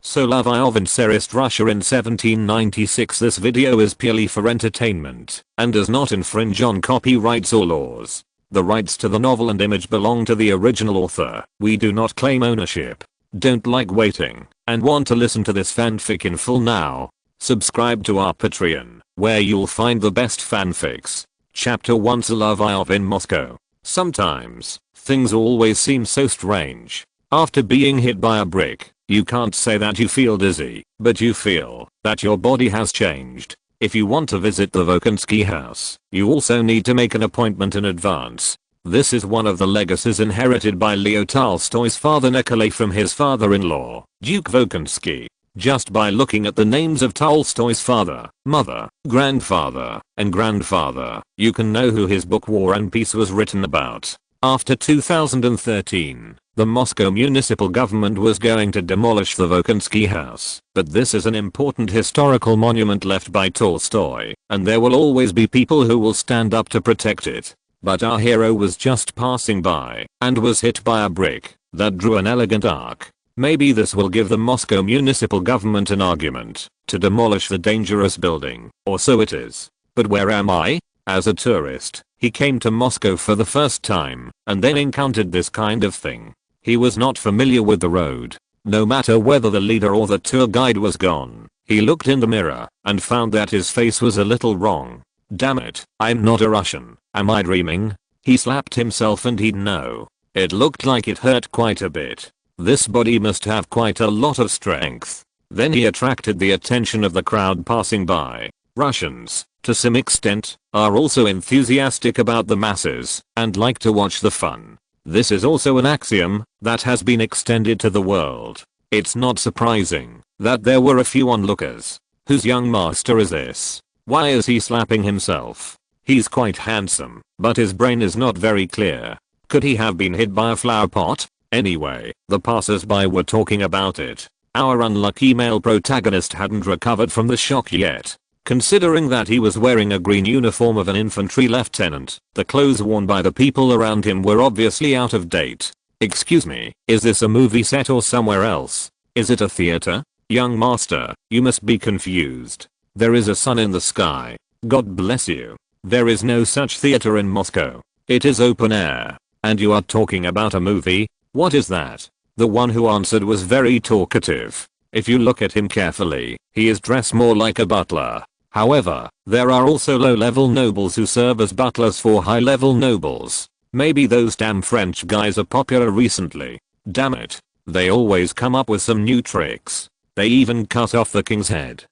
Solovyov in Tsarist Russia in 1796. This video is purely for entertainment and does not infringe on copyrights or laws. The rights to the novel and image belong to the original author. We do not claim ownership. Don't like waiting and want to listen to this fanfic in full now? Subscribe to our Patreon, where you'll find the best fanfics. Chapter 1, Solovyov in Moscow. Sometimes, things always seem so strange. After being hit by a brick, you can't say that you feel dizzy, but you feel that your body has changed. If you want to visit the Volkonsky house, you also need to make an appointment in advance. This is one of the legacies inherited by Leo Tolstoy's father Nikolai from his father-in-law, Duke Volkonsky. Just by looking at the names of Tolstoy's father, mother, grandfather, and grandfather, you can know who his book War and Peace was written about. After 2013, the Moscow municipal government was going to demolish the Volkonsky house, but this is an important historical monument left by Tolstoy, and there will always be people who will stand up to protect it. But our hero was just passing by and was hit by a brick that drew an elegant arc. Maybe this will give the Moscow municipal government an argument to demolish the dangerous building, or so it is. But where am I? As a tourist, he came to Moscow for the first time and then encountered this kind of thing. He was not familiar with the road. No matter whether the leader or the tour guide was gone, he looked in the mirror and found that his face was a little wrong. Damn it, I'm not a Russian. Am I dreaming? He slapped himself and he'd know. It looked like it hurt quite a bit. This body must have quite a lot of strength. Then he attracted the attention of the crowd passing by. Russians, to some extent, are also enthusiastic about the masses and like to watch the fun. This is also an axiom that has been extended to the world. It's not surprising that there were a few onlookers. Whose young master is this? Why is he slapping himself? He's quite handsome, but his brain is not very clear. Could he have been hit by a flower pot? Anyway, the passers-by were talking about it. Our unlucky male protagonist hadn't recovered from the shock yet. Considering that he was wearing a green uniform of an infantry lieutenant, the clothes worn by the people around him were obviously out of date. Excuse me, is this a movie set or somewhere else? Is it a theater? Young master, you must be confused. There is a sun in the sky. God bless you. There is no such theater in Moscow. It is open air. And you are talking about a movie? What is that? The one who answered was very talkative. If you look at him carefully, he is dressed more like a butler. However, there are also low-level nobles who serve as butlers for high-level nobles. Maybe those damn French guys are popular recently. Damn it. They always come up with some new tricks. They even cut off the king's head.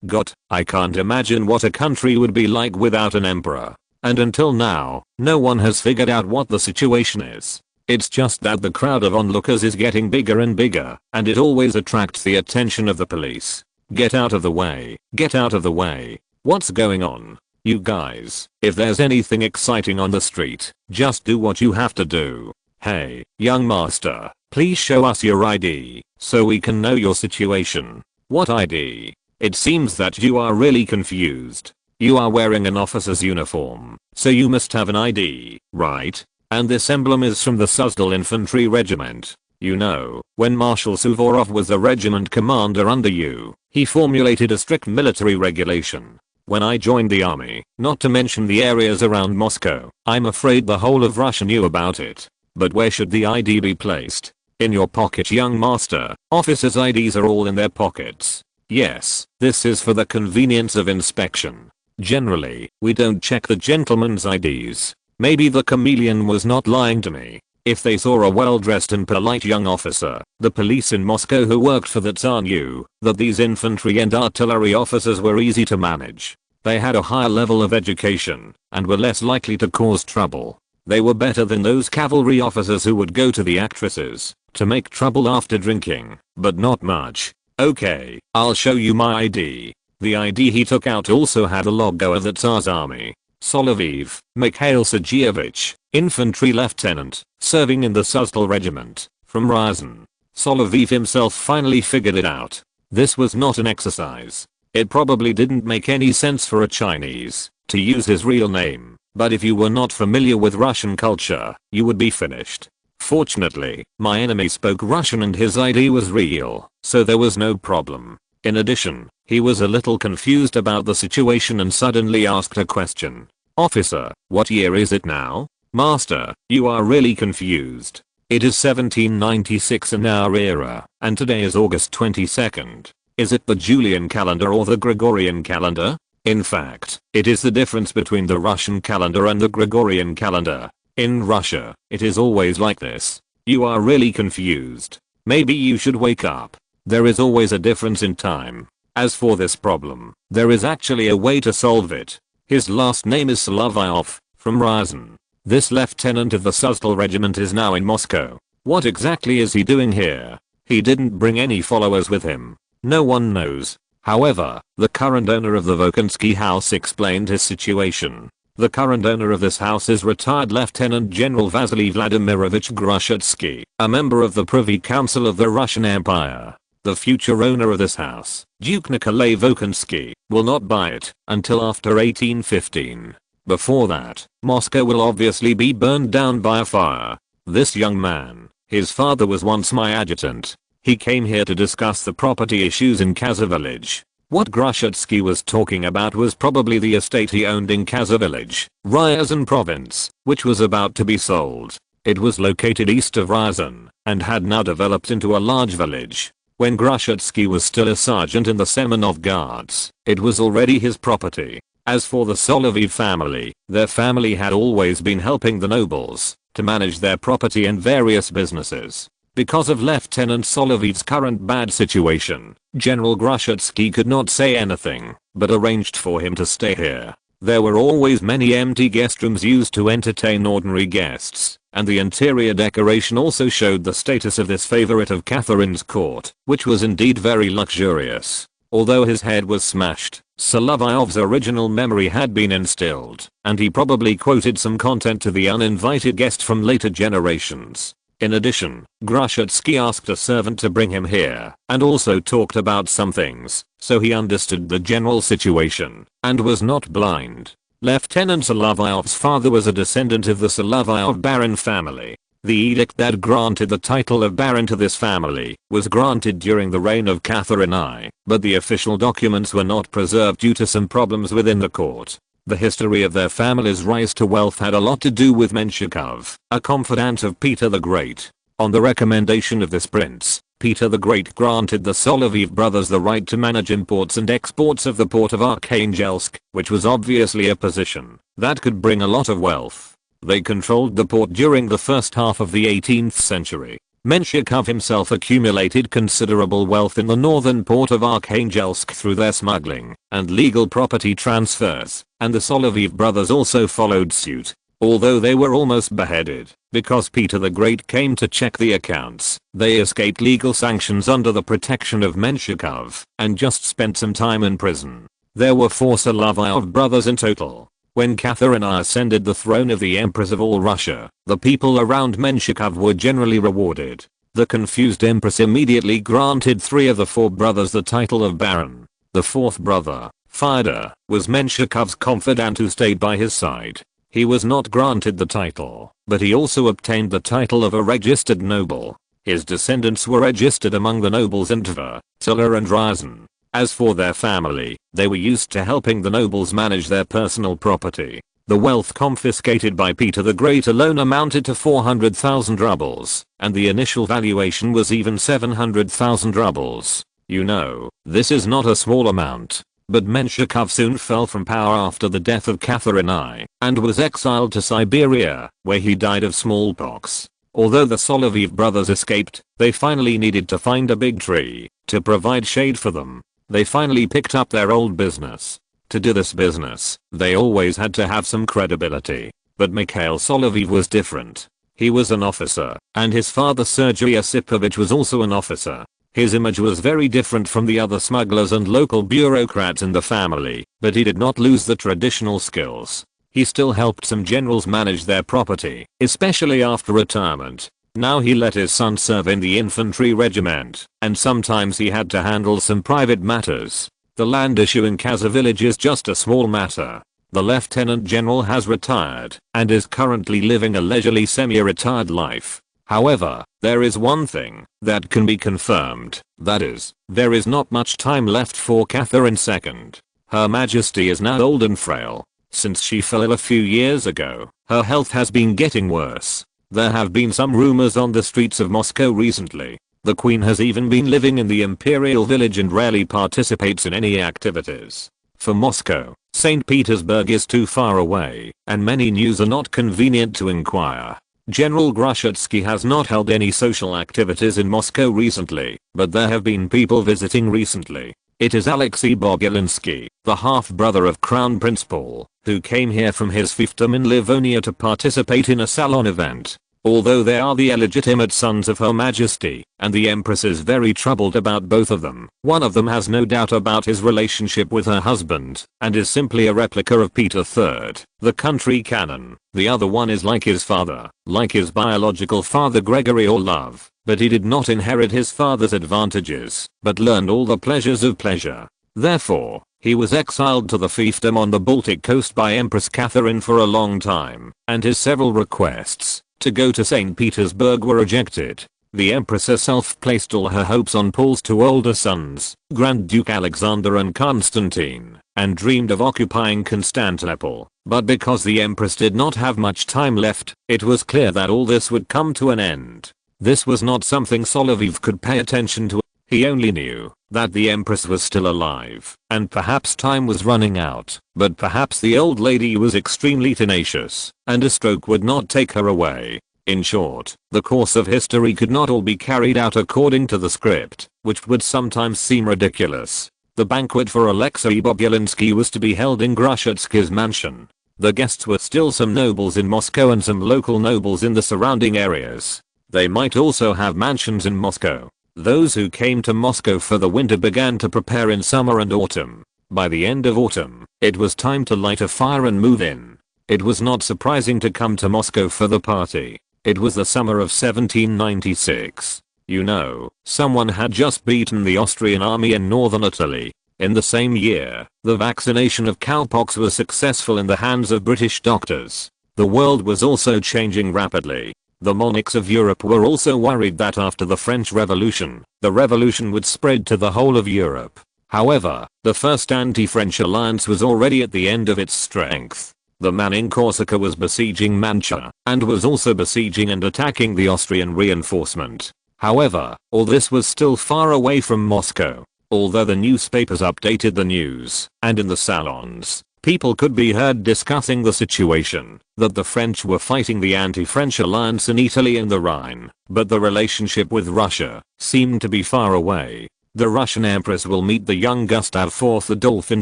God, I can't imagine what a country would be like without an emperor. And until now, no one has figured out what the situation is. It's just that the crowd of onlookers is getting bigger and bigger, and it always attracts the attention of the police. Get out of the way. Get out of the way. What's going on? You guys, if there's anything exciting on the street, just do what you have to do. Hey, young master, please show us your ID, so we can know your situation. What ID? It seems that you are really confused. You are wearing an officer's uniform, so you must have an ID, right? And this emblem is from the Suzdal Infantry Regiment. You know, when Marshal Suvorov was the regiment commander under you, he formulated a strict military regulation. When I joined the army, not to mention the areas around Moscow, I'm afraid the whole of Russia knew about it. But where should the ID be placed? In your pocket, young master. Officers' IDs are all in their pockets. Yes, this is for the convenience of inspection. Generally, we don't check the gentlemen's IDs. Maybe the chameleon was not lying to me. If they saw a well-dressed and polite young officer, the police in Moscow who worked for the Tsar knew that these infantry and artillery officers were easy to manage. They had a higher level of education and were less likely to cause trouble. They were better than those cavalry officers who would go to the actresses to make trouble after drinking, but not much. Okay, I'll show you my ID. The ID he took out also had a logo of the Tsar's army. Solovyov, Mikhail Sergeyevich, infantry lieutenant, serving in the Suzdal regiment, from Rouen. Solovyov himself finally figured it out. This was not an exercise. It probably didn't make any sense for a Chinese to use his real name, but if you were not familiar with Russian culture, you would be finished. Fortunately, my enemy spoke Russian and his ID was real, so there was no problem. In addition, he was a little confused about the situation and suddenly asked a question. "Officer, what year is it now?" "Master, you are really confused. It is 1796 in our era, and today is August 22nd. Is it the Julian calendar or the Gregorian calendar?" In fact, it is the difference between the Russian calendar and the Gregorian calendar. In Russia, it is always like this. You are really confused. Maybe you should wake up. There is always a difference in time. As for this problem, there is actually a way to solve it. His last name is Solovyov, from Rouen. This lieutenant of the Suztal regiment is now in Moscow. What exactly is he doing here? He didn't bring any followers with him. No one knows. However, the current owner of the Volkonsky house explained his situation. The current owner of this house is retired Lieutenant General Vasily Vladimirovich Grushatsky, a member of the Privy Council of the Russian Empire. The future owner of this house, Duke Nikolai Volkonsky, will not buy it until after 1815. Before that, Moscow will obviously be burned down by a fire. This young man, his father was once my adjutant. He came here to discuss the property issues in Kazar village. What Grushatsky was talking about was probably the estate he owned in Kazar village, Ryazan province, which was about to be sold. It was located east of Ryazan, and had now developed into a large village. When Grushatsky was still a sergeant in the Semenov Guards, it was already his property. As for the Solovyov family, their family had always been helping the nobles to manage their property and various businesses. Because of Lieutenant Solovyov's current bad situation, General Grushatsky could not say anything, but arranged for him to stay here. There were always many empty guest rooms used to entertain ordinary guests, and the interior decoration also showed the status of this favorite of Catherine's court, which was indeed very luxurious. Although his head was smashed, Solovyov's original memory had been instilled, and he probably quoted some content to the uninvited guest from later generations. In addition, Grushatsky asked a servant to bring him here, and also talked about some things, so he understood the general situation, and was not blind. Lieutenant Solovyov's father was a descendant of the Solovyov Baron family. The edict that granted the title of Baron to this family was granted during the reign of Catherine I, but the official documents were not preserved due to some problems within the court. The history of their family's rise to wealth had a lot to do with Menshikov, a confidant of Peter the Great. On the recommendation of this prince, Peter the Great granted the Solovyov brothers the right to manage imports and exports of the port of Arkhangelsk, which was obviously a position that could bring a lot of wealth. They controlled the port during the first half of the 18th century. Menshikov himself accumulated considerable wealth in the northern port of Arkhangelsk through their smuggling and legal property transfers, and the Solovyov brothers also followed suit. Although they were almost beheaded because Peter the Great came to check the accounts, they escaped legal sanctions under the protection of Menshikov and just spent some time in prison. There were 4 Solovyov brothers in total. When Catherine I ascended the throne of the Empress of all Russia, the people around Menshikov were generally rewarded. The confused Empress immediately granted 3 of the 4 brothers the title of Baron. The 4th brother, Fyodor, was Menshikov's confidant who stayed by his side. He was not granted the title, but he also obtained the title of a registered noble. His descendants were registered among the nobles in Tver, Tula and Ryazan. As for their family, they were used to helping the nobles manage their personal property. The wealth confiscated by Peter the Great alone amounted to 400,000 rubles, and the initial valuation was even 700,000 rubles. You know, this is not a small amount. But Menshikov soon fell from power after the death of Catherine I, and was exiled to Siberia, where he died of smallpox. Although the Solovyov brothers escaped, they finally needed to find a big tree to provide shade for them. They finally picked up their old business. To do this business, they always had to have some credibility. But Mikhail Solovyov was different. He was an officer, and his father Sergei Osipovich was also an officer. His image was very different from the other smugglers and local bureaucrats in the family, but he did not lose the traditional skills. He still helped some generals manage their property, especially after retirement. Now he let his son serve in the infantry regiment, and sometimes he had to handle some private matters. The land issue in Kazar village is just a small matter. The lieutenant general has retired and is currently living a leisurely semi-retired life. However, there is one thing that can be confirmed, that is, there is not much time left for Catherine II. Her Majesty is now old and frail. Since she fell ill a few years ago, her health has been getting worse. There have been some rumors on the streets of Moscow recently. The Queen has even been living in the imperial village and rarely participates in any activities. For Moscow, St. Petersburg is too far away, and many news are not convenient to inquire. General Grushatsky has not held any social activities in Moscow recently, but there have been people visiting recently. It is Alexei Bobulinsky, the half-brother of Crown Prince Paul, who came here from his fiefdom in Livonia to participate in a salon event. Although they are the illegitimate sons of Her Majesty, and the Empress is very troubled about both of them. One of them has no doubt about his relationship with her husband, and is simply a replica of Peter III, the country canon. The other one is like his father, like his biological father Gregory Orlov, but he did not inherit his father's advantages, but learned all the pleasures of pleasure. Therefore, he was exiled to the fiefdom on the Baltic coast by Empress Catherine for a long time, and his several requests to go to St. Petersburg were rejected. The Empress herself placed all her hopes on Paul's two older sons, Grand Duke Alexander and Constantine, and dreamed of occupying Constantinople. But because the Empress did not have much time left, it was clear that all this would come to an end. This was not something Solovyov could pay attention to. He only knew that the Empress was still alive, and perhaps time was running out, but perhaps the old lady was extremely tenacious, and a stroke would not take her away. In short, the course of history could not all be carried out according to the script, which would sometimes seem ridiculous. The banquet for Alexei Bobulinsky was to be held in Grushatsky's mansion. The guests were still some nobles in Moscow and some local nobles in the surrounding areas. They might also have mansions in Moscow. Those who came to Moscow for the winter began to prepare in summer and autumn. By the end of autumn, it was time to light a fire and move in. It was not surprising to come to Moscow for the party. It was the summer of 1796. You know, someone had just beaten the Austrian army in northern Italy. In the same year, the vaccination of cowpox was successful in the hands of British doctors. The world was also changing rapidly. The monarchs of Europe were also worried that after the French Revolution, the revolution would spread to the whole of Europe. However, the first anti-French alliance was already at the end of its strength. The man in Corsica was besieging Mantua, and was also besieging and attacking the Austrian reinforcement. However, all this was still far away from Moscow. Although the newspapers updated the news, and in the salons, people could be heard discussing the situation, that the French were fighting the anti-French alliance in Italy and the Rhine, but the relationship with Russia seemed to be far away. The Russian Empress will meet the young Gustav IV Adolf in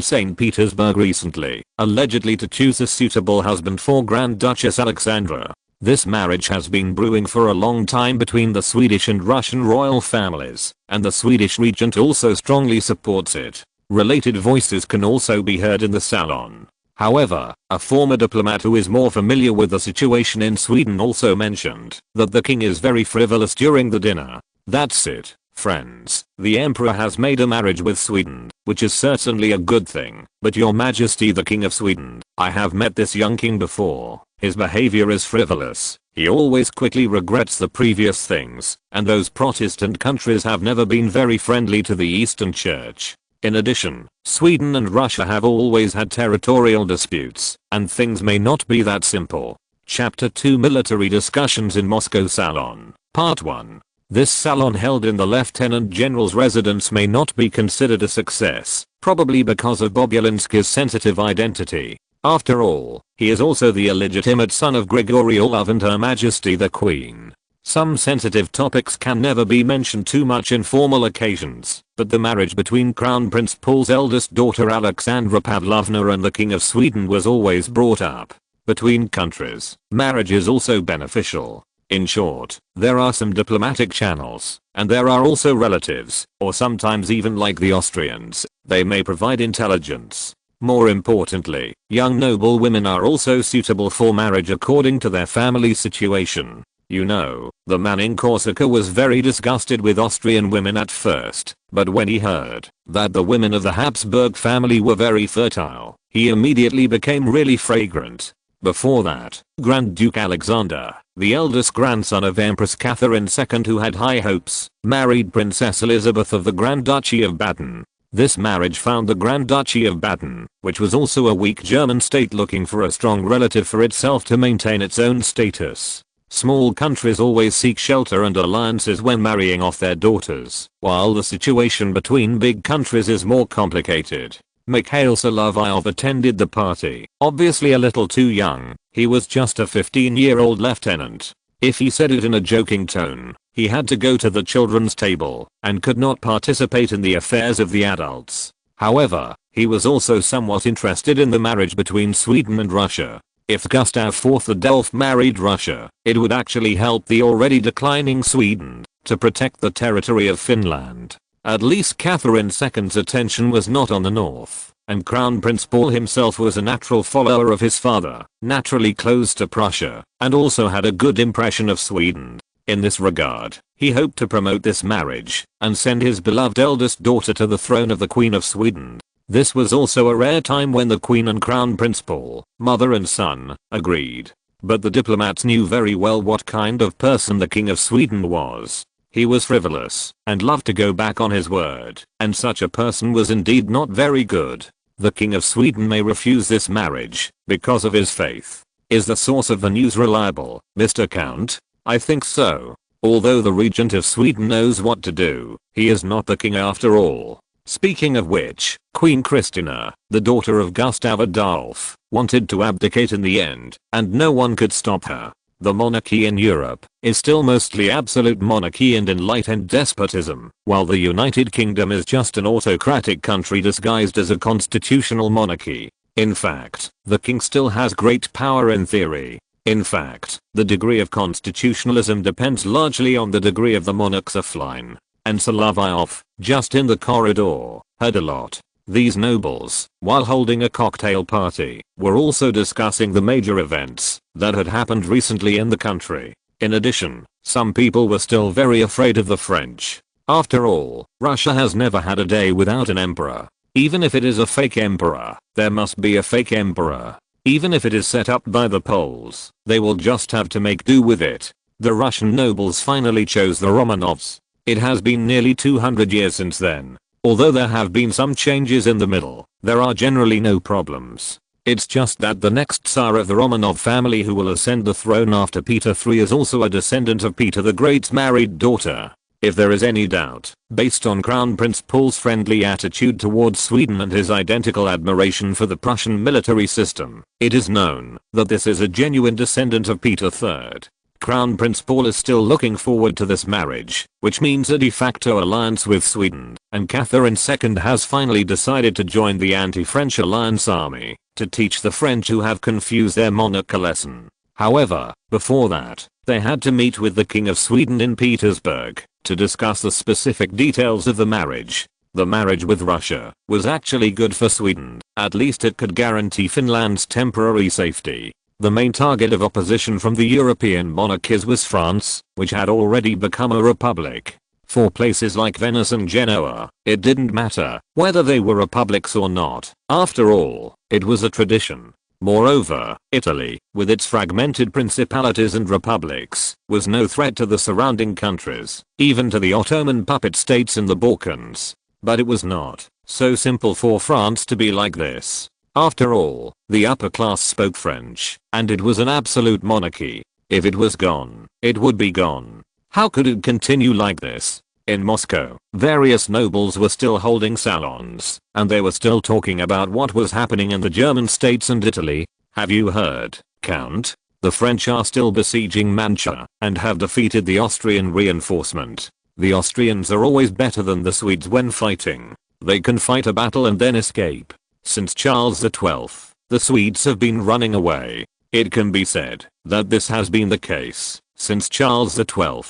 St. Petersburg recently, allegedly to choose a suitable husband for Grand Duchess Alexandra. This marriage has been brewing for a long time between the Swedish and Russian royal families, and the Swedish regent also strongly supports it. Related voices can also be heard in the salon. However, a former diplomat who is more familiar with the situation in Sweden also mentioned that the king is very frivolous during the dinner. That's it, friends. The emperor has made a marriage with Sweden, which is certainly a good thing. But your majesty the king of Sweden, I have met this young king before. His behavior is frivolous. He always quickly regrets the previous things, and those Protestant countries have never been very friendly to the Eastern Church. In addition, Sweden and Russia have always had territorial disputes, and things may not be that simple. Chapter 2 Military Discussions in Moscow Salon. Part 1. This salon held in the Lieutenant General's residence may not be considered a success, probably because of Bobulinsky's sensitive identity. After all, he is also the illegitimate son of Grigory Orlov and Her Majesty the Queen. Some sensitive topics can never be mentioned too much in formal occasions, but the marriage between Crown Prince Paul's eldest daughter Alexandra Pavlovna and the King of Sweden was always brought up. Between countries, marriage is also beneficial. In short, there are some diplomatic channels, and there are also relatives, or sometimes even like the Austrians, they may provide intelligence. More importantly, young noble women are also suitable for marriage according to their family situation. You know, the man in Corsica was very disgusted with Austrian women at first, but when he heard that the women of the Habsburg family were very fertile, he immediately became really fragrant. Before that, Grand Duke Alexander, the eldest grandson of Empress Catherine II who had high hopes, married Princess Elizabeth of the Grand Duchy of Baden. This marriage found the Grand Duchy of Baden, which was also a weak German state looking for a strong relative for itself to maintain its own status. Small countries always seek shelter and alliances when marrying off their daughters, while the situation between big countries is more complicated. Mikhail Solovyov attended the party, obviously a little too young. He was just a 15-year-old lieutenant. If he said it in a joking tone, he had to go to the children's table and could not participate in the affairs of the adults. However, he was also somewhat interested in the marriage between Sweden and Russia. If Gustav IV Adolf married Russia, it would actually help the already declining Sweden to protect the territory of Finland. At least Catherine II's attention was not on the north, and Crown Prince Paul himself was a natural follower of his father, naturally close to Prussia, and also had a good impression of Sweden. In this regard, he hoped to promote this marriage and send his beloved eldest daughter to the throne of the Queen of Sweden. This was also a rare time when the Queen and Crown Prince Paul, mother and son, agreed. But the diplomats knew very well what kind of person the King of Sweden was. He was frivolous and loved to go back on his word, and such a person was indeed not very good. The King of Sweden may refuse this marriage because of his faith. Is the source of the news reliable, Mr. Count? I think so. Although the regent of Sweden knows what to do, he is not the king after all. Speaking of which, Queen Christina, the daughter of Gustav Adolf, wanted to abdicate in the end, and no one could stop her. The monarchy in Europe is still mostly absolute monarchy and enlightened despotism, while the United Kingdom is just an autocratic country disguised as a constitutional monarchy. In fact, the king still has great power in theory. In fact, the degree of constitutionalism depends largely on the degree of the monarch's offline. And Solovyov, just in the corridor, heard a lot. These nobles, while holding a cocktail party, were also discussing the major events that had happened recently in the country. In addition, some people were still very afraid of the French. After all, Russia has never had a day without an emperor. Even if it is a fake emperor, there must be a fake emperor. Even if it is set up by the Poles, they will just have to make do with it. The Russian nobles finally chose the Romanovs. It has been nearly 200 years since then. Although there have been some changes in the middle, there are generally no problems. It's just that the next Tsar of the Romanov family who will ascend the throne after Peter III is also a descendant of Peter the Great's married daughter. If there is any doubt, based on Crown Prince Paul's friendly attitude towards Sweden and his identical admiration for the Prussian military system, it is known that this is a genuine descendant of Peter III. Crown Prince Paul is still looking forward to this marriage, which means a de facto alliance with Sweden, and Catherine II has finally decided to join the anti-French alliance army, to teach the French who have confused their monarch a lesson. However, before that, they had to meet with the King of Sweden in Petersburg, to discuss the specific details of the marriage. The marriage with Russia was actually good for Sweden, at least it could guarantee Finland's temporary safety. The main target of opposition from the European monarchies was France, which had already become a republic. For places like Venice and Genoa, it didn't matter whether they were republics or not. After all, it was a tradition. Moreover, Italy, with its fragmented principalities and republics, was no threat to the surrounding countries, even to the Ottoman puppet states in the Balkans. But it was not so simple for France to be like this. After all, the upper class spoke French, and it was an absolute monarchy. If it was gone, it would be gone. How could it continue like this? In Moscow, various nobles were still holding salons, and they were still talking about what was happening in the German states and Italy. Have you heard, Count? The French are still besieging Mantua, and have defeated the Austrian reinforcement. The Austrians are always better than the Swedes when fighting. They can fight a battle and then escape. Since Charles XII, the Swedes have been running away. It can be said that this has been the case since Charles XII.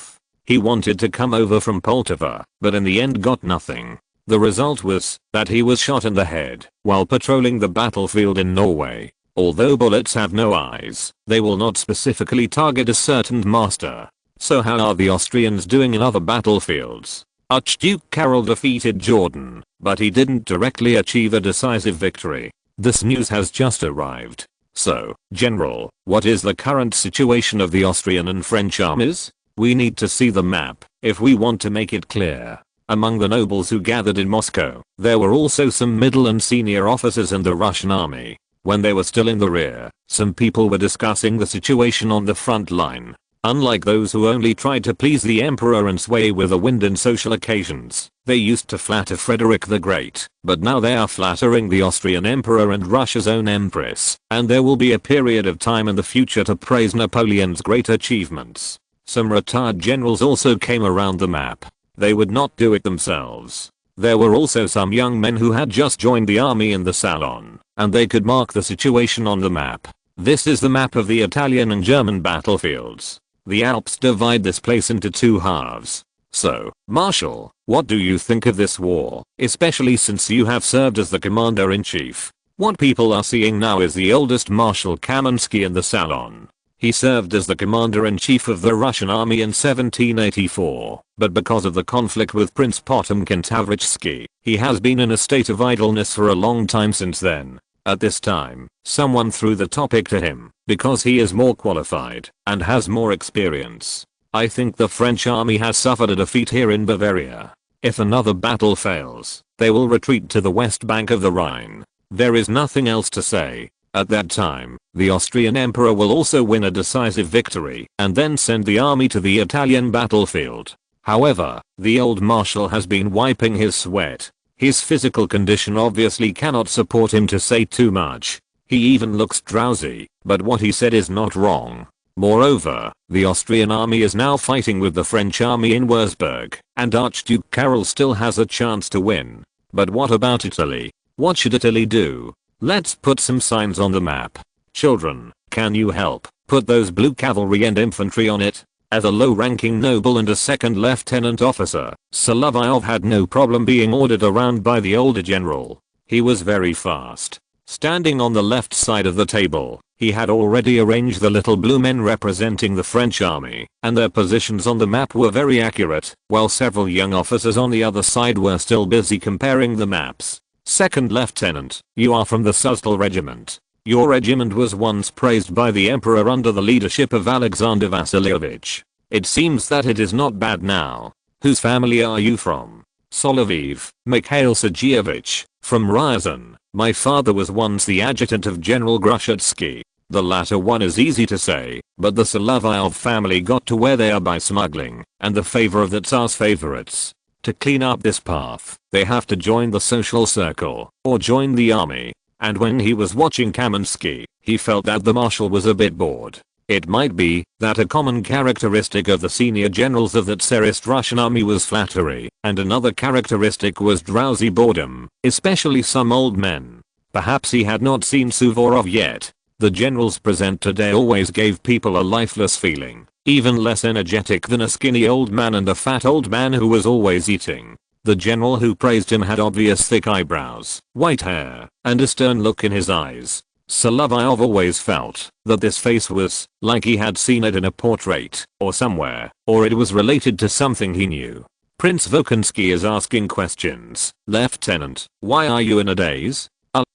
He wanted to come over from Poltava, but in the end got nothing. The result was that he was shot in the head while patrolling the battlefield in Norway. Although bullets have no eyes, they will not specifically target a certain master. So how are the Austrians doing in other battlefields? Archduke Karol defeated Jordan, but he didn't directly achieve a decisive victory. This news has just arrived. So, General, what is the current situation of the Austrian and French armies? We need to see the map if we want to make it clear. Among the nobles who gathered in Moscow, there were also some middle and senior officers in the Russian army. When they were still in the rear, some people were discussing the situation on the front line. Unlike those who only tried to please the emperor and sway with the wind in social occasions, they used to flatter Frederick the Great, but now they are flattering the Austrian emperor and Russia's own empress, and there will be a period of time in the future to praise Napoleon's great achievements. Some retired generals also came around the map. They would not do it themselves. There were also some young men who had just joined the army in the salon, and they could mark the situation on the map. This is the map of the Italian and German battlefields. The Alps divide this place into two halves. So, Marshal, what do you think of this war, especially since you have served as the commander-in-chief? What people are seeing now is the oldest Marshal Kamensky in the salon. He served as the commander-in-chief of the Russian army in 1784, but because of the conflict with Prince Potemkin Tavritsky, he has been in a state of idleness for a long time since then. At this time, someone threw the topic to him, because he is more qualified and has more experience. I think the French army has suffered a defeat here in Bavaria. If another battle fails, they will retreat to the west bank of the Rhine. There is nothing else to say. At that time, the Austrian emperor will also win a decisive victory and then send the army to the Italian battlefield. However, the old marshal has been wiping his sweat. His physical condition obviously cannot support him to say too much. He even looks drowsy, but what he said is not wrong. Moreover, the Austrian army is now fighting with the French army in Würzburg, and Archduke Karol still has a chance to win. But what about Italy? What should Italy do? Let's put some signs on the map. Children, can you help put those blue cavalry and infantry on it? As a low-ranking noble and a second lieutenant officer, Solovyov had no problem being ordered around by the older general. He was very fast. Standing on the left side of the table, he had already arranged the little blue men representing the French army, and their positions on the map were very accurate, while several young officers on the other side were still busy comparing the maps. Second Lieutenant, you are from the Sustal Regiment. Your regiment was once praised by the Emperor under the leadership of Alexander Vasilyevich. It seems that it is not bad now. Whose family are you from? Solovyov, Mikhail Sergeyevich, from Ryazan. My father was once the adjutant of General Grushatsky. The latter one is easy to say, but the Solovyov family got to where they are by smuggling, and the favor of the Tsar's favorites. To clean up this path, they have to join the social circle, or join the army. And when he was watching Kamensky, he felt that the marshal was a bit bored. It might be that a common characteristic of the senior generals of the Tsarist Russian army was flattery, and another characteristic was drowsy boredom, especially some old men. Perhaps he had not seen Suvorov yet. The generals present today always gave people a lifeless feeling, even less energetic than a skinny old man and a fat old man who was always eating. The general who praised him had obvious thick eyebrows, white hair, and a stern look in his eyes. Solovyov always felt that this face was like he had seen it in a portrait, or somewhere, or it was related to something he knew. Prince Volkonsky is asking questions. Lieutenant, why are you in a daze?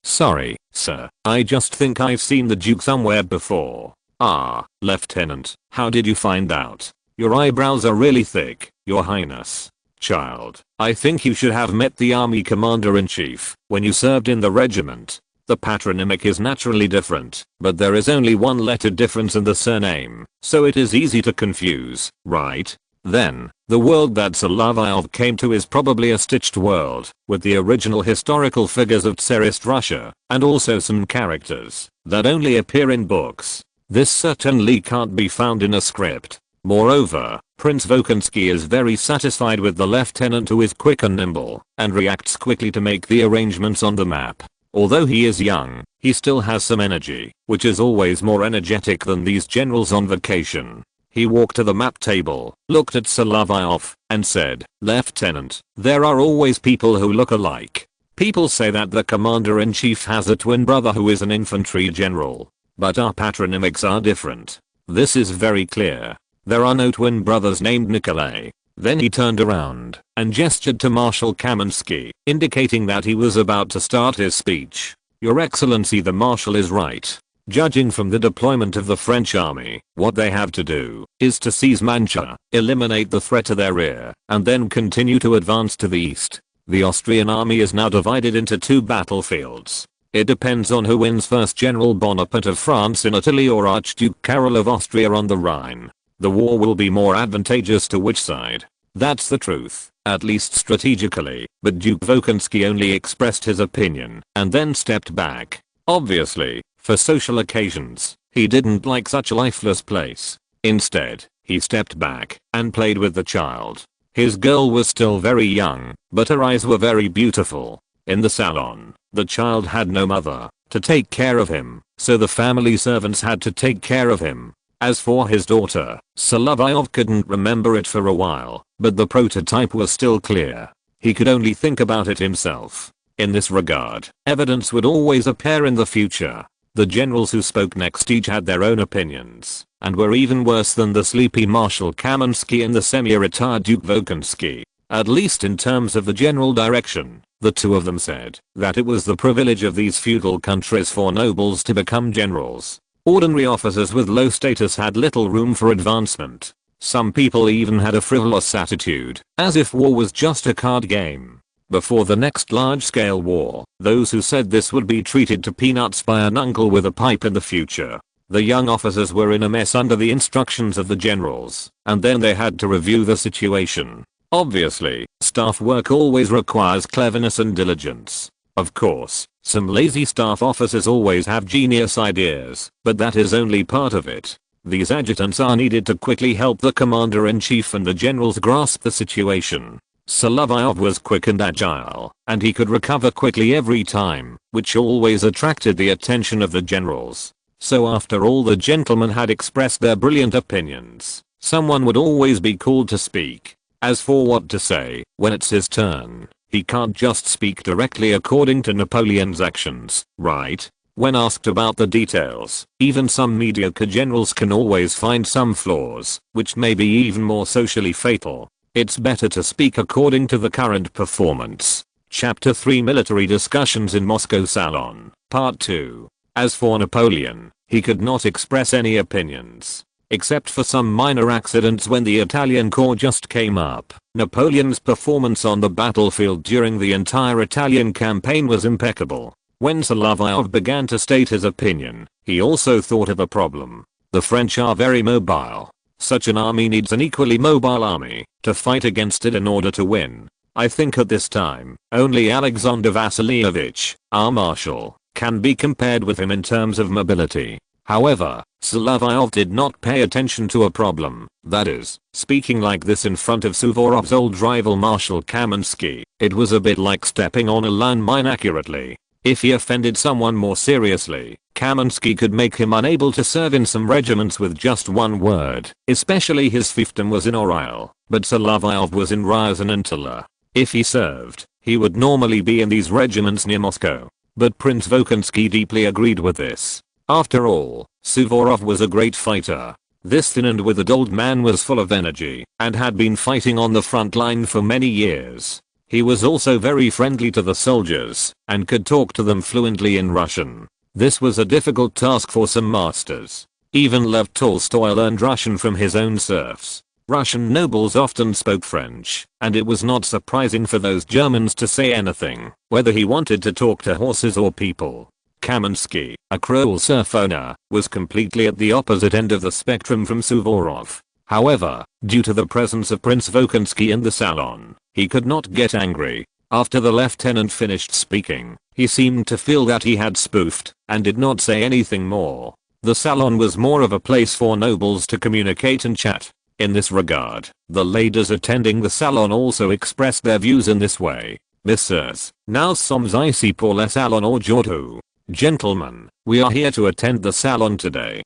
Sorry, sir, I just think I've seen the Duke somewhere before. Ah, Lieutenant, how did you find out? Your eyebrows are really thick, Your Highness. Child, I think you should have met the army commander-in-chief when you served in the regiment. The patronymic is naturally different, but there is only one letter difference in the surname, so it is easy to confuse, right? Then, the world that Solovyov came to is probably a stitched world, with the original historical figures of Tsarist Russia, and also some characters that only appear in books. This certainly can't be found in a script. Moreover, Prince Volkonsky is very satisfied with the lieutenant who is quick and nimble, and reacts quickly to make the arrangements on the map. Although he is young, he still has some energy, which is always more energetic than these generals on vacation. He walked to the map table, looked at Solovyov, and said, Lieutenant, there are always people who look alike. People say that the commander-in-chief has a twin brother who is an infantry general. But our patronymics are different. This is very clear. There are no twin brothers named Nikolai. Then he turned around and gestured to Marshal Kamensky, indicating that he was about to start his speech. Your Excellency, the Marshal is right. Judging from the deployment of the French army, what they have to do is to seize Mantua, eliminate the threat to their rear, and then continue to advance to the east. The Austrian army is now divided into two battlefields. It depends on who wins first, General Bonaparte of France in Italy or Archduke Karol of Austria on the Rhine. The war will be more advantageous to which side? That's the truth, at least strategically, but Duke Volkonsky only expressed his opinion and then stepped back. Obviously, for social occasions, he didn't like such a lifeless place. Instead, he stepped back and played with the child. His girl was still very young, but her eyes were very beautiful. In the salon, the child had no mother to take care of him, so the family servants had to take care of him. As for his daughter, Solovyov couldn't remember it for a while, but the prototype was still clear. He could only think about it himself. In this regard, evidence would always appear in the future. The generals who spoke next each had their own opinions, and were even worse than the sleepy Marshal Kamensky and the semi-retired Duke Volkonsky. At least in terms of the general direction, the two of them said that it was the privilege of these feudal countries for nobles to become generals. Ordinary officers with low status had little room for advancement. Some people even had a frivolous attitude, as if war was just a card game. Before the next large-scale war, those who said this would be treated to peanuts by an uncle with a pipe in the future. The young officers were in a mess under the instructions of the generals, and then they had to review the situation. Obviously, staff work always requires cleverness and diligence. Of course, some lazy staff officers always have genius ideas, but that is only part of it. These adjutants are needed to quickly help the commander-in-chief and the generals grasp the situation. Solovyov was quick and agile, and he could recover quickly every time, which always attracted the attention of the generals. So after all the gentlemen had expressed their brilliant opinions, someone would always be called to speak. As for what to say, when it's his turn, he can't just speak directly according to Napoleon's actions, right? When asked about the details, even some mediocre generals can always find some flaws, which may be even more socially fatal. It's better to speak according to the current performance. Chapter 3 Military Discussions in Moscow Salon, Part 2. As for Napoleon, he could not express any opinions. Except for some minor accidents when the Italian corps just came up, Napoleon's performance on the battlefield during the entire Italian campaign was impeccable. When Solovyov began to state his opinion, he also thought of a problem. The French are very mobile. Such an army needs an equally mobile army to fight against it in order to win. I think at this time, only Alexander Vasilievich, our marshal, can be compared with him in terms of mobility. However, Solovyov did not pay attention to a problem, that is, speaking like this in front of Suvorov's old rival Marshal Kamensky. It was a bit like stepping on a landmine accurately. If he offended someone more seriously, Kamensky could make him unable to serve in some regiments with just one word, especially his fiefdom was in Oryol, but Solovyov was in Ryazan and Tula. If he served, he would normally be in these regiments near Moscow. But Prince Volkonsky deeply agreed with this. After all, Suvorov was a great fighter. This thin and withered old man was full of energy and had been fighting on the front line for many years. He was also very friendly to the soldiers and could talk to them fluently in Russian. This was a difficult task for some masters. Even Lev Tolstoy learned Russian from his own serfs. Russian nobles often spoke French, and it was not surprising for those Germans to say anything, whether he wanted to talk to horses or people. Kamensky, a cruel serf owner, was completely at the opposite end of the spectrum from Suvorov. However, due to the presence of Prince Volkonsky in the salon, he could not get angry. After the lieutenant finished speaking, he seemed to feel that he had spoofed, and did not say anything more. The salon was more of a place for nobles to communicate and chat. In this regard, the ladies attending the salon also expressed their views in this way. Messieurs, nous sommes ici pour le salon aujourd'hui. Gentlemen, we are here to attend the salon today.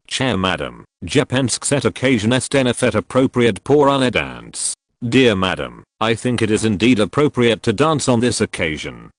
Chair Madam, je pense que cette occasion est en effet appropriate pour un dance. Dear Madam, I think it is indeed appropriate to dance on this occasion.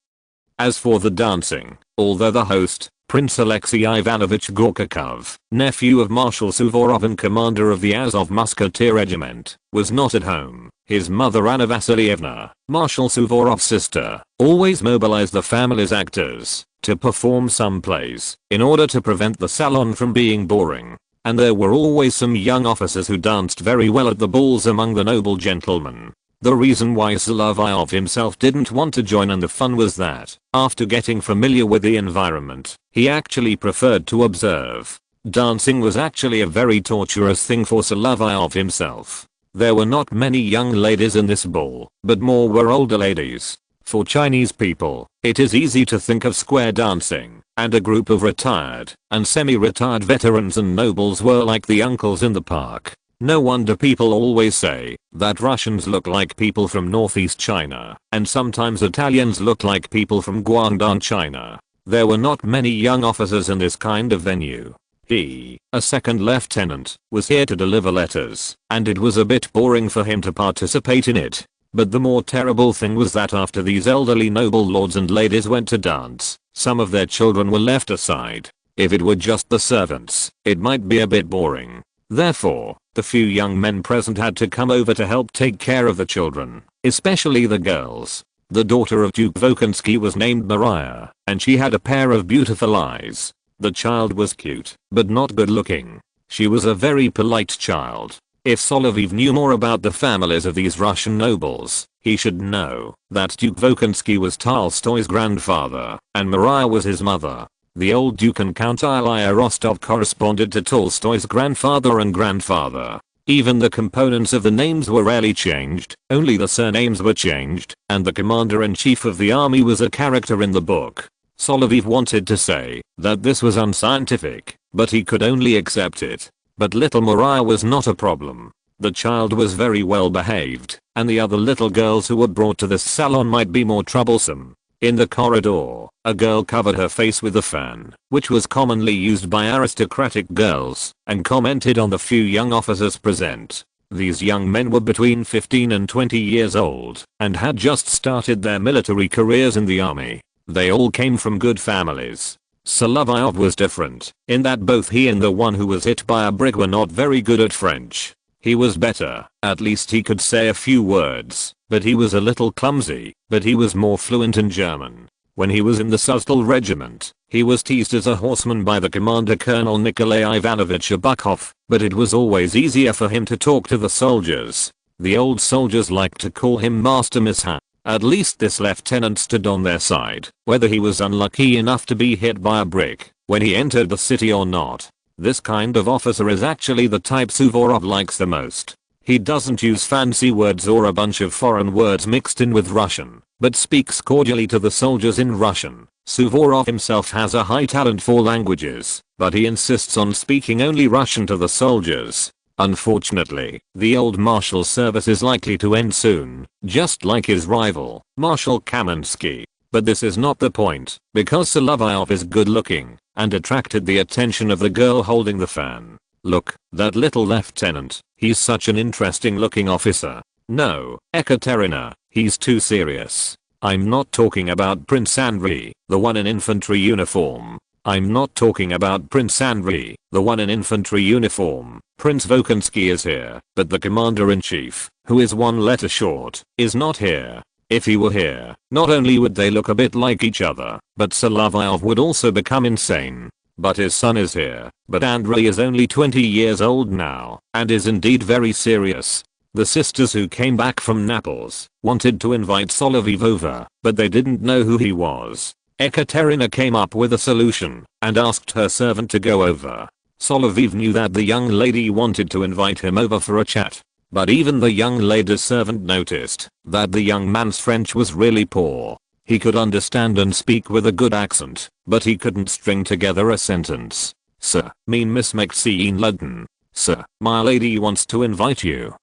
As for the dancing, although the host, Prince Alexei Ivanovich Gorchakov, nephew of Marshal Suvorov and commander of the Azov Musketeer Regiment, was not at home. His mother Anna Vasilievna, Marshal Suvorov's sister, always mobilized the family's actors to perform some plays in order to prevent the salon from being boring. And there were always some young officers who danced very well at the balls among the noble gentlemen. The reason why Solovyov himself didn't want to join in the fun was that, after getting familiar with the environment, he actually preferred to observe. Dancing was actually a very torturous thing for Solovyov himself. There were not many young ladies in this ball, but more were older ladies. For Chinese people, it is easy to think of square dancing, and a group of retired and semi-retired veterans and nobles were like the uncles in the park. No wonder people always say that Russians look like people from northeast China, and sometimes Italians look like people from Guangdong, China. There were not many young officers in this kind of venue. He, a second lieutenant, was here to deliver letters, and it was a bit boring for him to participate in it. But the more terrible thing was that after these elderly noble lords and ladies went to dance, some of their children were left aside. If it were just the servants, it might be a bit boring. Therefore, the few young men present had to come over to help take care of the children, especially the girls. The daughter of Duke Volkonsky was named Maria, and she had a pair of beautiful eyes. The child was cute, but not good looking. She was a very polite child. If Solovyov knew more about the families of these Russian nobles, he should know that Duke Volkonsky was Tolstoy's grandfather, and Maria was his mother. The old Duke and Count Ilya Rostov corresponded to Tolstoy's grandfather and grandfather. Even the components of the names were rarely changed, only the surnames were changed, and the commander-in-chief of the army was a character in the book. Solovyov wanted to say that this was unscientific, but he could only accept it. But little Maria was not a problem. The child was very well behaved, and the other little girls who were brought to this salon might be more troublesome. In the corridor, a girl covered her face with a fan, which was commonly used by aristocratic girls, and commented on the few young officers present. These young men were between 15 and 20 years old, and had just started their military careers in the army. They all came from good families. Solovyov was different, in that both he and the one who was hit by a brick were not very good at French. He was better, at least he could say a few words, but he was a little clumsy, but he was more fluent in German. When he was in the Suzdal regiment, he was teased as a horseman by the commander Colonel Nikolai Ivanovich Abukov, but it was always easier for him to talk to the soldiers. The old soldiers liked to call him Master Misha. At least this lieutenant stood on their side, whether he was unlucky enough to be hit by a brick when he entered the city or not. This kind of officer is actually the type Suvorov likes the most. He doesn't use fancy words or a bunch of foreign words mixed in with Russian, but speaks cordially to the soldiers in Russian. Suvorov himself has a high talent for languages, but he insists on speaking only Russian to the soldiers. Unfortunately, the old marshal's service is likely to end soon, just like his rival, Marshal Kamensky. But this is not the point, because Solovyov is good looking, and attracted the attention of the girl holding the fan. Look, that little lieutenant, he's such an interesting looking officer. No, Ekaterina, he's too serious. I'm not talking about Prince Andrei, the one in infantry uniform. I'm not talking about Prince Andrei, the one in infantry uniform. Prince Volkonsky is here, but the commander-in-chief, who is one letter short, is not here. If he were here, not only would they look a bit like each other, but Solovyov would also become insane. But his son is here, but Andrei is only 20 years old now, and is indeed very serious. The sisters who came back from Naples wanted to invite Solovyov over, but they didn't know who he was. Ekaterina came up with a solution, and asked her servant to go over. Solovyov knew that the young lady wanted to invite him over for a chat. But even the young lady's servant noticed that the young man's French was really poor. He could understand and speak with a good accent, but he couldn't string together a sentence. Sir, mean Miss Maxine Ludden. Sir, my lady wants to invite you.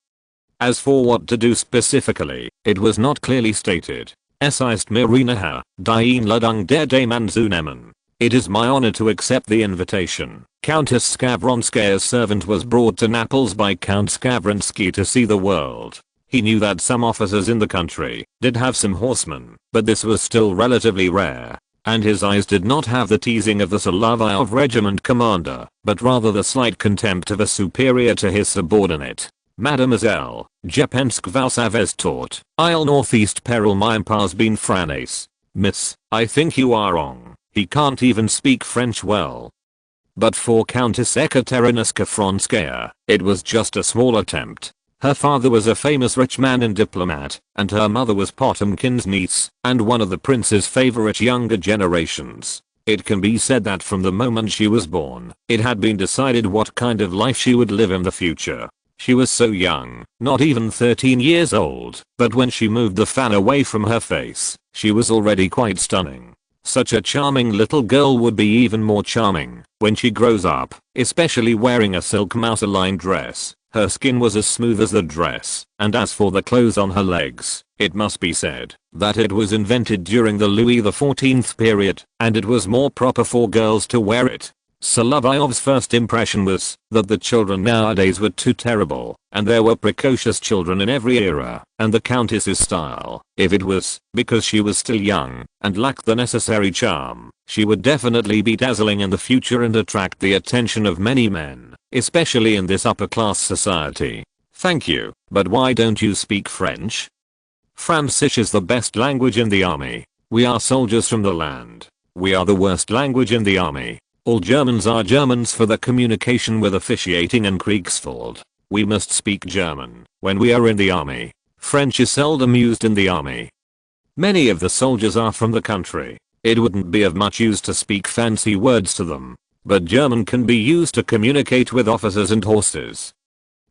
As for what to do specifically, it was not clearly stated. Es ist mir eine die Einladung der Damen zu nehmen. It is my honor to accept the invitation. Countess Skavronskaya's servant was brought to Naples by Count Skavronsky to see the world. He knew that some officers in the country did have some horsemen, but this was still relatively rare. and his eyes did not have the teasing of the Solovyov regiment commander, but rather the slight contempt of a superior to his subordinate. Mademoiselle, je pense que vous avez tort, il northeast peril mime pas bien franes. Miss, I think you are wrong, he can't even speak French well. But for Countess Ekaterinaska Franskaya, it was just a small attempt. Her father was a famous rich man and diplomat, and her mother was Potemkin's niece, and one of the prince's favorite younger generations. It can be said that from the moment she was born, it had been decided what kind of life she would live in the future. She was so young, not even 13 years old, but when she moved the fan away from her face, she was already quite stunning. Such a charming little girl would be even more charming when she grows up, especially wearing a silk mouse-lined dress. Her skin was as smooth as the dress, and as for the clothes on her legs, it must be said that it was invented during the Louis XIV period, and it was more proper for girls to wear it. Solovyov's first impression was that the children nowadays were too terrible, and there were precocious children in every era, and the countess's style, if it was because she was still young and lacked the necessary charm, she would definitely be dazzling in the future and attract the attention of many men, especially in this upper-class society. Thank you, but why don't you speak French? Fransish is the best language in the army. We are soldiers from the land. We are the worst language in the army. All Germans are Germans for the communication with officiating and Kriegsfeld. We must speak German when we are in the army. French is seldom used in the army. Many of the soldiers are from the country. It wouldn't be of much use to speak fancy words to them. But German can be used to communicate with officers and horses.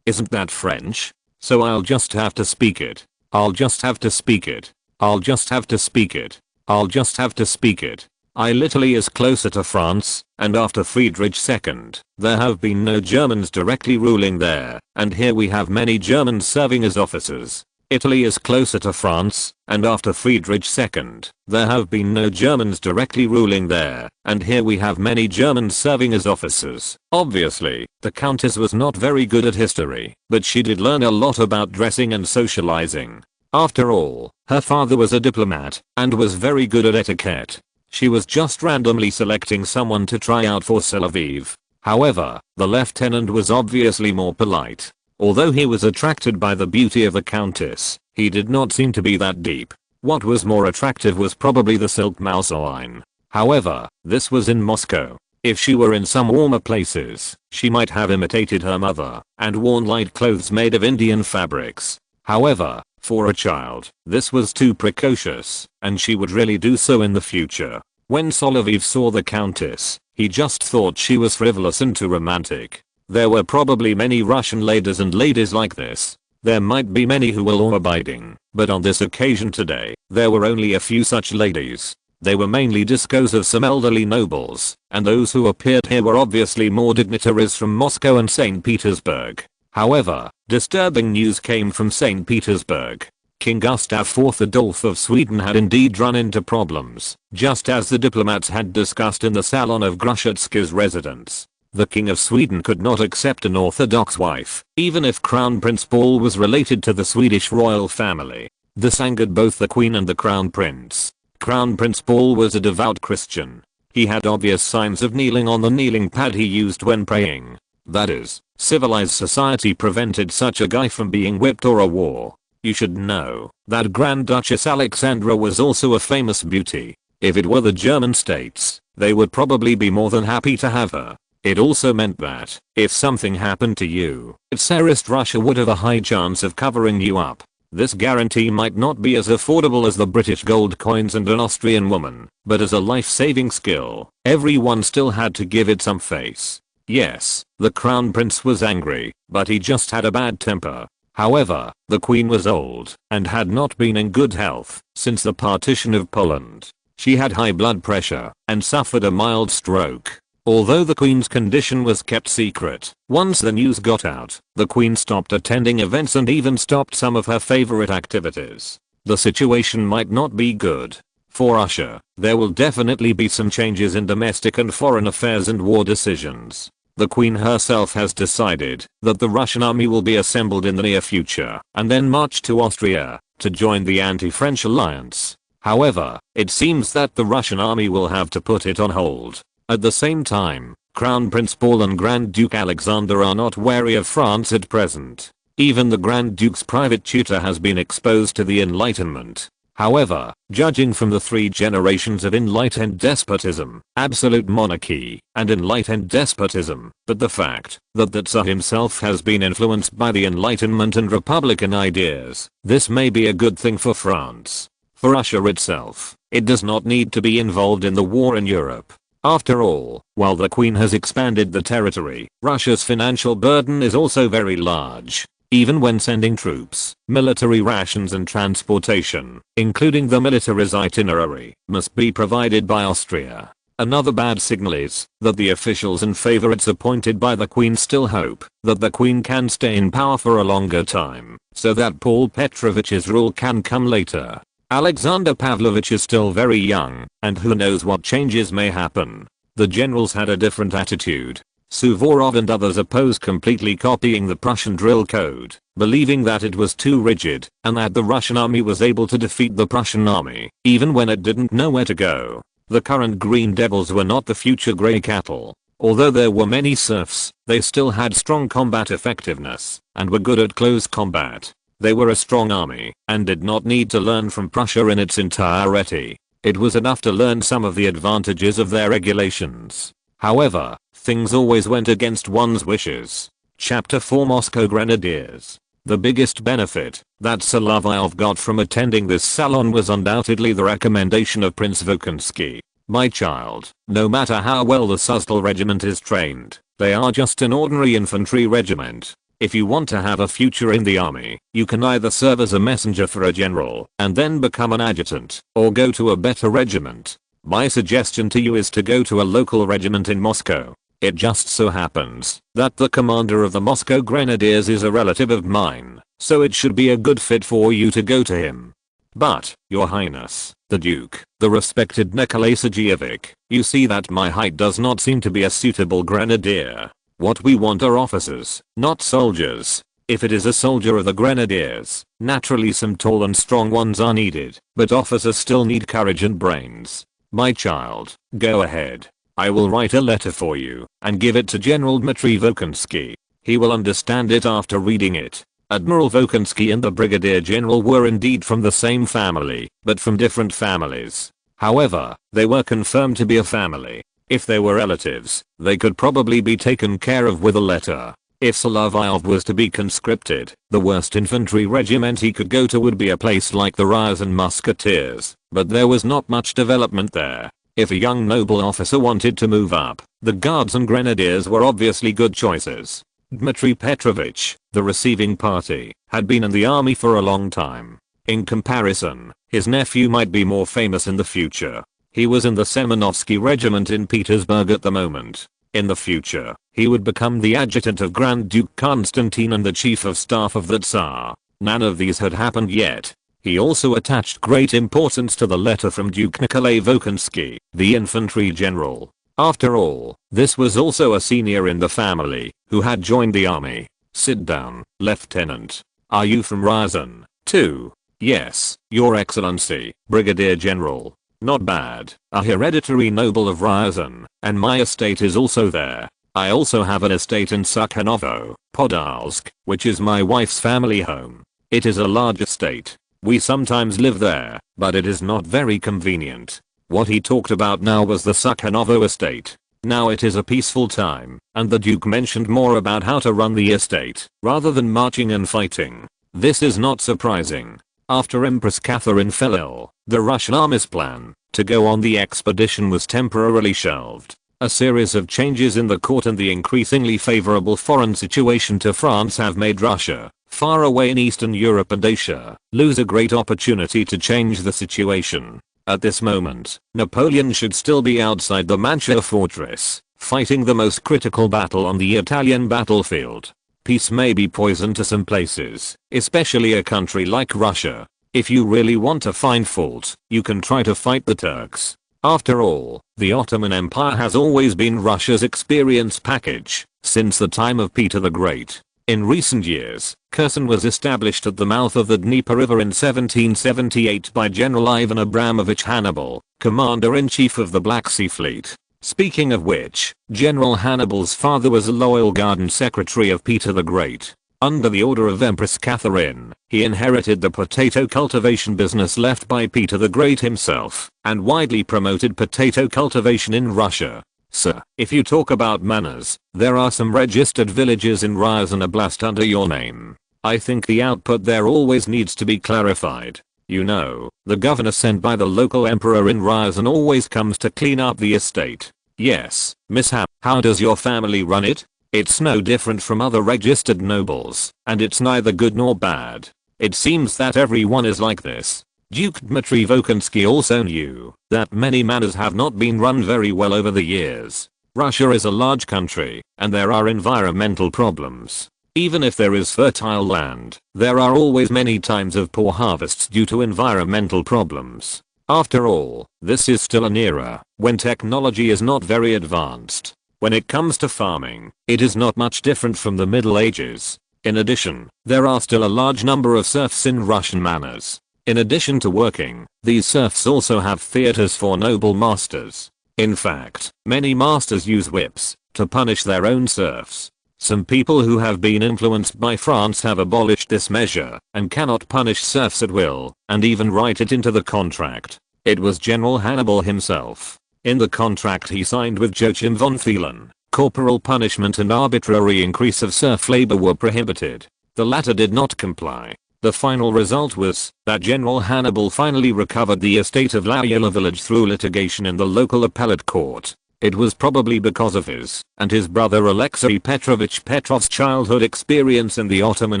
Isn't that French? So I'll just have to speak it. I'll just have to speak it. I'll just have to speak it. I'll just have to speak it. Italy is closer to France, and after Friedrich II, there have been no Germans directly ruling there, and here we have many Germans serving as officers. Italy is closer to France, and after Friedrich II, there have been no Germans directly ruling there, and here we have many Germans serving as officers. Obviously, the Countess was not very good at history, but she did learn a lot about dressing and socializing. After all, her father was a diplomat, and was very good at etiquette. She was just randomly selecting someone to try out for Solovyov. However, the lieutenant was obviously more polite. Although he was attracted by the beauty of the countess, he did not seem to be that deep. What was more attractive was probably the silk mousseline. However, this was in Moscow. If she were in some warmer places, she might have imitated her mother and worn light clothes made of Indian fabrics. However, for a child, this was too precocious, and she would really do so in the future. When Solovyov saw the countess, he just thought she was frivolous and too romantic. There were probably many Russian ladies and ladies like this. There might be many who were law-abiding, but on this occasion today, there were only a few such ladies. They were mainly discos of some elderly nobles, and those who appeared here were obviously more dignitaries from Moscow and St. Petersburg. However, disturbing news came from St. Petersburg. King Gustav IV Adolf of Sweden had indeed run into problems, just as the diplomats had discussed in the salon of Grushatsky's residence. The King of Sweden could not accept an Orthodox wife, even if Crown Prince Paul was related to the Swedish royal family. This angered both the Queen and the Crown Prince. Crown Prince Paul was a devout Christian. He had obvious signs of kneeling on the kneeling pad he used when praying. That is, civilized society prevented such a guy from being whipped or a war. You should know that Grand Duchess Alexandra was also a famous beauty. If it were the German states, they would probably be more than happy to have her. It also meant that, if something happened to you, Tsarist Russia would have a high chance of covering you up. This guarantee might not be as affordable as the British gold coins and an Austrian woman, but as a life-saving skill, everyone still had to give it some face. Yes, the Crown Prince was angry, but he just had a bad temper. However, the Queen was old and had not been in good health since the partition of Poland. She had high blood pressure and suffered a mild stroke. Although the Queen's condition was kept secret, once the news got out, the Queen stopped attending events and even stopped some of her favorite activities. The situation might not be good. For Russia, there will definitely be some changes in domestic and foreign affairs and war decisions. The Queen herself has decided that the Russian army will be assembled in the near future and then march to Austria to join the anti-French alliance. However, it seems that the Russian army will have to put it on hold. At the same time, Crown Prince Paul and Grand Duke Alexander are not wary of France at present. Even the Grand Duke's private tutor has been exposed to the Enlightenment. However, judging from the 3 generations of enlightened despotism, absolute monarchy, and enlightened despotism, but the fact that the Tsar himself has been influenced by the Enlightenment and Republican ideas, this may be a good thing for France. For Russia itself, it does not need to be involved in the war in Europe. After all, while the Queen has expanded the territory, Russia's financial burden is also very large. Even when sending troops, military rations and transportation, including the military's itinerary, must be provided by Austria. Another bad signal is that the officials and favorites appointed by the Queen still hope that the Queen can stay in power for a longer time, so that Paul Petrovich's rule can come later. Alexander Pavlovich is still very young, and who knows what changes may happen. The generals had a different attitude. Suvorov and others opposed completely copying the Prussian drill code, believing that it was too rigid, and that the Russian army was able to defeat the Prussian army, even when it didn't know where to go. The current Green Devils were not the future Grey Cattle. Although there were many serfs, they still had strong combat effectiveness, and were good at close combat. They were a strong army, and did not need to learn from Prussia in its entirety. It was enough to learn some of the advantages of their regulations. However, things always went against one's wishes. Chapter 4 Moscow Grenadiers. The biggest benefit that Solovyov got from attending this salon was undoubtedly the recommendation of Prince Volkonsky. My child, no matter how well the Suzdal regiment is trained, they are just an ordinary infantry regiment. If you want to have a future in the army, you can either serve as a messenger for a general and then become an adjutant, or go to a better regiment. My suggestion to you is to go to a local regiment in Moscow. It just so happens that the commander of the Moscow Grenadiers is a relative of mine, so it should be a good fit for you to go to him. But, Your Highness, the Duke, the respected Nikolai Sergeevich, you see that my height does not seem to be a suitable grenadier. What we want are officers, not soldiers. If it is a soldier of the Grenadiers, naturally some tall and strong ones are needed, but officers still need courage and brains. My child, go ahead. I will write a letter for you and give it to General Dmitry Volkonsky. He will understand it after reading it. Admiral Volkonsky and the Brigadier General were indeed from the same family, but from different families. However, they were confirmed to be a family. If they were relatives, they could probably be taken care of with a letter. If Solovyov was to be conscripted, the worst infantry regiment he could go to would be a place like the Ryazan Musketeers, but there was not much development there. If a young noble officer wanted to move up, the Guards and Grenadiers were obviously good choices. Dmitry Petrovich, the receiving party, had been in the army for a long time. In comparison, his nephew might be more famous in the future. He was in the Semenovsky regiment in Petersburg at the moment. In the future, he would become the adjutant of Grand Duke Constantine and the chief of staff of the Tsar. None of these had happened yet. He also attached great importance to the letter from Duke Nikolai Volkonsky, the infantry general. After all, this was also a senior in the family, who had joined the army. Sit down, Lieutenant. Are you from Ryazan, too? Yes, Your Excellency, Brigadier General. Not bad, a hereditary noble of Ryazan, and my estate is also there. I also have an estate in Sukanovo, Podolsk, which is my wife's family home. It is a large estate. We sometimes live there, but it is not very convenient. What he talked about now was the Sukanovo estate. Now it is a peaceful time, and the Duke mentioned more about how to run the estate, rather than marching and fighting. This is not surprising. After Empress Catherine fell ill, the Russian army's plan to go on the expedition was temporarily shelved. A series of changes in the court and the increasingly favorable foreign situation to France have made Russia, far away in Eastern Europe and Asia, lose a great opportunity to change the situation. At this moment, Napoleon should still be outside the Mantua fortress, fighting the most critical battle on the Italian battlefield. Peace may be poison to some places, especially a country like Russia. If you really want to find fault, you can try to fight the Turks. After all, the Ottoman Empire has always been Russia's experience package, since the time of Peter the Great. In recent years, Kherson was established at the mouth of the Dnieper River in 1778 by General Ivan Abramovich Hannibal, commander-in-chief of the Black Sea Fleet. Speaking of which, General Hannibal's father was a loyal garden secretary of Peter the Great. Under the order of Empress Catherine, he inherited the potato cultivation business left by Peter the Great himself, and widely promoted potato cultivation in Russia. Sir, if you talk about manners, there are some registered villages in Ryazan Oblast under your name. I think the output there always needs to be clarified. You know, the governor sent by the local emperor in Ryazan always comes to clean up the estate. Yes, mishap. How does your family run it? It's no different from other registered nobles, and it's neither good nor bad. It seems that everyone is like this. Duke Dmitry Volkonsky also knew that many manners have not been run very well over the years. Russia is a large country, and there are environmental problems. Even if there is fertile land, there are always many times of poor harvests due to environmental problems. After all, this is still an era when technology is not very advanced. When it comes to farming, it is not much different from the Middle Ages. In addition, there are still a large number of serfs in Russian manners. In addition to working, these serfs also have theaters for noble masters. In fact, many masters use whips to punish their own serfs. Some people who have been influenced by France have abolished this measure and cannot punish serfs at will, and even write it into the contract. It was General Hannibal himself. In the contract he signed with Joachim von Thielen, corporal punishment and arbitrary increase of serf labor were prohibited. The latter did not comply. The final result was that General Hannibal finally recovered the estate of Loyola village through litigation in the local appellate court. It was probably because of his and his brother Alexei Petrovich Petrov's childhood experience in the Ottoman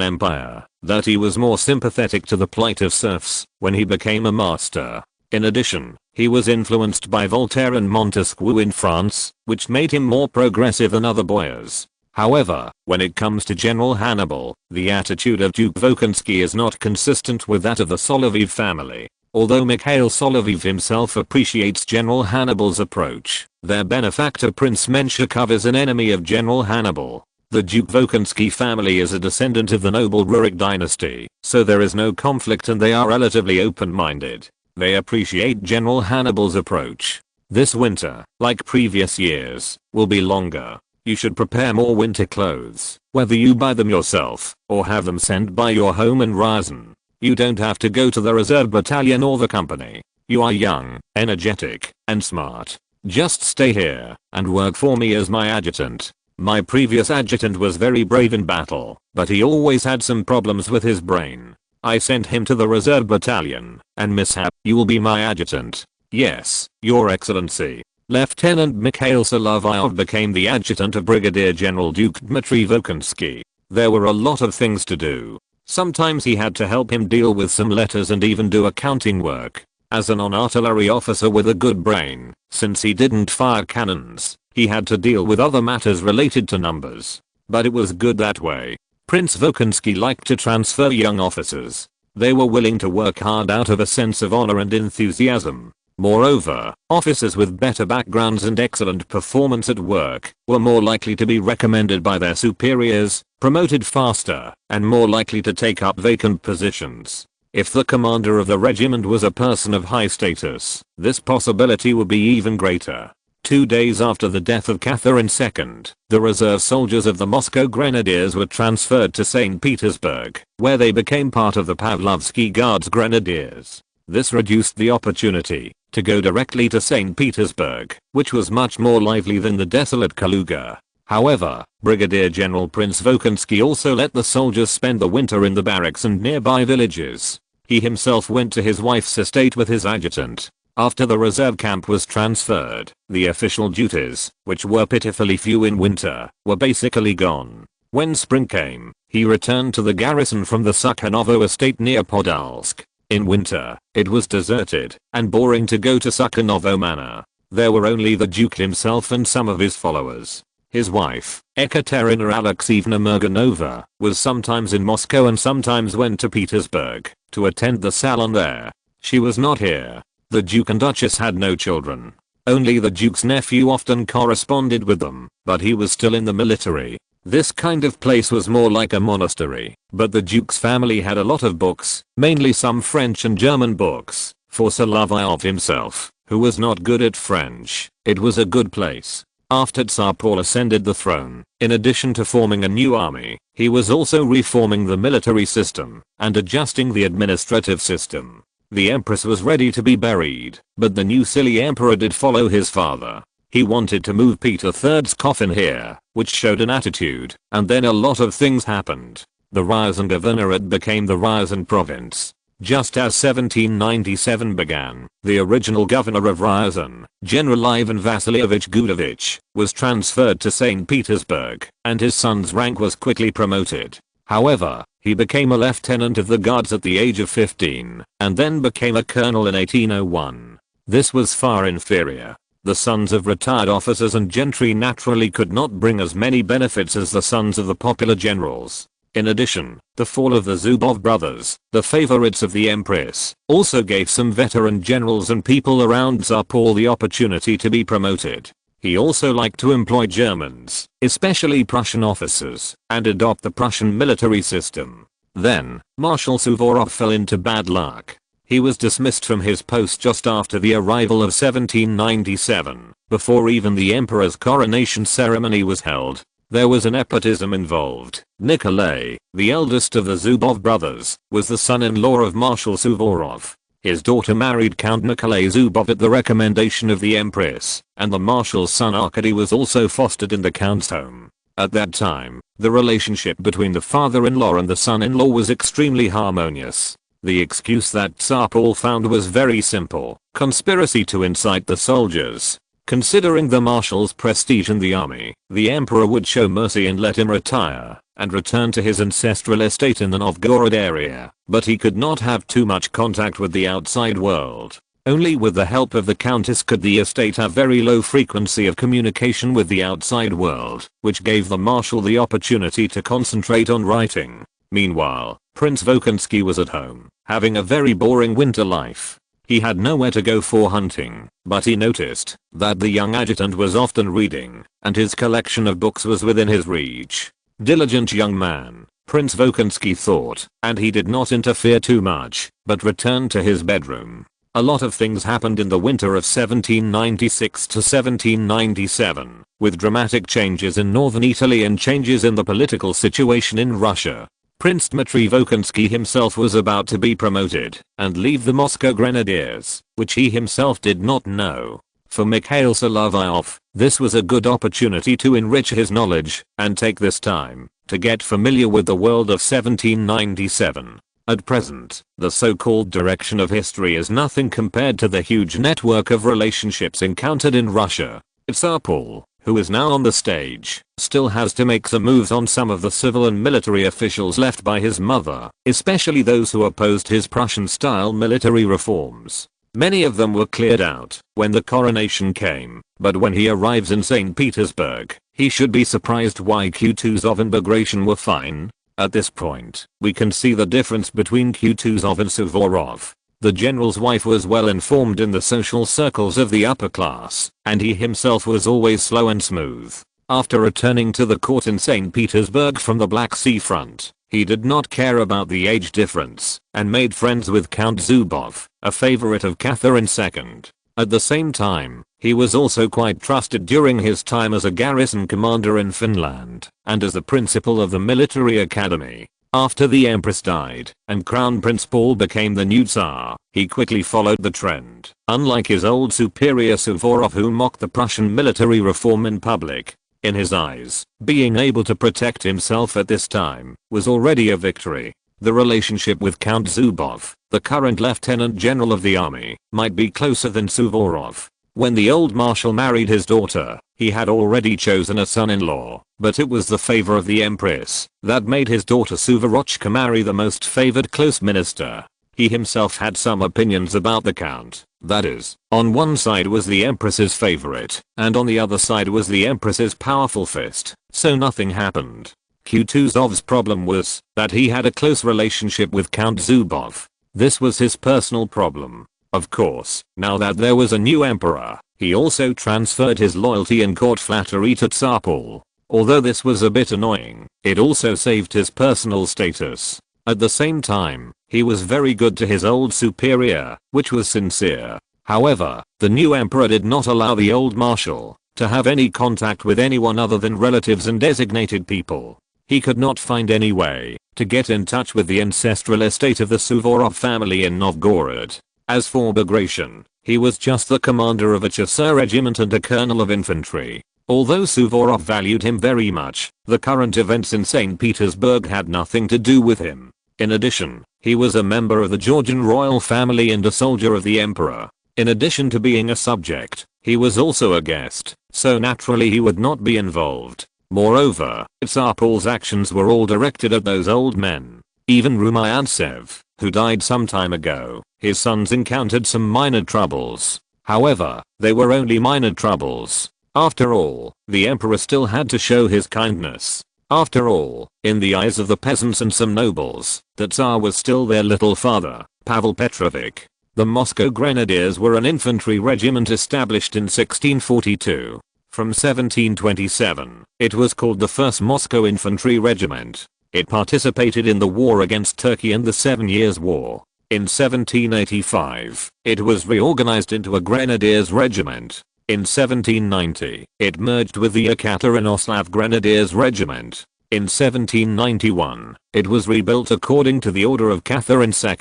Empire that he was more sympathetic to the plight of serfs when he became a master. In addition, he was influenced by Voltaire and Montesquieu in France, which made him more progressive than other boyars. However, when it comes to General Hannibal, the attitude of Duke Volkonsky is not consistent with that of the Solovyov family. Although Mikhail Solovyov himself appreciates General Hannibal's approach, their benefactor Prince Menshikov is an enemy of General Hannibal. The Duke Volkonsky family is a descendant of the noble Rurik dynasty, so there is no conflict and they are relatively open-minded. They appreciate General Hannibal's approach. This winter, like previous years, will be longer. You should prepare more winter clothes, whether you buy them yourself or have them sent by your home in Ryazan. You don't have to go to the reserve battalion or the company. You are young, energetic, and smart. Just stay here and work for me as my adjutant. My previous adjutant was very brave in battle, but he always had some problems with his brain. I sent him to the reserve battalion, and mishap, you will be my adjutant. Yes, Your Excellency. Lieutenant Mikhail Solovyov became the adjutant of Brigadier General Duke Dmitry Volkonsky. There were a lot of things to do. Sometimes he had to help him deal with some letters and even do accounting work. As a non-artillery officer with a good brain, since he didn't fire cannons, he had to deal with other matters related to numbers. But it was good that way. Prince Volkonsky liked to transfer young officers. They were willing to work hard out of a sense of honor and enthusiasm. Moreover, officers with better backgrounds and excellent performance at work were more likely to be recommended by their superiors, promoted faster, and more likely to take up vacant positions. If the commander of the regiment was a person of high status, this possibility would be even greater. 2 days after the death of Catherine II, the reserve soldiers of the Moscow Grenadiers were transferred to St. Petersburg, where they became part of the Pavlovsky Guards Grenadiers. This reduced the opportunity to go directly to St. Petersburg, which was much more lively than the desolate Kaluga. However, Brigadier General Prince Volkonsky also let the soldiers spend the winter in the barracks and nearby villages. He himself went to his wife's estate with his adjutant. After the reserve camp was transferred, the official duties, which were pitifully few in winter, were basically gone. When spring came, he returned to the garrison from the Sukhonovo estate near Podolsk. In winter, it was deserted and boring to go to Sukhonovo Manor. There were only the Duke himself and some of his followers. His wife, Ekaterina Alexeyevna Merganova, was sometimes in Moscow and sometimes went to Petersburg to attend the salon there. She was not here. The Duke and Duchess had no children. Only the Duke's nephew often corresponded with them, but he was still in the military. This kind of place was more like a monastery, but the Duke's family had a lot of books, mainly some French and German books. For Solovyov himself, who was not good at French, it was a good place. After Tsar Paul ascended the throne, in addition to forming a new army, he was also reforming the military system and adjusting the administrative system. The empress was ready to be buried, but the new silly emperor did follow his father. He wanted to move Peter III's coffin here, which showed an attitude, and then a lot of things happened. The Ryazan governorate became the Ryazan province. Just as 1797 began, the original governor of Ryazan, General Ivan Vasilievich Gudovich, was transferred to St. Petersburg, and his son's rank was quickly promoted. However, he became a lieutenant of the guards at the age of 15, and then became a colonel in 1801. This was far inferior. The sons of retired officers and gentry naturally could not bring as many benefits as the sons of the popular generals. In addition, the fall of the Zubov brothers, the favorites of the empress, also gave some veteran generals and people around Tsar Paul the opportunity to be promoted. He also liked to employ Germans, especially Prussian officers, and adopt the Prussian military system. Then, Marshal Suvorov fell into bad luck. He was dismissed from his post just after the arrival of 1797, before even the emperor's coronation ceremony was held. There was a nepotism involved. Nikolai, the eldest of the Zubov brothers, was the son-in-law of Marshal Suvorov. His daughter married Count Nikolai Zubov at the recommendation of the empress, and the marshal's son Arkady was also fostered in the count's home. At that time, the relationship between the father-in-law and the son-in-law was extremely harmonious. The excuse that Tsar Paul found was very simple: conspiracy to incite the soldiers. Considering the marshal's prestige in the army, the emperor would show mercy and let him retire, and return to his ancestral estate in the Novgorod area, but he could not have too much contact with the outside world. Only with the help of the countess could the estate have very low frequency of communication with the outside world, which gave the marshal the opportunity to concentrate on writing. Meanwhile, Prince Volkonsky was at home, having a very boring winter life. He had nowhere to go for hunting, but he noticed that the young adjutant was often reading, and his collection of books was within his reach. Diligent young man, Prince Volkonsky thought, and he did not interfere too much, but returned to his bedroom. A lot of things happened in the winter of 1796 to 1797, with dramatic changes in northern Italy and changes in the political situation in Russia. Prince Dmitry Volkonsky himself was about to be promoted and leave the Moscow Grenadiers, which he himself did not know. For Mikhail Solovyov, this was a good opportunity to enrich his knowledge and take this time to get familiar with the world of 1797. At present, the so-called direction of history is nothing compared to the huge network of relationships encountered in Russia. Tsar Paul, who is now on the stage, still has to make some moves on some of the civil and military officials left by his mother, especially those who opposed his Prussian-style military reforms. Many of them were cleared out when the coronation came, but when he arrives in St. Petersburg, he should be surprised why Kutuzov and Bagration were fine. At this point, we can see the difference between Kutuzov and Suvorov. The general's wife was well informed in the social circles of the upper class, and he himself was always slow and smooth. After returning to the court in St. Petersburg from the Black Sea front, he did not care about the age difference, and made friends with Count Zubov, a favorite of Catherine II. At the same time, he was also quite trusted during his time as a garrison commander in Finland, and as the principal of the military academy. After the empress died, and Crown Prince Paul became the new Tsar, he quickly followed the trend. Unlike his old superior Suvorov, who mocked the Prussian military reform in public, in his eyes, being able to protect himself at this time was already a victory. The relationship with Count Zubov, the current lieutenant general of the army, might be closer than Suvorov. When the old marshal married his daughter, he had already chosen a son-in-law, but it was the favor of the empress that made his daughter Suvorochka marry the most favored close minister. He himself had some opinions about the count. That is, on one side was the empress's favorite, and on the other side was the empress's powerful fist, so nothing happened. Kutuzov's problem was that he had a close relationship with Count Zubov. This was his personal problem. Of course, now that there was a new emperor, he also transferred his loyalty and court flattery to Tsar Paul. Although this was a bit annoying, it also saved his personal status. At the same time, he was very good to his old superior, which was sincere. However, the new emperor did not allow the old marshal to have any contact with anyone other than relatives and designated people. He could not find any way to get in touch with the ancestral estate of the Suvorov family in Novgorod. As for Bagration, he was just the commander of a chasseur regiment and a colonel of infantry. Although Suvorov valued him very much, the current events in St. Petersburg had nothing to do with him. In addition, he was a member of the Georgian royal family and a soldier of the emperor. In addition to being a subject, he was also a guest, so naturally he would not be involved. Moreover, Tsar Paul's actions were all directed at those old men. Even Rumyantsev, who died some time ago, his sons encountered some minor troubles. However, they were only minor troubles. After all, the emperor still had to show his kindness. After all, in the eyes of the peasants and some nobles, the Tsar was still their little father, Pavel Petrovich. The Moscow Grenadiers were an infantry regiment established in 1642. From 1727, it was called the 1st Moscow Infantry Regiment. It participated in the war against Turkey and the 7 Years' War. In 1785, it was reorganized into a Grenadiers Regiment. In 1790, it merged with the Yekaterinoslav Grenadiers Regiment. In 1791, it was rebuilt according to the order of Catherine II.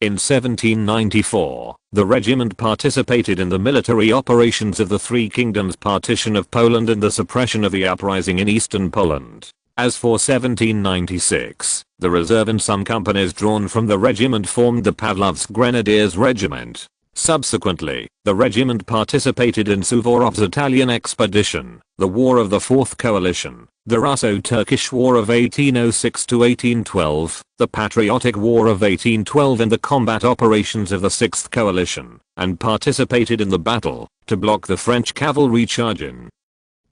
In 1794, the regiment participated in the military operations of the Three Kingdoms partition of Poland and the suppression of the uprising in eastern Poland. As for 1796, the reserve and some companies drawn from the regiment formed the Pavlovsk Grenadiers Regiment. Subsequently, the regiment participated in Suvorov's Italian expedition, the War of the Fourth Coalition, the Russo-Turkish War of 1806-1812, the Patriotic War of 1812 and the combat operations of the Sixth Coalition, and participated in the battle to block the French cavalry charge in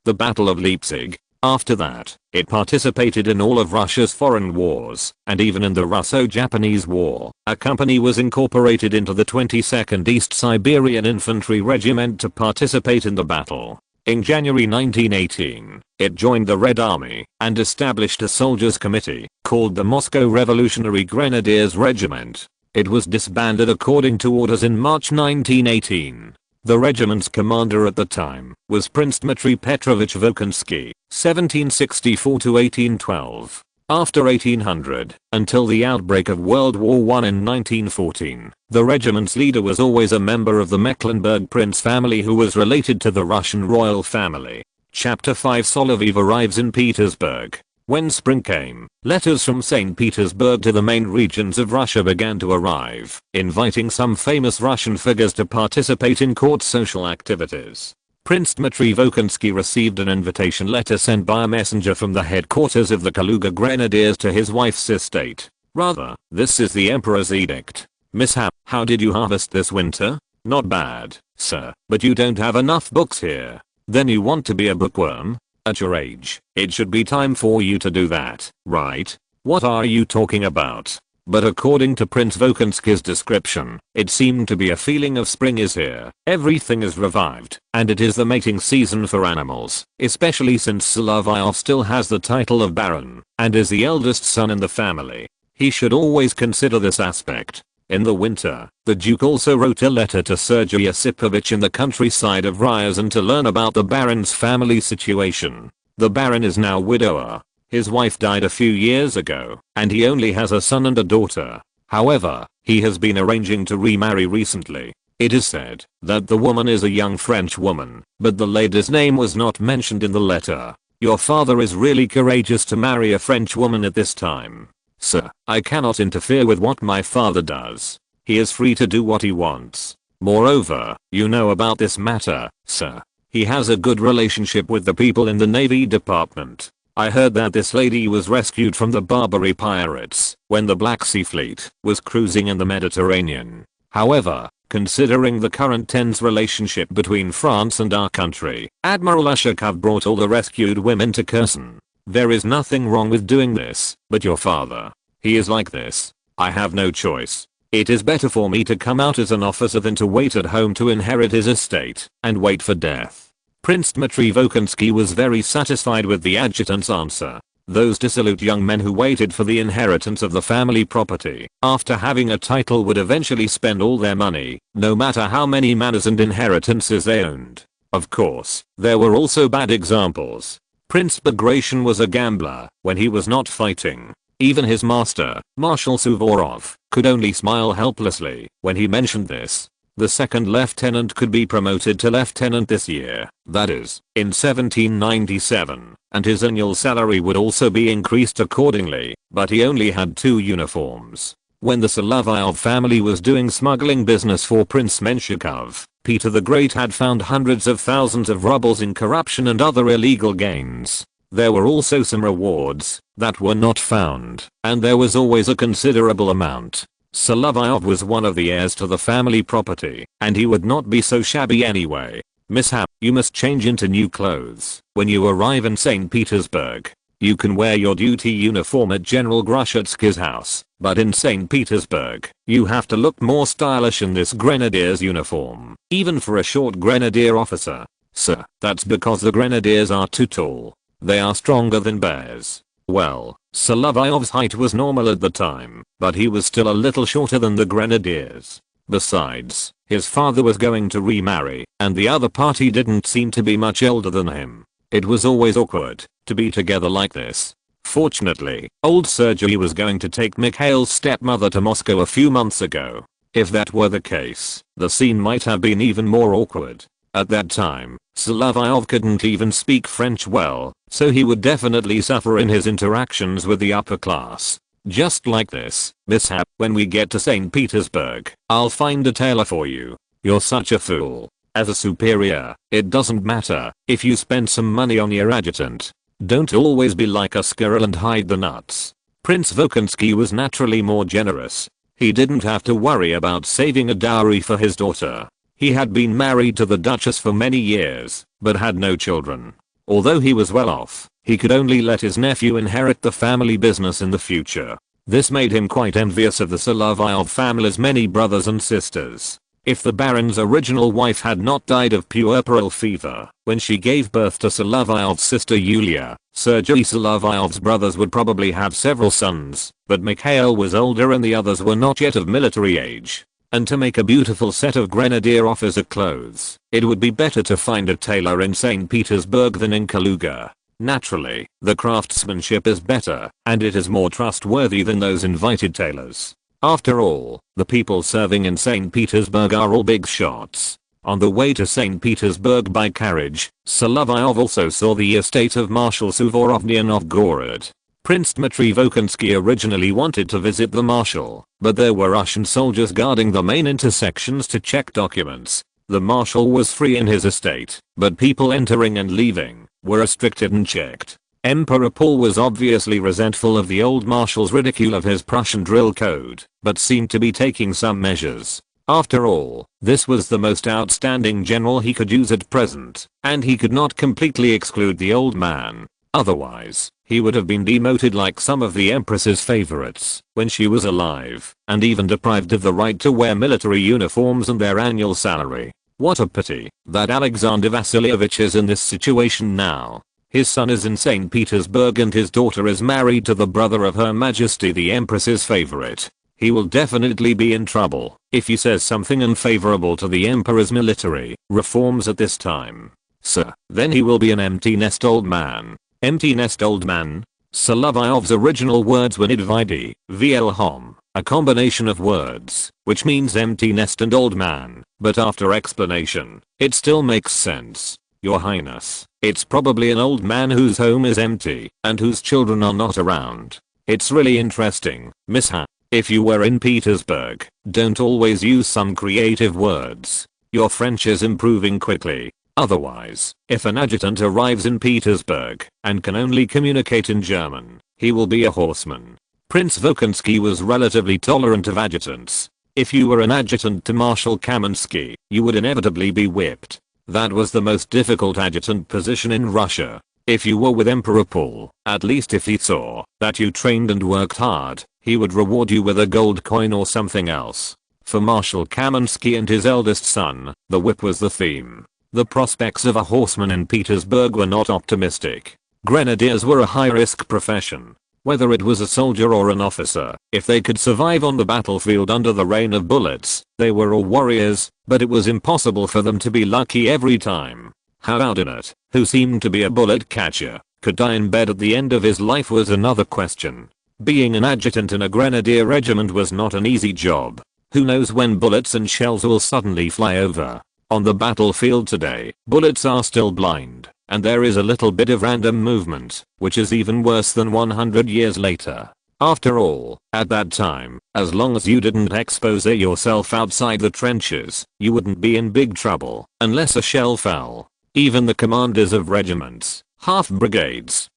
the Battle of Leipzig. After that, it participated in all of Russia's foreign wars, and even in the Russo-Japanese War. A company was incorporated into the 22nd East Siberian Infantry Regiment to participate in the battle. In January 1918, it joined the Red Army and established a soldiers' committee called the Moscow Revolutionary Grenadiers Regiment. It was disbanded according to orders in March 1918. The regiment's commander at the time was Prince Dmitry Petrovich Volkonsky, 1764-1812. After 1800, until the outbreak of World War I in 1914, the regiment's leader was always a member of the Mecklenburg Prince family who was related to the Russian royal family. Chapter 5 Solovyov arrives in Petersburg. When spring came, letters from St. Petersburg to the main regions of Russia began to arrive, inviting some famous Russian figures to participate in court social activities. Prince Dmitry Volkonsky received an invitation letter sent by a messenger from the headquarters of the Kaluga Grenadiers to his wife's estate. Rather, this is the Emperor's edict. Mishap, how did you harvest this winter? Not bad, sir, but you don't have enough books here. Then you want to be a bookworm? At your age, it should be time for you to do that, right? What are you talking about? But according to Prince Volkonsky's description, it seemed to be a feeling of spring is here, everything is revived, and it is the mating season for animals, especially since Solovyov still has the title of Baron, and is the eldest son in the family. He should always consider this aspect. In the winter, the Duke also wrote a letter to Sergei Yosipovich in the countryside of Ryazan to learn about the Baron's family situation. The Baron is now widower. His wife died a few years ago, and he only has a son and a daughter. However, he has been arranging to remarry recently. It is said that the woman is a young French woman, but the lady's name was not mentioned in the letter. Your father is really courageous to marry a French woman at this time. Sir, I cannot interfere with what my father does. He is free to do what he wants. Moreover, you know about this matter, sir. He has a good relationship with the people in the Navy Department. I heard that this lady was rescued from the Barbary pirates when the Black Sea Fleet was cruising in the Mediterranean. However, considering the current tense relationship between France and our country, Admiral Ushakov brought all the rescued women to Kherson. There is nothing wrong with doing this, but your father, he is like this. I have no choice. It is better for me to come out as an officer than to wait at home to inherit his estate and wait for death. Prince Dmitry Volkonsky was very satisfied with the adjutant's answer. Those dissolute young men who waited for the inheritance of the family property after having a title would eventually spend all their money, no matter how many manors and inheritances they owned. Of course, there were also bad examples. Prince Bagration was a gambler when he was not fighting. Even his master, Marshal Suvorov, could only smile helplessly when he mentioned this. The second lieutenant could be promoted to lieutenant this year, that is, in 1797, and his annual salary would also be increased accordingly, but he only had 2 uniforms. When the Solovyov family was doing smuggling business for Prince Menshikov, Peter the Great had found hundreds of thousands of rubles in corruption and other illegal gains. There were also some rewards that were not found, and there was always a considerable amount. Solovyov was one of the heirs to the family property, and he would not be so shabby anyway. Mishap, you must change into new clothes when you arrive in St. Petersburg. You can wear your duty uniform at General Grushatsky's house, but in St. Petersburg, you have to look more stylish in this grenadier's uniform, even for a short grenadier officer. Sir, that's because the grenadiers are too tall. They are stronger than bears. Well, Solovyov's height was normal at the time, but he was still a little shorter than the grenadiers. Besides, his father was going to remarry, and the other party didn't seem to be much older than him. It was always awkward to be together like this. Fortunately, old Sergei was going to take Mikhail's stepmother to Moscow a few months ago. If that were the case, the scene might have been even more awkward. At that time, Solovyov couldn't even speak French well, so he would definitely suffer in his interactions with the upper class. Just like this, mishap, when we get to St. Petersburg, I'll find a tailor for you. You're such a fool. As a superior, it doesn't matter if you spend some money on your adjutant. Don't always be like a squirrel and hide the nuts. Prince Volkonsky was naturally more generous. He didn't have to worry about saving a dowry for his daughter. He had been married to the Duchess for many years, but had no children. Although he was well off, he could only let his nephew inherit the family business in the future. This made him quite envious of the Solovyov family's many brothers and sisters. If the Baron's original wife had not died of puerperal fever when she gave birth to Solovyov's sister Yulia, Sergei Solovyov's brothers would probably have several sons, but Mikhail was older and the others were not yet of military age. And to make a beautiful set of grenadier officer clothes, it would be better to find a tailor in St. Petersburg than in Kaluga. Naturally, the craftsmanship is better, and it is more trustworthy than those invited tailors. After all, the people serving in St. Petersburg are all big shots. On the way to St. Petersburg by carriage, Solovyov also saw the estate of Marshal Suvorov near Novgorod. Prince Dmitry Volkonsky originally wanted to visit the marshal, but there were Russian soldiers guarding the main intersections to check documents. The marshal was free in his estate, but people entering and leaving were restricted and checked. Emperor Paul was obviously resentful of the old marshal's ridicule of his Prussian drill code, but seemed to be taking some measures. After all, this was the most outstanding general he could use at present, and he could not completely exclude the old man. Otherwise, he would have been demoted like some of the Empress's favorites when she was alive, and even deprived of the right to wear military uniforms and their annual salary. What a pity that Alexander Vasilievich is in this situation now. His son is in St. Petersburg and his daughter is married to the brother of Her Majesty the Empress's favorite. He will definitely be in trouble if he says something unfavorable to the Emperor's military reforms at this time. Sir, then he will be an empty nest old man. Empty nest old man? Solovyov's original words were nidvidi, vlhom, a combination of words, which means empty nest and old man, but after explanation, it still makes sense. Your Highness, it's probably an old man whose home is empty, and whose children are not around. It's really interesting, mishap. If you were in Petersburg, don't always use some creative words. Your French is improving quickly. Otherwise, if an adjutant arrives in Petersburg and can only communicate in German, he will be a horseman. Prince Volkonsky was relatively tolerant of adjutants. If you were an adjutant to Marshal Kamensky, you would inevitably be whipped. That was the most difficult adjutant position in Russia. If you were with Emperor Paul, at least if he saw that you trained and worked hard, he would reward you with a gold coin or something else. For Marshal Kamensky and his eldest son, the whip was the theme. The prospects of a horseman in Petersburg were not optimistic. Grenadiers were a high-risk profession. Whether it was a soldier or an officer, if they could survive on the battlefield under the rain of bullets, they were all warriors, but it was impossible for them to be lucky every time. Howardinate, who seemed to be a bullet catcher, could die in bed at the end of his life was another question. Being an adjutant in a grenadier regiment was not an easy job. Who knows when bullets and shells will suddenly fly over. On the battlefield today, bullets are still blind. And there is a little bit of random movement, which is even worse than 100 years later. After all, at that time, as long as you didn't expose yourself outside the trenches, you wouldn't be in big trouble, unless a shell fell. Even the commanders of regiments, half brigades,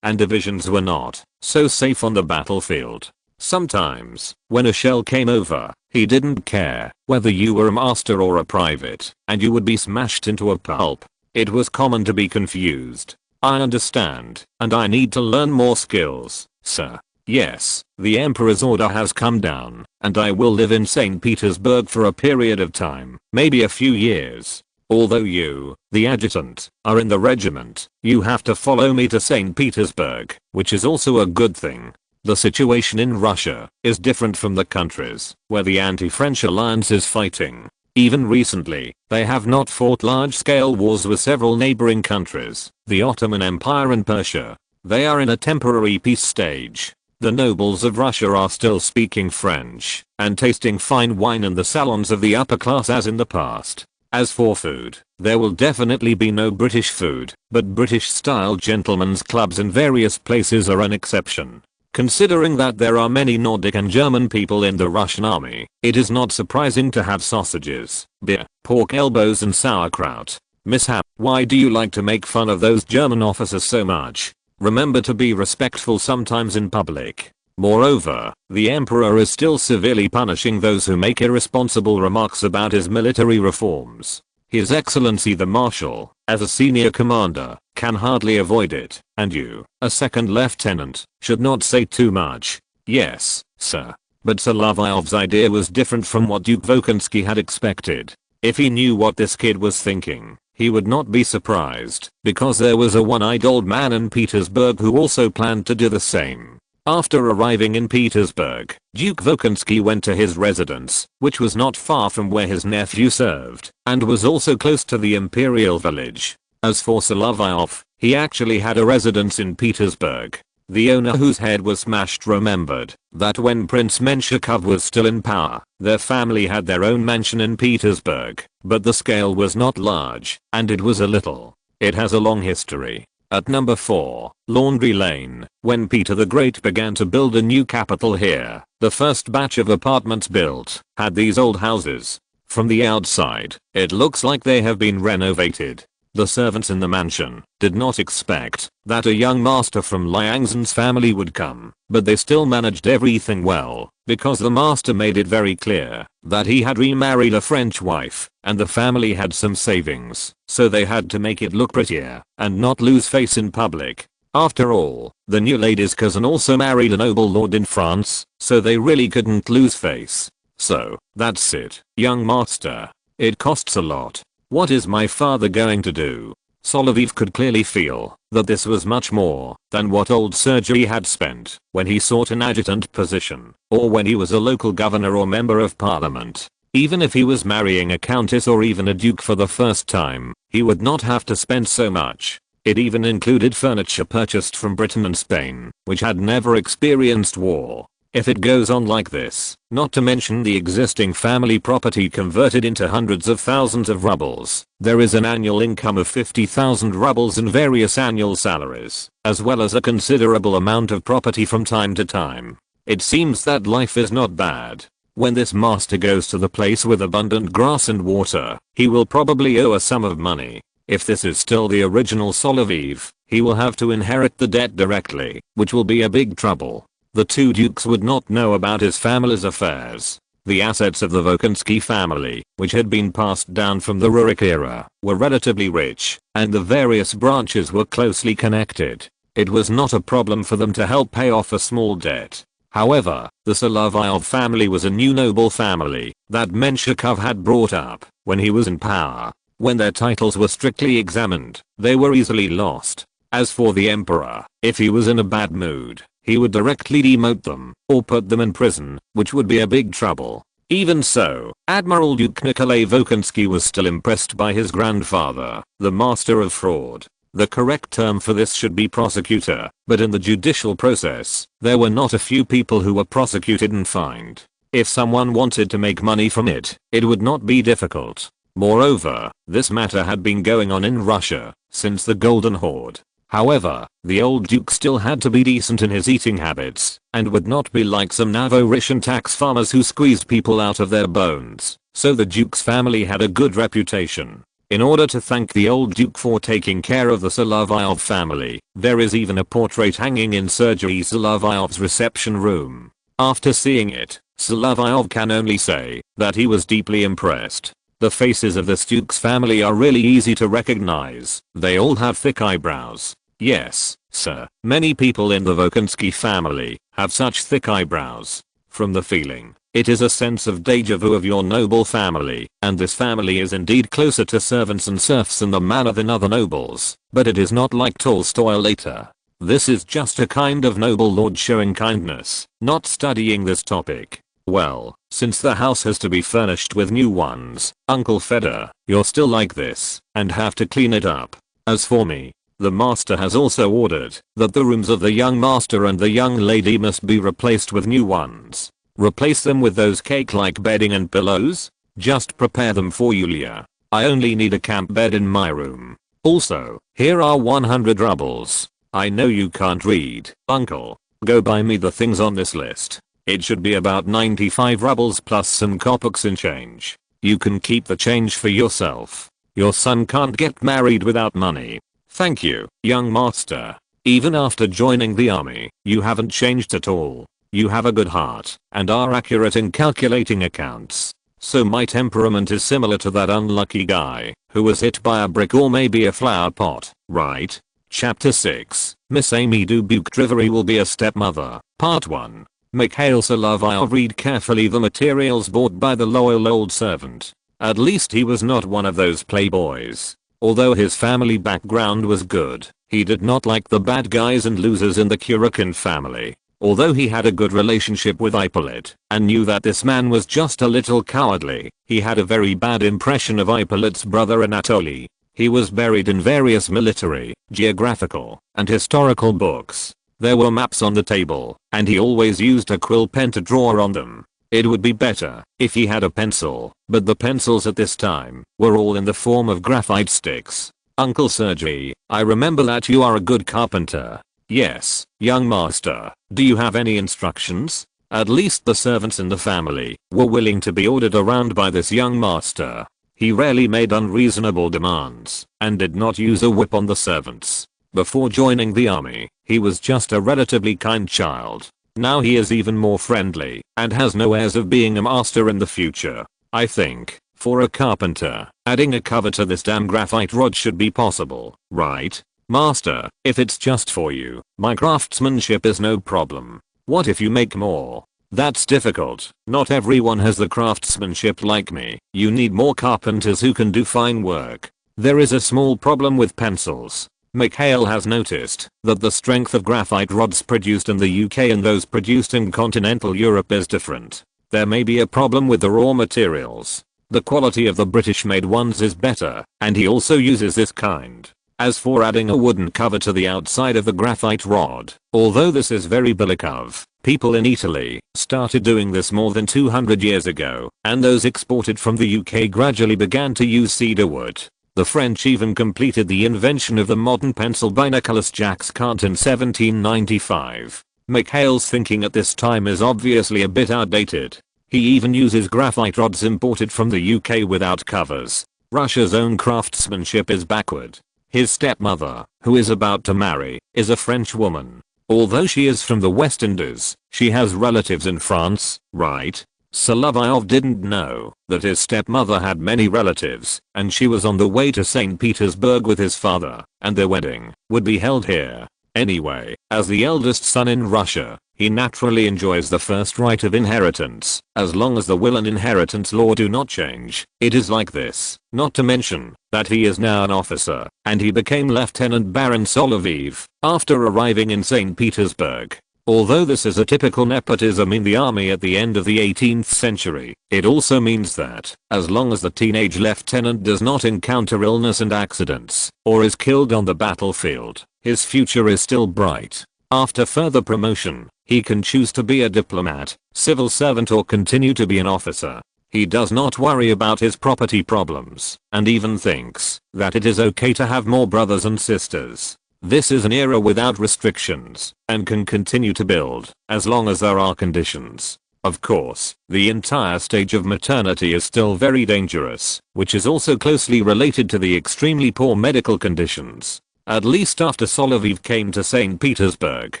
and divisions were not so safe on the battlefield. Sometimes, when a shell came over, he didn't care whether you were a master or a private, and you would be smashed into a pulp. It was common to be confused. I understand, and I need to learn more skills, sir. Yes, the Emperor's order has come down, and I will live in St. Petersburg for a period of time, maybe a few years. Although you, the adjutant, are in the regiment, you have to follow me to St. Petersburg, which is also a good thing. The situation in Russia is different from the countries where the anti-French alliance is fighting. Even recently, they have not fought large-scale wars with several neighboring countries, the Ottoman Empire and Persia. They are in a temporary peace stage. The nobles of Russia are still speaking French and tasting fine wine in the salons of the upper class as in the past. As for food, there will definitely be no British food, but British-style gentlemen's clubs in various places are an exception. Considering that there are many Nordic and German people in the Russian army, it is not surprising to have sausages, beer, pork elbows and sauerkraut. Mishap, why do you like to make fun of those German officers so much? Remember to be respectful sometimes in public. Moreover, the Emperor is still severely punishing those who make irresponsible remarks about his military reforms. His Excellency the Marshal, as a senior commander, can hardly avoid it, and you, a second lieutenant, should not say too much. Yes, sir. But Solovyov's idea was different from what Duke Volkonsky had expected. If he knew what this kid was thinking, he would not be surprised, because there was a one-eyed old man in Petersburg who also planned to do the same. After arriving in Petersburg, Duke Volkonsky went to his residence, which was not far from where his nephew served, and was also close to the imperial village. As for Solovyov, he actually had a residence in Petersburg. The owner whose head was smashed remembered that when Prince Menshikov was still in power, their family had their own mansion in Petersburg, but the scale was not large, and it was a little. It has a long history. At number 4, Laundry Lane, when Peter the Great began to build a new capital here, the first batch of apartments built had these old houses. From the outside, it looks like they have been renovated. The servants in the mansion did not expect that a young master from Liangzen's family would come, but they still managed everything well, because the master made it very clear that he had remarried a French wife, and the family had some savings, so they had to make it look prettier and not lose face in public. After all, the new lady's cousin also married a noble lord in France, so they really couldn't lose face. So, that's it, young master. It costs a lot. What is my father going to do? Solovyov could clearly feel that this was much more than what old Sergei had spent when he sought an adjutant position, or when he was a local governor or member of parliament. Even if he was marrying a countess or even a duke for the first time, he would not have to spend so much. It even included furniture purchased from Britain and Spain, which had never experienced war. If it goes on like this, not to mention the existing family property converted into hundreds of thousands of rubles, there is an annual income of 50,000 rubles in various annual salaries, as well as a considerable amount of property from time to time. It seems that life is not bad. When this master goes to the place with abundant grass and water, he will probably owe a sum of money. If this is still the original Solovyov, he will have to inherit the debt directly, which will be a big trouble. The two dukes would not know about his family's affairs. The assets of the Volkonsky family, which had been passed down from the Rurik era, were relatively rich, and the various branches were closely connected. It was not a problem for them to help pay off a small debt. However, the Solovyov family was a new noble family that Menshikov had brought up when he was in power. When their titles were strictly examined, they were easily lost. As for the emperor, if he was in a bad mood, he would directly demote them or put them in prison, which would be a big trouble. Even so, Admiral Duke Nikolai Volkonsky was still impressed by his grandfather, the master of fraud. The correct term for this should be prosecutor, but in the judicial process, there were not a few people who were prosecuted and fined. If someone wanted to make money from it, it would not be difficult. Moreover, this matter had been going on in Russia since the Golden Horde. However, the old duke still had to be decent in his eating habits, and would not be like some Novorossian tax farmers who squeezed people out of their bones, so the duke's family had a good reputation. In order to thank the old duke for taking care of the Solovyov family, there is even a portrait hanging in Sergei Solovyov's reception room. After seeing it, Solovyov can only say that he was deeply impressed. The faces of this duke's family are really easy to recognize. They all have thick eyebrows. Yes, sir, many people in the Volkonsky family have such thick eyebrows. From the feeling, it is a sense of deja vu of your noble family, and this family is indeed closer to servants and serfs in the manner than other nobles, but it is not like Tolstoy later. This is just a kind of noble lord showing kindness, not studying this topic. Well, since the house has to be furnished with new ones, Uncle Fedor, you're still like this, and have to clean it up. As for me, the master has also ordered that the rooms of the young master and the young lady must be replaced with new ones. Replace them with those cake-like bedding and pillows? Just prepare them for Yulia. I only need a camp bed in my room. Also, here are 100 rubles. I know you can't read, uncle. Go buy me the things on this list. It should be about 95 rubles plus some kopecks in change. You can keep the change for yourself. Your son can't get married without money. Thank you, young master. Even after joining the army, you haven't changed at all. You have a good heart and are accurate in calculating accounts. So my temperament is similar to that unlucky guy who was hit by a brick or maybe a flower pot, right? Chapter 6, Miss Amy Dubuque-Drivery will be a stepmother, Part 1. Mikhail Solovyov read carefully the materials bought by the loyal old servant. At least he was not one of those playboys. Although his family background was good, he did not like the bad guys and losers in the Kurokin family. Although he had a good relationship with Ippolit and knew that this man was just a little cowardly, he had a very bad impression of Ippolit's brother Anatoly. He was buried in various military, geographical, and historical books. There were maps on the table, and he always used a quill pen to draw on them. It would be better if he had a pencil, but the pencils at this time were all in the form of graphite sticks. Uncle Sergei, I remember that you are a good carpenter. Yes, young master. Do you have any instructions? At least the servants in the family were willing to be ordered around by this young master. He rarely made unreasonable demands and did not use a whip on the servants. Before joining the army, he was just a relatively kind child. Now he is even more friendly and has no airs of being a master in the future. I think, for a carpenter, adding a cover to this damn graphite rod should be possible, right? Master, if it's just for you, my craftsmanship is no problem. What if you make more? That's difficult. Not everyone has the craftsmanship like me. You need more carpenters who can do fine work. There is a small problem with pencils. Mikhail has noticed that the strength of graphite rods produced in the UK and those produced in continental Europe is different. There may be a problem with the raw materials. The quality of the British-made ones is better, and he also uses this kind. As for adding a wooden cover to the outside of the graphite rod, although this is very Belikov, people in Italy started doing this more than 200 years ago, and those exported from the UK gradually began to use cedar wood. The French even completed the invention of the modern pencil by Nicolas Jacques Cant in 1795. Mikhail's thinking at this time is obviously a bit outdated. He even uses graphite rods imported from the UK without covers. Russia's own craftsmanship is backward. His stepmother, who is about to marry, is a French woman. Although she is from the West Indies, she has relatives in France, right? Solovyov didn't know that his stepmother had many relatives, and she was on the way to St. Petersburg with his father, and their wedding would be held here. Anyway, as the eldest son in Russia, he naturally enjoys the first right of inheritance, as long as the will and inheritance law do not change. It is like this, not to mention that he is now an officer, and he became Lieutenant Baron Solovyov after arriving in St. Petersburg. Although this is a typical nepotism in the army at the end of the 18th century, it also means that, as long as the teenage lieutenant does not encounter illness and accidents, or is killed on the battlefield, his future is still bright. After further promotion, he can choose to be a diplomat, civil servant, or continue to be an officer. He does not worry about his property problems, and even thinks that it is okay to have more brothers and sisters. This is an era without restrictions, and can continue to build, as long as there are conditions. Of course, the entire stage of maternity is still very dangerous, which is also closely related to the extremely poor medical conditions. At least after Solovyov came to St. Petersburg,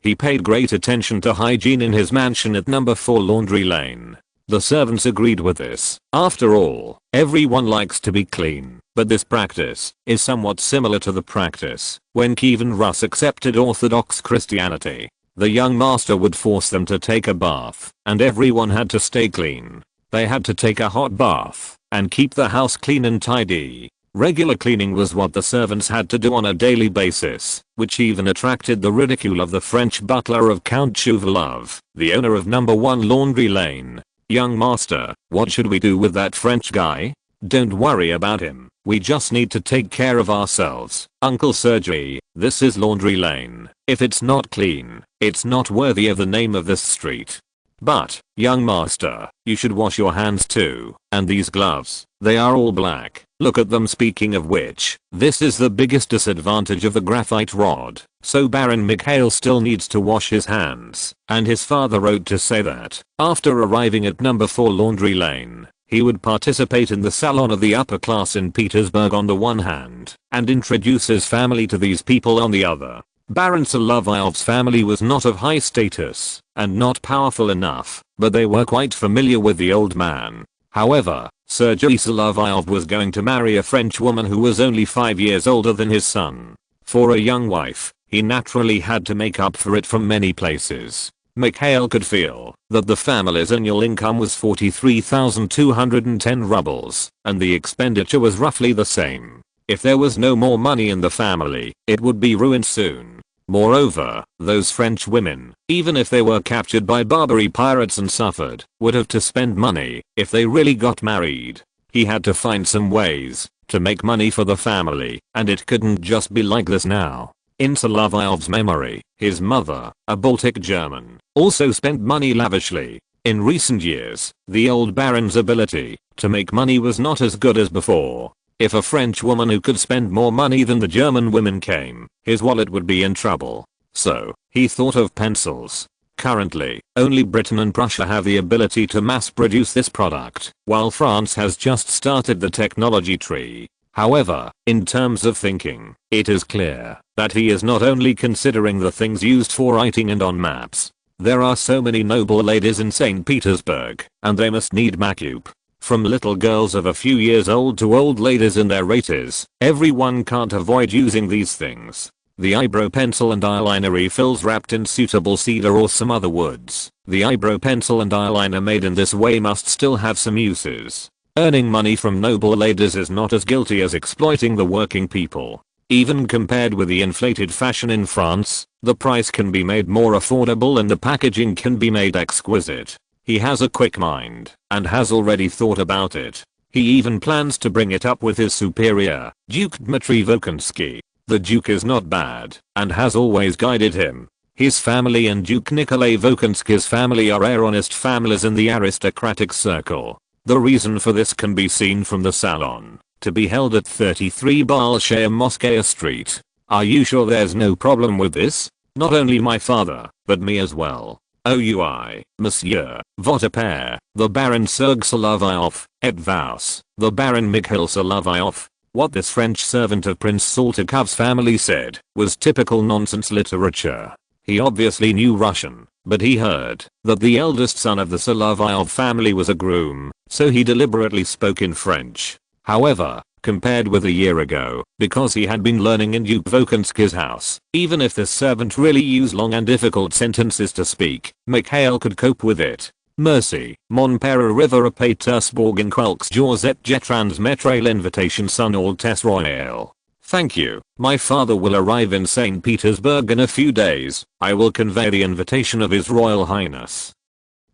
he paid great attention to hygiene in his mansion at number 4 Laundry Lane. The servants agreed with this. After all, everyone likes to be clean, but this practice is somewhat similar to the practice when Kievan Rus accepted Orthodox Christianity. The young master would force them to take a bath, and everyone had to stay clean. They had to take a hot bath and keep the house clean and tidy. Regular cleaning was what the servants had to do on a daily basis, which even attracted the ridicule of the French butler of Count Sólovyov, the owner of number 1 Laundry Lane. "Young master, what should we do with that French guy?" "Don't worry about him, we just need to take care of ourselves, Uncle Sergey. This is Laundry Lane. If it's not clean, it's not worthy of the name of this street." "But, young master, you should wash your hands too, and these gloves, they are all black. Look at them." Speaking of which, this is the biggest disadvantage of the graphite rod, so Baron Mikhail still needs to wash his hands, and his father wrote to say that, after arriving at number 4 Laundry Lane, he would participate in the salon of the upper class in Petersburg on the one hand, and introduce his family to these people on the other. Baron Solovyov's family was not of high status, and not powerful enough, but they were quite familiar with the old man. However, Sergei Solovyov was going to marry a French woman who was only 5 years older than his son. For a young wife, he naturally had to make up for it from many places. Mikhail could feel that the family's annual income was 43,210 rubles, and the expenditure was roughly the same. If there was no more money in the family, it would be ruined soon. Moreover, those French women, even if they were captured by Barbary pirates and suffered, would have to spend money if they really got married. He had to find some ways to make money for the family, and it couldn't just be like this now. In Solovyov's memory, his mother, a Baltic German, also spent money lavishly. In recent years, the old baron's ability to make money was not as good as before. If a French woman who could spend more money than the German women came, his wallet would be in trouble. So, he thought of pencils. Currently, only Britain and Prussia have the ability to mass produce this product, while France has just started the technology tree. However, in terms of thinking, it is clear that he is not only considering the things used for writing and on maps. There are so many noble ladies in St. Petersburg, and they must need makeup. From little girls of a few years old to old ladies in their 80s, everyone can't avoid using these things. The eyebrow pencil and eyeliner refills wrapped in suitable cedar or some other woods. The eyebrow pencil and eyeliner made in this way must still have some uses. Earning money from noble ladies is not as guilty as exploiting the working people. Even compared with the inflated fashion in France, the price can be made more affordable and the packaging can be made exquisite. He has a quick mind, and has already thought about it. He even plans to bring it up with his superior, Duke Dmitry Volkonsky. The Duke is not bad, and has always guided him. His family and Duke Nikolai Volkonsky's family are honest families in the aristocratic circle. The reason for this can be seen from the salon, to be held at 33 Bolshaya Moskaya Street. Are you sure there's no problem with this? Not only my father, but me as well. OUI, Monsieur, what a pair, the Baron Sergei Solovyov, et Vaus, the Baron Mikhail Solovyov. What this French servant of Prince Saltykov's family said was typical nonsense literature. He obviously knew Russian, but he heard that the eldest son of the Solovyov family was a groom, so he deliberately spoke in French. However, compared with a year ago, because he had been learning in Duke Volkonsky's house, even if this servant really used long and difficult sentences to speak, Mikhail could cope with it. Merci, mon père arrivera à Pétersbourg in quelques jours et je transmettrai l'invitation son Altesse Royale. Thank you. My father will arrive in St. Petersburg in a few days. I will convey the invitation of His Royal Highness.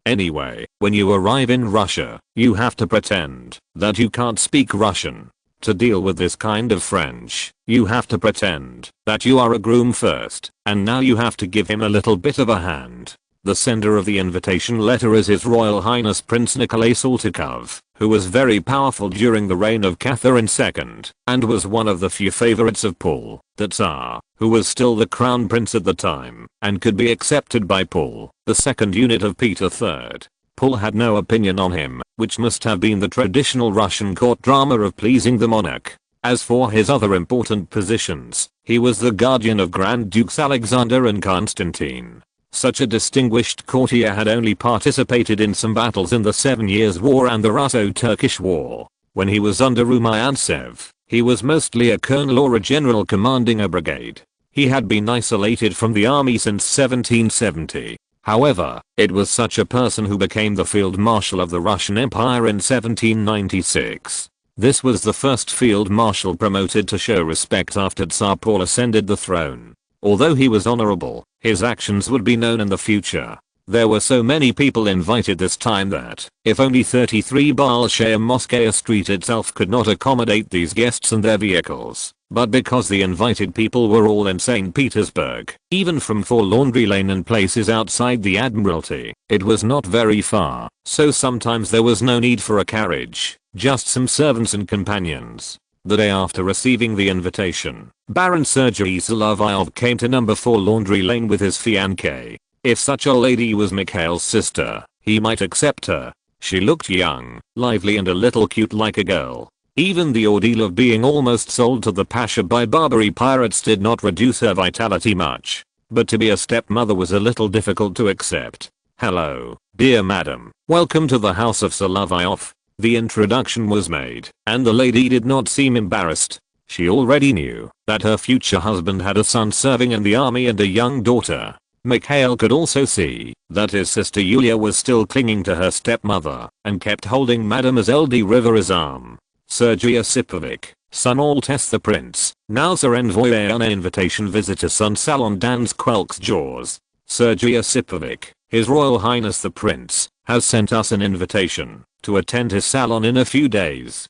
Anyway, when you arrive in Russia, you have to pretend that you can't speak Russian. To deal with this kind of French, you have to pretend that you are a groom first, and now you have to give him a little bit of a hand. The sender of the invitation letter is His Royal Highness Prince Nikolai Saltykov, who was very powerful during the reign of Catherine II, and was one of the few favorites of Paul, the Tsar, who was still the crown prince at the time, and could be accepted by Paul, the second unit of Peter III. Paul had no opinion on him, which must have been the traditional Russian court drama of pleasing the monarch. As for his other important positions, he was the guardian of Grand Dukes Alexander and Constantine. Such a distinguished courtier had only participated in some battles in the 7 Years' War and the Russo-Turkish War. When he was under Rumyantsev, he was mostly a colonel or a general commanding a brigade. He had been isolated from the army since 1770. However, it was such a person who became the Field Marshal of the Russian Empire in 1796. This was the first Field Marshal promoted to show respect after Tsar Paul ascended the throne. Although he was honorable, his actions would be known in the future. There were so many people invited this time that, if only 33 Bolshaya Moskaya Street itself could not accommodate these guests and their vehicles, but because the invited people were all in St. Petersburg, even from for Laundry Lane and places outside the Admiralty, it was not very far, so sometimes there was no need for a carriage, just some servants and companions. The day after receiving the invitation, Baron Sergei Solovyov came to number 4 Laundry Lane with his fiancée. If such a lady was Mikhail's sister, he might accept her. She looked young, lively and a little cute like a girl. Even the ordeal of being almost sold to the Pasha by Barbary pirates did not reduce her vitality much. But to be a stepmother was a little difficult to accept. Hello, dear madam, welcome to the house of Solovyov. The introduction was made, and the lady did not seem embarrassed. She already knew that her future husband had a son serving in the army and a young daughter. Mikhail could also see that his sister Yulia was still clinging to her stepmother and kept holding Mademoiselle de Rivera's arm. Sergei Osipovich, son Altesse the Prince, now sir envoy on an invitation visit to son Salon dans quelques jours. Sergei Osipovich, His Royal Highness the Prince, has sent us an invitation to attend his salon in a few days.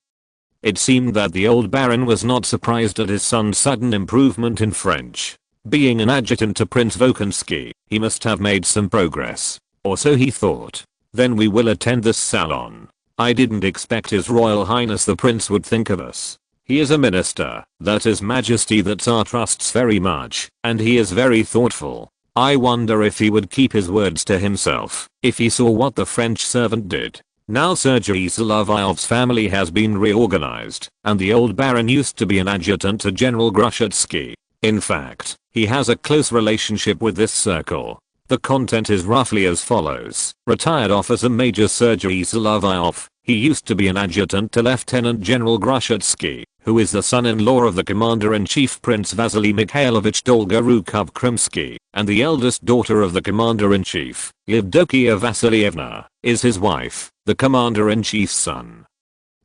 It seemed that the old baron was not surprised at his son's sudden improvement in French. Being an adjutant to Prince Volkonsky, he must have made some progress, or so he thought. Then we will attend this salon. I didn't expect His Royal Highness the Prince would think of us. He is a minister that His Majesty the Tsar trusts very much, and he is very thoughtful. I wonder if he would keep his words to himself if he saw what the French servant did. Now Sergei Solovyov's family has been reorganized, and the old baron used to be an adjutant to General Grushatsky. In fact, he has a close relationship with this circle. The content is roughly as follows. Retired officer Major Sergei Solovyov. He used to be an adjutant to Lieutenant General Grushatsky, who is the son-in-law of the Commander-in-Chief Prince Vasily Mikhailovich Dolgorukov-Krymsky, and the eldest daughter of the Commander-in-Chief, Yevdokia Vasilievna, is his wife, the Commander-in-Chief's son.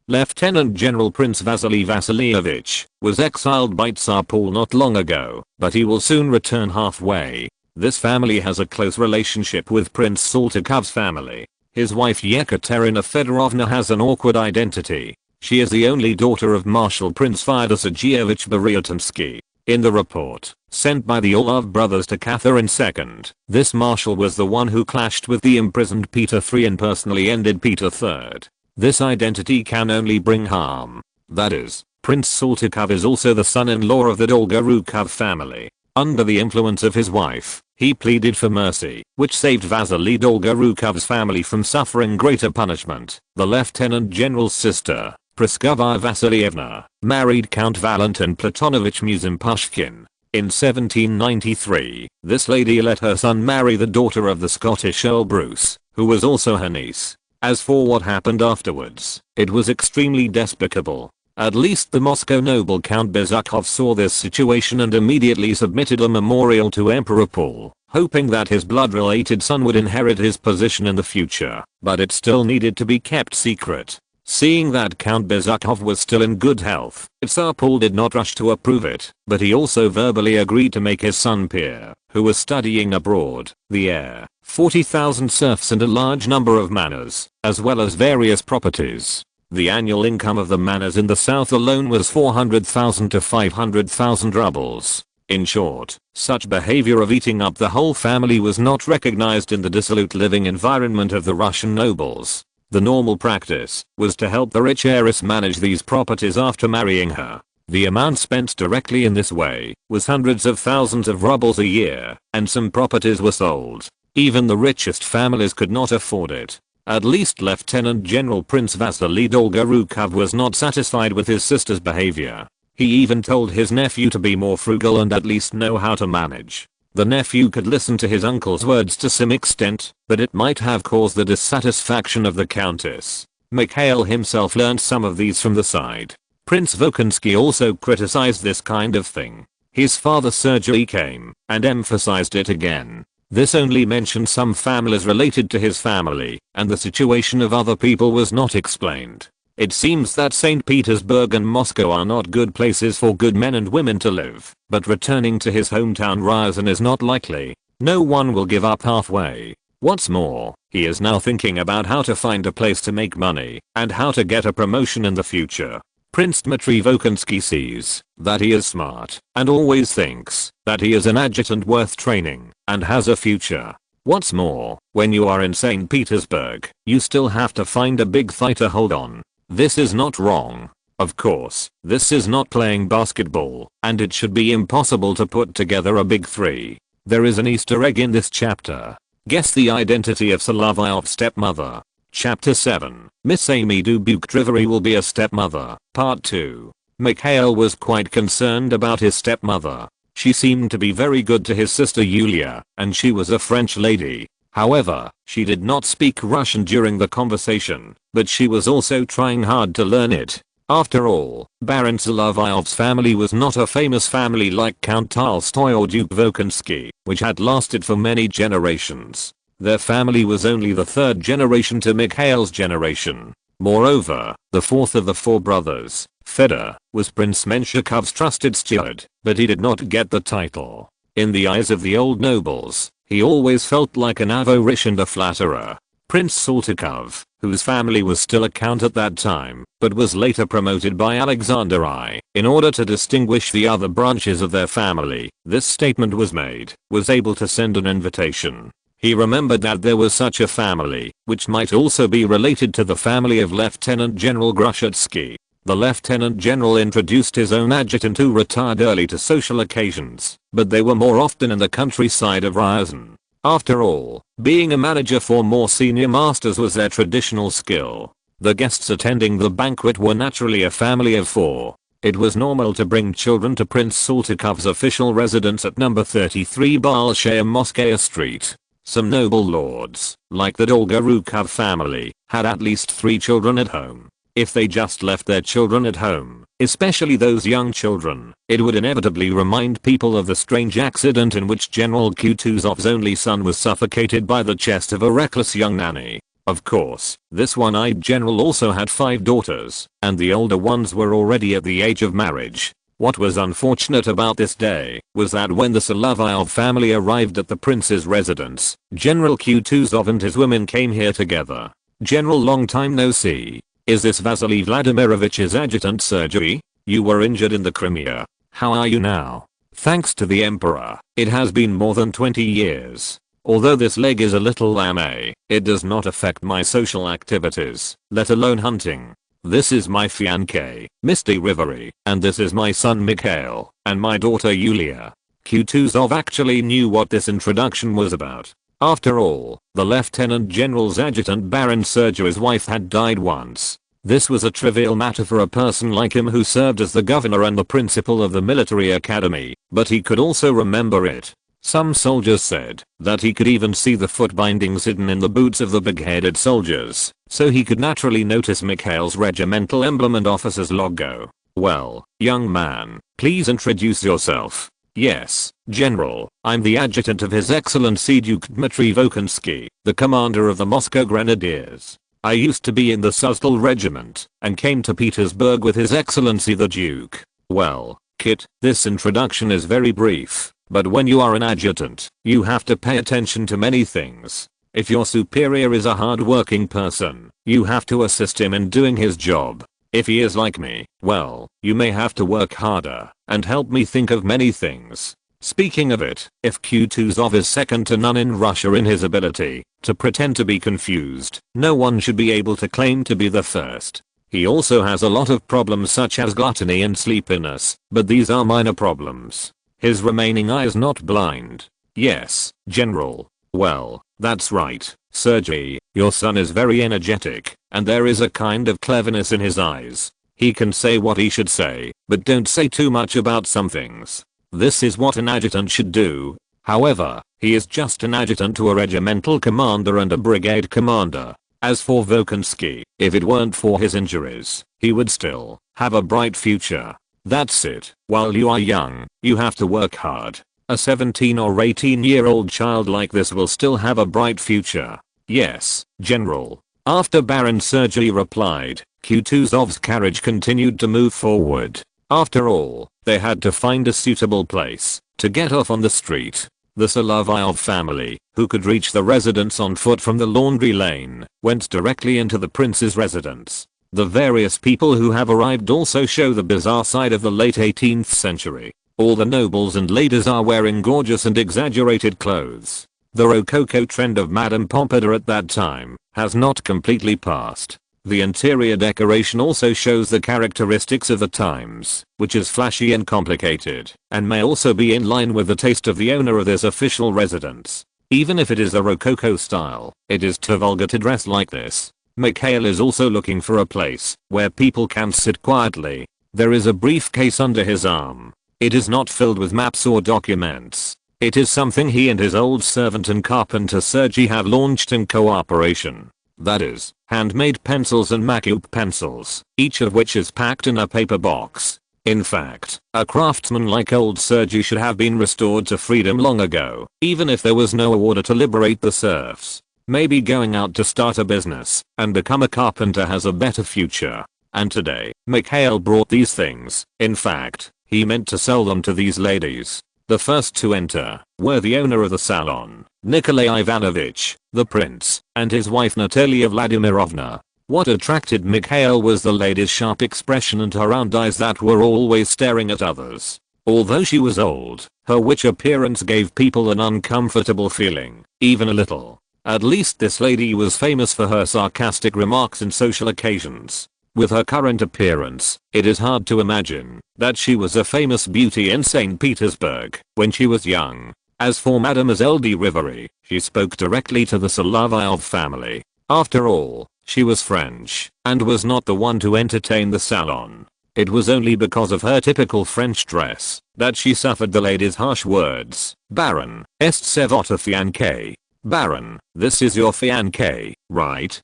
Lieutenant General Prince Vasily Vasilievich was exiled by Tsar Paul not long ago, but he will soon return halfway. This family has a close relationship with Prince Saltykov's family. His wife Yekaterina Fedorovna has an awkward identity. She is the only daughter of Marshal Prince Fyodor Sergeyevich Boryatinsky. In the report sent by the Orlov brothers to Catherine II, this marshal was the one who clashed with the imprisoned Peter III and personally ended Peter III. This identity can only bring harm. That is, Prince Saltykov is also the son-in-law of the Dolgorukov family. Under the influence of his wife, he pleaded for mercy, which saved Vasily Dolgorukov's family from suffering greater punishment. The Lieutenant General's sister, Praskovia Vasilievna, married Count Valentin Platonovich Musin-Pushkin. In 1793, this lady let her son marry the daughter of the Scottish Earl Bruce, who was also her niece. As for what happened afterwards, it was extremely despicable. At least the Moscow noble Count Bezukov saw this situation and immediately submitted a memorial to Emperor Paul. hoping that his blood-related son would inherit his position in the future, but it still needed to be kept secret. Seeing that Count Bezukov was still in good health, Tsar Paul did not rush to approve it, but he also verbally agreed to make his son Pierre, who was studying abroad, the heir, 40,000 serfs and a large number of manors, as well as various properties. The annual income of the manors in the south alone was 400,000 to 500,000 rubles. In short, such behavior of eating up the whole family was not recognized in the dissolute living environment of the Russian nobles. The normal practice was to help the rich heiress manage these properties after marrying her. The amount spent directly in this way was hundreds of thousands of rubles a year, and some properties were sold. Even the richest families could not afford it. At least Lieutenant General Prince Vasily Dolgorukov was not satisfied with his sister's behavior. He even told his nephew to be more frugal and at least know how to manage. The nephew could listen to his uncle's words to some extent, but it might have caused the dissatisfaction of the countess. Mikhail himself learned some of these from the side. Prince Volkonsky also criticized this kind of thing. His father Sergei came and emphasized it again. This only mentioned some families related to his family, and the situation of other people was not explained. It seems that St. Petersburg and Moscow are not good places for good men and women to live, but returning to his hometown Ryazan is not likely. No one will give up halfway. What's more, he is now thinking about how to find a place to make money, and how to get a promotion in the future. Prince Dmitry Volkonsky sees that he is smart, and always thinks that he is an adjutant worth training, and has a future. What's more, when you are in St. Petersburg, you still have to find a big thigh to hold on. This is not wrong. Of course, this is not playing basketball, and it should be impossible to put together a big three. There is an Easter egg in this chapter. Guess the identity of Solovyov's stepmother. Chapter 7, Miss Amy Dubuk-Drivery will be a stepmother, Part 2. Mikhail was quite concerned about his stepmother. She seemed to be very good to his sister Yulia, and she was a French lady. However, she did not speak Russian during the conversation, but she was also trying hard to learn it. After all, Baron Solovyov's family was not a famous family like Count Tolstoy or Duke Volkonsky, which had lasted for many generations. Their family was only the third generation to Mikhail's generation. Moreover, the fourth of the four brothers, Fedor, was Prince Menshikov's trusted steward, but he did not get the title. In the eyes of the old nobles, he always felt like an avaricious and a flatterer. Prince Saltykov, whose family was still a count at that time, but was later promoted by Alexander I, in order to distinguish the other branches of their family, this statement was made, was able to send an invitation. He remembered that there was such a family, which might also be related to the family of Lieutenant General Grushatsky. The Lieutenant General introduced his own adjutant who retired early to social occasions, but they were more often in the countryside of Ryazan. After all, being a manager for more senior masters was their traditional skill. The guests attending the banquet were naturally a family of four. It was normal to bring children to Prince Saltykov's official residence at number 33 Bolshaya Moskaya Street. Some noble lords, like the Dolgorukov family, had at least 3 children at home. If they just left their children at home, especially those young children, it would inevitably remind people of the strange accident in which General Kutuzov's only son was suffocated by the chest of a reckless young nanny. Of course, this one-eyed general also had 5 daughters, and the older ones were already at the age of marriage. What was unfortunate about this day was that when the Solovyov family arrived at the prince's residence, General Kutuzov and his women came here together. General, long time no see. Is this Vasily Vladimirovich's adjutant Sergei? You were injured in the Crimea. How are you now? Thanks to the Emperor, it has been more than 20 years. Although this leg is a little lame, it does not affect my social activities, let alone hunting. This is my fiancée, Misty Rivery, and this is my son Mikhail, and my daughter Yulia. Kutuzov actually knew what this introduction was about. After all, the Lieutenant General's adjutant Baron Sergei's wife had died once. This was a trivial matter for a person like him who served as the governor and the principal of the military academy, but he could also remember it. Some soldiers said that he could even see the foot bindings hidden in the boots of the big-headed soldiers, so he could naturally notice Mikhail's regimental emblem and officer's logo. Well, young man, please introduce yourself. Yes, General, I'm the adjutant of His Excellency Duke Dmitry Volkonsky, the commander of the Moscow Grenadiers. I used to be in the Suzdal regiment and came to Petersburg with His Excellency the Duke. Well, Kit, this introduction is very brief, but when you are an adjutant, you have to pay attention to many things. If your superior is a hard-working person, you have to assist him in doing his job. If he is like me, well, you may have to work harder and help me think of many things. Speaking of it, if Kutuzov is second to none in Russia in his ability to pretend to be confused, no one should be able to claim to be the first. He also has a lot of problems such as gluttony and sleepiness, but these are minor problems. His remaining eye is not blind. Yes, General. Well, that's right, Sergei, your son is very energetic, and there is a kind of cleverness in his eyes. He can say what he should say, but don't say too much about some things. This is what an adjutant should do. However, he is just an adjutant to a regimental commander and a brigade commander. As for Volkonsky, if it weren't for his injuries, he would still have a bright future. That's it. While you are young, you have to work hard. A 17 or 18-year-old child like this will still have a bright future. Yes, General. After Baron Sergei replied, Kutuzov's carriage continued to move forward. After all, they had to find a suitable place to get off on the street. The Solovyov family, who could reach the residence on foot from the laundry lane, went directly into the prince's residence. The various people who have arrived also show the bizarre side of the late 18th century. All the nobles and ladies are wearing gorgeous and exaggerated clothes. The Rococo trend of Madame Pompadour at that time has not completely passed. The interior decoration also shows the characteristics of the times, which is flashy and complicated, and may also be in line with the taste of the owner of this official residence. Even if it is the Rococo style, it is too vulgar to dress like this. Mikhail is also looking for a place where people can sit quietly. There is a briefcase under his arm. It is not filled with maps or documents. It is something he and his old servant and carpenter Sergei have launched in cooperation. That is, handmade pencils and Makeup pencils, each of which is packed in a paper box. In fact, a craftsman like old Sergei should have been restored to freedom long ago, even if there was no order to liberate the serfs. Maybe going out to start a business and become a carpenter has a better future. And today, Mikhail brought these things. In fact, he meant to sell them to these ladies. The first to enter were the owner of the salon, Nikolai Ivanovich, the prince, and his wife Natalia Vladimirovna. What attracted Mikhail was the lady's sharp expression and her round eyes that were always staring at others. Although she was old, her witch appearance gave people an uncomfortable feeling, even a little. At least this lady was famous for her sarcastic remarks in social occasions. With her current appearance, it is hard to imagine that she was a famous beauty in St. Petersburg when she was young. As for Mademoiselle de Rivery, she spoke directly to the Solovyov family. After all, she was French and was not the one to entertain the salon. It was only because of her typical French dress that she suffered the lady's harsh words. Baron, est-ce votre fiancé? Baron, this is your fiancé, right?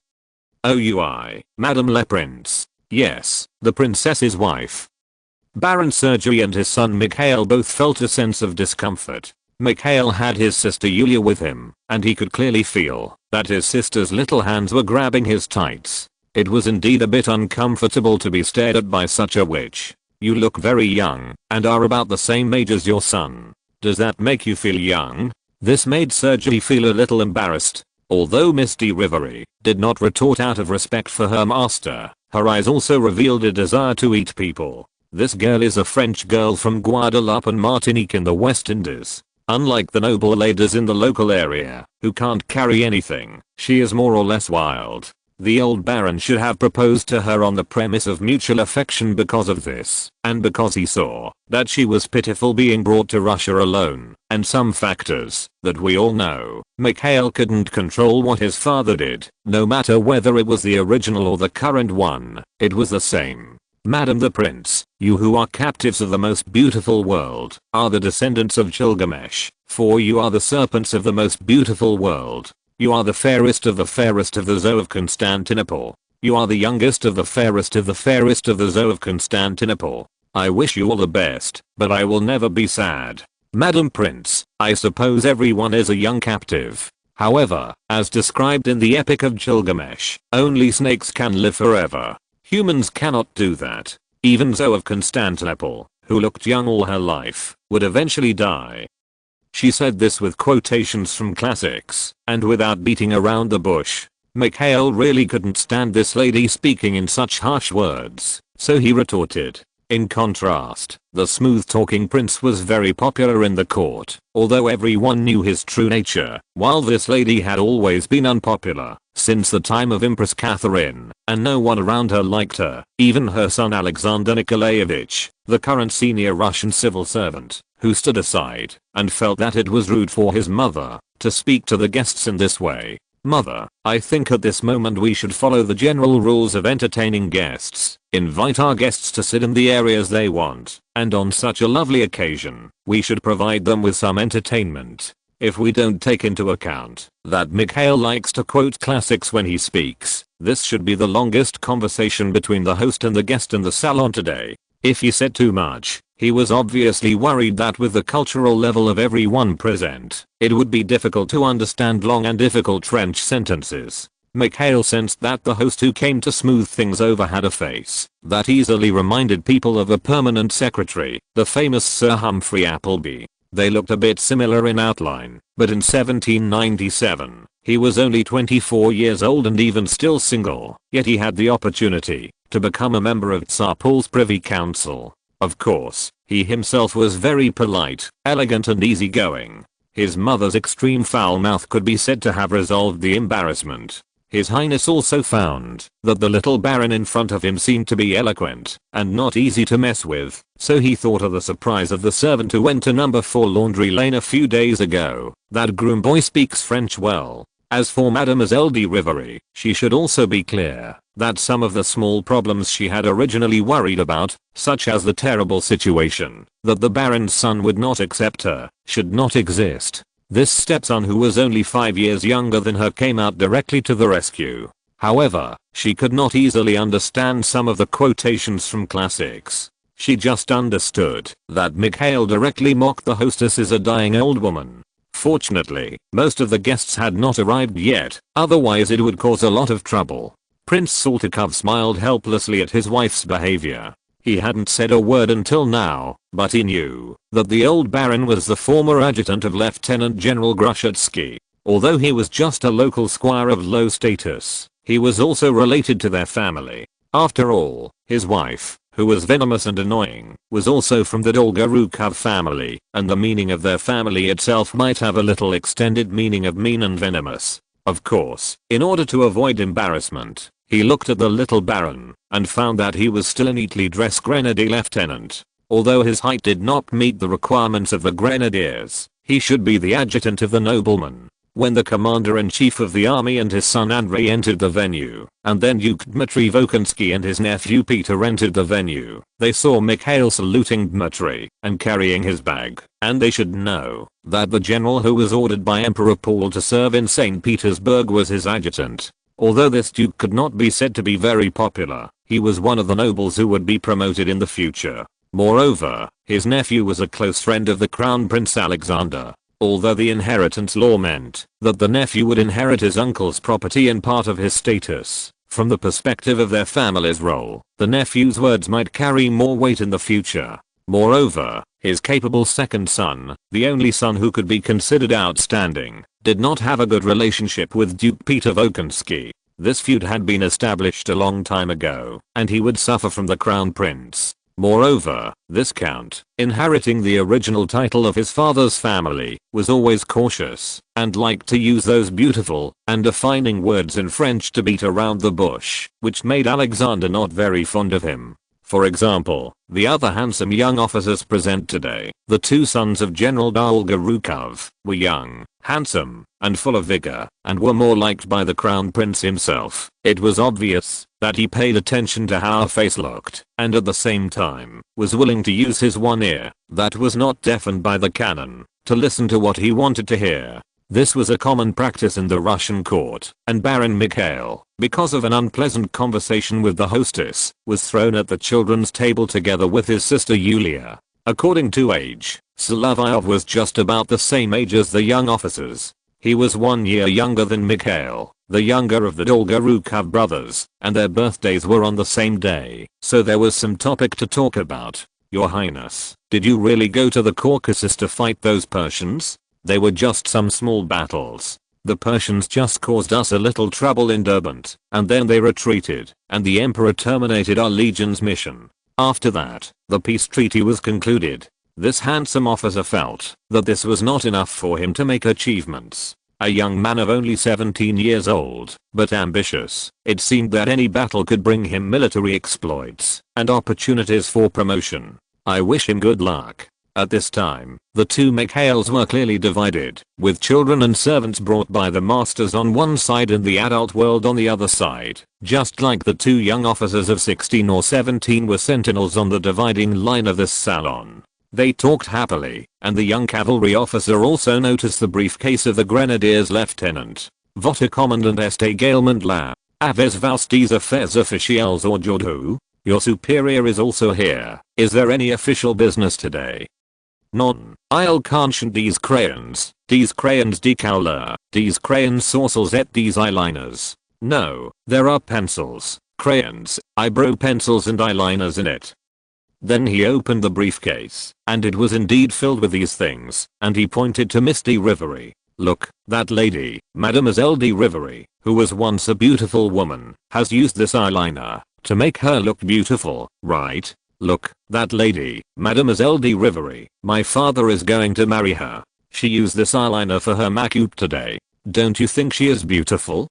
OUI, Madame le Prince. Yes, the princess's wife. Baron Sergei and his son Mikhail both felt a sense of discomfort. Mikhail had his sister Yulia with him, and he could clearly feel that his sister's little hands were grabbing his tights. It was indeed a bit uncomfortable to be stared at by such a witch. You look very young and are about the same age as your son. Does that make you feel young? This made Sergei feel a little embarrassed. Although Miss de Rivery did not retort out of respect for her master, her eyes also revealed a desire to eat people. This girl is a French girl from Guadeloupe and Martinique in the West Indies. Unlike the noble ladies in the local area, who can't carry anything, she is more or less wild. The old baron should have proposed to her on the premise of mutual affection because of this, and because he saw that she was pitiful being brought to Russia alone, and some factors that we all know. Mikhail couldn't control what his father did, no matter whether it was the original or the current one, it was the same. Madam the Prince, you who are captives of the most beautiful world, are the descendants of Gilgamesh, for you are the serpents of the most beautiful world. You are the fairest of the Zoo of Constantinople. You are the youngest of the fairest of the Zoo of Constantinople. I wish you all the best, but I will never be sad. Madam Prince, I suppose everyone is a young captive. However, as described in the Epic of Gilgamesh, only snakes can live forever. Humans cannot do that. Even Zoe of Constantinople, who looked young all her life, would eventually die. She said this with quotations from classics, and without beating around the bush. Mikhail really couldn't stand this lady speaking in such harsh words, so he retorted. In contrast, the smooth-talking prince was very popular in the court, although everyone knew his true nature, while this lady had always been unpopular, since the time of Empress Catherine, and no one around her liked her, even her son Alexander Nikolaevich, the current senior Russian civil servant, who stood aside, and felt that it was rude for his mother, to speak to the guests in this way. Mother, I think at this moment we should follow the general rules of entertaining guests, invite our guests to sit in the areas they want, and on such a lovely occasion, we should provide them with some entertainment. If we don't take into account that Mikhail likes to quote classics when he speaks, this should be the longest conversation between the host and the guest in the salon today. If he said too much, he was obviously worried that with the cultural level of everyone present, it would be difficult to understand long and difficult French sentences. Mikhail sensed that the host who came to smooth things over had a face that easily reminded people of a permanent secretary, the famous Sir Humphrey Appleby. They looked a bit similar in outline, but in 1797, he was only 24 years old and even still single, yet he had the opportunity to become a member of Tsar Paul's Privy Council. Of course, he himself was very polite, elegant and easygoing. His mother's extreme foul mouth could be said to have resolved the embarrassment. His Highness also found that the little baron in front of him seemed to be eloquent and not easy to mess with, so he thought of the surprise of the servant who went to number 4 Laundry Lane a few days ago. That groom boy speaks French well. As for Mademoiselle de Rivery, she should also be clear that some of the small problems she had originally worried about, such as the terrible situation that the baron's son would not accept her, should not exist. This stepson, who was only 5 years younger than her, came out directly to the rescue. However, she could not easily understand some of the quotations from classics. She just understood that Mikhail directly mocked the hostess as a dying old woman. Fortunately, most of the guests had not arrived yet, otherwise it would cause a lot of trouble. Prince Saltykov smiled helplessly at his wife's behavior. He hadn't said a word until now, but he knew that the old baron was the former adjutant of Lieutenant General Grushatsky. Although he was just a local squire of low status, he was also related to their family. After all, his wife, who was venomous and annoying, was also from the Dolgorukov family, and the meaning of their family itself might have a little extended meaning of mean and venomous. Of course, in order to avoid embarrassment, he looked at the little baron and found that he was still a neatly dressed grenadier lieutenant. Although his height did not meet the requirements of the grenadiers, he should be the adjutant of the nobleman. When the commander-in-chief of the army and his son Andrei entered the venue, and then Duke Dmitry Volkonsky and his nephew Peter entered the venue, they saw Mikhail saluting Dmitry and carrying his bag, and they should know that the general who was ordered by Emperor Paul to serve in St. Petersburg was his adjutant. Although this duke could not be said to be very popular, he was one of the nobles who would be promoted in the future. Moreover, his nephew was a close friend of the Crown Prince Alexander. Although the inheritance law meant that the nephew would inherit his uncle's property and part of his status, from the perspective of their family's role, the nephew's words might carry more weight in the future. Moreover, his capable second son, the only son who could be considered outstanding, did not have a good relationship with Duke Peter Volkonsky. This feud had been established a long time ago, and he would suffer from the crown prince. Moreover, this count, inheriting the original title of his father's family, was always cautious and liked to use those beautiful and defining words in French to beat around the bush, which made Alexander not very fond of him. For example, the other handsome young officers present today, the two sons of General Dolgorukov, were young, handsome, and full of vigor, and were more liked by the crown prince himself. It was obvious that he paid attention to how a face looked, and at the same time, was willing to use his one ear, that was not deafened by the cannon, to listen to what he wanted to hear. This was a common practice in the Russian court, and Baron Mikhail, because of an unpleasant conversation with the hostess, was thrown at the children's table together with his sister Yulia. According to age, Solovyov was just about the same age as the young officers. He was 1 year younger than Mikhail, the younger of the Dolgorukov brothers, and their birthdays were on the same day, so there was some topic to talk about. Your Highness, did you really go to the Caucasus to fight those Persians? They were just some small battles. The Persians just caused us a little trouble in Derbent, and then they retreated, and the Emperor terminated our legion's mission. After that, the peace treaty was concluded. This handsome officer felt that this was not enough for him to make achievements. A young man of only 17 years old, but ambitious, it seemed that any battle could bring him military exploits and opportunities for promotion. I wish him good luck. At this time, the two Mikhails were clearly divided, with children and servants brought by the masters on one side and the adult world on the other side, just like the two young officers of 16 or 17 were sentinels on the dividing line of this salon. They talked happily, and the young cavalry officer also noticed the briefcase of the grenadiers lieutenant. Votre commandant est également là. Avez-vous des affaires officielles aujourd'hui? Your superior is also here. Is there any official business today? None. Il can't these crayons de couleur, these crayons sourcils et these eyeliners. No, there are pencils, crayons, eyebrow pencils and eyeliners in it. Then he opened the briefcase, and it was indeed filled with these things, and he pointed to Miss de Rivery. Look, that lady, Mademoiselle de Rivery, who was once a beautiful woman, has used this eyeliner to make her look beautiful, right? Look, that lady, Mademoiselle de Rivery, my father is going to marry her. She used this eyeliner for her makeup today. Don't you think she is beautiful?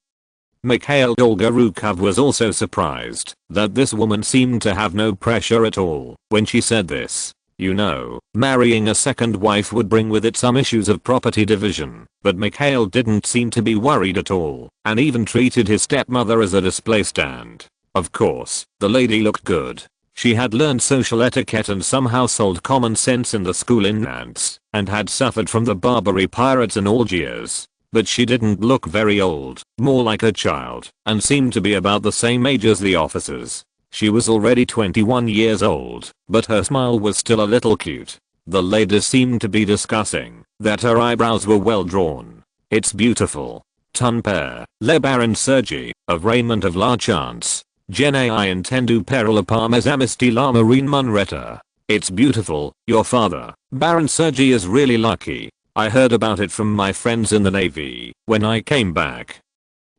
Mikhail Dolgorukov was also surprised that this woman seemed to have no pressure at all when she said this. You know, marrying a second wife would bring with it some issues of property division, but Mikhail didn't seem to be worried at all, and even treated his stepmother as a display stand. Of course, the lady looked good. She had learned social etiquette and some household common sense in the school in Nantes, and had suffered from the Barbary pirates and orgies. But she didn't look very old, more like a child, and seemed to be about the same age as the officers. She was already 21 years old, but her smile was still a little cute. The ladies seemed to be discussing that her eyebrows were well drawn. It's beautiful. Ton père, le baron Sergi, of raiment of la chance. Je n'ai entendu parler par mes amis de la marine Monretta. It's beautiful, your father, Baron Sergi is really lucky. I heard about it from my friends in the navy when I came back.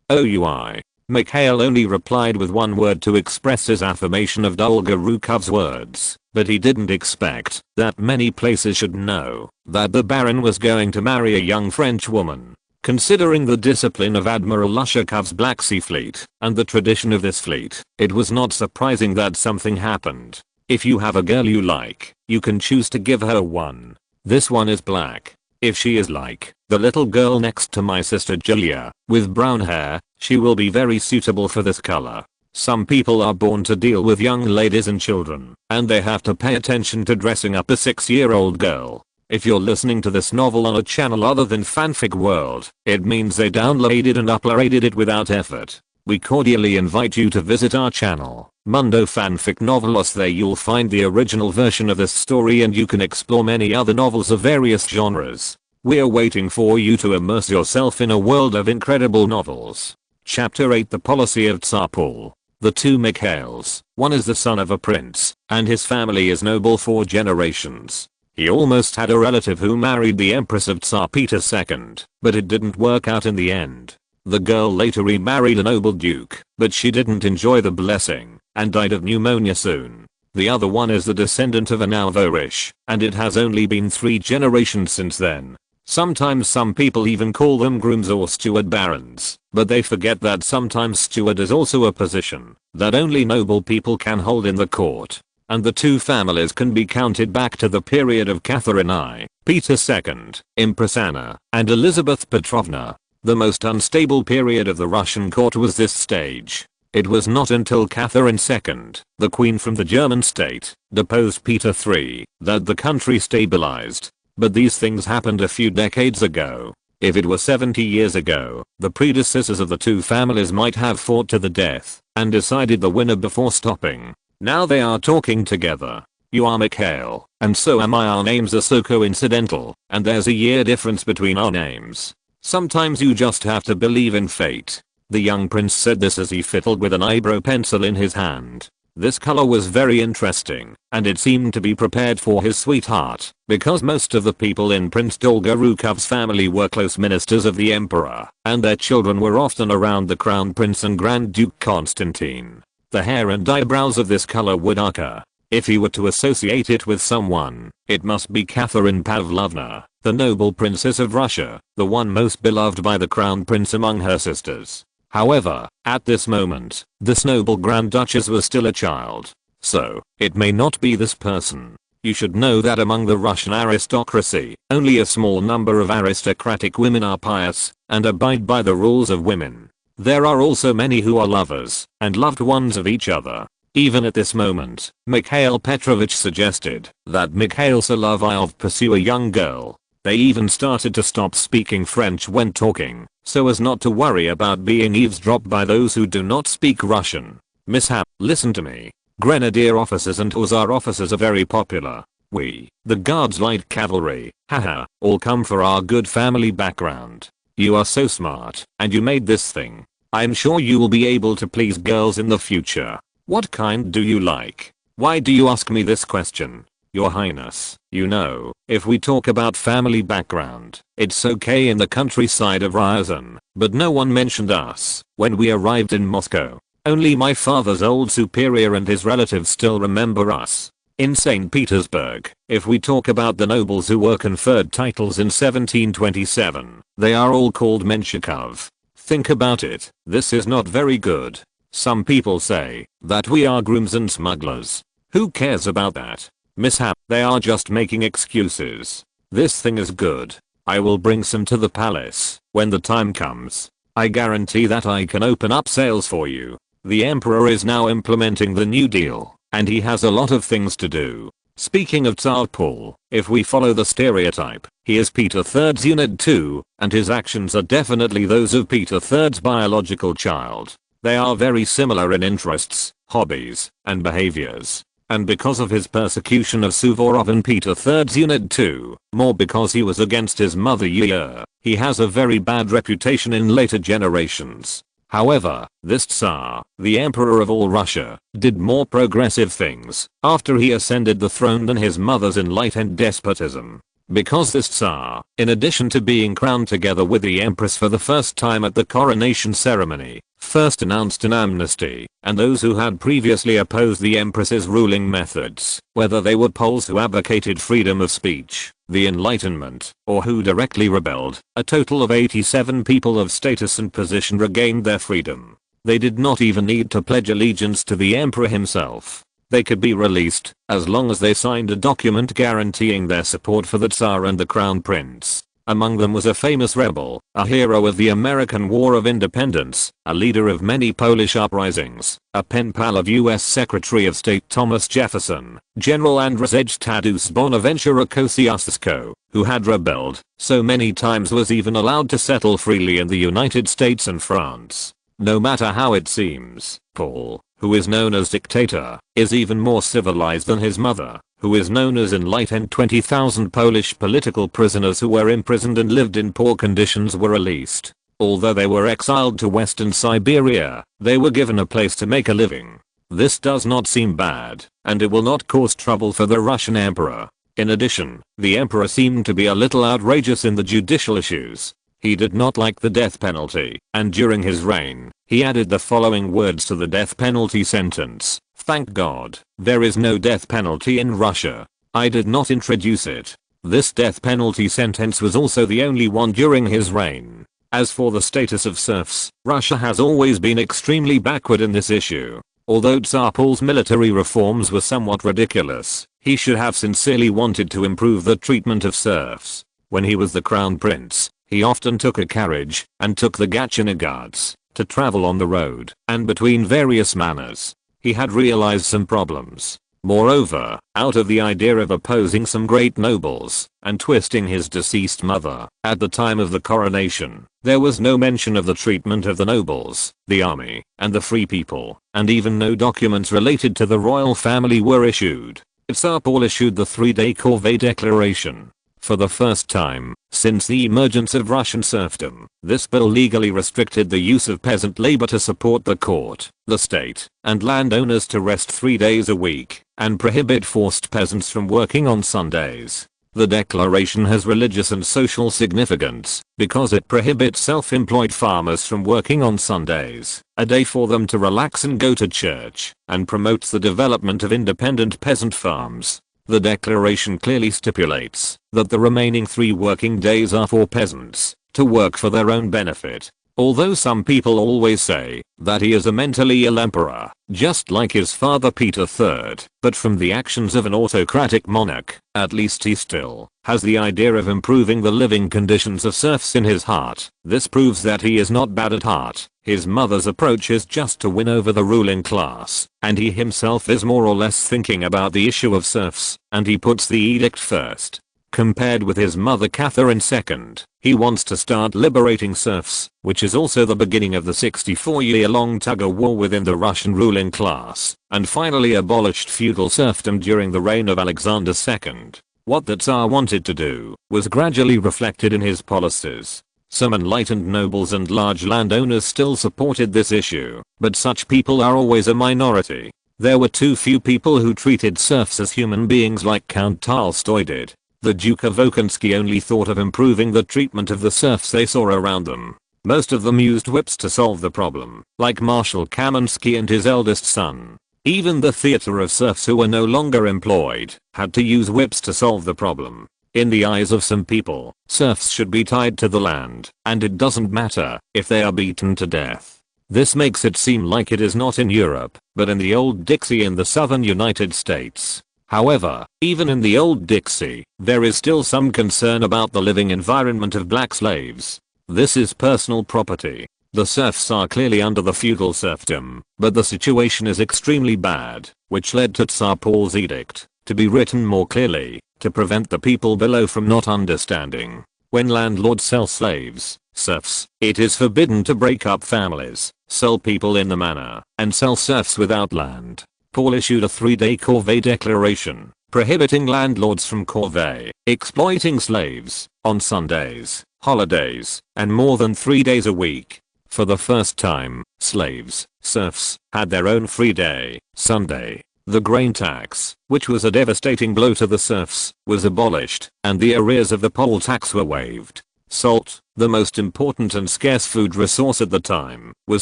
OUI. Mikhail only replied with one word to express his affirmation of Dolgorukov's words, but he didn't expect that many places should know that the Baron was going to marry a young French woman. Considering the discipline of Admiral Lushakov's Black Sea Fleet and the tradition of this fleet, it was not surprising that something happened. If you have a girl you like, you can choose to give her one. This one is black. If she is like the little girl next to my sister Julia, with brown hair, she will be very suitable for this color. Some people are born to deal with young ladies and children, and they have to pay attention to dressing up a 6-year-old girl. If you're listening to this novel on a channel other than Fanfic World, it means they downloaded and uploaded it without effort. We cordially invite you to visit our channel, Mundo Fanfic Novelos. There you'll find the original version of this story and you can explore many other novels of various genres. We're waiting for you to immerse yourself in a world of incredible novels. Chapter 8: The Policy of Tsar Paul. The two Mikhails, one is the son of a prince, and his family is noble for generations. He almost had a relative who married the Empress of Tsar Peter II, but it didn't work out in the end. The girl later remarried a noble duke, but she didn't enjoy the blessing, and died of pneumonia soon. The other one is the descendant of an Alvorish, and it has only been 3 generations since then. Sometimes some people even call them grooms or steward barons, but they forget that sometimes steward is also a position that only noble people can hold in the court. And the two families can be counted back to the period of Catherine I, Peter II, Empress Anna, and Elizabeth Petrovna. The most unstable period of the Russian court was this stage. It was not until Catherine II, the queen from the German state, deposed Peter III, that the country stabilized. But these things happened a few decades ago. If it were 70 years ago, the predecessors of the two families might have fought to the death and decided the winner before stopping. Now they are talking together. You are Mikhail, And so am I. Our names are so coincidental, and there's a year difference between our names. Sometimes you just have to believe in fate. The young prince said this as he fiddled with an eyebrow pencil in his hand. This color was very interesting, and it seemed to be prepared for his sweetheart, because most of the people in Prince Dolgorukov's family were close ministers of the emperor, and their children were often around the crown prince and Grand Duke Constantine. The hair and eyebrows of this color would occur. If he were to associate it with someone, it must be Catherine Pavlovna, the noble princess of Russia, the one most beloved by the crown prince among her sisters. However, at this moment, this noble Grand Duchess was still a child. So, it may not be this person. You should know that among the Russian aristocracy, only a small number of aristocratic women are pious and abide by the rules of women. There are also many who are lovers and loved ones of each other. Even at this moment, Mikhail Petrovich suggested that Mikhail Solovyov pursue a young girl. They even started to stop speaking French when talking, so as not to worry about being eavesdropped by those who do not speak Russian. Mishap, listen to me. Grenadier officers and hussar officers are very popular. We, the Guards Light Cavalry, haha, all come for our good family background. You are so smart, and you made this thing. I'm sure you will be able to please girls in the future. What kind do you like? Why do you ask me this question? Your Highness, you know, if we talk about family background, it's okay in the countryside of Ryazan, but no one mentioned us when we arrived in Moscow. Only my father's old superior and his relatives still remember us. In St. Petersburg, if we talk about the nobles who were conferred titles in 1727, they are all called Menshikov. Think about it, this is not very good. Some people say that we are grooms and smugglers. Who cares about that? Mishap, they are just making excuses. This thing is good. I will bring some to the palace when the time comes. I guarantee that I can open up sales for you. The emperor is now implementing the New Deal, and he has a lot of things to do. Speaking of Tsar Paul, if we follow the stereotype, he is Peter III's unit 2, and his actions are definitely those of Peter III's biological child. They are very similar in interests, hobbies, and behaviors. And because of his persecution of Suvorov and Peter III's unit 2, more because he was against his mother Yulia, he has a very bad reputation in later generations. However, this Tsar, the emperor of all Russia, did more progressive things after he ascended the throne than his mother's enlightened despotism. Because this Tsar, in addition to being crowned together with the Empress for the first time at the coronation ceremony, first announced an amnesty, and those who had previously opposed the Empress's ruling methods, whether they were Poles who advocated freedom of speech, the Enlightenment, or who directly rebelled, a total of 87 people of status and position regained their freedom. They did not even need to pledge allegiance to the Emperor himself. They could be released, as long as they signed a document guaranteeing their support for the Tsar and the Crown Prince. Among them was a famous rebel, a hero of the American War of Independence, a leader of many Polish uprisings, a pen pal of US Secretary of State Thomas Jefferson, General Andrzej Tadeusz Bonaventura Kosciuszko, who had rebelled so many times was even allowed to settle freely in the United States and France. No matter how it seems, Paul, who is known as dictator, is even more civilized than his mother, who is known as enlightened. 20,000 Polish political prisoners who were imprisoned and lived in poor conditions were released. Although they were exiled to Western Siberia, they were given a place to make a living. This does not seem bad, and it will not cause trouble for the Russian emperor. In addition, the emperor seemed to be a little outrageous in the judicial issues. He did not like the death penalty, and during his reign, he added the following words to the death penalty sentence: "Thank God, there is no death penalty in Russia. I did not introduce it." This death penalty sentence was also the only one during his reign. As for the status of serfs, Russia has always been extremely backward in this issue. Although Tsar Paul's military reforms were somewhat ridiculous, he should have sincerely wanted to improve the treatment of serfs. When he was the crown prince, he often took a carriage and took the Gatchina Guards to travel on the road and between various manors. He had realized some problems. Moreover, out of the idea of opposing some great nobles and twisting his deceased mother at the time of the coronation, there was no mention of the treatment of the nobles, the army, and the free people, and even no documents related to the royal family were issued. Tsar Paul issued the 3-day corvée declaration. For the first time since the emergence of Russian serfdom, this bill legally restricted the use of peasant labor to support the court, the state, and landowners to rest 3 days a week, and prohibit forced peasants from working on Sundays. The declaration has religious and social significance because it prohibits self-employed farmers from working on Sundays, a day for them to relax and go to church, and promotes the development of independent peasant farms. The declaration clearly stipulates that the remaining 3 working days are for peasants to work for their own benefit. Although some people always say that he is a mentally ill emperor, just like his father Peter III, but from the actions of an autocratic monarch, at least he still has the idea of improving the living conditions of serfs in his heart. This proves that he is not bad at heart. His mother's approach is just to win over the ruling class, and he himself is more or less thinking about the issue of serfs, and he puts the edict first. Compared with his mother Catherine II, he wants to start liberating serfs, which is also the beginning of the 64-year-long tug-of-war within the Russian ruling class, and finally abolished feudal serfdom during the reign of Alexander II. What the Tsar wanted to do was gradually reflected in his policies. Some enlightened nobles and large landowners still supported this issue, but such people are always a minority. There were too few people who treated serfs as human beings like Count Tolstoy did. The Duke of Volkonsky only thought of improving the treatment of the serfs they saw around them. Most of them used whips to solve the problem, like Marshal Kamensky and his eldest son. Even the theater of serfs who were no longer employed had to use whips to solve the problem. In the eyes of some people, serfs should be tied to the land, and it doesn't matter if they are beaten to death. This makes it seem like it is not in Europe, but in the old Dixie in the southern United States. However, even in the old Dixie, there is still some concern about the living environment of black slaves. This is personal property. The serfs are clearly under the feudal serfdom, but the situation is extremely bad, which led to Tsar Paul's edict to be written more clearly, to prevent the people below from not understanding. When landlords sell slaves, serfs, it is forbidden to break up families, sell people in the manor, and sell serfs without land. Paul issued a 3-day corvée declaration, prohibiting landlords from corvée, exploiting slaves, on Sundays, holidays, and more than 3 days a week. For the first time, slaves, serfs, had their own free day, Sunday. The grain tax, which was a devastating blow to the serfs, was abolished, and the arrears of the poll tax were waived. Salt, the most important and scarce food resource at the time, was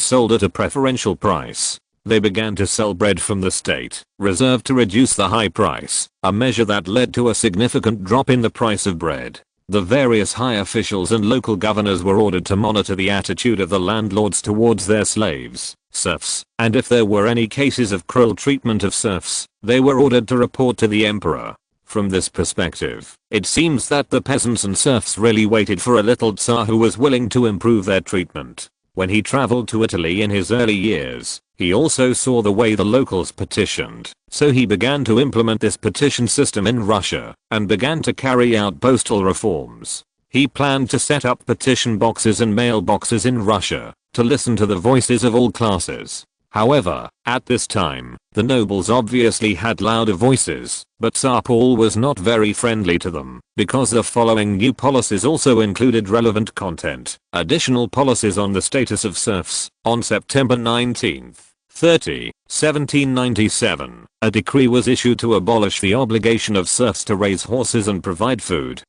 sold at a preferential price. They began to sell bread from the state, reserved to reduce the high price, a measure that led to a significant drop in the price of bread. The various high officials and local governors were ordered to monitor the attitude of the landlords towards their slaves, serfs, and if there were any cases of cruel treatment of serfs, they were ordered to report to the emperor. From this perspective, it seems that the peasants and serfs really waited for a little Tsar who was willing to improve their treatment. When he traveled to Italy in his early years, he also saw the way the locals petitioned, so he began to implement this petition system in Russia, and began to carry out postal reforms. He planned to set up petition boxes and mailboxes in Russia, to listen to the voices of all classes. However, at this time, the nobles obviously had louder voices, but Tsar Paul was not very friendly to them, because the following new policies also included relevant content. Additional policies on the status of serfs. On September 19, 1797, a decree was issued to abolish the obligation of serfs to raise horses and provide food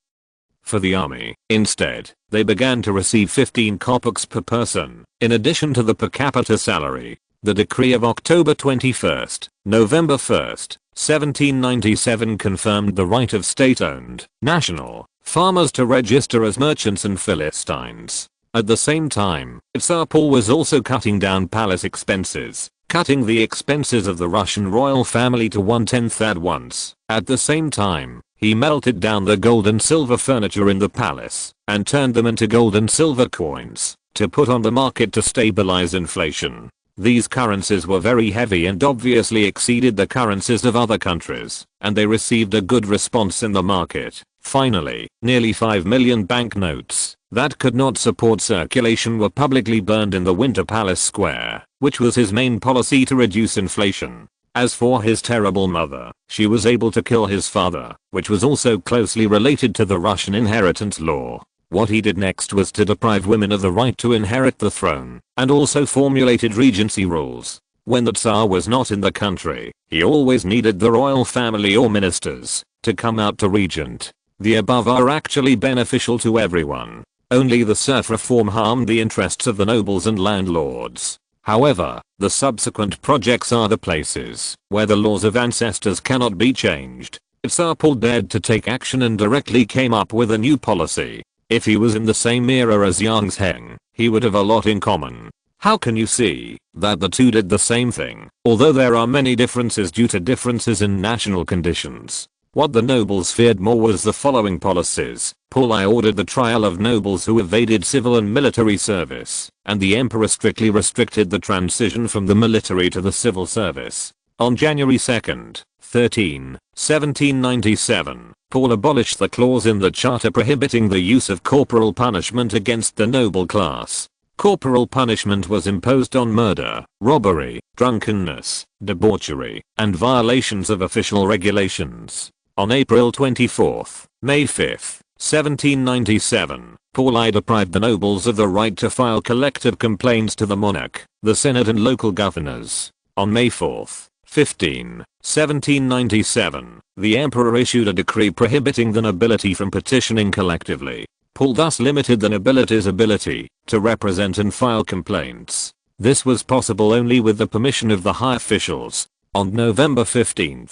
for the army. Instead, they began to receive 15 kopecks per person, in addition to the per capita salary. The decree of October 21, November 1, 1797 confirmed the right of state-owned, national, farmers to register as merchants and Philistines. At the same time, Tsar Paul was also cutting down palace expenses, cutting the expenses of the Russian royal family to 1/10 at once. At the same time, he melted down the gold and silver furniture in the palace, and turned them into gold and silver coins, to put on the market to stabilize inflation. These currencies were very heavy and obviously exceeded the currencies of other countries, and they received a good response in the market. Finally, nearly 5 million banknotes that could not support circulation were publicly burned in the Winter Palace Square, which was his main policy to reduce inflation. As for his terrible mother, she was able to kill his father, which was also closely related to the Russian inheritance law. What he did next was to deprive women of the right to inherit the throne, and also formulated regency rules. When the Tsar was not in the country, he always needed the royal family or ministers to come out to regent. The above are actually beneficial to everyone. Only the serf reform harmed the interests of the nobles and landlords. However, the subsequent projects are the places where the laws of ancestors cannot be changed. Tsar Paul dared to take action and directly came up with a new policy. If he was in the same era as Yang Zheng, he would have a lot in common. How can you see that the two did the same thing, although there are many differences due to differences in national conditions? What the nobles feared more was the following policies. Paul I ordered the trial of nobles who evaded civil and military service, and the emperor strictly restricted the transition from the military to the civil service. On January 2nd, 1797, Paul abolished the clause in the charter prohibiting the use of corporal punishment against the noble class. Corporal punishment was imposed on murder, robbery, drunkenness, debauchery, and violations of official regulations. On April 24th, May 5th, 1797, Paul I deprived the nobles of the right to file collective complaints to the monarch, the senate and local governors. On May 4th, 1797, the emperor issued a decree prohibiting the nobility from petitioning collectively. Paul thus limited the nobility's ability to represent and file complaints. This was possible only with the permission of the high officials. On November 15,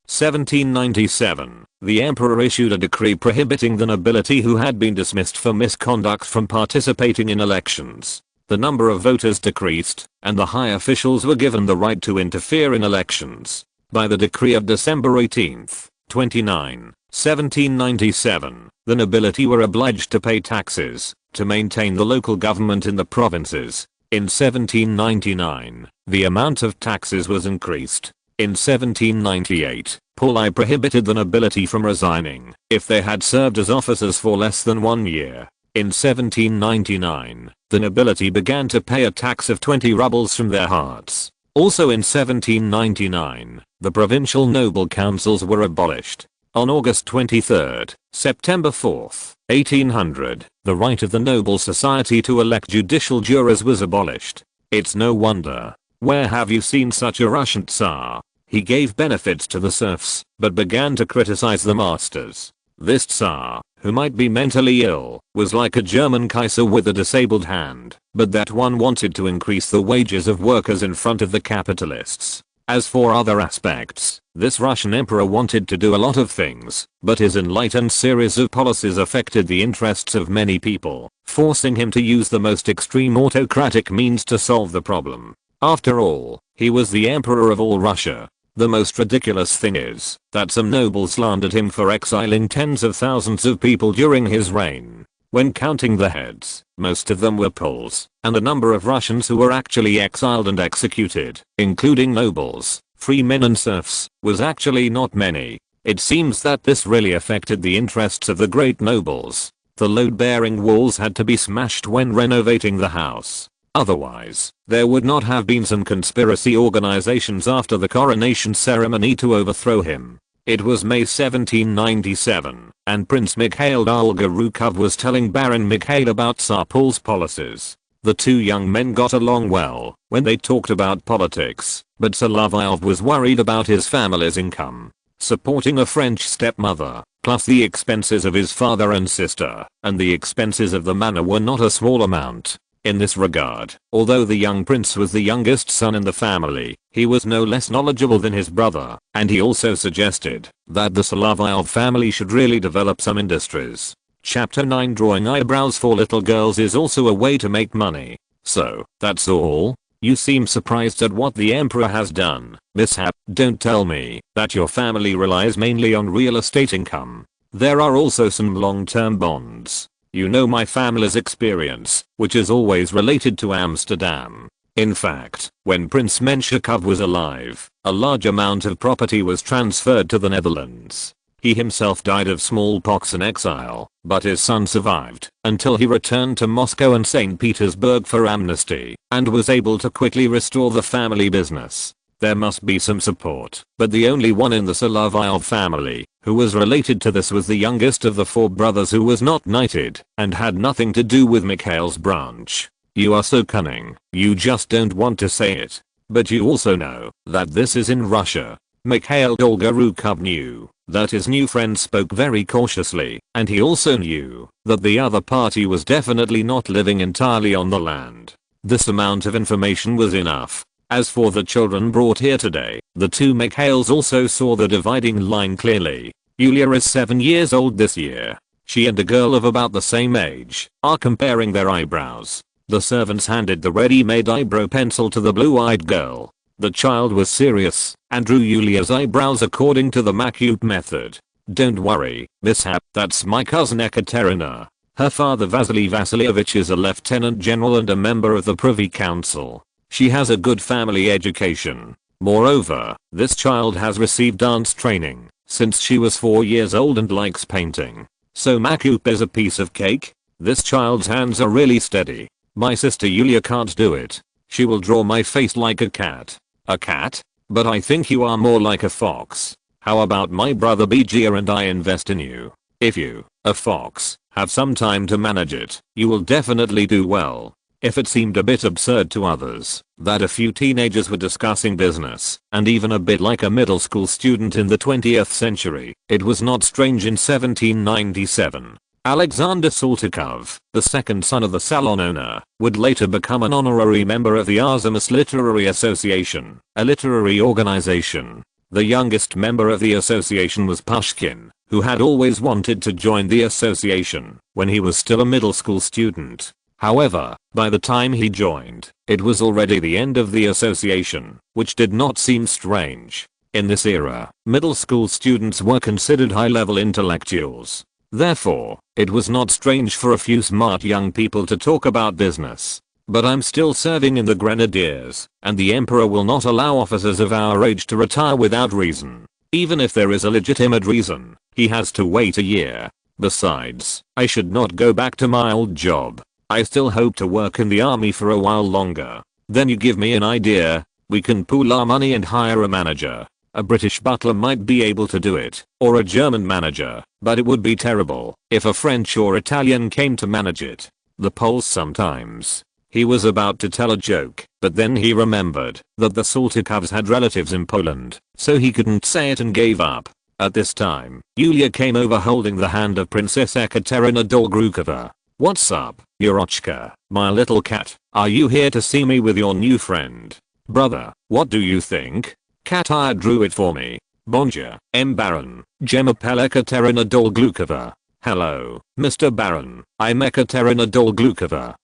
1797, the emperor issued a decree prohibiting the nobility who had been dismissed for misconduct from participating in elections. The number of voters decreased, and the high officials were given the right to interfere in elections. By the decree of December 18, 1797, the nobility were obliged to pay taxes to maintain the local government in the provinces. In 1799, the amount of taxes was increased. In 1798, Paul I prohibited the nobility from resigning if they had served as officers for less than 1 year. In 1799, the nobility began to pay a tax of 20 rubles from their hearts. Also in 1799, the provincial noble councils were abolished. On August 23, September 4, 1800, the right of the noble society to elect judicial jurors was abolished. It's no wonder. Where have you seen such a Russian Tsar? He gave benefits to the serfs, but began to criticize the masters. This Tsar, who might be mentally ill, was like a German Kaiser with a disabled hand, but that one wanted to increase the wages of workers in front of the capitalists. As for other aspects, this Russian emperor wanted to do a lot of things, but his enlightened series of policies affected the interests of many people, forcing him to use the most extreme autocratic means to solve the problem. After all, he was the emperor of all Russia. The most ridiculous thing is that some nobles slandered him for exiling tens of thousands of people during his reign. When counting the heads, most of them were Poles, and the number of Russians who were actually exiled and executed, including nobles, free men and serfs, was actually not many. It seems that this really affected the interests of the great nobles. The load-bearing walls had to be smashed when renovating the house. Otherwise, there would not have been some conspiracy organizations after the coronation ceremony to overthrow him. It was May 1797, and Prince Mikhail Dolgorukov was telling Baron Mikhail about Tsar Paul's policies. The two young men got along well when they talked about politics, but Solovyov was worried about his family's income. Supporting a French stepmother, plus the expenses of his father and sister, and the expenses of the manor were not a small amount. In this regard, although the young prince was the youngest son in the family, he was no less knowledgeable than his brother, and he also suggested that the Solovyov family should really develop some industries. Chapter 9 Drawing eyebrows for little girls is also a way to make money. So, that's all? You seem surprised at what the emperor has done. Mishap, don't tell me that your family relies mainly on real estate income. There are also some long-term bonds. You know my family's experience, which is always related to Amsterdam. In fact, when Prince Menshikov was alive, a large amount of property was transferred to the Netherlands. He himself died of smallpox in exile, but his son survived until he returned to Moscow and St. Petersburg for amnesty, and was able to quickly restore the family business. there must be some support. But the only one in the Solovyov family who was related to this was the youngest of the 4 brothers, who was not knighted and had nothing to do with Mikhail's branch. You are so cunning, you just don't want to say it. But you also know that this is in Russia. Mikhail Dolgorukov knew that his new friend spoke very cautiously, and he also knew that the other party was definitely not living entirely on the land. This amount of information was enough. As for the children brought here today, the 2 Mikhails also saw the dividing line clearly. Yulia is 7 years old this year. She and a girl of about the same age are comparing their eyebrows. The servants handed the ready-made eyebrow pencil to the blue-eyed girl. The child was serious and drew Yulia's eyebrows according to the Makut method. Don't worry, mishap, that's my cousin Ekaterina. Her father Vasily Vasilyevich is a lieutenant general and a member of the Privy Council. She has a good family education. Moreover, this child has received dance training since she was 4 years old and likes painting. So Makut is a piece of cake? This child's hands are really steady. My sister Yulia can't do it. She will draw my face like a cat. A cat? But I think you are more like a fox. How about my brother Bgia and I invest in you? If you, a fox, have some time to manage it, you will definitely do well. If it seemed a bit absurd to others that a few teenagers were discussing business, and even a bit like a middle school student in the 20th century, it was not strange in 1797. Alexander Saltykov, the second son of the salon owner, would later become an honorary member of the Artemis Literary Association, a literary organization. The youngest member of the association was Pushkin, who had always wanted to join the association when he was still a middle school student. However, by the time he joined, it was already the end of the association, which did not seem strange. In this era, middle school students were considered high-level intellectuals. Therefore, it was not strange for a few smart young people to talk about business. But I'm still serving in the Grenadiers, and the Emperor will not allow officers of our age to retire without reason. Even if there is a legitimate reason, he has to wait a year. Besides, I should not go back to my old job. I still hope to work in the army for a while longer. Then you give me an idea. We can pool our money and hire a manager. A British butler might be able to do it, or a German manager, but it would be terrible if a French or Italian came to manage it. The Poles sometimes. He was about to tell a joke, but then he remembered that the Saltykovs had relatives in Poland, so he couldn't say it and gave up. At this time, Yulia came over holding the hand of Princess Ekaterina Dolgorukova. What's up, Yurochka, my little cat? Are you here to see me with your new friend? Brother, what do you think? Cat drew it for me. Bonjour, M. Baron, Gemapel Ekaterina Dolgorukova. Hello, Mr. Baron, I'm Ekaterina Dolgorukova.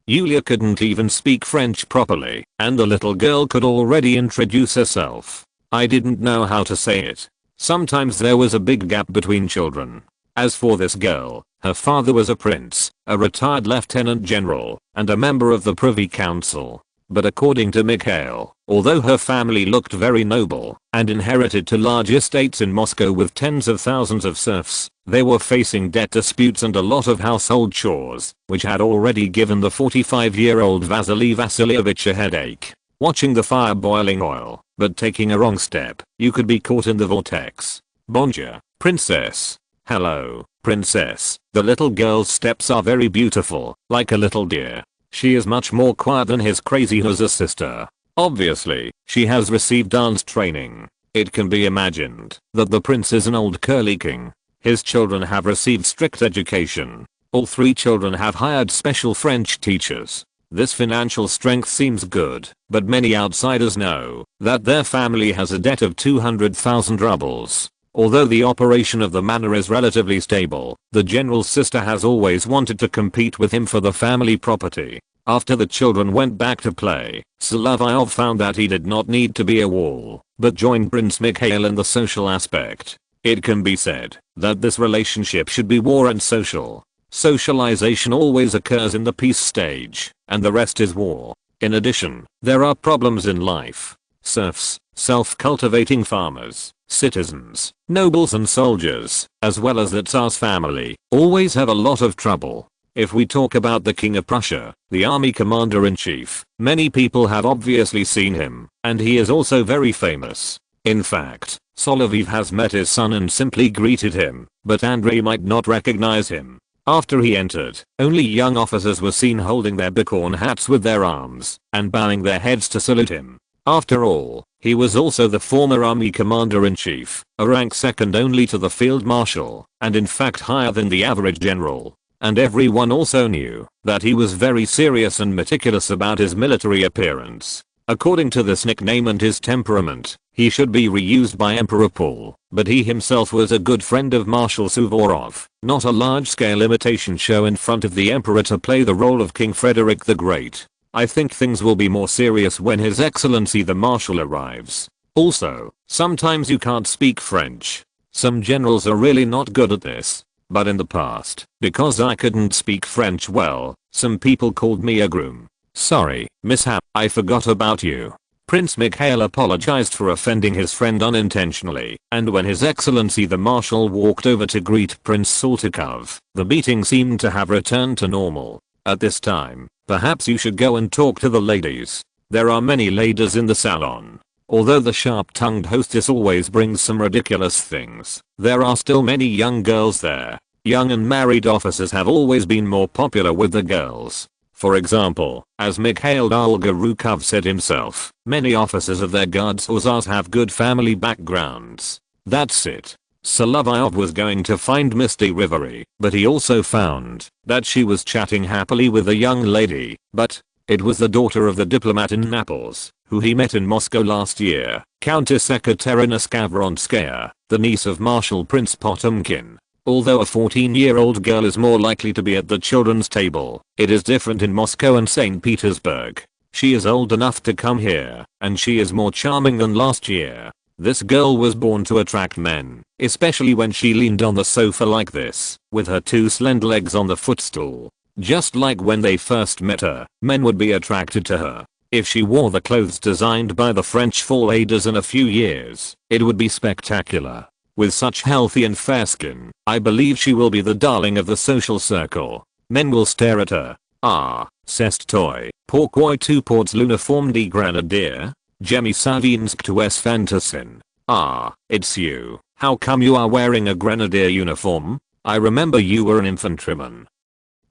Yulia couldn't even speak French properly, and the little girl could already introduce herself. I didn't know how to say it. Sometimes there was a big gap between children. As for this girl, her father was a prince, a retired lieutenant general, and a member of the Privy Council. But according to Mikhail, although her family looked very noble and inherited two large estates in Moscow with tens of thousands of serfs, they were facing debt disputes and a lot of household chores, which had already given the 45-year-old Vasily Vasilyevich a headache. Watching the fire boiling oil, but taking a wrong step, you could be caught in the vortex. Bonjour, princess. Hello, princess. The little girl's steps are very beautiful, like a little deer. She is much more quiet than his crazy Hussar sister. Obviously, she has received dance training. It can be imagined that the prince is an old curly king. His children have received strict education. All three children have hired special French teachers. This financial strength seems good, but many outsiders know that their family has a debt of 200,000 rubles. Although the operation of the manor is relatively stable, the general's sister has always wanted to compete with him for the family property. After the children went back to play, Solovyov found that he did not need to be a wall, but joined Prince Mikhail in the social aspect. It can be said that this relationship should be war and social. Socialization always occurs in the peace stage, and the rest is war. In addition, there are problems in life. Serfs, self-cultivating farmers, citizens, nobles and soldiers, as well as the Tsar's family, always have a lot of trouble. If we talk about the King of Prussia, the army commander-in-chief, many people have obviously seen him, and he is also very famous. In fact, Solovyov has met his son and simply greeted him, but Andrei might not recognize him. After he entered, only young officers were seen holding their bicorn hats with their arms and bowing their heads to salute him. After all, he was also the former army commander-in-chief, a rank second only to the field marshal, and in fact higher than the average general. And everyone also knew that he was very serious and meticulous about his military appearance. According to this nickname and his temperament, he should be reused by Emperor Paul, but he himself was a good friend of Marshal Suvorov, not a large-scale imitation show in front of the emperor to play the role of King Frederick the Great. I think things will be more serious when His Excellency the Marshal arrives. Also, sometimes you can't speak French. Some generals are really not good at this. But in the past, because I couldn't speak French well, some people called me a groom. Sorry, mishap, I forgot about you. Prince Mikhail apologized for offending his friend unintentionally, and when His Excellency the Marshal walked over to greet Prince Saltykov, the meeting seemed to have returned to normal. At this time, perhaps you should go and talk to the ladies. There are many ladies in the salon. Although the sharp-tongued hostess always brings some ridiculous things, there are still many young girls there. Young and married officers have always been more popular with the girls. For example, as Mikhail Dolgorukov said himself, many officers of their guards hussars have good family backgrounds. That's it. Solovyov was going to find Misty Rivery, but he also found that she was chatting happily with a young lady, but it was the daughter of the diplomat in Naples, who he met in Moscow last year, Countess Ekaterina Skavronskaya, the niece of Marshal Prince Potemkin. Although a 14-year-old girl is more likely to be at the children's table, it is different in Moscow and St. Petersburg. She is old enough to come here, and she is more charming than last year. This girl was born to attract men, especially when she leaned on the sofa like this, with her two slender legs on the footstool. Just like when they first met her, men would be attracted to her. If she wore the clothes designed by the French Falladers in a few years, it would be spectacular. With such healthy and fair skin, I believe she will be the darling of the social circle. Men will stare at her. Ah, c'est toi, pourquoi tu portes l'uniforme de grenadier? Jemi Savinsk to S. Fantasin. Ah, it's you. How come you are wearing a grenadier uniform? I remember you were an infantryman.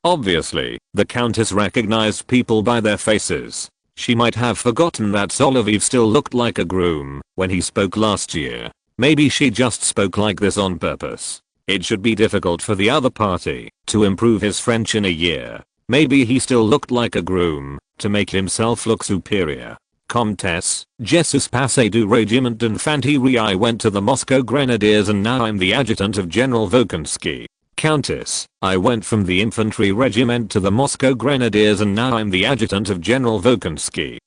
Obviously, the Countess recognized people by their faces. She might have forgotten that Solovyov still looked like a groom when he spoke last year. Maybe she just spoke like this on purpose. It should be difficult for the other party to improve his French in a year. Maybe he still looked like a groom to make himself look superior. Comtesse, je suis passé du régiment d'infanterie. I went to the Moscow Grenadiers and now I'm the adjutant of General Volkonsky. Countess, I went from the infantry regiment to the Moscow Grenadiers and now I'm the adjutant of General Volkonsky.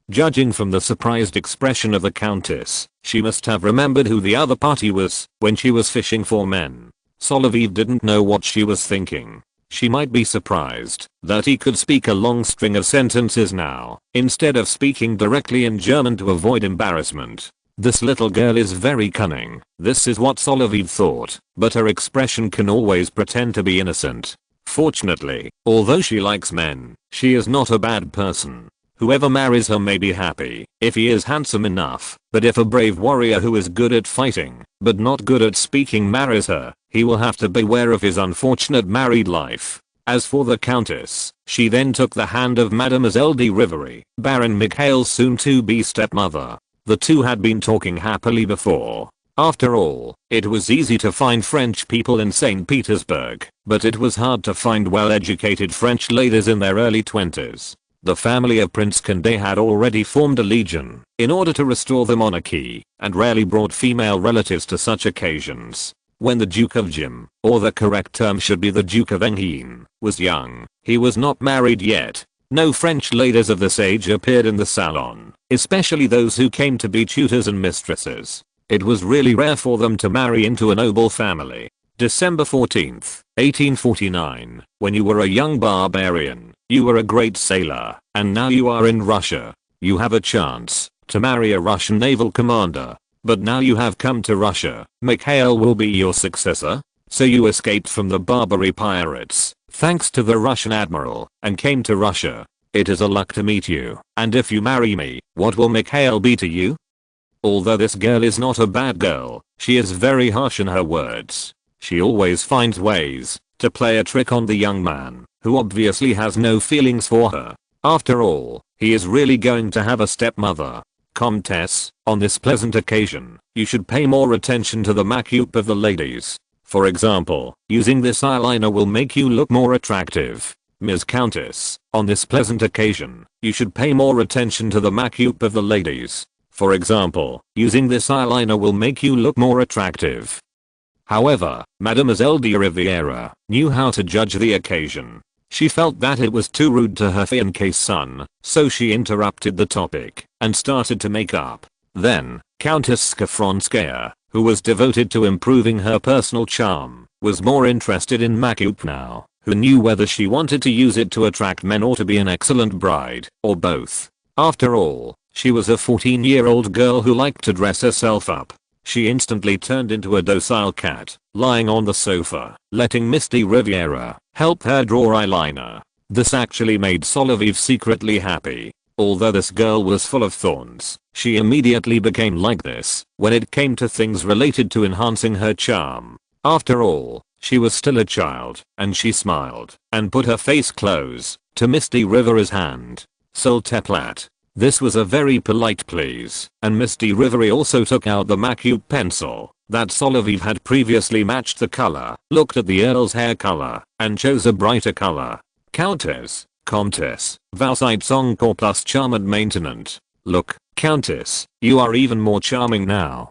Judging from the surprised expression of the Countess, she must have remembered who the other party was when she was fishing for men. Solovyov didn't know what she was thinking. She might be surprised that he could speak a long string of sentences now, instead of speaking directly in German to avoid embarrassment. This little girl is very cunning. This is what Solovyov thought, but her expression can always pretend to be innocent. Fortunately, although she likes men, she is not a bad person. Whoever marries her may be happy if he is handsome enough, but if a brave warrior who is good at fighting but not good at speaking marries her, he will have to beware of his unfortunate married life. As for the Countess, she then took the hand of Mademoiselle de Rivery, Baron Mikhail's soon-to-be stepmother. The two had been talking happily before. After all, it was easy to find French people in St. Petersburg, but it was hard to find well-educated French ladies in their early 20s. The family of Prince Condé had already formed a legion in order to restore the monarchy, and rarely brought female relatives to such occasions. When the Duke of Jim, or the correct term should be the Duke of Enghien, was young, he was not married yet. No French ladies of this age appeared in the salon, especially those who came to be tutors and mistresses. It was really rare for them to marry into a noble family. December 14th, 1849, when you were a young barbarian, you were a great sailor, and now you are in Russia. You have a chance to marry a Russian naval commander. But now you have come to Russia, Mikhail will be your successor? So you escaped from the Barbary pirates, thanks to the Russian admiral, and came to Russia. It is a luck to meet you, and if you marry me, what will Mikhail be to you? Although this girl is not a bad girl, she is very harsh in her words. She always finds ways to play a trick on the young man, who obviously has no feelings for her. After all, he is really going to have a stepmother. Comtesse, on this pleasant occasion, you should pay more attention to the makeup of the ladies. For example, using this eyeliner will make you look more attractive. Ms. Countess, on this pleasant occasion, you should pay more attention to the makeup of the ladies. For example, using this eyeliner will make you look more attractive. However, Mademoiselle de Riviera knew how to judge the occasion. She felt that it was too rude to her fiancé son, so she interrupted the topic and started to make up. Then, Countess Skafronskaya, who was devoted to improving her personal charm, was more interested in makeup now, who knew whether she wanted to use it to attract men or to be an excellent bride, or both. After all, she was a 14-year-old girl who liked to dress herself up. She instantly turned into a docile cat, lying on the sofa, letting Miss de Riviera help her draw eyeliner. This actually made Solovyov secretly happy. Although this girl was full of thorns, she immediately became like this when it came to things related to enhancing her charm. After all, she was still a child, and she smiled and put her face close to Miss de Riviera's hand. S'il te plaît. This was a very polite please, and Miss de Riviera also took out the makeup pencil that Solovyov had previously matched the color, looked at the Earl's hair color, and chose a brighter color. Countess, Comtesse, vous êtes encore plus charmante maintenant. Look, Countess, you are even more charming now.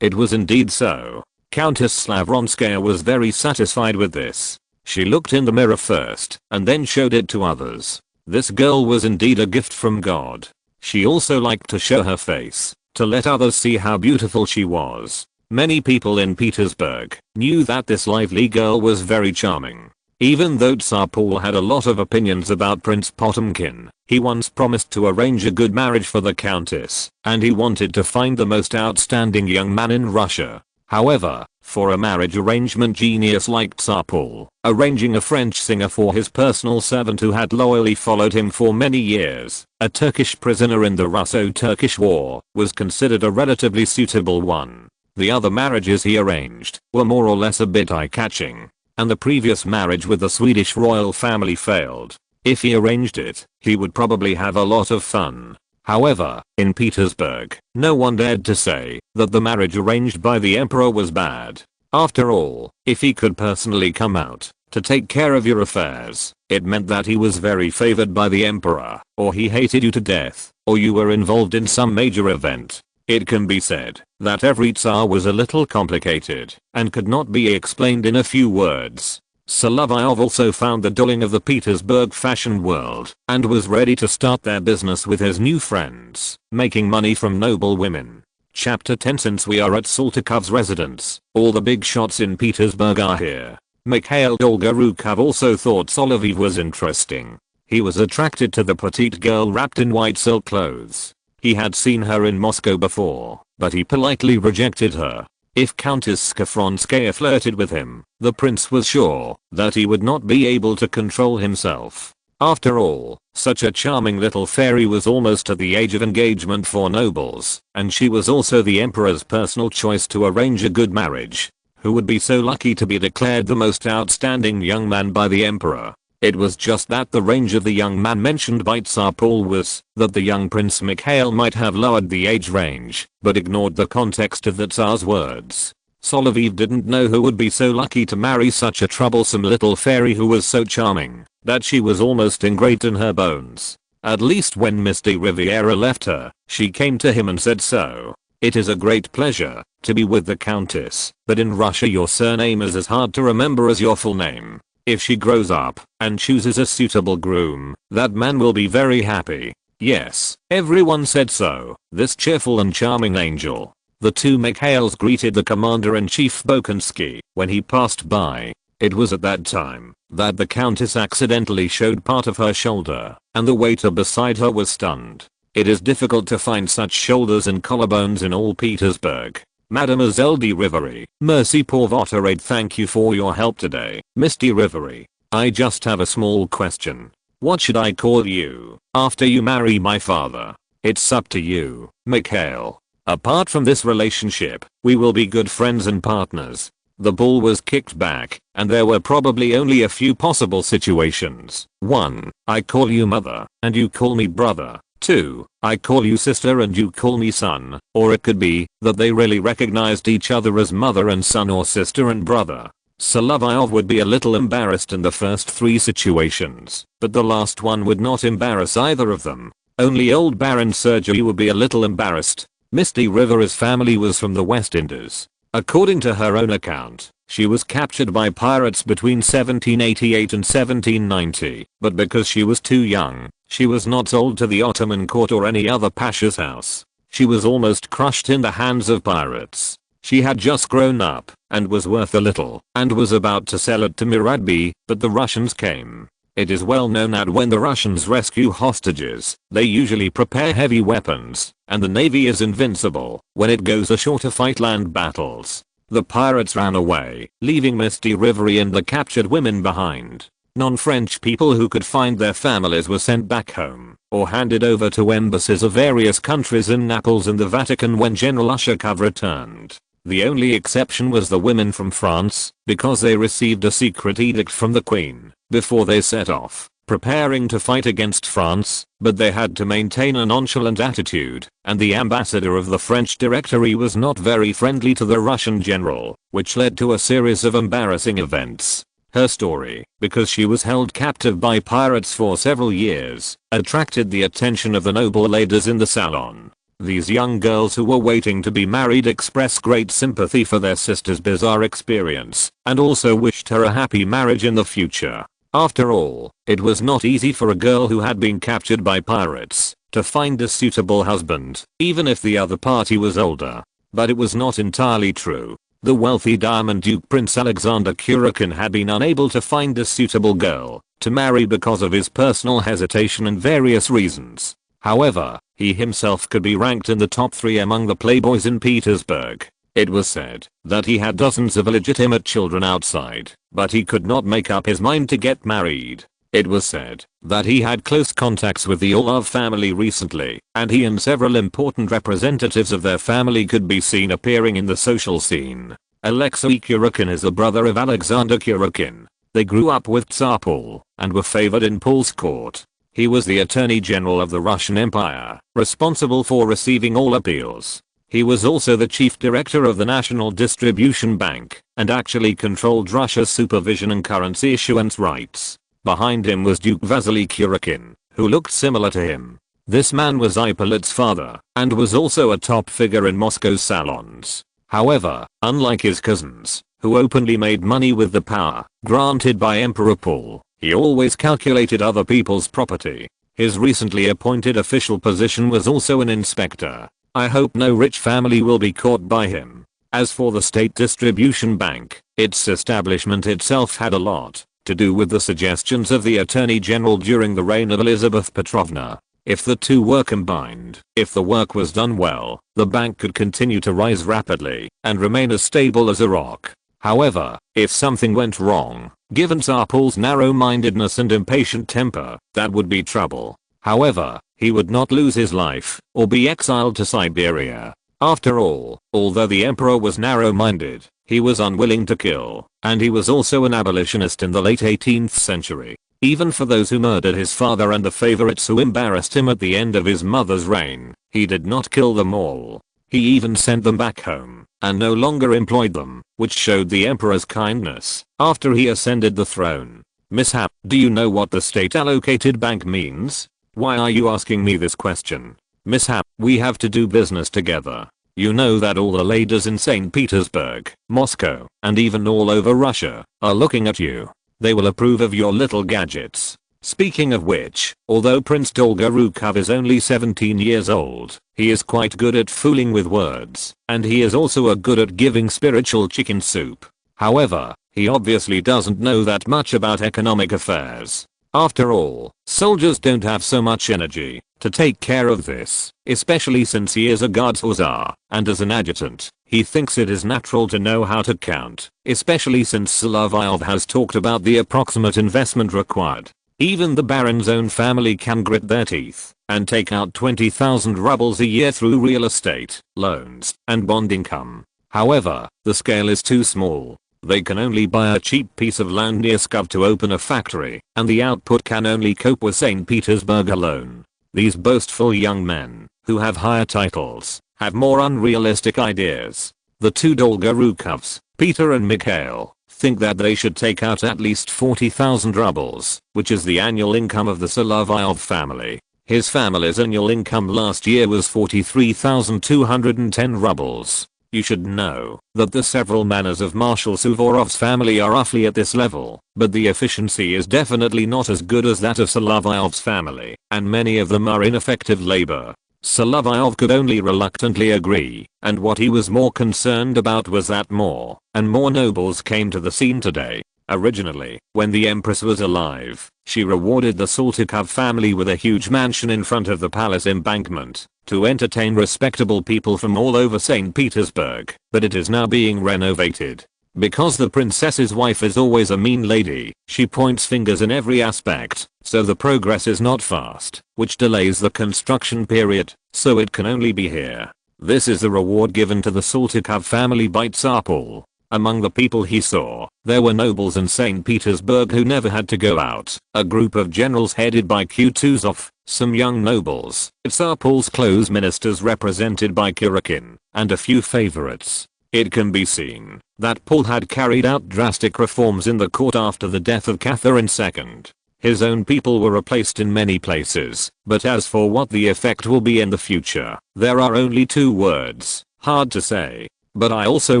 It was indeed so. Countess Skafronskaya was very satisfied with this. She looked in the mirror first, and then showed it to others. This girl was indeed a gift from God. She also liked to show her face, to let others see how beautiful she was. Many people in Petersburg knew that this lively girl was very charming. Even though Tsar Paul had a lot of opinions about Prince Potemkin, he once promised to arrange a good marriage for the Countess, and he wanted to find the most outstanding young man in Russia. However, for a marriage arrangement genius like Tsar Paul, arranging a French singer for his personal servant who had loyally followed him for many years, a Turkish prisoner in the Russo-Turkish War, was considered a relatively suitable one. The other marriages he arranged were more or less a bit eye-catching, and the previous marriage with the Swedish royal family failed. If he arranged it, he would probably have a lot of fun. However, in Petersburg, no one dared to say that the marriage arranged by the emperor was bad. After all, if he could personally come out to take care of your affairs, it meant that he was very favored by the emperor, or he hated you to death, or you were involved in some major event. It can be said that every Tsar was a little complicated and could not be explained in a few words. Solovyov also found the dulling of the Petersburg fashion world and was ready to start their business with his new friends, making money from noble women. Chapter 10. Since we are at Saltykov's residence, all the big shots in Petersburg are here. Mikhail Dolgorukov also thought Solovyov was interesting. He was attracted to the petite girl wrapped in white silk clothes. He had seen her in Moscow before, but he politely rejected her. If Countess Skafronskaya flirted with him, the prince was sure that he would not be able to control himself. After all, such a charming little fairy was almost at the age of engagement for nobles, and she was also the emperor's personal choice to arrange a good marriage. Who would be so lucky to be declared the most outstanding young man by the emperor? It was just that the range of the young man mentioned by Tsar Paul was that the young Prince Mikhail might have lowered the age range, but ignored the context of the Tsar's words. Solovyov didn't know who would be so lucky to marry such a troublesome little fairy who was so charming that she was almost ingrained in her bones. At least when Miss de Riviera left her, she came to him and said so. It is a great pleasure to be with the Countess, but in Russia your surname is as hard to remember as your full name. If she grows up and chooses a suitable groom, that man will be very happy. Yes, everyone said so. This cheerful and charming angel. The two Mikhails greeted the commander-in-chief Bolkonsky when he passed by. It was at that time that the Countess accidentally showed part of her shoulder, and the waiter beside her was stunned. It is difficult to find such shoulders and collarbones in all Petersburg. Mademoiselle de Riviere, merci pour votre aide. Thank you for your help today, Miss de Riviere. I just have a small question. What should I call you after you marry my father? It's up to you, Mikhail. Apart from this relationship, we will be good friends and partners. The ball was kicked back, and there were probably only a few possible situations. 1. I call you mother, and you call me brother. 2. I call you sister and you call me son. Or it could be that they really recognized each other as mother and son or sister and brother. Solovyov would be a little embarrassed in the first 3 situations, but the last one would not embarrass either of them. Only old Baron Sergei would be a little embarrassed. Misty Rivera's family was from the West Indies. According to her own account, she was captured by pirates between 1788 and 1790, but because she was too young, she was not sold to the Ottoman court or any other pasha's house. She was almost crushed in the hands of pirates. She had just grown up, and was worth a little, and was about to sell it to Muradbey, but the Russians came. It is well known that when the Russians rescue hostages, they usually prepare heavy weapons, and the navy is invincible when it goes ashore to fight land battles. The pirates ran away, leaving Misty Rivery and the captured women behind. Non-French people who could find their families were sent back home, or handed over to embassies of various countries in Naples and the Vatican when General Ushakov returned. The only exception was the women from France, because they received a secret edict from the Queen before they set off, preparing to fight against France, but they had to maintain a nonchalant attitude, and the ambassador of the French Directory was not very friendly to the Russian general, which led to a series of embarrassing events. Her story, because she was held captive by pirates for several years, attracted the attention of the noble ladies in the salon. These young girls who were waiting to be married expressed great sympathy for their sister's bizarre experience, and also wished her a happy marriage in the future. After all, it was not easy for a girl who had been captured by pirates to find a suitable husband, even if the other party was older. But it was not entirely true. The wealthy Diamond Duke Prince Alexander Kurokin had been unable to find a suitable girl to marry because of his personal hesitation and various reasons. However, he himself could be ranked in the top 3 among the playboys in Petersburg. It was said that he had dozens of illegitimate children outside, but he could not make up his mind to get married. It was said that he had close contacts with the Orlov family recently, and he and several important representatives of their family could be seen appearing in the social scene. Alexei Kurokin is a brother of Alexander Kurokin. They grew up with Tsar Paul and were favored in Paul's court. He was the Attorney General of the Russian Empire, responsible for receiving all appeals. He was also the chief director of the National Distribution Bank, and actually controlled Russia's supervision and currency issuance rights. Behind him was Duke Vasily Kurokin, who looked similar to him. This man was Ippolit's father, and was also a top figure in Moscow's salons. However, unlike his cousins, who openly made money with the power granted by Emperor Paul, he always calculated other people's property. His recently appointed official position was also an inspector. I hope no rich family will be caught by him. As for the State Distribution Bank, its establishment itself had a lot to do with the suggestions of the Attorney General during the reign of Elizabeth Petrovna. If the two were combined, if the work was done well, the bank could continue to rise rapidly and remain as stable as a rock. However, if something went wrong, given Tsar Paul's narrow-mindedness and impatient temper, that would be trouble. However, he would not lose his life or be exiled to Siberia. After all, although the emperor was narrow-minded, he was unwilling to kill, and he was also an abolitionist in the late 18th century. Even for those who murdered his father and the favorites who embarrassed him at the end of his mother's reign, he did not kill them all. He even sent them back home, and no longer employed them, which showed the emperor's kindness after he ascended the throne. Mishap, do you know what the state-allocated bank means? Why are you asking me this question? Mishap, we have to do business together. You know that all the ladies in St. Petersburg, Moscow, and even all over Russia are looking at you. They will approve of your little gadgets. Speaking of which, although Prince Dolgorukov is only 17 years old, he is quite good at fooling with words, and he is also good at giving spiritual chicken soup. However, he obviously doesn't know that much about economic affairs. After all, soldiers don't have so much energy to take care of this, especially since he is a guard's hussar, and as an adjutant, he thinks it is natural to know how to count, especially since Solovyov has talked about the approximate investment required. Even the baron's own family can grit their teeth and take out 20,000 rubles a year through real estate, loans, and bond income. However, the scale is too small. They can only buy a cheap piece of land near Pskov to open a factory, and the output can only cope with St. Petersburg alone. These boastful young men, who have higher titles, have more unrealistic ideas. The two Dolgorukovs, Peter and Mikhail, think that they should take out at least 40,000 rubles, which is the annual income of the Solovyov family. His family's annual income last year was 43,210 rubles. You should know that the several manors of Marshal Suvorov's family are roughly at this level, but the efficiency is definitely not as good as that of Solovyov's family, and many of them are ineffective labor. Solovyov could only reluctantly agree, and what he was more concerned about was that more and more nobles came to the scene today. Originally, when the Empress was alive, she rewarded the Saltykov family with a huge mansion in front of the palace embankment to entertain respectable people from all over St. Petersburg, but it is now being renovated. Because the princess's wife is always a mean lady, she points fingers in every aspect, so the progress is not fast, which delays the construction period, so it can only be here. This is the reward given to the Saltykov family by Tsarpol. Among the people he saw, there were nobles in St. Petersburg who never had to go out, a group of generals headed by Kutuzov, some young nobles, Tsarpol's close ministers represented by Kurykin, and a few favorites. It can be seen that Paul had carried out drastic reforms in the court after the death of Catherine II. His own people were replaced in many places, but as for what the effect will be in the future, there are only two words, hard to say. But I also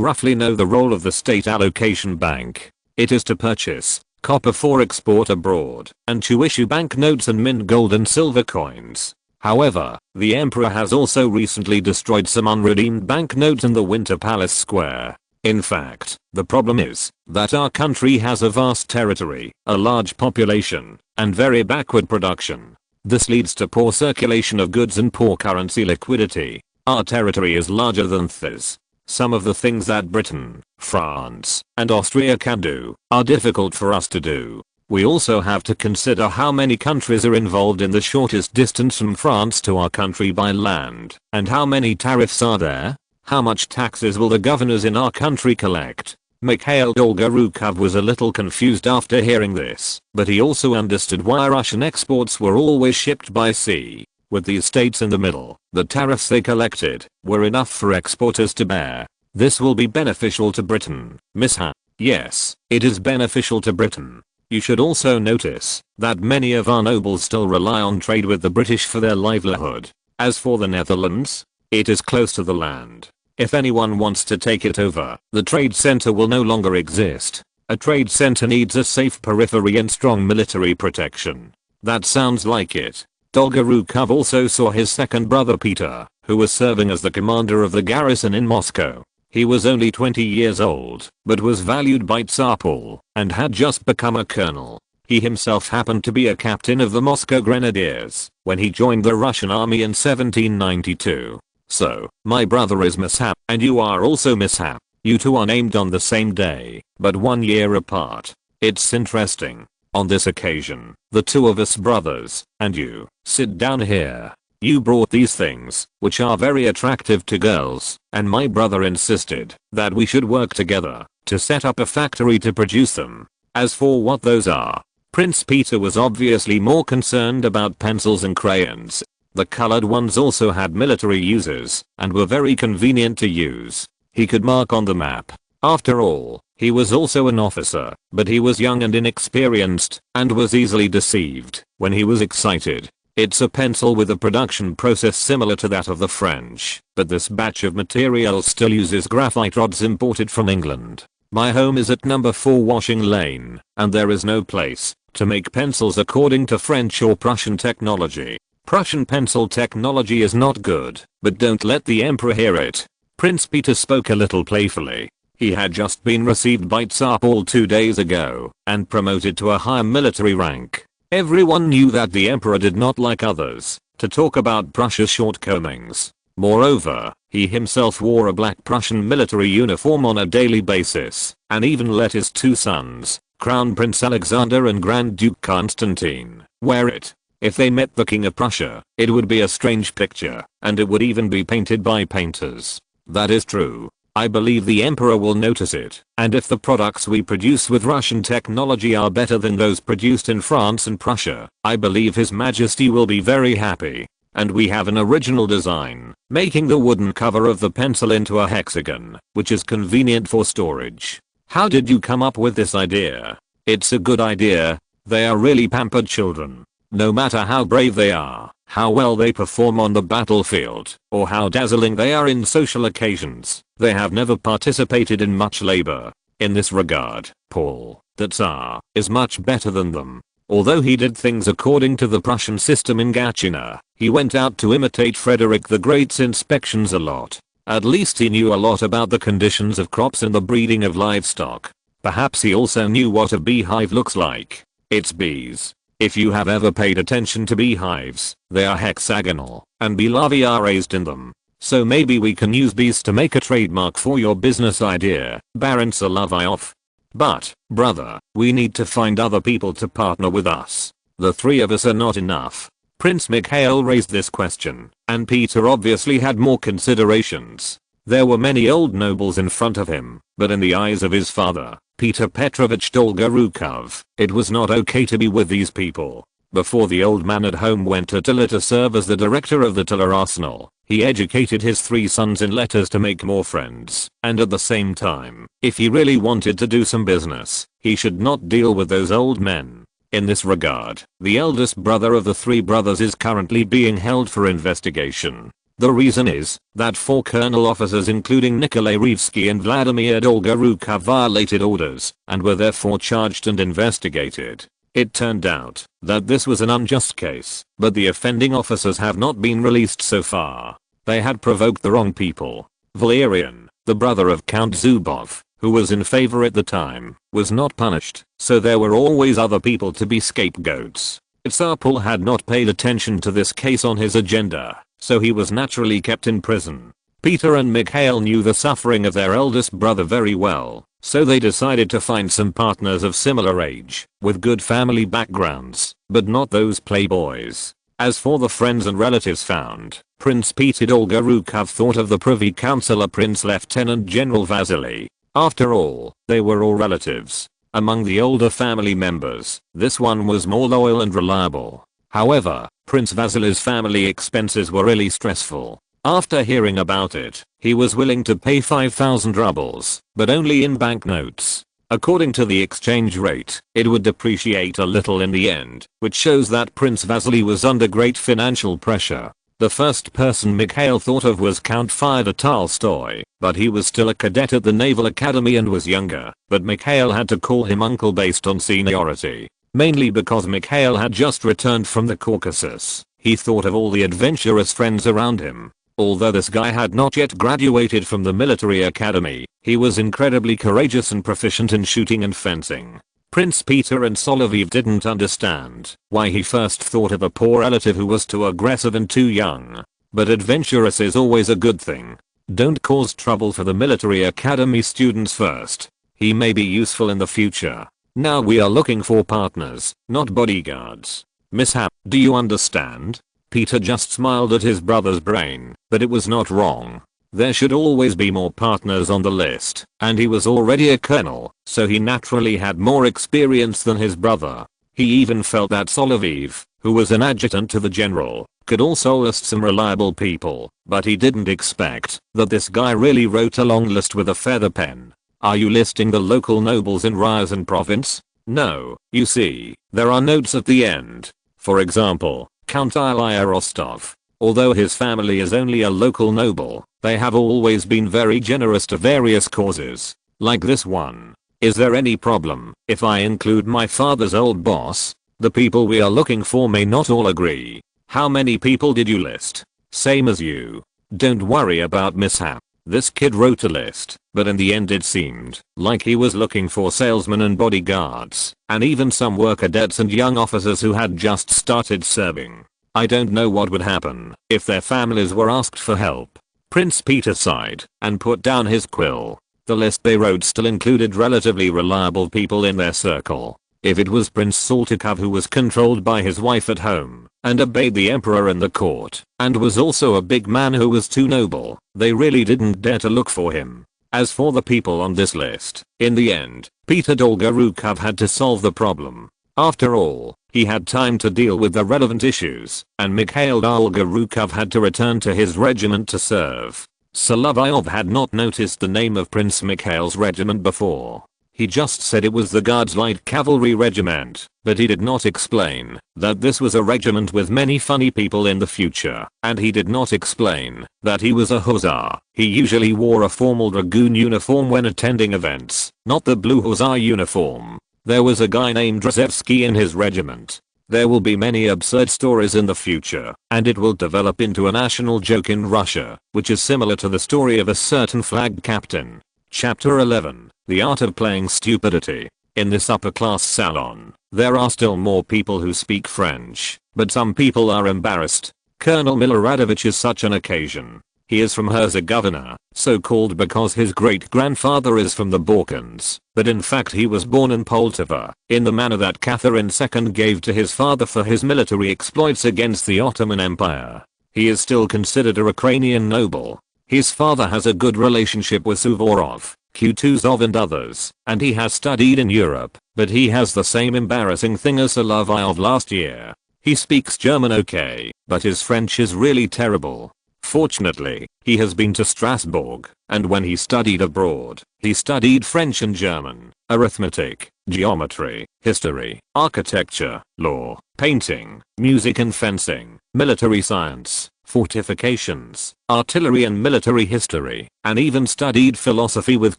roughly know the role of the State Allocation Bank. It is to purchase copper for export abroad and to issue banknotes and mint gold and silver coins. However, the emperor has also recently destroyed some unredeemed banknotes in the Winter Palace Square. In fact, the problem is that our country has a vast territory, a large population, and very backward production. This leads to poor circulation of goods and poor currency liquidity. Our territory is larger than this. Some of the things that Britain, France, and Austria can do are difficult for us to do. We also have to consider how many countries are involved in the shortest distance from France to our country by land, and how many tariffs are there. How much taxes will the governors in our country collect? Mikhail Dolgorukov was a little confused after hearing this, but he also understood why Russian exports were always shipped by sea. With these states in the middle, the tariffs they collected were enough for exporters to bear. This will be beneficial to Britain, Mishap. Yes, it is beneficial to Britain. You should also notice that many of our nobles still rely on trade with the British for their livelihood. As for the Netherlands, it is close to the land. If anyone wants to take it over, the trade center will no longer exist. A trade center needs a safe periphery and strong military protection. That sounds like it. Dolgorukov also saw his second brother Peter, who was serving as the commander of the garrison in Moscow. He was only 20 years old, but was valued by Tsarpol, and had just become a colonel. He himself happened to be a captain of the Moscow Grenadiers when he joined the Russian army in 1792. So, my brother is Mishap, and you are also Mishap. You two are named on the same day, but 1 year apart. It's interesting. On this occasion, the two of us brothers, and you, sit down here. You brought these things, which are very attractive to girls, and my brother insisted that we should work together to set up a factory to produce them. As for what those are, Prince Peter was obviously more concerned about pencils and crayons. The colored ones also had military uses, and were very convenient to use. He could mark on the map. After all, he was also an officer, but he was young and inexperienced, and was easily deceived when he was excited. It's a pencil with a production process similar to that of the French, but this batch of materials still uses graphite rods imported from England. My home is at number 4 Washing Lane, and there is no place to make pencils according to French or Prussian technology. Prussian pencil technology is not good, but don't let the emperor hear it. Prince Peter spoke a little playfully. He had just been received by Tsarpol 2 days ago and promoted to a higher military rank. Everyone knew that the emperor did not like others to talk about Prussia's shortcomings. Moreover, he himself wore a black Prussian military uniform on a daily basis, and even let his two sons, Crown Prince Alexander and Grand Duke Constantine, wear it. If they met the King of Prussia, it would be a strange picture, and it would even be painted by painters. That is true. I believe the emperor will notice it, and if the products we produce with Russian technology are better than those produced in France and Prussia, I believe His Majesty will be very happy. And we have an original design, making the wooden cover of the pencil into a hexagon, which is convenient for storage. How did you come up with this idea? It's a good idea. They are really pampered children. No matter how brave they are, how well they perform on the battlefield, or how dazzling they are in social occasions, they have never participated in much labor. In this regard, Paul, the Tsar, is much better than them. Although he did things according to the Prussian system in Gatchina, he went out to imitate Frederick the Great's inspections a lot. At least he knew a lot about the conditions of crops and the breeding of livestock. Perhaps he also knew what a beehive looks like. It's bees. If you have ever paid attention to beehives, they are hexagonal, and bee larvae are raised in them. So maybe we can use bees to make a trademark for your business idea, Baron Solovyov. But, brother, we need to find other people to partner with us. The three of us are not enough. Prince Mikhail raised this question, and Peter obviously had more considerations. There were many old nobles in front of him, but in the eyes of his father, Peter Petrovich Dolgorukov, it was not okay to be with these people. Before the old man at home went to Tula to serve as the director of the Tula arsenal, he educated his three sons in letters to make more friends, and at the same time, if he really wanted to do some business, he should not deal with those old men. In this regard, the eldest brother of the three brothers is currently being held for investigation. The reason is that 4 colonel officers including Nikolai Rivsky and Vladimir Dolgorukov violated orders and were therefore charged and investigated. It turned out that this was an unjust case, but the offending officers have not been released so far. They had provoked the wrong people. Valerian, the brother of Count Zubov, who was in favor at the time, was not punished, so there were always other people to be scapegoats. Tsar Paul had not paid attention to this case on his agenda, so he was naturally kept in prison. Peter and Mikhail knew the suffering of their eldest brother very well, so they decided to find some partners of similar age, with good family backgrounds, but not those playboys. As for the friends and relatives found, Prince Peter Dolgorukov thought of the Privy Councillor Prince Lieutenant General Vasily. After all, they were all relatives. Among the older family members, this one was more loyal and reliable. However, Prince Vasily's family expenses were really stressful. After hearing about it, he was willing to pay 5,000 rubles, but only in banknotes. According to the exchange rate, it would depreciate a little in the end, which shows that Prince Vasily was under great financial pressure. The first person Mikhail thought of was Count Fyodor Tolstoy, but he was still a cadet at the Naval Academy and was younger, but Mikhail had to call him uncle based on seniority. Mainly because Mikhail had just returned from the Caucasus, he thought of all the adventurous friends around him. Although this guy had not yet graduated from the military academy, he was incredibly courageous and proficient in shooting and fencing. Prince Peter and Solovyov didn't understand why he first thought of a poor relative who was too aggressive and too young. But adventurous is always a good thing. Don't cause trouble for the military academy students first. He may be useful in the future. Now we are looking for partners, not bodyguards. Mishap, do you understand? Peter just smiled at his brother's brain, but it was not wrong. There should always be more partners on the list, and he was already a colonel, so he naturally had more experience than his brother. He even felt that Solovyov, who was an adjutant to the general, could also list some reliable people, but he didn't expect that this guy really wrote a long list with a feather pen. Are you listing the local nobles in Ryazan province? No, you see, there are notes at the end. For example, Count Ilya Rostov. Although his family is only a local noble, they have always been very generous to various causes, like this one. Is there any problem if I include my father's old boss? The people we are looking for may not all agree. How many people did you list? Same as you. Don't worry about mishap. This kid wrote a list, but in the end it seemed like he was looking for salesmen and bodyguards, and even some war cadets and young officers who had just started serving. I don't know what would happen if their families were asked for help. Prince Peter sighed and put down his quill. The list they wrote still included relatively reliable people in their circle. If it was Prince Sólovyov, who was controlled by his wife at home and obeyed the emperor in the court, and was also a big man who was too noble, they really didn't dare to look for him. As for the people on this list, in the end, Peter Dolgorukov had to solve the problem. After all, he had time to deal with the relevant issues, and Mikhail Dolgorukov had to return to his regiment to serve. Solovyov had not noticed the name of Prince Mikhail's regiment before. He just said it was the Guards Light Cavalry Regiment, but he did not explain that this was a regiment with many funny people in the future, and he did not explain that he was a hussar. He usually wore a formal dragoon uniform when attending events, not the blue hussar uniform. There was a guy named Drazevsky in his regiment. There will be many absurd stories in the future, and it will develop into a national joke in Russia, which is similar to the story of a certain flag captain. Chapter 11. The Art of Playing Stupidity. In this upper-class salon, there are still more people who speak French, but some people are embarrassed. Colonel Miloradovich is such an occasion. He is from Herzegovina, so called because his great-grandfather is from the Balkans, but in fact he was born in Poltava, in the manner that Catherine II gave to his father for his military exploits against the Ottoman Empire. He is still considered a Ukrainian noble. His father has a good relationship with Suvorov, Kutuzov and others, and he has studied in Europe, but he has the same embarrassing thing as Solovyov last year. He speaks German okay, but his French is really terrible. Fortunately, he has been to Strasbourg, and when he studied abroad, he studied French and German, arithmetic, geometry, history, architecture, law, painting, music and fencing, military science, fortifications, artillery and military history, and even studied philosophy with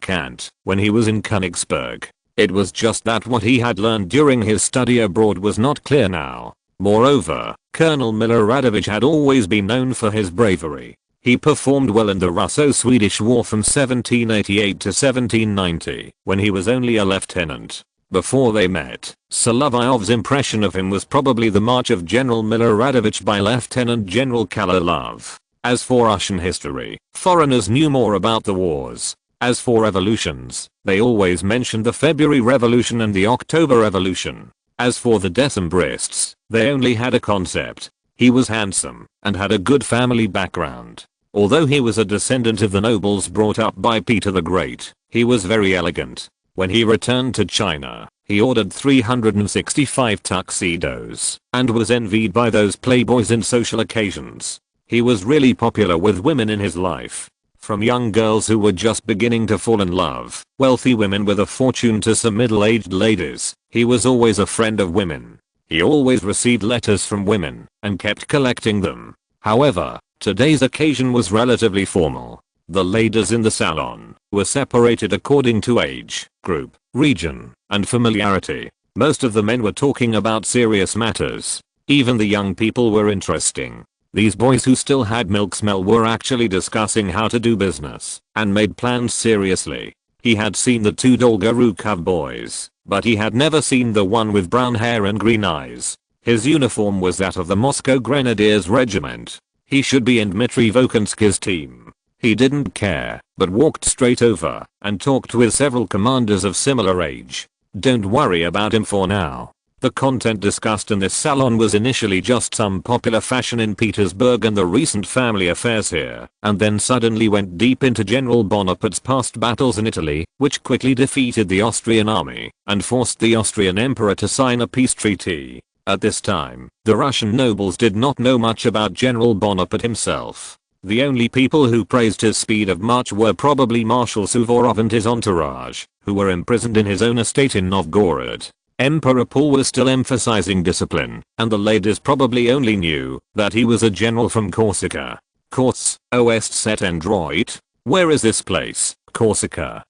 Kant when he was in Königsberg. It was just that what he had learned during his study abroad was not clear now. Moreover, Colonel Miloradovich had always been known for his bravery. He performed well in the Russo-Swedish War from 1788 to 1790, when he was only a lieutenant. Before they met, Solovyov's impression of him was probably the March of General Miloradovich by Lieutenant General Kalilov. As for Russian history, foreigners knew more about the wars. As for revolutions, they always mentioned the February Revolution and the October Revolution. As for the Decembrists, they only had a concept. He was handsome and had a good family background. Although he was a descendant of the nobles brought up by Peter the Great, he was very elegant. When he returned to China, he ordered 365 tuxedos and was envied by those playboys in social occasions. He was really popular with women in his life. From young girls who were just beginning to fall in love, wealthy women with a fortune to some middle-aged ladies, he was always a friend of women. He always received letters from women and kept collecting them. However, today's occasion was relatively formal. The ladies in the salon were separated according to age, group, region, and familiarity. Most of the men were talking about serious matters. Even the young people were interesting. These boys who still had milk smell were actually discussing how to do business and made plans seriously. He had seen the two Dolgorukov boys, but he had never seen the one with brown hair and green eyes. His uniform was that of the Moscow Grenadiers Regiment. He should be in Dmitry Vokinsky's team. He didn't care, but walked straight over and talked with several commanders of similar age. Don't worry about him for now. The content discussed in this salon was initially just some popular fashion in Petersburg and the recent family affairs here, and then suddenly went deep into General Bonaparte's past battles in Italy, which quickly defeated the Austrian army and forced the Austrian emperor to sign a peace treaty. At this time, the Russian nobles did not know much about General Bonaparte himself. The only people who praised his speed of march were probably Marshal Suvorov and his entourage, who were imprisoned in his own estate in Novgorod. Emperor Paul was still emphasizing discipline, and the ladies probably only knew that he was a general from Corsica. Kors, Oest set Android. Where is this place, Corsica?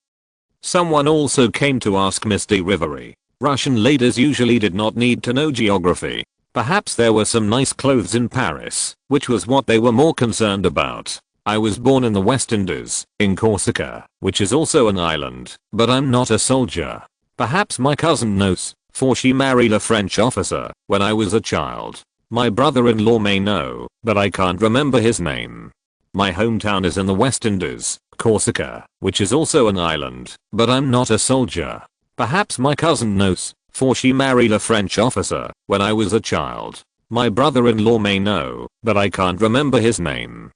Someone also came to ask Miss de Riveri. Russian ladies usually did not need to know geography. Perhaps there were some nice clothes in Paris, which was what they were more concerned about. I was born in the West Indies, in Corsica, which is also an island, but I'm not a soldier. Perhaps my cousin knows, for she married a French officer when I was a child. My brother-in-law may know, but I can't remember his name. My hometown is in the West Indies, Corsica, which is also an island, but I'm not a soldier. Perhaps my cousin knows, for she married a French officer when I was a child. My brother-in-law may know, but I can't remember his name.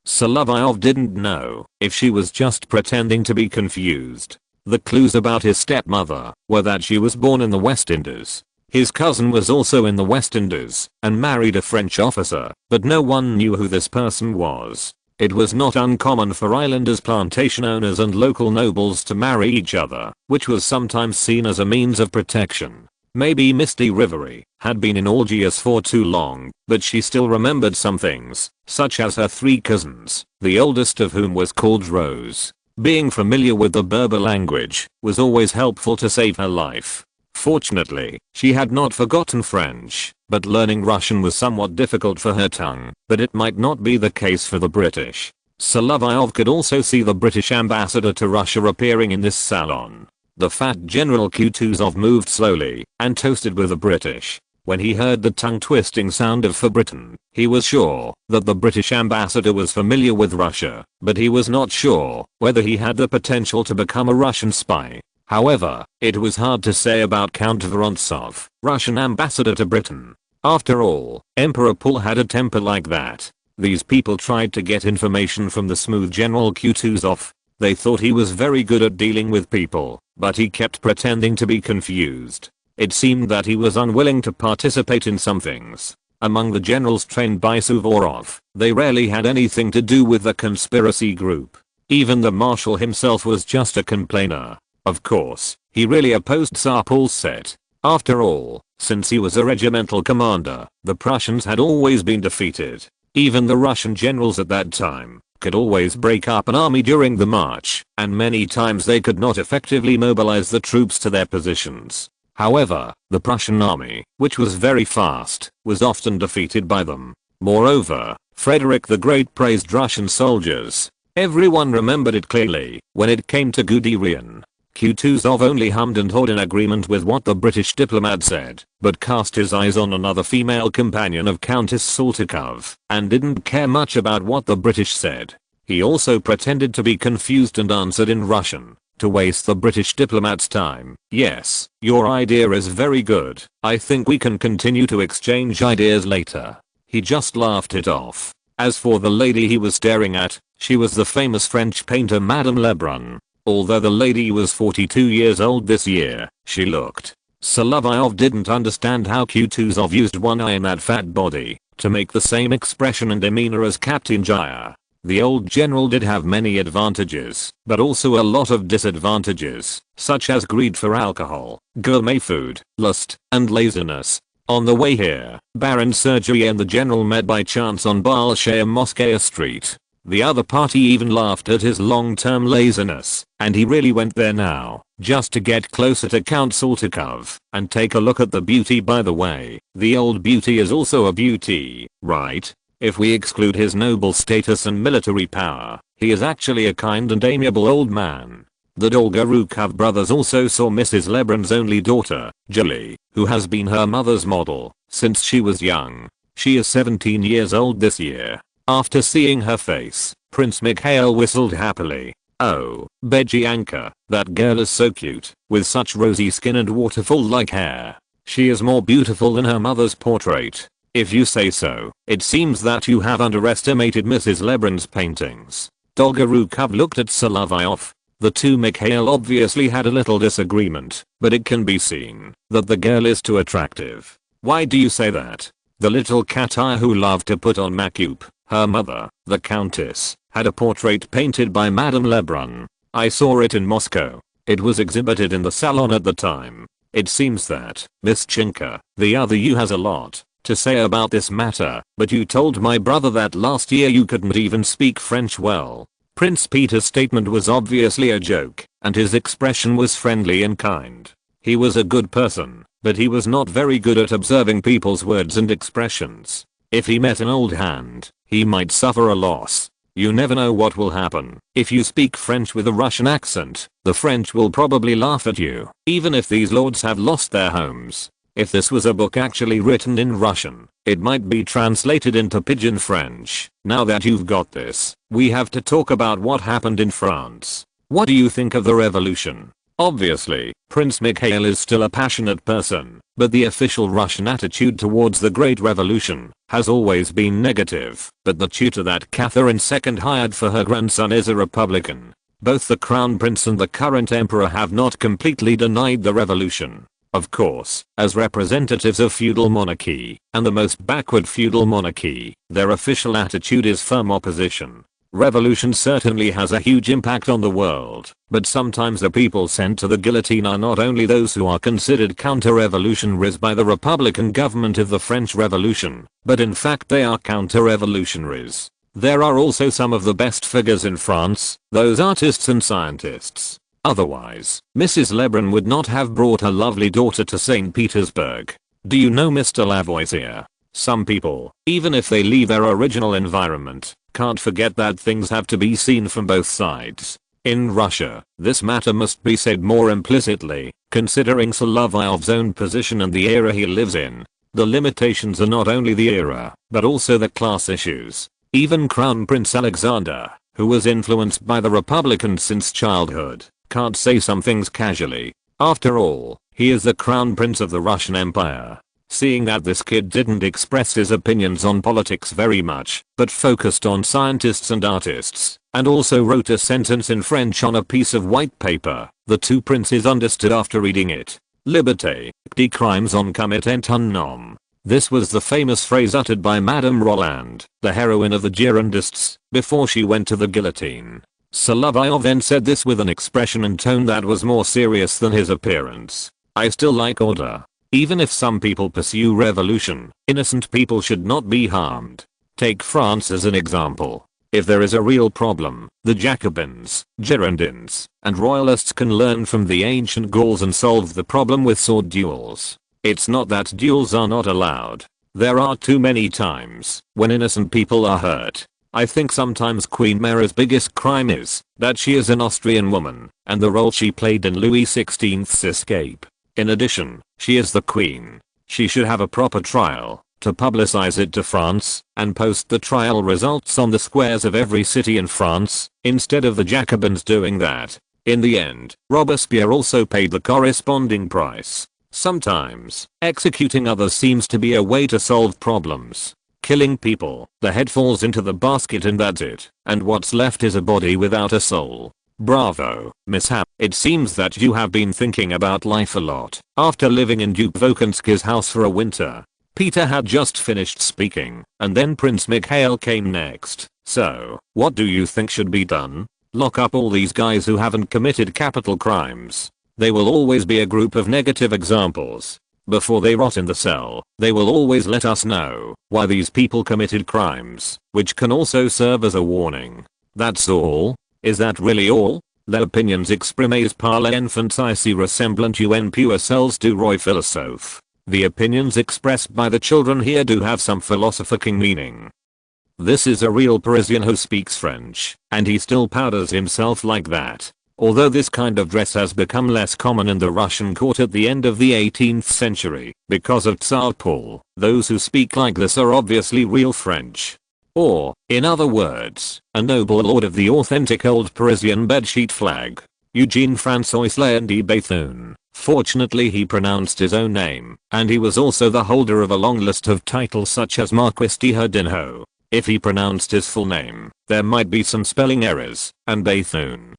Solovyov didn't know if she was just pretending to be confused. The clues about his stepmother were that she was born in the West Indies. His cousin was also in the West Indies and married a French officer, but no one knew who this person was. It was not uncommon for islanders, plantation owners and local nobles to marry each other, which was sometimes seen as a means of protection. Maybe Misty Rivery had been in Algiers for too long, but she still remembered some things, such as her 3 cousins, the oldest of whom was called Rose. Being familiar with the Berber language was always helpful to save her life. Fortunately, she had not forgotten French, but learning Russian was somewhat difficult for her tongue, but it might not be the case for the British. Solovyov could also see the British ambassador to Russia appearing in this salon. The fat General Kutuzov moved slowly and toasted with the British. When he heard the tongue-twisting sound of "for Britain," he was sure that the British ambassador was familiar with Russia, but he was not sure whether he had the potential to become a Russian spy. However, it was hard to say about Count Vorontsov, Russian ambassador to Britain. After all, Emperor Paul had a temper like that. These people tried to get information from the smooth General Kutuzov. They thought he was very good at dealing with people, but he kept pretending to be confused. It seemed that he was unwilling to participate in some things. Among the generals trained by Suvorov, they rarely had anything to do with the conspiracy group. Even the marshal himself was just a complainer. Of course, he really opposed Tsar Paul's set. After all, since he was a regimental commander, the Prussians had always been defeated. Even the Russian generals at that time could always break up an army during the march, and many times they could not effectively mobilize the troops to their positions. However, the Prussian army, which was very fast, was often defeated by them. Moreover, Frederick the Great praised Russian soldiers. Everyone remembered it clearly when it came to Guderian. Kutuzov only hummed and hawed in agreement with what the British diplomat said, but cast his eyes on another female companion of Countess Saltykov, and didn't care much about what the British said. He also pretended to be confused and answered in Russian, to waste the British diplomat's time. "Yes, your idea is very good. I think we can continue to exchange ideas later." He just laughed it off. As for the lady he was staring at, she was the famous French painter Madame Lebrun. Although the lady was 42 years old this year, she looked. Solovyov didn't understand how Kutuzov used one eye in that fat body to make the same expression and demeanor as Captain Jaya. The old general did have many advantages, but also a lot of disadvantages, such as greed for alcohol, gourmet food, lust, and laziness. On the way here, Baron Sergei and the general met by chance on Bolshaya Moskaya Street. The other party even laughed at his long-term laziness, and he really went there now, just to get closer to Count Saltykov, and take a look at the beauty. By the way, the old beauty is also a beauty, right? If we exclude his noble status and military power, he is actually a kind and amiable old man. The Dolgorukov brothers also saw Mrs. Lebrun's only daughter, Julie, who has been her mother's model since she was young. She is 17 years old this year. After seeing her face, Prince Mikhail whistled happily. "Oh, Bedjianka, that girl is so cute, with such rosy skin and waterfall-like hair. She is more beautiful than her mother's portrait. If you say so. It seems that you have underestimated Mrs. Lebrun's paintings." Dolgorukov looked at Solovyov. The two Mikhail obviously had a little disagreement, but it can be seen that the girl is too attractive. "Why do you say that?" The little cat-eye who loved to put on makeup, her mother, the countess, had a portrait painted by Madame Lebrun. I saw it in Moscow. It was exhibited in the salon at the time. It seems that, Miss Chinka, the other you has a lot to say about this matter, but you told my brother that last year you couldn't even speak French well. Prince Peter's statement was obviously a joke, and his expression was friendly and kind. He was a good person, but he was not very good at observing people's words and expressions. If he met an old hand, he might suffer a loss. You never know what will happen. If you speak French with a Russian accent, the French will probably laugh at you, even if these lords have lost their homes. If this was a book actually written in Russian, it might be translated into Pidgin French. Now that you've got this, we have to talk about what happened in France. What do you think of the revolution? Obviously, Prince Mikhail is still a passionate person, but the official Russian attitude towards the Great Revolution has always been negative. But the tutor that Catherine II hired for her grandson is a Republican. Both the Crown Prince and the current Emperor have not completely denied the revolution. Of course, as representatives of feudal monarchy, and the most backward feudal monarchy, their official attitude is firm opposition. Revolution certainly has a huge impact on the world, but sometimes the people sent to the guillotine are not only those who are considered counter-revolutionaries by the Republican government of the French Revolution, but in fact they are counter-revolutionaries. There are also some of the best figures in France, those artists and scientists. Otherwise, Mrs. Lebrun would not have brought her lovely daughter to St. Petersburg. Do you know Mr. Lavoisier? Some people, even if they leave their original environment, can't forget that things have to be seen from both sides. In Russia, this matter must be said more implicitly, considering Solovyov's own position and the era he lives in. The limitations are not only the era, but also the class issues. Even Crown Prince Alexander, who was influenced by the Republicans since childhood, can't say some things casually. After all, he is the Crown Prince of the Russian Empire. Seeing that this kid didn't express his opinions on politics very much, but focused on scientists and artists, and also wrote a sentence in French on a piece of white paper, the two princes understood after reading it. Liberté, des crimes en commettant un homme. This was the famous phrase uttered by Madame Roland, the heroine of the Girondists, before she went to the guillotine. Solovyov then said this with an expression and tone that was more serious than his appearance. I still like order. Even if some people pursue revolution, innocent people should not be harmed. Take France as an example. If there is a real problem, the Jacobins, Girondins, and Royalists can learn from the ancient Gauls and solve the problem with sword duels. It's not that duels are not allowed. There are too many times when innocent people are hurt. I think sometimes Queen Mary's biggest crime is that she is an Austrian woman, and the role she played in Louis XVI's escape. In addition, she is the queen. She should have a proper trial, to publicize it to France, and post the trial results on the squares of every city in France, instead of the Jacobins doing that. In the end, Robespierre also paid the corresponding price. Sometimes, executing others seems to be a way to solve problems. Killing people, the head falls into the basket and that's it, and what's left is a body without a soul. Bravo, mishap. It seems that you have been thinking about life a lot. After living in Duke Volkonsky's house for a winter, Peter had just finished speaking, and then Prince Mikhail came next. So, what do you think should be done? Lock up all these guys who haven't committed capital crimes. They will always be a group of negative examples. Before they rot in the cell, they will always let us know why these people committed crimes, which can also serve as a warning. That's all? Is that really all? Les opinions exprimées par les enfants ici ressemblent un peu à celles du roi philosophe. The opinions expressed by the children here do have some philosophical meaning. This is a real Parisian who speaks French, and he still powders himself like that. Although this kind of dress has become less common in the Russian court at the end of the 18th century, because of Tsar Paul, those who speak like this are obviously real French. Or, in other words, a noble lord of the authentic old Parisian bedsheet flag. Eugene François Leandre Bethune. Fortunately he pronounced his own name, and he was also the holder of a long list of titles such as Marquis de Herdinho. If he pronounced his full name, there might be some spelling errors, and Bethune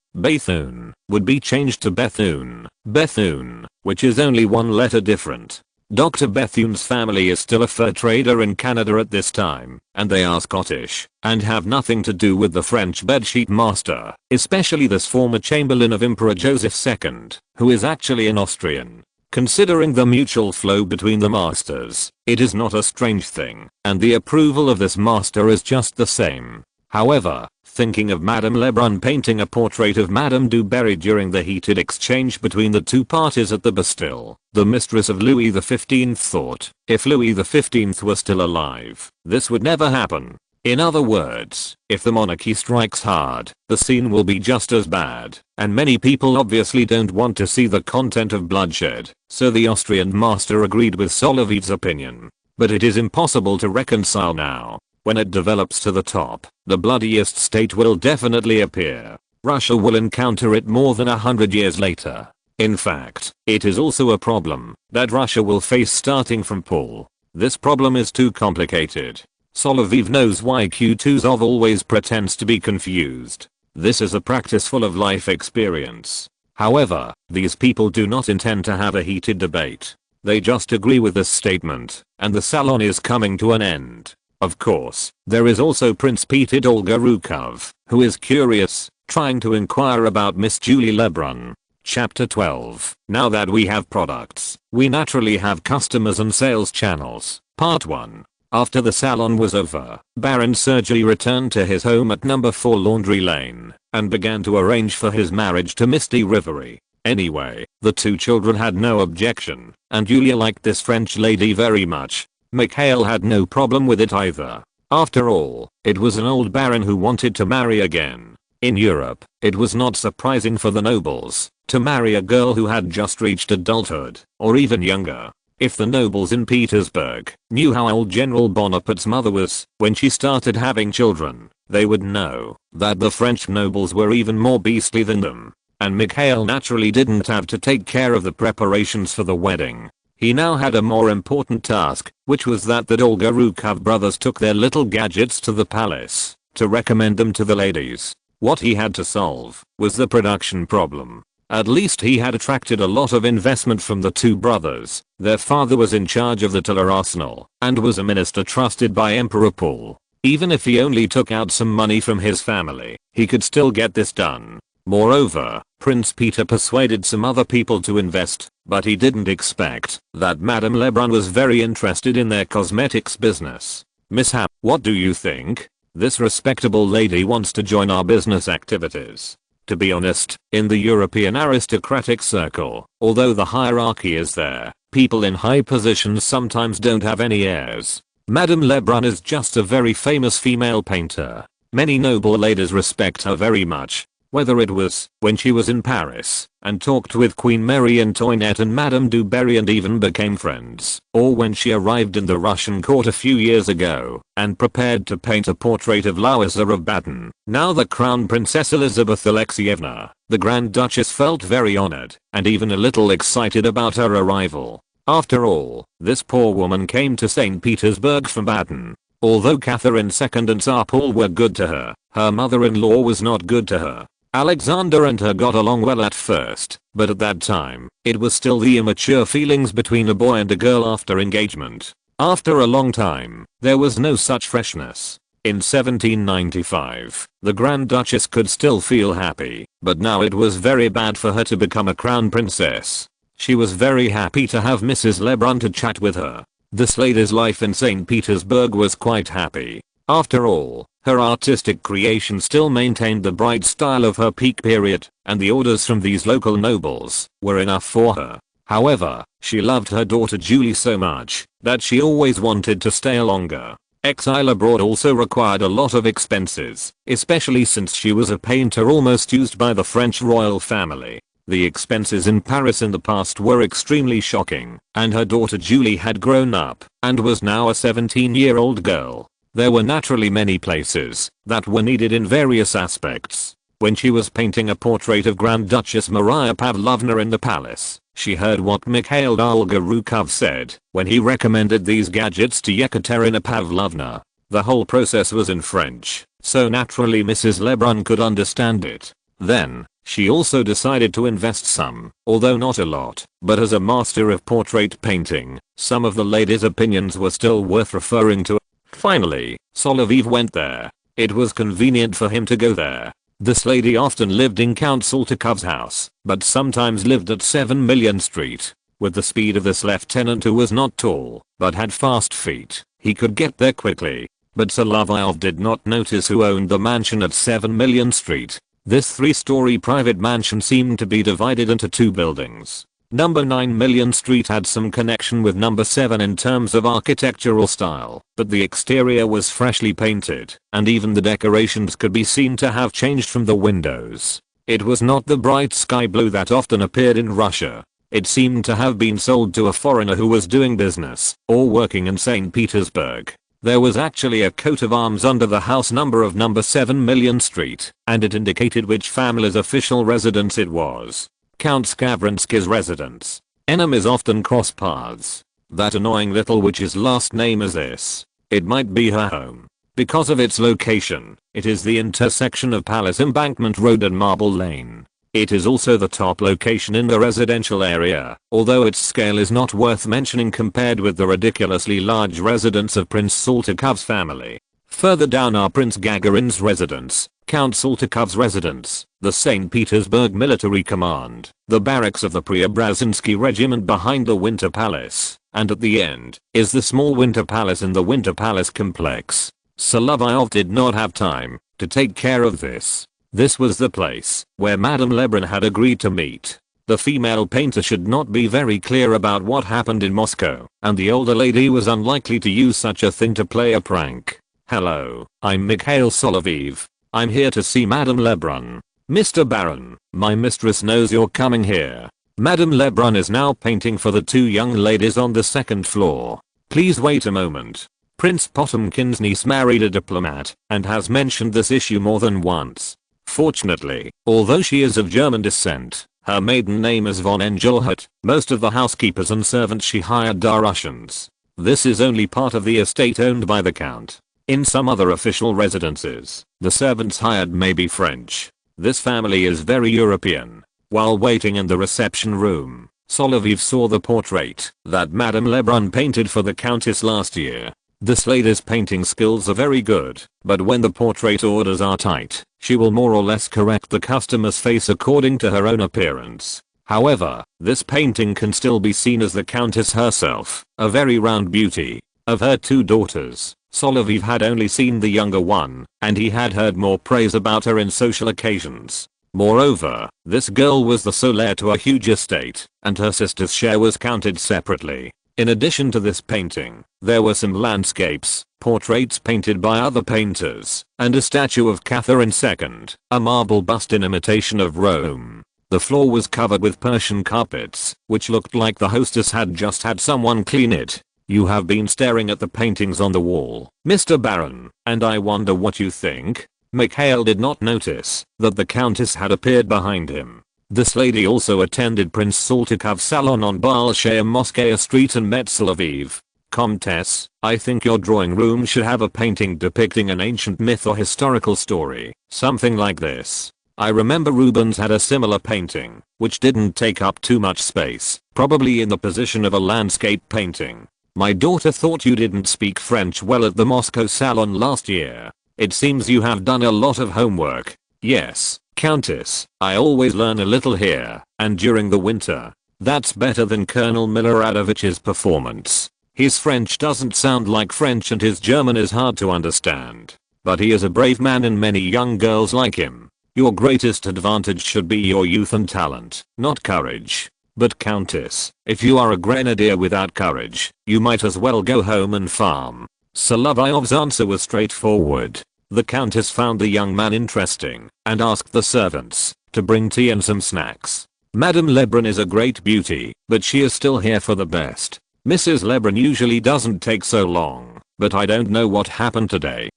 would be changed to Bethune, which is only one letter different. Dr. Bethune's family is still a fur trader in Canada at this time, and they are Scottish, and have nothing to do with the French bedsheet master, especially this former chamberlain of Emperor Joseph II, who is actually an Austrian. Considering the mutual flow between the masters, it is not a strange thing, and the approval of this master is just the same. However, thinking of Madame Lebrun painting a portrait of Madame du Barry during the heated exchange between the two parties at the Bastille, the mistress of Louis XV thought, if Louis XV were still alive, this would never happen. In other words, if the monarchy strikes hard, the scene will be just as bad, and many people obviously don't want to see the content of bloodshed, so the Austrian master agreed with Solovyov's opinion. But it is impossible to reconcile now. When it develops to the top, the bloodiest state will definitely appear. Russia will encounter it more than 100 years later. In fact, it is also a problem that Russia will face starting from Paul. This problem is too complicated. Solovyov knows why Kutuzov always pretends to be confused. This is a practice full of life experience. However, these people do not intend to have a heated debate. They just agree with this statement, and the salon is coming to an end. Of course, there is also Prince Peter Dolgorukov, who is curious, trying to inquire about Miss Julie Lebrun. Chapter 12. Now that we have products, we naturally have customers and sales channels. Part 1. After the salon was over, Baron Sergei returned to his home at number 4 Laundry Lane and began to arrange for his marriage to Misty Rivery. Anyway, the two children had no objection, and Julia liked this French lady very much. Mikhail had no problem with it either. After all, it was an old baron who wanted to marry again. In Europe, it was not surprising for the nobles to marry a girl who had just reached adulthood, or even younger. If the nobles in Petersburg knew how old General Bonaparte's mother was when she started having children, they would know that the French nobles were even more beastly than them. And Mikhail naturally didn't have to take care of the preparations for the wedding. He now had a more important task, which was that the Dolgorukov brothers took their little gadgets to the palace to recommend them to the ladies. What he had to solve was the production problem. At least he had attracted a lot of investment from the two brothers. Their father was in charge of the tiller arsenal and was a minister trusted by Emperor Paul. Even if he only took out some money from his family, he could still get this done. Moreover, Prince Peter persuaded some other people to invest, but he didn't expect that Madame Lebrun was very interested in their cosmetics business. Mishap, what do you think? This respectable lady wants to join our business activities. To be honest, in the European aristocratic circle, although the hierarchy is there, people in high positions sometimes don't have any heirs. Madame Lebrun is just a very famous female painter. Many noble ladies respect her very much. Whether it was when she was in Paris and talked with Queen Marie Antoinette and Madame du Barry and even became friends, or when she arrived in the Russian court a few years ago and prepared to paint a portrait of Louisa of Baden. Now the Crown Princess Elizabeth Alexeyevna, the Grand Duchess, felt very honored and even a little excited about her arrival. After all, this poor woman came to St. Petersburg from Baden. Although Catherine II and Tsar Paul were good to her, her mother-in-law was not good to her. Alexander and her got along well at first, but at that time, it was still the immature feelings between a boy and a girl after engagement. After a long time, there was no such freshness. In 1795, the Grand Duchess could still feel happy, but now it was very bad for her to become a crown princess. She was very happy to have Mrs. Lebrun to chat with her. This lady's life in St. Petersburg was quite happy. After all, her artistic creation still maintained the bright style of her peak period, and the orders from these local nobles were enough for her. However, she loved her daughter Julie so much that she always wanted to stay longer. Exile abroad also required a lot of expenses, especially since she was a painter almost used by the French royal family. The expenses in Paris in the past were extremely shocking, and her daughter Julie had grown up and was now a 17-year-old girl. There were naturally many places that were needed in various aspects. When she was painting a portrait of Grand Duchess Maria Pavlovna in the palace, she heard what Mikhail Dolgorukov said when he recommended these gadgets to Yekaterina Pavlovna. The whole process was in French, so naturally Mrs. Lebrun could understand it. Then, she also decided to invest some, although not a lot, but as a master of portrait painting, some of the ladies' opinions were still worth referring to. Finally, Solovyov went there. It was convenient for him to go there. This lady often lived in Count Saltykov's house, but sometimes lived at 7 Million Street. With the speed of this lieutenant who was not tall, but had fast feet, he could get there quickly. But Solovyov did not notice who owned the mansion at 7 Million Street. This 3-story private mansion seemed to be divided into 2 buildings. Number 9 Million Street had some connection with number 7 in terms of architectural style, but the exterior was freshly painted, and even the decorations could be seen to have changed from the windows. It was not the bright sky blue that often appeared in Russia. It seemed to have been sold to a foreigner who was doing business, or working in St. Petersburg. There was actually a coat of arms under the house number of number 7 Million Street, and it indicated which family's official residence it was. Count Skavrinsky's residence. Enemies often cross paths. That annoying little witch's last name is this. It might be her home. Because of its location, it is the intersection of Palace Embankment Road and Marble Lane. It is also the top location in the residential area, although its scale is not worth mentioning compared with the ridiculously large residence of Prince Saltykov's family. Further down are Prince Gagarin's residence, Count Saltykov's residence, the St. Petersburg Military Command, the barracks of the Preobrazhensky Regiment behind the Winter Palace, and at the end is the small Winter Palace in the Winter Palace complex. Solovyov did not have time to take care of this. This was the place where Madame Lebrun had agreed to meet. The female painter should not be very clear about what happened in Moscow, and the older lady was unlikely to use such a thing to play a prank. Hello, I'm Mikhail Solovyov. I'm here to see Madame Lebrun. Mr. Baron, my mistress knows you're coming here. Madame Lebrun is now painting for the two young ladies on the second floor. Please wait a moment. Prince Potemkin's niece married a diplomat and has mentioned this issue more than once. Fortunately, although she is of German descent, her maiden name is von Engelhut. Most of the housekeepers and servants she hired are Russians. This is only part of the estate owned by the Count. In some other official residences, the servants hired may be French. This family is very European. While waiting in the reception room, Solovyov saw the portrait that Madame Lebrun painted for the Countess last year. This lady's painting skills are very good, but when the portrait orders are tight, she will more or less correct the customer's face according to her own appearance. However, this painting can still be seen as the Countess herself, a very round beauty. Of her two daughters, Solovyov had only seen the younger one, and he had heard more praise about her in social occasions. Moreover, this girl was the sole heir to a huge estate, and her sister's share was counted separately. In addition to this painting, there were some landscapes, portraits painted by other painters, and a statue of Catherine II, a marble bust in imitation of Rome. The floor was covered with Persian carpets, which looked like the hostess had just had someone clean it. You have been staring at the paintings on the wall, Mr. Baron, and I wonder what you think? Mikhail did not notice that the Countess had appeared behind him. This lady also attended Prince Saltykov's salon on Bolshaya Moskaya Street and met Solovyov. Comtesse, I think your drawing room should have a painting depicting an ancient myth or historical story, something like this. I remember Rubens had a similar painting, which didn't take up too much space, probably in the position of a landscape painting. My daughter thought you didn't speak French well at the Moscow salon last year. It seems you have done a lot of homework. Yes, Countess, I always learn a little here, and during the winter. That's better than Colonel Miloradovich's performance. His French doesn't sound like French and his German is hard to understand. But he is a brave man and many young girls like him. Your greatest advantage should be your youth and talent, not courage. But Countess, if you are a grenadier without courage, you might as well go home and farm. Solovyov's answer was straightforward. The Countess found the young man interesting and asked the servants to bring tea and some snacks. Madame Lebrun is a great beauty, but she is still here for the best. Mrs. Lebrun usually doesn't take so long, but I don't know what happened today.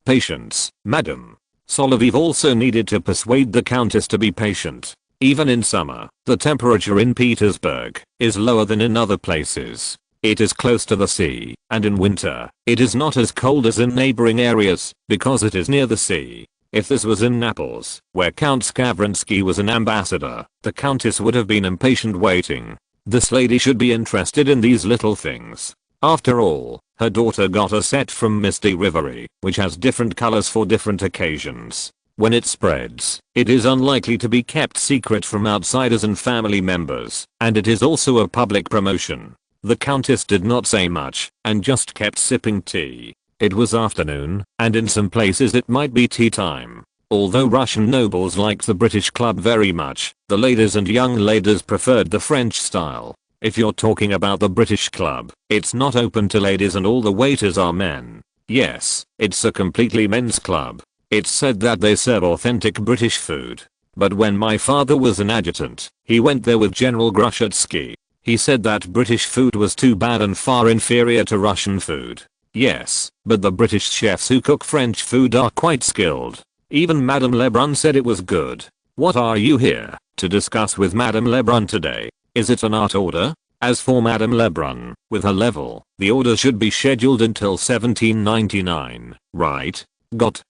Patience, madam. Solovyov also needed to persuade the Countess to be patient. Even in summer, the temperature in Petersburg is lower than in other places. It is close to the sea, and in winter, it is not as cold as in neighboring areas, because it is near the sea. If this was in Naples, where Count Skavrinsky was an ambassador, the Countess would have been impatient waiting. This lady should be interested in these little things. After all, her daughter got a set from Miss de Rivary, which has different colors for different occasions. When it spreads, it is unlikely to be kept secret from outsiders and family members, and it is also a public promotion. The Countess did not say much, and just kept sipping tea. It was afternoon, and in some places it might be tea time. Although Russian nobles liked the British club very much, the ladies and young ladies preferred the French style. If you're talking about the British club, it's not open to ladies and all the waiters are men. Yes, it's a completely men's club. It's said that they serve authentic British food. But when my father was an adjutant, he went there with General Grushatsky. He said that British food was too bad and far inferior to Russian food. Yes, but the British chefs who cook French food are quite skilled. Even Madame Lebrun said it was good. What are you here to discuss with Madame Lebrun today? Is it an art order? As for Madame Lebrun, with her level, the order should be scheduled until 1799, right?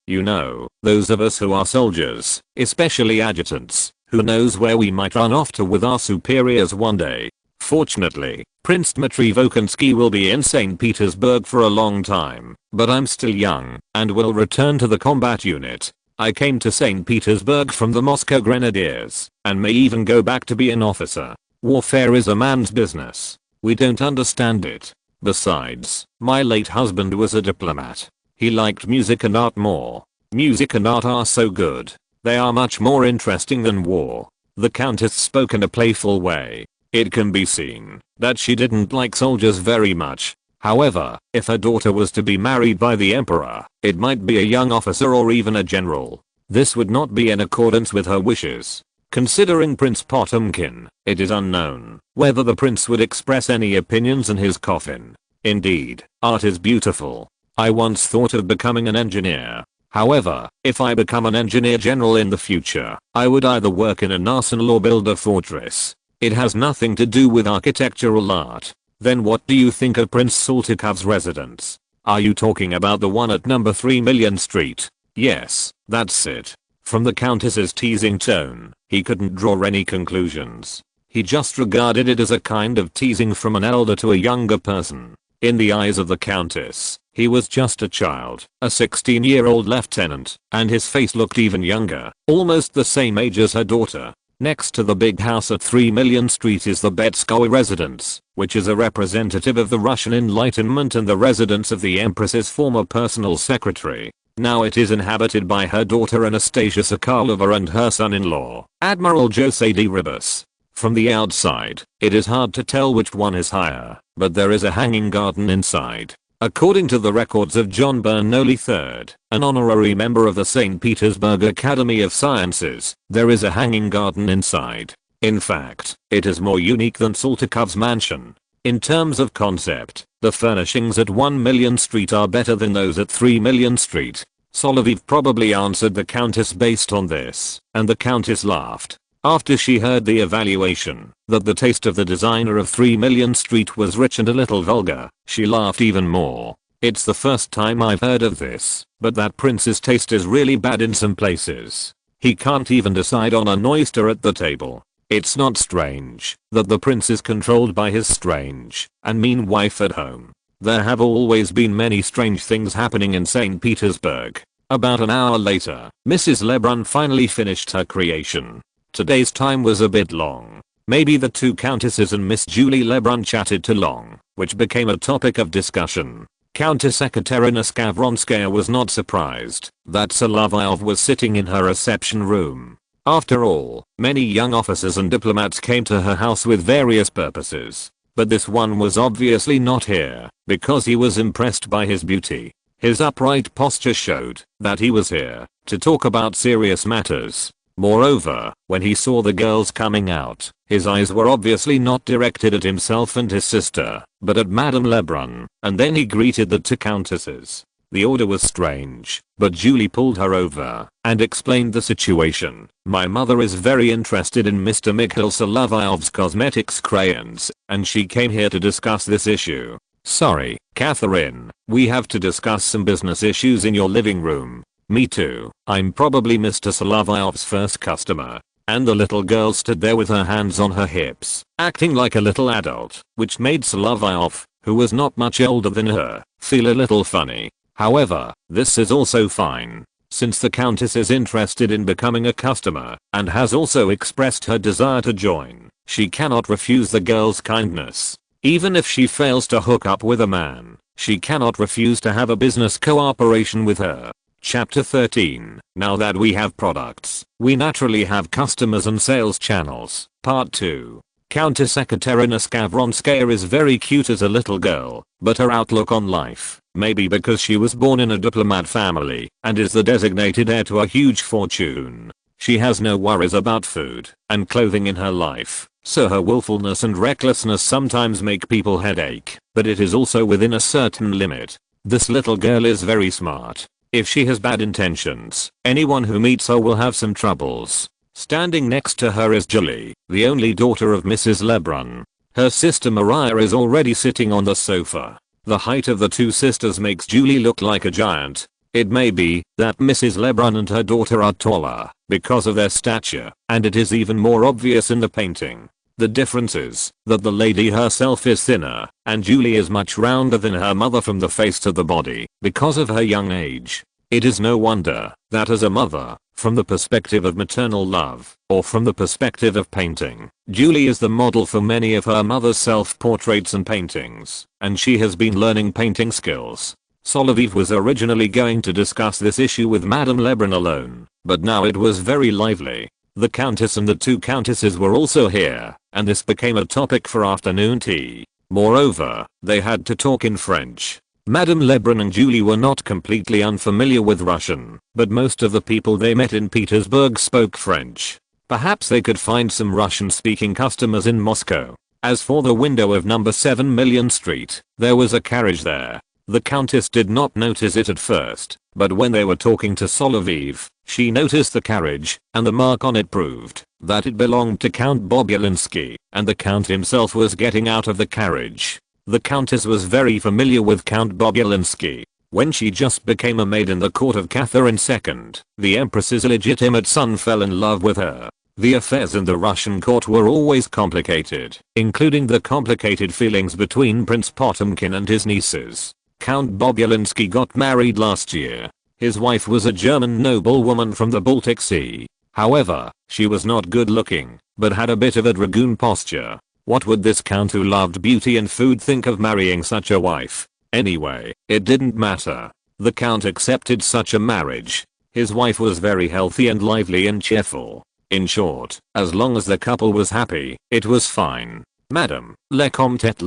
You know, those of us who are soldiers, especially adjutants, who knows where we might run off to with our superiors one day. Fortunately, Prince Dmitry Volkonsky will be in St. Petersburg for a long time, but I'm still young, and will return to the combat unit. I came to St. Petersburg from the Moscow Grenadiers, and may even go back to be an officer. Warfare is a man's business. We don't understand it. Besides, my late husband was a diplomat. He liked music and art more. Music and art are so good. They are much more interesting than war. The Countess spoke in a playful way. It can be seen that she didn't like soldiers very much. However, if her daughter was to be married by the emperor, it might be a young officer or even a general. This would not be in accordance with her wishes. Considering Prince Potemkin, it is unknown whether the prince would express any opinions in his coffin. Indeed, art is beautiful. I once thought of becoming an engineer. However, if I become an engineer general in the future, I would either work in an arsenal or build a fortress. It has nothing to do with architectural art. Then what do you think of Prince Saltykov's residence? Are you talking about the one at number 3 Million Street? Yes, that's it. From the Countess's teasing tone, he couldn't draw any conclusions. He just regarded it as a kind of teasing from an elder to a younger person. In the eyes of the Countess, he was just a child, a 16-year-old lieutenant, and his face looked even younger, almost the same age as her daughter. Next to the big house at 3 Million Street is the Betskoy residence, which is a representative of the Russian Enlightenment and the residence of the Empress's former personal secretary. Now it is inhabited by her daughter Anastasia Sokolova and her son-in-law, Admiral Jose de Ribas. From the outside, it is hard to tell which one is higher, but there is a hanging garden inside. According to the records of John Bernoulli III, an honorary member of the St. Petersburg Academy of Sciences, there is a hanging garden inside. In fact, it is more unique than Saltykov's mansion. In terms of concept, the furnishings at 1 Million Street are better than those at 3 Million Street. Solovyov probably answered the Countess based on this, and the Countess laughed. After she heard the evaluation, that the taste of the designer of 3 Million Street was rich and a little vulgar, she laughed even more. It's the first time I've heard of this, but that prince's taste is really bad in some places. He can't even decide on an oyster at the table. It's not strange that the prince is controlled by his strange and mean wife at home. There have always been many strange things happening in St. Petersburg. About an hour later, Mrs. Lebrun finally finished her creation. Today's time was a bit long. Maybe the two countesses and Miss Julie Lebrun chatted too long, which became a topic of discussion. Countess Ekaterina Skavronskaya was not surprised that Solovyov was sitting in her reception room. After all, many young officers and diplomats came to her house with various purposes. But this one was obviously not here, because he was impressed by his beauty. His upright posture showed that he was here to talk about serious matters. Moreover, when he saw the girls coming out, his eyes were obviously not directed at himself and his sister, but at Madame Lebrun, and then he greeted the two countesses. The order was strange, but Julie pulled her over and explained the situation. My mother is very interested in Mr. Mikhail Solovyov's cosmetics crayons, and she came here to discuss this issue. Sorry, Catherine, we have to discuss some business issues in your living room. Me too. I'm probably Mr. Solovyov's first customer. And the little girl stood there with her hands on her hips, acting like a little adult, which made Solovyov, who was not much older than her, feel a little funny. However, this is also fine, since the Countess is interested in becoming a customer and has also expressed her desire to join. She cannot refuse the girl's kindness. Even if she fails to hook up with a man, she cannot refuse to have a business cooperation with her. Chapter 13. Now that we have products, we naturally have customers and sales channels. Part 2. Countess Ekaterina Skavronskaya is very cute as a little girl, but her outlook on life, maybe because she was born in a diplomat family and is the designated heir to a huge fortune. She has no worries about food and clothing in her life, so her willfulness and recklessness sometimes make people headache, but it is also within a certain limit. This little girl is very smart. If she has bad intentions, anyone who meets her will have some troubles. Standing next to her is Julie, the only daughter of Mrs. Lebrun. Her sister Maria is already sitting on the sofa. The height of the two sisters makes Julie look like a giant. It may be that Mrs. Lebrun and her daughter are taller because of their stature, and it is even more obvious in the painting. The difference is that the lady herself is thinner, and Julie is much rounder than her mother from the face to the body because of her young age. It is no wonder that as a mother, from the perspective of maternal love, or from the perspective of painting, Julie is the model for many of her mother's self-portraits and paintings, and she has been learning painting skills. Solovyov was originally going to discuss this issue with Madame Lebrun alone, but now it was very lively. The Countess and the two Countesses were also here, and this became a topic for afternoon tea. Moreover, they had to talk in French. Madame Lebrun and Julie were not completely unfamiliar with Russian, but most of the people they met in Petersburg spoke French. Perhaps they could find some Russian-speaking customers in Moscow. As for the window of number 7 Million Street, there was a carriage there. The Countess did not notice it at first, but when they were talking to Solovyov, she noticed the carriage, and the mark on it proved that it belonged to Count Bobulinski, and the Count himself was getting out of the carriage. The Countess was very familiar with Count Bobulinski. When she just became a maid in the court of Catherine II, the Empress's illegitimate son fell in love with her. The affairs in the Russian court were always complicated, including the complicated feelings between Prince Potemkin and his nieces. Count Bobulinski got married last year. His wife was a German noblewoman from the Baltic Sea. However, she was not good looking, but had a bit of a dragoon posture. What would this count who loved beauty and food think of marrying such a wife? Anyway, it didn't matter. The count accepted such a marriage. His wife was very healthy and lively and cheerful. In short, as long as the couple was happy, it was fine. Madame, la Comtesse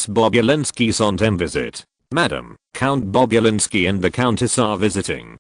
Bobulinski sont en visite. Madam, Count Bobulinski and the Countess are visiting.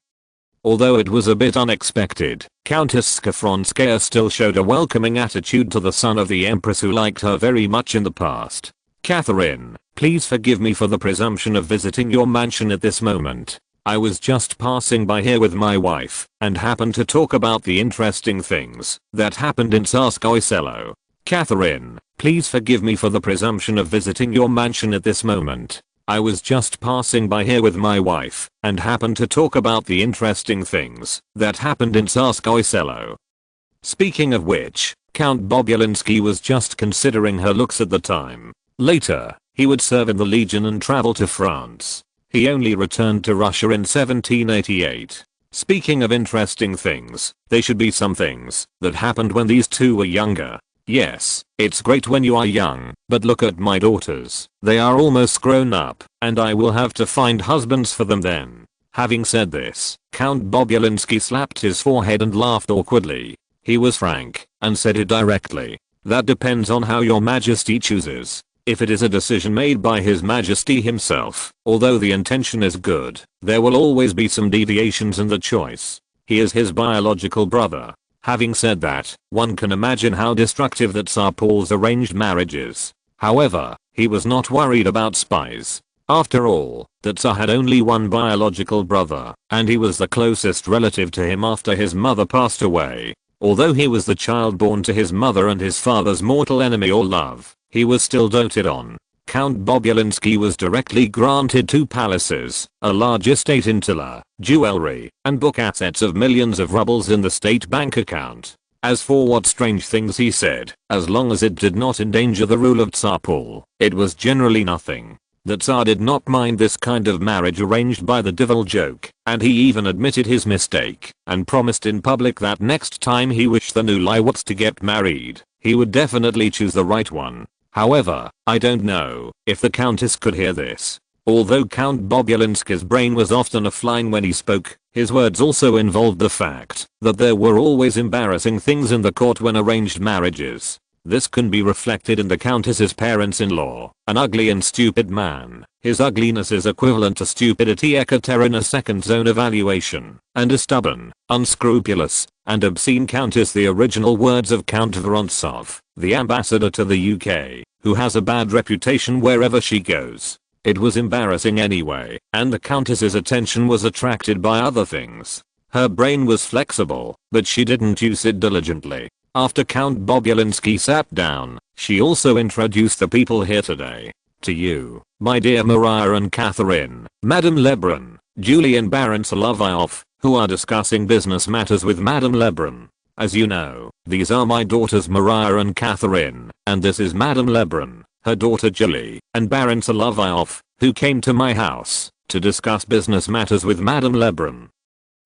Although it was a bit unexpected, Countess Skavronskaya still showed a welcoming attitude to the son of the Empress who liked her very much in the past. Catherine, please forgive me for the presumption of visiting your mansion at this moment. I was just passing by here with my wife, and happened to talk about the interesting things that happened in Tsarskoye Selo. Catherine, please forgive me for the presumption of visiting your mansion at this moment. I was just passing by here with my wife, and happened to talk about the interesting things that happened in Tsarskoye Selo. Speaking of which, Count Bobulinski was just considering her looks at the time. Later, he would serve in the Legion and travel to France. He only returned to Russia in 1788. Speaking of interesting things, they should be some things that happened when these two were younger. Yes, it's great when you are young, but look at my daughters. They are almost grown up, and I will have to find husbands for them then. Having said this, Count Bobulinski slapped his forehead and laughed awkwardly. He was frank, and said it directly. That depends on how your majesty chooses. If it is a decision made by his majesty himself, although the intention is good, there will always be some deviations in the choice. He is his biological brother. Having said that, one can imagine how destructive that Tsar Paul's arranged marriage is. However, he was not worried about spies. After all, the Tsar had only one biological brother, and he was the closest relative to him after his mother passed away. Although he was the child born to his mother and his father's mortal enemy or love, he was still doted on. Count Bobulinski was directly granted 2 palaces, a large estate in Tula, jewelry, and book assets of millions of rubles in the state bank account. As for what strange things he said, as long as it did not endanger the rule of Tsar Paul, it was generally nothing. The Tsar did not mind this kind of marriage arranged by the devil joke, and he even admitted his mistake, and promised in public that next time he wished the new Liwats to get married, he would definitely choose the right one. However, I don't know if the Countess could hear this. Although Count Bobulinski's brain was often offline when he spoke, his words also involved the fact that there were always embarrassing things in the court when arranged marriages. This can be reflected in the countess's parents-in-law, an ugly and stupid man. His ugliness is equivalent to stupidity Ekaterina II's own evaluation, and a stubborn, unscrupulous, and obscene countess, the original words of Count Vorontsov, the ambassador to the UK, who has a bad reputation wherever she goes. It was embarrassing anyway, and the countess's attention was attracted by other things. Her brain was flexible, but she didn't use it diligently. After Count Bobulinski sat down, she also introduced the people here today. To you, my dear Maria and Catherine, Madame Lebrun, Julie and Baron Solovyov, who are discussing business matters with Madame Lebrun. As you know, these are my daughters Maria and Catherine, and this is Madame Lebrun, her daughter Julie, and Baron Solovyov, who came to my house to discuss business matters with Madame Lebrun.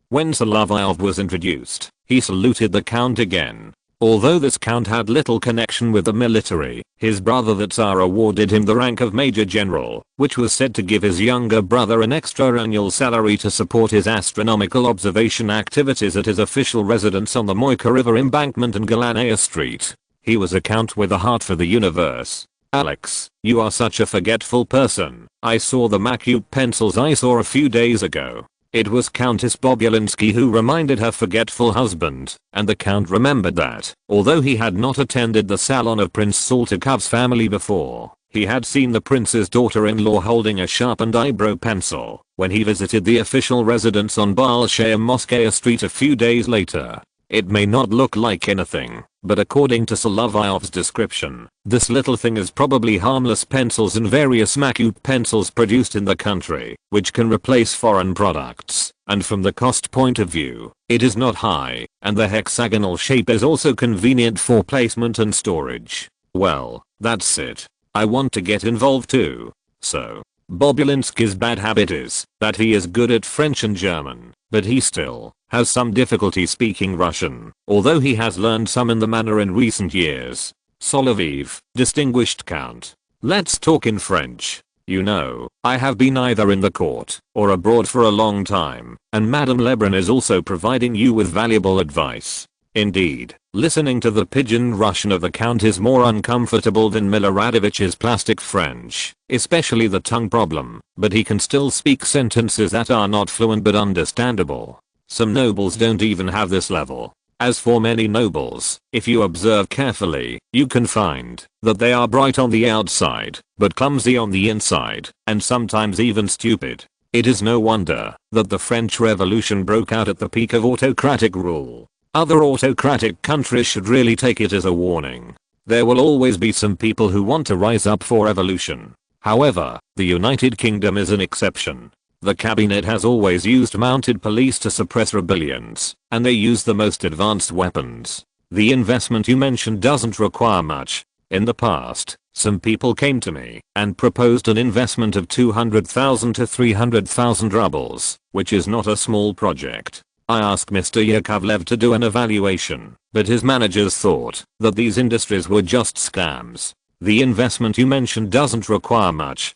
When Solovyov was introduced, he saluted the Count again. Although this Count had little connection with the military, his brother the Tsar awarded him the rank of Major General, which was said to give his younger brother an extra annual salary to support his astronomical observation activities at his official residence on the Moika River embankment and Galanaya Street. He was a Count with a heart for the universe. Alex, you are such a forgetful person. I saw the Macute pencils I saw a few days ago. It was Countess Bobulinski who reminded her forgetful husband, and the Count remembered that, although he had not attended the salon of Prince Saltykov's family before, he had seen the prince's daughter-in-law holding a sharpened eyebrow pencil when he visited the official residence on Bolshaya Moskaya Street a few days later. It may not look like anything, but according to Solovyov's description, this little thing is probably harmless pencils and various Macute pencils produced in the country, which can replace foreign products, and from the cost point of view, it is not high, and the hexagonal shape is also convenient for placement and storage. Well, that's it. I want to get involved too. So, Bobulinski's bad habit is that he is good at French and German, but he still has some difficulty speaking Russian, although he has learned some in the manner in recent years. Solovyov, distinguished Count. Let's talk in French. You know, I have been either in the court or abroad for a long time, and Madame Lebrun is also providing you with valuable advice. Indeed, listening to the pidgin Russian of the Count is more uncomfortable than Miloradovich's plastic French, especially the tongue problem, but he can still speak sentences that are not fluent but understandable. Some nobles don't even have this level. As for many nobles, if you observe carefully, you can find that they are bright on the outside, but clumsy on the inside, and sometimes even stupid. It is no wonder that the French Revolution broke out at the peak of autocratic rule. Other autocratic countries should really take it as a warning. There will always be some people who want to rise up for revolution. However, the United Kingdom is an exception. The cabinet has always used mounted police to suppress rebellions, and they use the most advanced weapons. The investment you mentioned doesn't require much. In the past, some people came to me and proposed an investment of 200,000 to 300,000 rubles, which is not a small project. I asked Mr. Yakovlev to do an evaluation, but his managers thought that these industries were just scams. The investment you mentioned doesn't require much.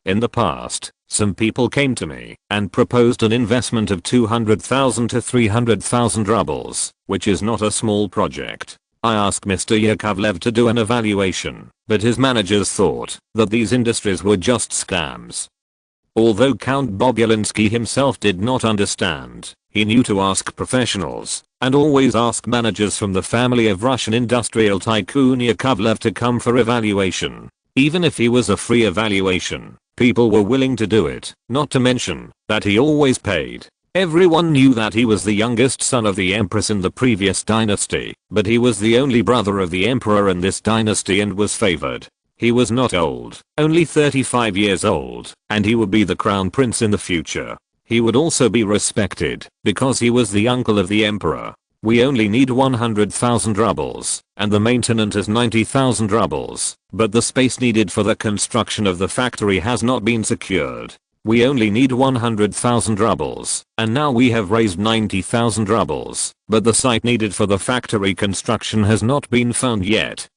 In the past, some people came to me and proposed an investment of 200,000 to 300,000 rubles, which is not a small project. I asked Mr. Yakovlev to do an evaluation, but his managers thought that these industries were just scams. Although Count Bobulinski himself did not understand, he knew to ask professionals, and always ask managers from the family of Russian industrial tycoon Yakovlev to come for evaluation. Even if he was a free evaluation, people were willing to do it, not to mention that he always paid. Everyone knew that he was the youngest son of the empress in the previous dynasty, but he was the only brother of the emperor in this dynasty and was favored. He was not old, only 35 years old, and he would be the crown prince in the future. He would also be respected, because he was the uncle of the emperor. We only need 100,000 rubles, and the maintenance is 90,000 rubles, but the space needed for the construction of the factory has not been secured. We only need 100,000 rubles, and now we have raised 90,000 rubles, but the site needed for the factory construction has not been found yet.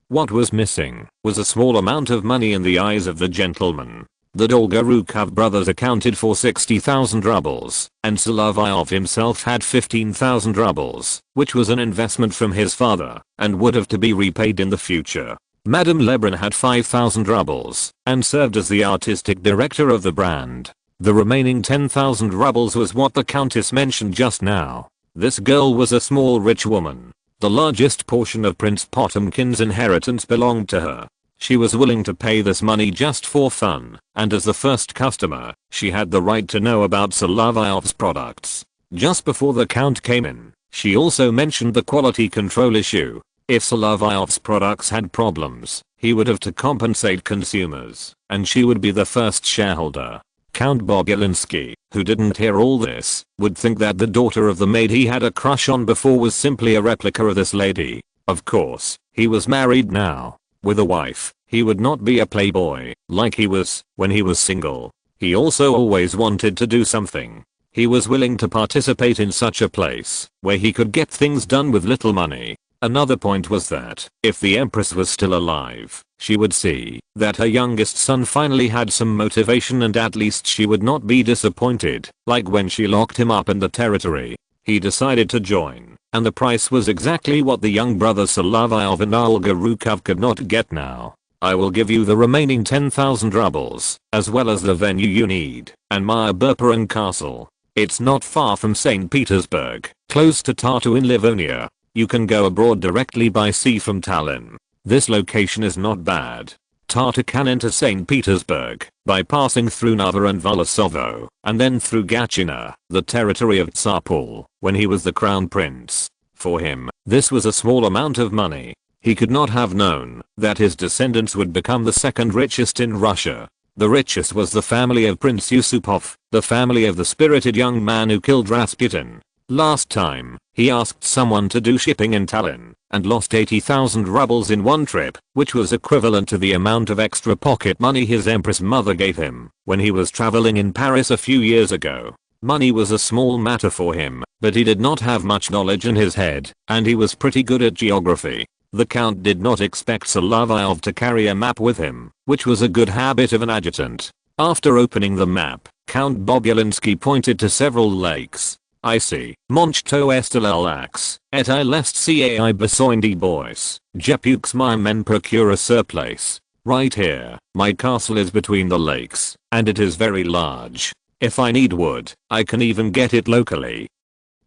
What was missing was a small amount of money in the eyes of the gentleman. The Dolgorukov brothers accounted for 60,000 rubles, and Solovyov himself had 15,000 rubles, which was an investment from his father, and would have to be repaid in the future. Madame Lebrun had 5,000 rubles, and served as the artistic director of the brand. The remaining 10,000 rubles was what the Countess mentioned just now. This girl was a small rich woman. The largest portion of Prince Potemkin's inheritance belonged to her. She was willing to pay this money just for fun, and as the first customer, she had the right to know about Solovyov's products. Just before the Count came in, she also mentioned the quality control issue. If Solovyov's products had problems, he would have to compensate consumers, and she would be the first shareholder. Count Bogulinsky, who didn't hear all this, would think that the daughter of the maid he had a crush on before was simply a replica of this lady. Of course, he was married now. With a wife, he would not be a playboy, like he was when he was single. He also always wanted to do something. He was willing to participate in such a place, where he could get things done with little money. Another point was that, if the Empress was still alive, she would see that her youngest son finally had some motivation, and at least she would not be disappointed, like when she locked him up in the territory. He decided to join, and the price was exactly what the young brothers Solovyov and Dolgorukov could not get now. I will give you the remaining 10,000 rubles, as well as the venue you need, and Meyer Burperin Castle. It's not far from St. Petersburg, close to Tartu in Livonia. You can go abroad directly by sea from Tallinn. This location is not bad. Tartu can enter St. Petersburg by passing through Nava and Volosovo, and then through Gatchina, the territory of Tsar Paul, when he was the crown prince. For him, this was a small amount of money. He could not have known that his descendants would become the second richest in Russia. The richest was the family of Prince Yusupov, the family of the spirited young man who killed Rasputin. Last time, he asked someone to do shipping in Tallinn, and lost 80,000 rubles in one trip, which was equivalent to the amount of extra pocket money his Empress mother gave him when he was traveling in Paris a few years ago. Money was a small matter for him, but he did not have much knowledge in his head, and he was pretty good at geography. The Count did not expect Solovyov to carry a map with him, which was a good habit of an adjutant. After opening the map, Count Bogulinsky pointed to several lakes. I see. Monchto estelelax, et I lest cai besoindi bois, jepux my men procure a surplace. Right here, my castle is between the lakes, and it is very large. If I need wood, I can even get it locally.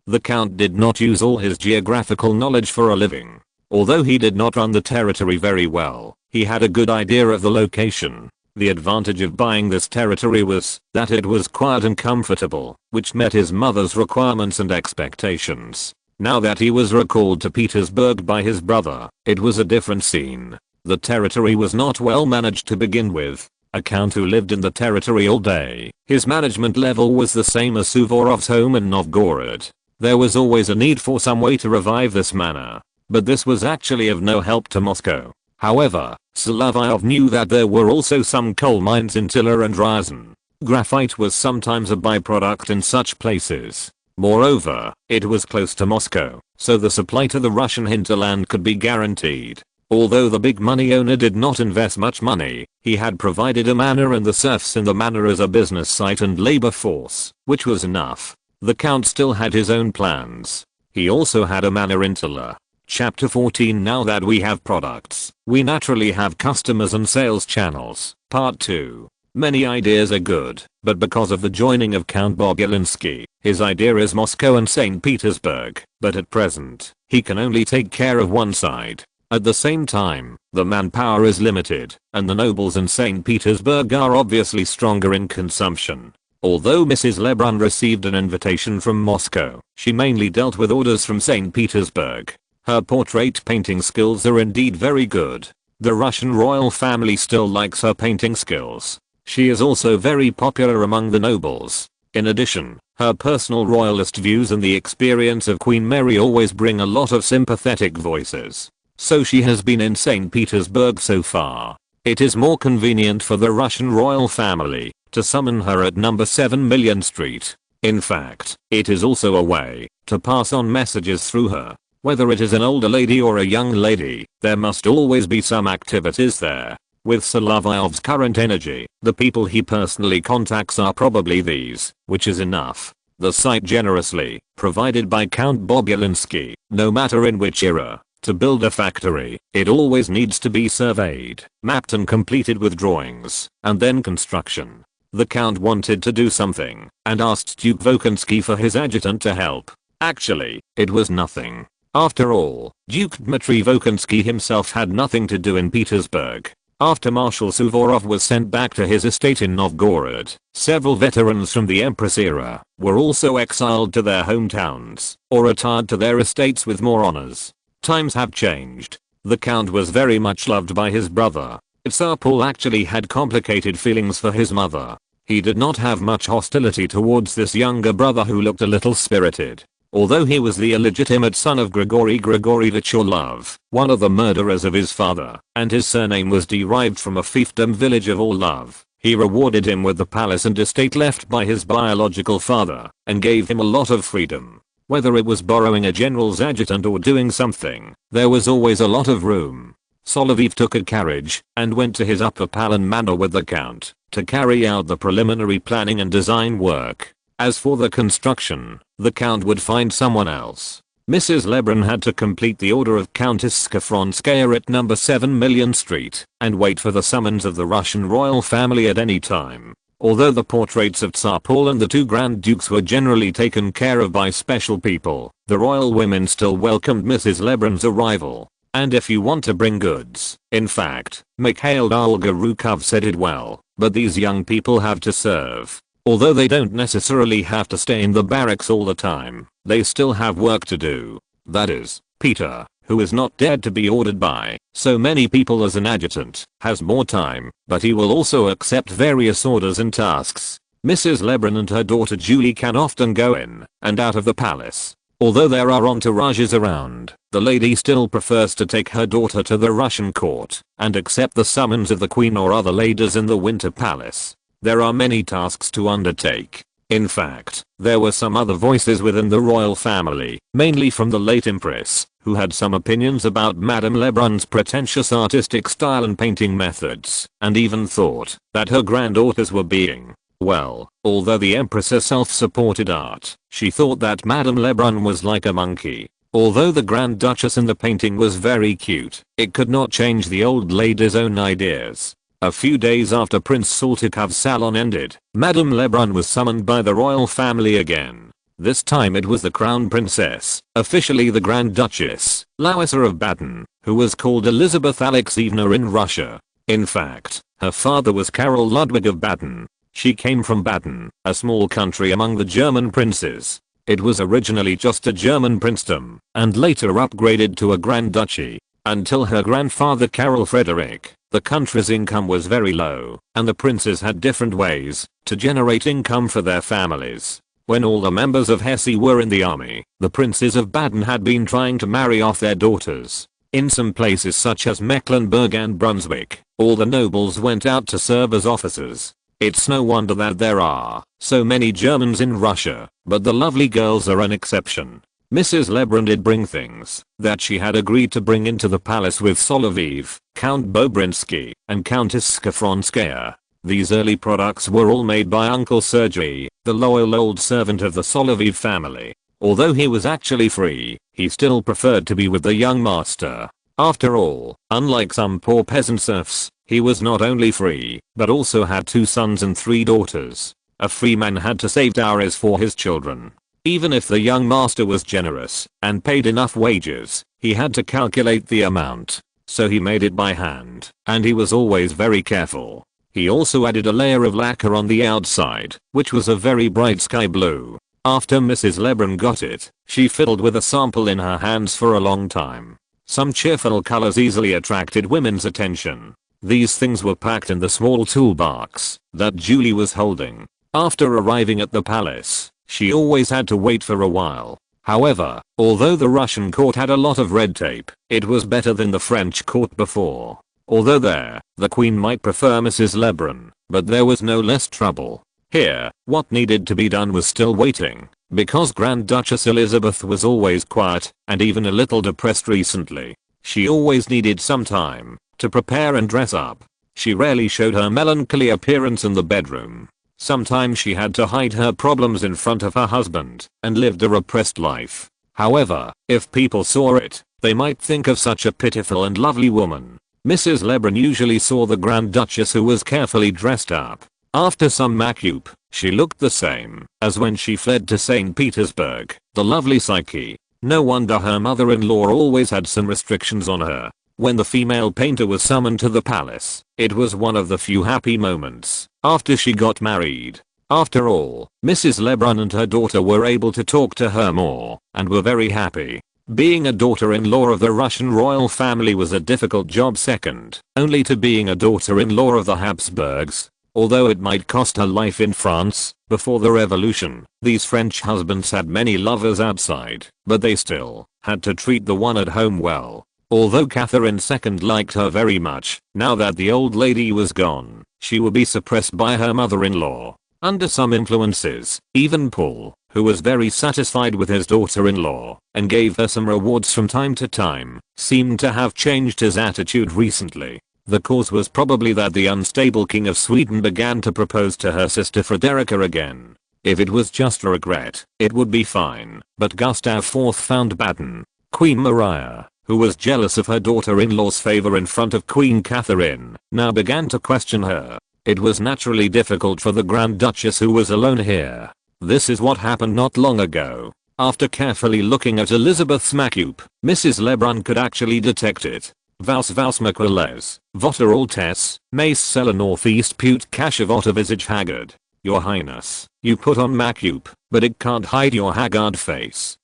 The Count did not use all his geographical knowledge for a living. Although he did not run the territory very well, he had a good idea of the location. The advantage of buying this territory was that it was quiet and comfortable, which met his mother's requirements and expectations. Now that he was recalled to Petersburg by his brother, it was a different scene. The territory was not well managed to begin with. A count who lived in the territory all day, his management level was the same as Suvorov's home in Novgorod. There was always a need for some way to revive this manor. But this was actually of no help to Moscow. However, Solovyov knew that there were also some coal mines in Tula and Ryazan. Graphite was sometimes a byproduct in such places. Moreover, it was close to Moscow, so the supply to the Russian hinterland could be guaranteed. Although the big money owner did not invest much money, he had provided a manor and the serfs in the manor as a business site and labor force, which was enough. The Count still had his own plans. He also had a manor in Tula. Chapter 14. Now that we have products, we naturally have customers and sales channels. Part 2. Many ideas are good, but because of the joining of Count Bogulinsky, his idea is Moscow and St. Petersburg, but at present, he can only take care of one side. At the same time, the manpower is limited, and the nobles in St. Petersburg are obviously stronger in consumption. Although Mrs. Lebrun received an invitation from Moscow, she mainly dealt with orders from St. Petersburg. Her portrait painting skills are indeed very good. The Russian royal family still likes her painting skills. She is also very popular among the nobles. In addition, her personal royalist views and the experience of Queen Mary always bring a lot of sympathetic voices. So she has been in St. Petersburg so far. It is more convenient for the Russian royal family to summon her at number 7 Million Street. In fact, it is also a way to pass on messages through her. Whether it is an older lady or a young lady, there must always be some activities there. With Solovyov's current energy, the people he personally contacts are probably these, which is enough. The site generously, provided by Count Bobulinski, no matter in which era. To build a factory, it always needs to be surveyed, mapped and completed with drawings, and then construction. The Count wanted to do something, and asked Duke Volkonsky for his adjutant to help. Actually, it was nothing. After all, Duke Dmitry Volkonsky himself had nothing to do in Petersburg. After Marshal Suvorov was sent back to his estate in Novgorod, several veterans from the Empress era were also exiled to their hometowns, or retired to their estates with more honors. Times have changed. The Count was very much loved by his brother. Tsar Paul actually had complicated feelings for his mother. He did not have much hostility towards this younger brother who looked a little spirited. Although he was the illegitimate son of Grigory Grigorievich Orlov, one of the murderers of his father, and his surname was derived from a fiefdom village of Orlov, he rewarded him with the palace and estate left by his biological father, and gave him a lot of freedom. Whether it was borrowing a general's adjutant or doing something, there was always a lot of room. Solovyov took a carriage and went to his upper Palin manor with the Count to carry out the preliminary planning and design work. As for the construction, the Count would find someone else. Mrs. Lebrun had to complete the order of Countess Skafronskaya at number 7 Million Street and wait for the summons of the Russian royal family at any time. Although the portraits of Tsar Paul and the two Grand Dukes were generally taken care of by special people, the royal women still welcomed Mrs. Lebrun's arrival. And if you want to bring goods, in fact, Mikhail Dolgorukov said it well, but these young people have to serve. Although they don't necessarily have to stay in the barracks all the time, they still have work to do. That is, Peter, who is not dared to be ordered by so many people as an adjutant, has more time, but he will also accept various orders and tasks. Mrs. Lebrun and her daughter Julie can often go in and out of the palace. Although there are entourages around, the lady still prefers to take her daughter to the Russian court and accept the summons of the queen or other ladies in the Winter Palace. There are many tasks to undertake. In fact, there were some other voices within the royal family, mainly from the late Empress, who had some opinions about Madame Lebrun's pretentious artistic style and painting methods, and even thought that her granddaughters were being, well, although the Empress herself supported art, she thought that Madame Lebrun was like a monkey. Although the Grand Duchess in the painting was very cute, it could not change the old lady's own ideas. A few days after Prince Saltykov's salon ended, Madame Lebrun was summoned by the royal family again. This time it was the Crown Princess, officially the Grand Duchess, Larissa of Baden, who was called Elizabeth Alexeyevna in Russia. In fact, her father was Karol Ludwig of Baden. She came from Baden, a small country among the German princes. It was originally just a German princedom, and later upgraded to a Grand Duchy. Until her grandfather Karol Frederick, the country's income was very low, and the princes had different ways to generate income for their families. When all the members of Hesse were in the army, the princes of Baden had been trying to marry off their daughters. In some places such as Mecklenburg and Brunswick, all the nobles went out to serve as officers. It's no wonder that there are so many Germans in Russia, but the lovely girls are an exception. Mrs. Lebrun did bring things that she had agreed to bring into the palace with Solovyov, Count Bobrinsky, and Countess Skafronskaya. These early products were all made by Uncle Sergei, the loyal old servant of the Solovyov family. Although he was actually free, he still preferred to be with the young master. After all, unlike some poor peasant serfs, he was not only free, but also had 2 sons and 3 daughters. A free man had to save dowries for his children. Even if the young master was generous and paid enough wages, he had to calculate the amount. So he made it by hand, and he was always very careful. He also added a layer of lacquer on the outside, which was a very bright sky blue. After Mrs. Lebrun got it, she fiddled with a sample in her hands for a long time. Some cheerful colors easily attracted women's attention. These things were packed in the small toolbox that Julie was holding. After arriving at the palace, she always had to wait for a while. However, although the Russian court had a lot of red tape, it was better than the French court before. Although there, the queen might prefer Mrs. Lebrun, but there was no less trouble. Here, what needed to be done was still waiting, because Grand Duchess Elizabeth was always quiet and even a little depressed recently. She always needed some time to prepare and dress up. She rarely showed her melancholy appearance in the bedroom. Sometimes she had to hide her problems in front of her husband and lived a repressed life. However, if people saw it, they might think of such a pitiful and lovely woman. Mrs. Lebrun usually saw the Grand Duchess, who was carefully dressed up. After some makeup, she looked the same as when she fled to St. Petersburg. The lovely Psyche. No wonder her mother-in-law always had some restrictions on her. When the female painter was summoned to the palace, it was one of the few happy moments after she got married. After all, Mrs. Lebrun and her daughter were able to talk to her more and were very happy. Being a daughter-in-law of the Russian royal family was a difficult job, second only to being a daughter-in-law of the Habsburgs. Although it might cost her life in France before the revolution, these French husbands had many lovers outside, but they still had to treat the one at home well. Although Catherine II liked her very much, now that the old lady was gone, she would be suppressed by her mother-in-law. Under some influences, even Paul, who was very satisfied with his daughter-in-law and gave her some rewards from time to time, seemed to have changed his attitude recently. The cause was probably that the unstable King of Sweden began to propose to her sister Frederica again. If it was just a regret, it would be fine, but Gustav IV found Baden. Queen Maria, who was jealous of her daughter-in-law's favor in front of Queen Catherine, now began to question her. It was naturally difficult for the Grand Duchess, who was alone here. This is what happened not long ago. After carefully looking at Elizabeth's makeup, Mrs. Lebrun could actually detect it. Vaus Maquiles, Votter Altesse, Mace Cella Northeast Pute Cashavota Visage Haggard. Your Highness, you put on makeup, but it can't hide your haggard face.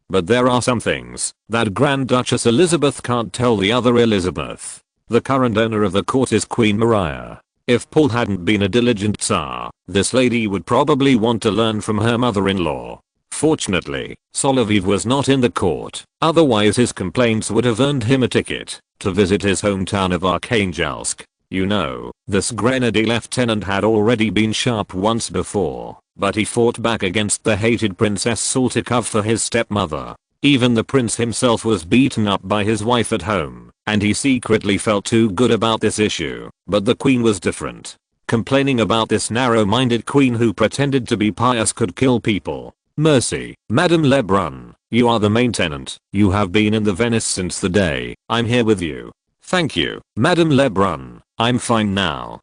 But there are some things that Grand Duchess Elizabeth can't tell the other Elizabeth. The current owner of the court is Queen Maria. If Paul hadn't been a diligent Tsar, this lady would probably want to learn from her mother-in-law. Fortunately, Solovyov was not in the court, otherwise his complaints would have earned him a ticket to visit his hometown of Arkhangelsk. You know, this grenadier lieutenant had already been sharp once before, but he fought back against the hated Princess Saltykov for his stepmother. Even the prince himself was beaten up by his wife at home, and he secretly felt too good about this issue. But the queen was different. Complaining about this narrow-minded queen who pretended to be pious could kill people. Mercy, Madame Lebrun, you are the main tenant. You have been in the Venice since the day I'm here with you. Thank you, Madame Lebrun, I'm fine now.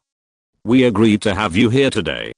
We agreed to have you here today.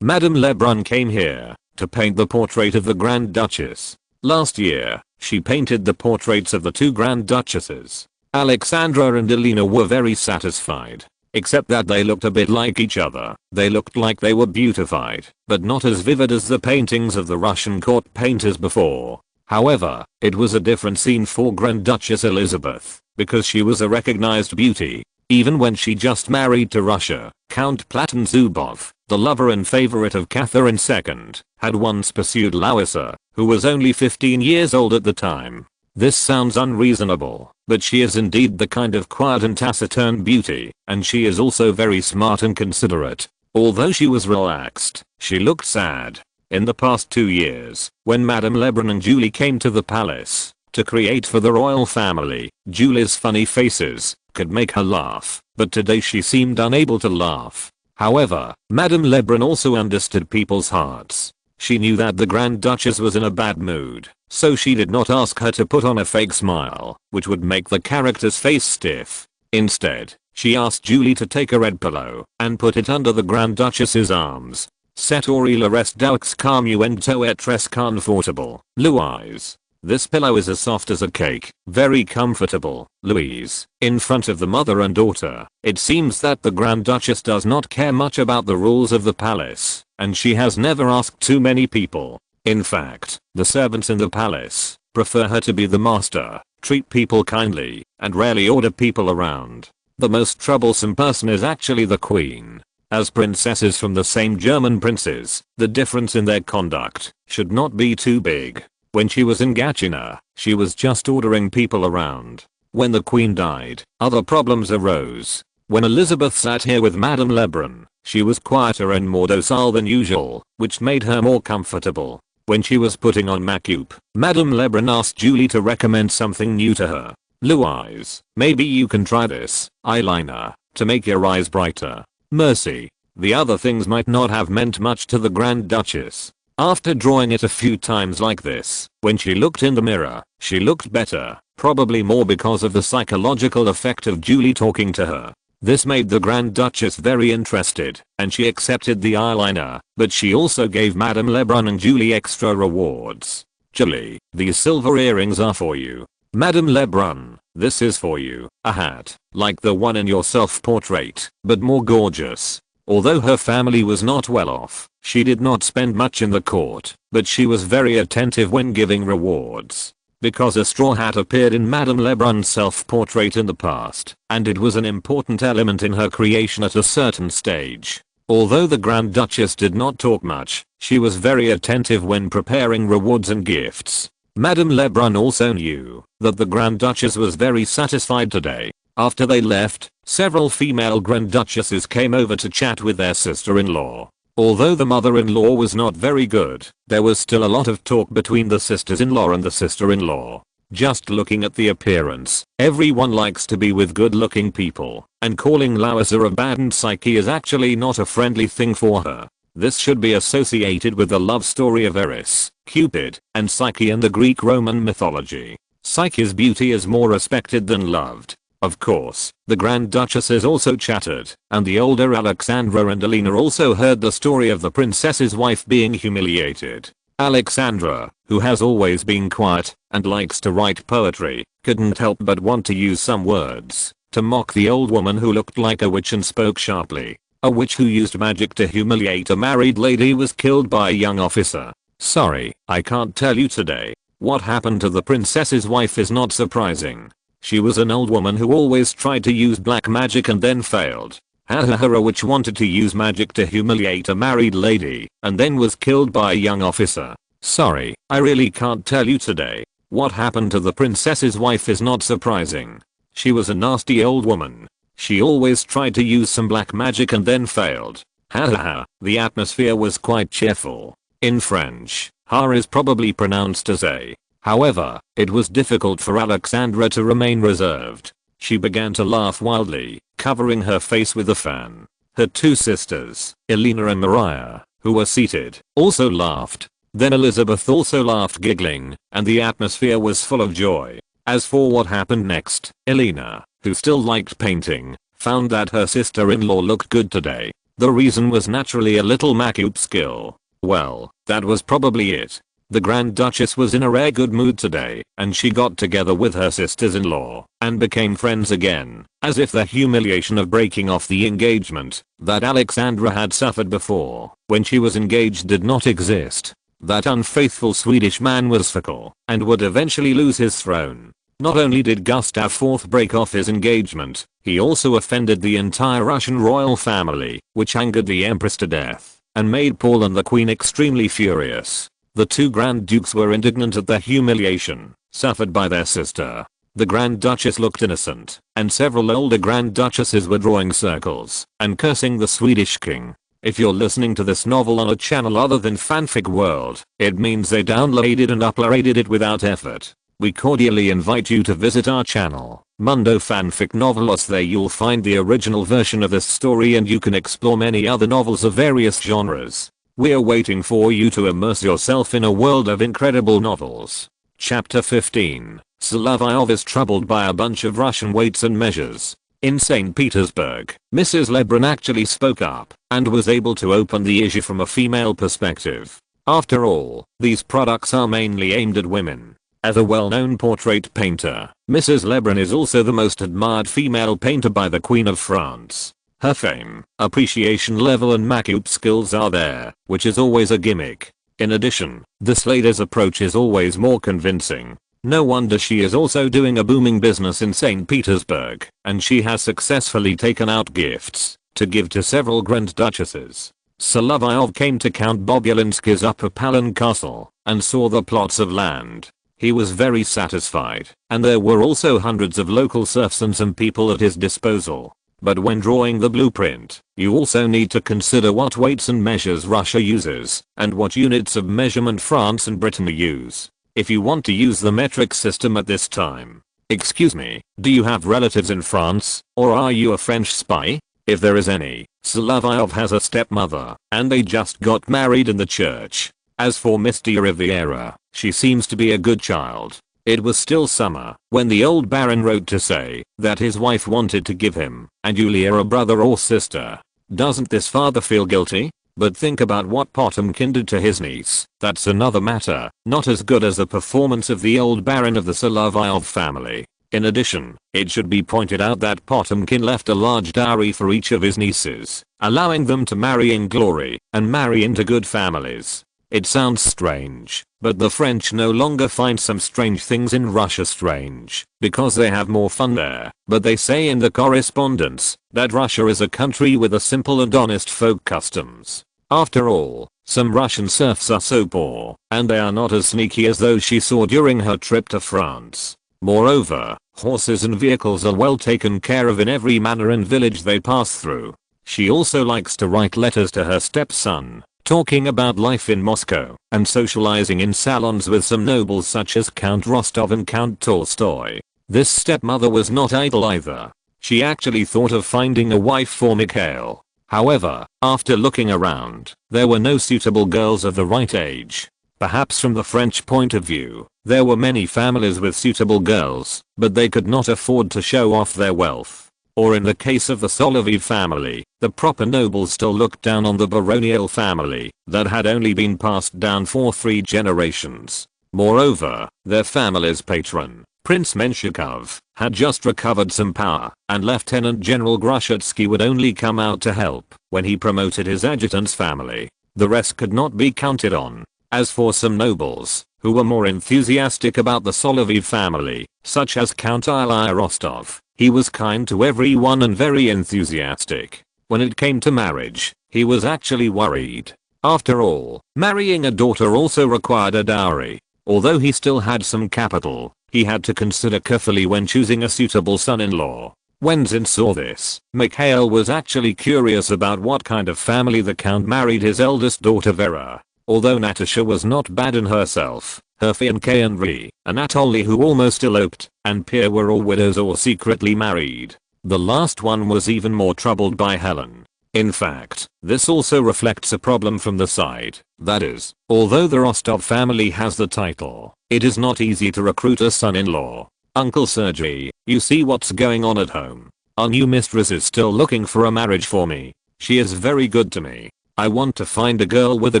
Madame Lebrun came here to paint the portrait of the Grand Duchess. Last year, she painted the portraits of the two Grand Duchesses. Alexandra and Elena were very satisfied. Except that they looked a bit like each other. They looked like they were beautified, but not as vivid as the paintings of the Russian court painters before. However, it was a different scene for Grand Duchess Elizabeth, because she was a recognized beauty. Even when she just married to Russia, Count Platon Zubov, the lover and favorite of Catherine II, had once pursued Larissa, who was only 15 years old at the time. This sounds unreasonable, but she is indeed the kind of quiet and taciturn beauty, and she is also very smart and considerate. Although she was relaxed, she looked sad. In the past 2 years, when Madame Lebrun and Julie came to the palace to create for the royal family, Julie's funny faces could make her laugh, but today she seemed unable to laugh. However, Madame Lebrun also understood people's hearts. She knew that the Grand Duchess was in a bad mood, so she did not ask her to put on a fake smile, which would make the character's face stiff. Instead, she asked Julie to take a red pillow and put it under the Grand Duchess's arms. C'est horrible resteaux calmuento et très confortable, Louise. This pillow is as soft as a cake, very comfortable, Louise. In front of the mother and daughter, it seems that the Grand Duchess does not care much about the rules of the palace, and she has never asked too many people. In fact, the servants in the palace prefer her to be the master, treat people kindly, and rarely order people around. The most troublesome person is actually the queen. As princesses from the same German princes, the difference in their conduct should not be too big. When she was in Gatchina, she was just ordering people around. When the queen died, other problems arose. When Elizabeth sat here with Madame Lebrun, she was quieter and more docile than usual, which made her more comfortable. When she was putting on makeup, Madame Lebrun asked Julie to recommend something new to her. Louise, maybe you can try this eyeliner. to make your eyes brighter. Mercy. The other things might not have meant much to the Grand Duchess. After drawing it a few times like this, when she looked in the mirror, she looked better, probably more because of the psychological effect of Julie talking to her. This made the Grand Duchess very interested, and she accepted the eyeliner, but she also gave Madame Lebrun and Julie extra rewards. Julie, these silver earrings are for you. Madame Lebrun, this is for you, a hat, like the one in your self-portrait, but more gorgeous. Although her family was not well off, she did not spend much in the court, but she was very attentive when giving rewards. Because a straw hat appeared in Madame Lebrun's self-portrait in the past, and it was an important element in her creation at a certain stage. Although the Grand Duchess did not talk much, she was very attentive when preparing rewards and gifts. Madame Lebrun also knew that the Grand Duchess was very satisfied today. After they left, several female Grand Duchesses came over to chat with their sister-in-law. Although the mother-in-law was not very good, there was still a lot of talk between the sisters-in-law and the sister-in-law. Just looking at the appearance, everyone likes to be with good-looking people, and calling Larissa a bad psyche is actually not a friendly thing for her. This should be associated with the love story of Eris, Cupid, and Psyche in the Greek-Roman mythology. Psyche's beauty is more respected than loved. Of course, the Grand Duchesses also chattered, and the older Alexandra and Elena also heard the story of the princess's wife being humiliated. Alexandra, who has always been quiet and likes to write poetry, couldn't help but want to use some words to mock the old woman who looked like a witch and spoke sharply. A witch who used magic to humiliate a married lady was killed by a young officer. Sorry, I can't tell you today. What happened to the princess's wife is not surprising. She was an old woman who always tried to use black magic and then failed. A witch wanted to use magic to humiliate a married lady and then was killed by a young officer. Sorry, I really can't tell you today. What happened to the princess's wife is not surprising. She was a nasty old woman. She always tried to use some black magic and then failed. The atmosphere was quite cheerful. In French, ha is probably pronounced as a. However, it was difficult for Alexandra to remain reserved. She began to laugh wildly, covering her face with a fan. Her two sisters, Elena and Maria, who were seated, also laughed. Then Elizabeth also laughed, giggling, and the atmosphere was full of joy. As for what happened next, Elena, who still liked painting, found that her sister-in-law looked good today. The reason was naturally a little makeup skill. Well, that was probably it. The Grand Duchess was in a rare good mood today, and she got together with her sisters-in-law and became friends again, as if the humiliation of breaking off the engagement that Alexandra had suffered before when she was engaged did not exist. That unfaithful Swedish man was fickle and would eventually lose his throne. Not only did Gustav IV break off his engagement, he also offended the entire Russian royal family, which angered the Empress to death and made Paul and the Queen extremely furious. The two Grand Dukes were indignant at the humiliation suffered by their sister. The Grand Duchess looked innocent, and several older Grand Duchesses were drawing circles and cursing the Swedish king. If you're listening to this novel on a channel other than Fanfic World, it means they downloaded and uploaded it without effort. We cordially invite you to visit our channel, Mundo Fanfic Novelos. There you'll find the original version of this story and you can explore many other novels of various genres. We're waiting for you to immerse yourself in a world of incredible novels. Chapter 15. Solovyov is troubled by a bunch of Russian weights and measures. In St. Petersburg, Mrs. Lebrun actually spoke up and was able to open the issue from a female perspective. After all, these products are mainly aimed at women. As a well-known portrait painter, Mrs. Lebrun is also the most admired female painter by the Queen of France. Her fame, appreciation level and makeup skills are there, which is always a gimmick. In addition, this lady's approach is always more convincing. No wonder she is also doing a booming business in St. Petersburg, and she has successfully taken out gifts to give to several Grand Duchesses. Solovyov came to Count Bobulinski's Upper Palin Castle and saw the plots of land. He was very satisfied, and there were also hundreds of local serfs and some people at his disposal. But when drawing the blueprint, you also need to consider what weights and measures Russia uses, and what units of measurement France and Britain use. If you want to use the metric system at this time, Excuse me, do you have relatives in France, or are you a French spy? If there is any, Solovyov has a stepmother, and they just got married in the church. As for Mr. Riviera, she seems to be a good child. It was still summer when the old baron wrote to say that his wife wanted to give him and Yulia a brother or sister. Doesn't this father feel guilty? But think about what Potemkin did to his niece. That's another matter, not as good as the performance of the old baron of the Solovyov family. In addition, it should be pointed out that Potemkin left a large dowry for each of his nieces, allowing them to marry in glory and marry into good families. It sounds strange, but the French no longer find some strange things in Russia strange, because they have more fun there. But they say in the correspondence that Russia is a country with a simple and honest folk customs. After all, some Russian serfs are so poor, and they are not as sneaky as those she saw during her trip to France. Moreover, horses and vehicles are well taken care of in every manor and village they pass through. She also likes to write letters to her stepson, talking about life in Moscow and socializing in salons with some nobles such as Count Rostov and Count Tolstoy. This stepmother was not idle either. She actually thought of finding a wife for Mikhail. However, after looking around, there were no suitable girls of the right age. Perhaps from the French point of view, there were many families with suitable girls, but they could not afford to show off their wealth. Or in the case of the Solovyov family, the proper nobles still looked down on the baronial family that had only been passed down for 3 generations. Moreover, their family's patron, Prince Menshikov, had just recovered some power, and Lieutenant General Grushatsky would only come out to help when he promoted his adjutant's family. The rest could not be counted on. As for some nobles, who were more enthusiastic about the Solovyov family, such as Count Ilya Rostov, he was kind to everyone and very enthusiastic. When it came to marriage, he was actually worried. After all, marrying a daughter also required a dowry. Although he still had some capital, he had to consider carefully when choosing a suitable son-in-law. When Zin saw this, Mikhail was actually curious about what kind of family the count married his eldest daughter Vera. Although Natasha was not bad in herself, her fiancé Andrei, Anatoly who almost eloped, and Pierre were all widows or secretly married. The last one was even more troubled by Helen. In fact, this also reflects a problem from the side, that is, although the Rostov family has the title, it is not easy to recruit a son-in-law. Uncle Sergei, you see what's going on at home. Our new mistress is still looking for a marriage for me. She is very good to me. I want to find a girl with a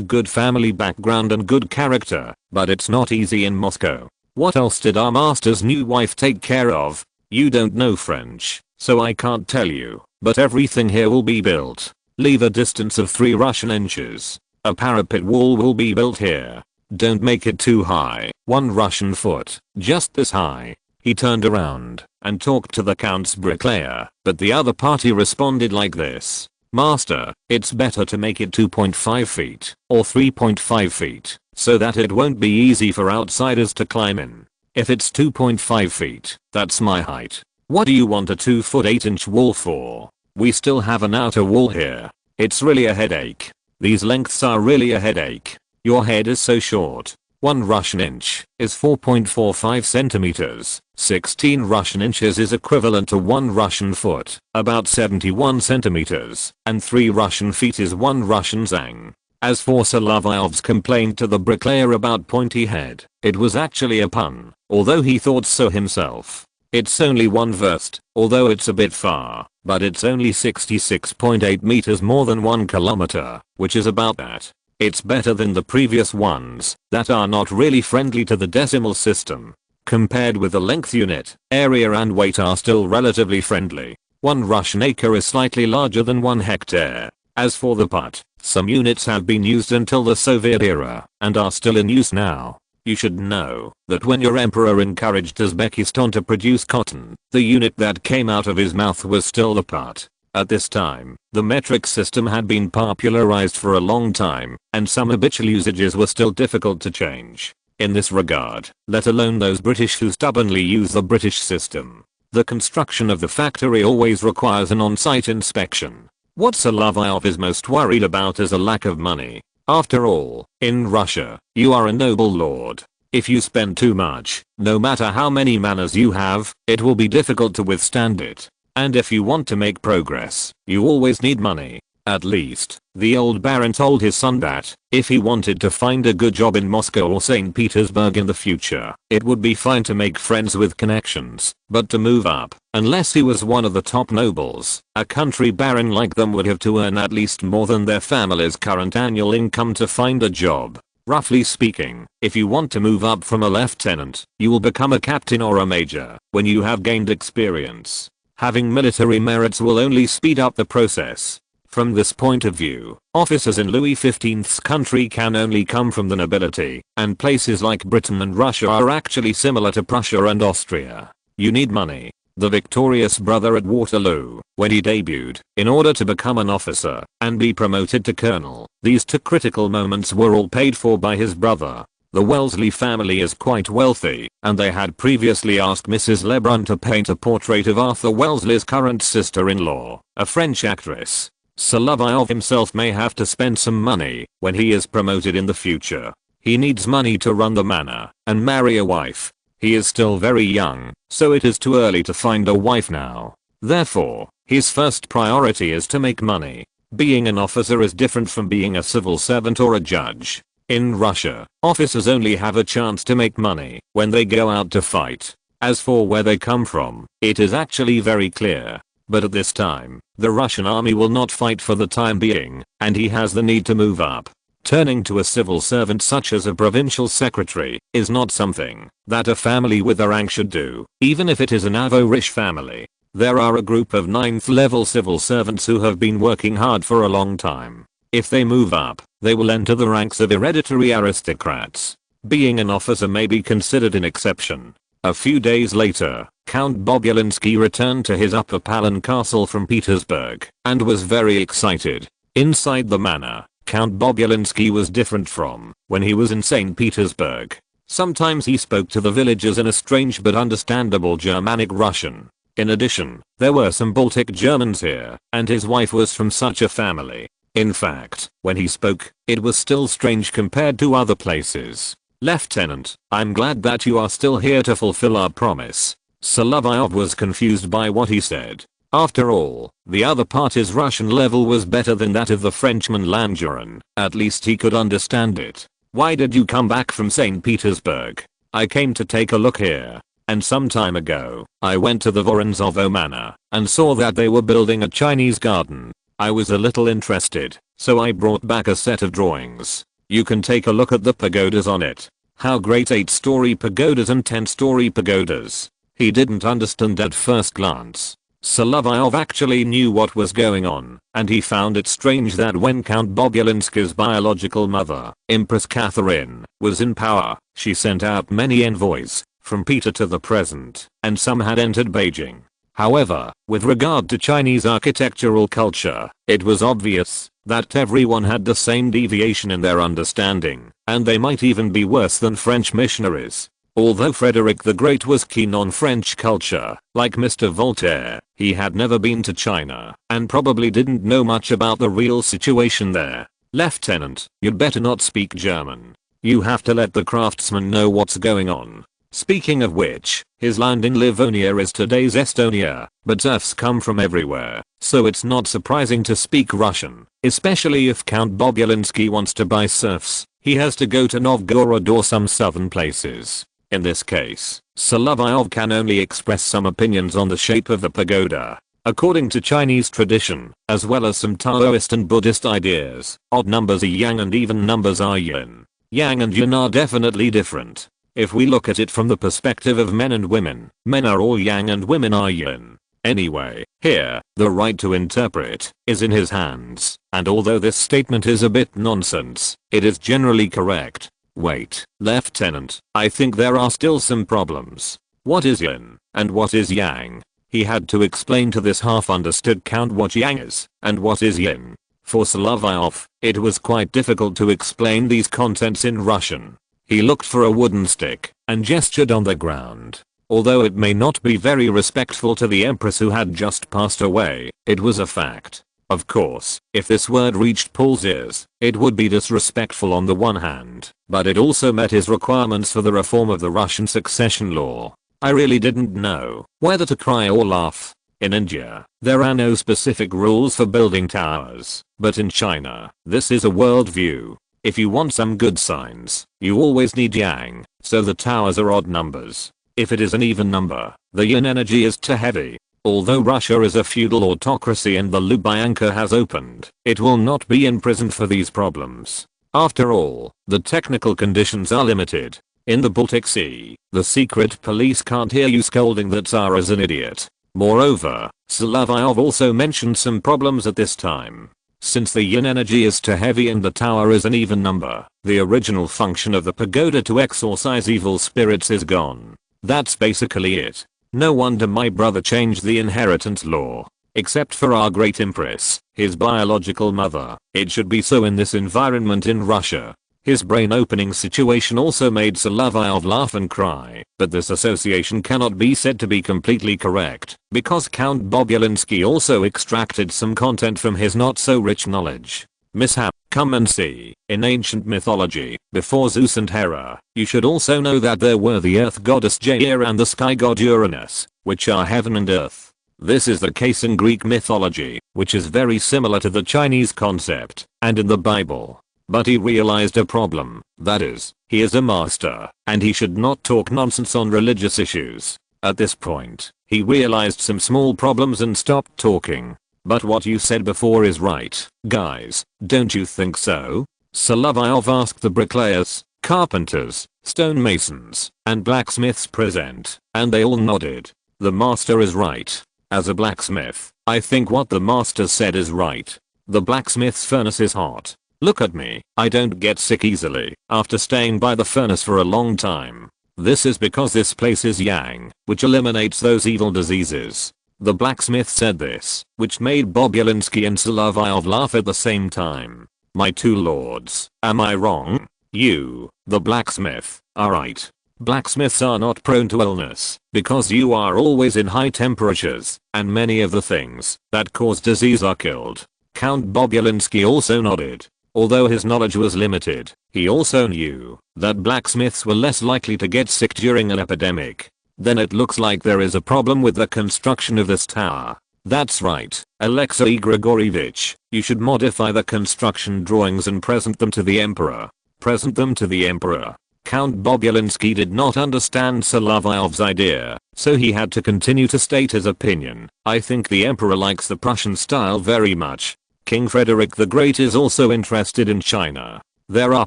good family background and good character, but it's not easy in Moscow. What else did our master's new wife take care of? You don't know French, so I can't tell you, but everything here will be built. Leave a distance of 3 Russian inches. A parapet wall will be built here. Don't make it too high, 1 Russian foot, just this high. He turned around and talked to the count's bricklayer, but the other party responded like this. Master, it's better to make it 2.5 feet or 3.5 feet so that it won't be easy for outsiders to climb in. If it's 2.5 feet, that's my height. What do you want a 2 foot 8 inch wall for? We still have an outer wall here. It's really a headache. These lengths are really a headache. Your head is so short. 1 Russian inch is 4.45 centimeters. 16 Russian inches is equivalent to 1 Russian foot, about 71 centimeters, and 3 Russian feet is 1 Russian zang. As for Solovyov's complaint to the bricklayer about pointy head, it was actually a pun, although he thought so himself. It's only 1 verst, although it's a bit far, but it's only 66.8 meters more than 1 kilometer, which is about that. It's better than the previous ones that are not really friendly to the decimal system. Compared with the length unit, area and weight are still relatively friendly. 1 Russian acre is slightly larger than 1 hectare. As for the pot, some units have been used until the Soviet era and are still in use now. You should know that when your emperor encouraged Uzbekistan to produce cotton, the unit that came out of his mouth was still the pot. At this time, the metric system had been popularized for a long time, and some habitual usages were still difficult to change. In this regard, let alone those British who stubbornly use the British system. The construction of the factory always requires an on-site inspection. What Solovyov is most worried about is a lack of money. After all, in Russia, you are a noble lord. If you spend too much, no matter how many manners you have, it will be difficult to withstand it. And if you want to make progress, you always need money. At least, the old baron told his son that, if he wanted to find a good job in Moscow or St. Petersburg in the future, it would be fine to make friends with connections, but to move up, unless he was one of the top nobles, a country baron like them would have to earn at least more than their family's current annual income to find a job. Roughly speaking, if you want to move up from a lieutenant, you will become a captain or a major when you have gained experience. Having military merits will only speed up the process. From this point of view, officers in Louis XV's country can only come from the nobility, and places like Britain and Russia are actually similar to Prussia and Austria. You need money. The victorious brother at Waterloo, when he debuted, in order to become an officer and be promoted to colonel, these two critical moments were all paid for by his brother. The Wellesley family is quite wealthy, and they had previously asked Mrs. Lebrun to paint a portrait of Arthur Wellesley's current sister-in-law, a French actress. Solovyov himself may have to spend some money when he is promoted in the future. He needs money to run the manor and marry a wife. He is still very young, so it is too early to find a wife now. Therefore, his first priority is to make money. Being an officer is different from being a civil servant or a judge. In Russia, officers only have a chance to make money when they go out to fight. As for where they come from, it is actually very clear. But at this time, the Russian army will not fight for the time being, and he has the need to move up. Turning to a civil servant such as a provincial secretary is not something that a family with a rank should do, even if it is an avaricious family. There are a group of 9th level civil servants who have been working hard for a long time. If they move up, they will enter the ranks of hereditary aristocrats. Being an officer may be considered an exception. A few days later, Count Bobulinski returned to his Upper Palin castle from Petersburg and was very excited. Inside the manor, Count Bobulinski was different from when he was in St. Petersburg. Sometimes he spoke to the villagers in a strange but understandable Germanic Russian. In addition, there were some Baltic Germans here, and his wife was from such a family. In fact, when he spoke, it was still strange compared to other places. Lieutenant, I'm glad that you are still here to fulfill our promise. Solovyov was confused by what he said. After all, the other party's Russian level was better than that of the Frenchman Langeron. At least he could understand it. Why did you come back from St. Petersburg? I came to take a look here. And some time ago, I went to the Voronzovo manor and saw that they were building a Chinese garden. I was a little interested, so I brought back a set of drawings. You can take a look at the pagodas on it. How great 8-story pagodas and 10-story pagodas. He didn't understand at first glance. Solovyov actually knew what was going on, and he found it strange that when Count Bobulinski's biological mother, Empress Catherine, was in power, she sent out many envoys, from Peter to the present, and some had entered Beijing. However, with regard to Chinese architectural culture, it was obvious that everyone had the same deviation in their understanding, and they might even be worse than French missionaries. Although Frederick the Great was keen on French culture, like Mr. Voltaire, he had never been to China, and probably didn't know much about the real situation there. Lieutenant, you'd better not speak German. You have to let the craftsmen know what's going on. Speaking of which, his land in Livonia is today's Estonia, but serfs come from everywhere, so it's not surprising to speak Russian, especially if Count Bobulinski wants to buy serfs. He has to go to Novgorod or some southern places. In this case, Solovyov can only express some opinions on the shape of the pagoda. According to Chinese tradition, as well as some Taoist and Buddhist ideas, odd numbers are yang and even numbers are yin. Yang and yin are definitely different. If we look at it from the perspective of men and women, men are all yang and women are yin. Anyway, here, the right to interpret is in his hands, and although this statement is a bit nonsense, it is generally correct. Wait, Lieutenant, I think there are still some problems. What is yin, and what is yang? He had to explain to this half-understood count what yang is, and what is yin. For Solovyov, it was quite difficult to explain these contents in Russian. He looked for a wooden stick, and gestured on the ground. Although it may not be very respectful to the empress who had just passed away, it was a fact. Of course, if this word reached Paul's ears, it would be disrespectful on the one hand, but it also met his requirements for the reform of the Russian succession law. I really didn't know whether to cry or laugh. In India, there are no specific rules for building towers, but in China, this is a worldview. If you want some good signs, you always need yang, so the towers are odd numbers. If it is an even number, the yin energy is too heavy. Although Russia is a feudal autocracy and the Lubyanka has opened, it will not be imprisoned for these problems. After all, the technical conditions are limited. In the Baltic Sea, the secret police can't hear you scolding the Tsar as an idiot. Moreover, Solovyov also mentioned some problems at this time. Since the yin energy is too heavy and the tower is an even number, the original function of the pagoda to exorcise evil spirits is gone. That's basically it. No wonder my brother changed the inheritance law. Except for our great empress, his biological mother, it should be so in this environment in Russia. His brain-opening situation also made Solovyov laugh and cry, but this association cannot be said to be completely correct, because Count Bobulinski also extracted some content from his not-so-rich knowledge. Mishap. Come and see, in ancient mythology, before Zeus and Hera, you should also know that there were the earth goddess Gaia and the sky god Uranus, which are heaven and earth. This is the case in Greek mythology, which is very similar to the Chinese concept, and in the Bible. But he realized a problem, that is, he is a master, and he should not talk nonsense on religious issues. At this point, he realized some small problems and stopped talking. But what you said before is right, guys, don't you think so? Solovyov asked the bricklayers, carpenters, stonemasons, and blacksmiths present, and they all nodded. The master is right. As a blacksmith, I think what the master said is right. The blacksmith's furnace is hot. Look at me, I don't get sick easily after staying by the furnace for a long time. This is because this place is yang, which eliminates those evil diseases. The blacksmith said this, which made Bobulinski and Solovyov laugh at the same time. My two lords, am I wrong? You, the blacksmith, are right. Blacksmiths are not prone to illness, because you are always in high temperatures, and many of the things that cause disease are killed. Count Bobulinski also nodded. Although his knowledge was limited, he also knew that blacksmiths were less likely to get sick during an epidemic. Then it looks like there is a problem with the construction of this tower. That's right, Alexei Grigorievich, you should modify the construction drawings and present them to the emperor. Present them to the emperor. Count Bobulinski did not understand Solovyov's idea, so he had to continue to state his opinion. I think the emperor likes the Prussian style very much. King Frederick the Great is also interested in China. There are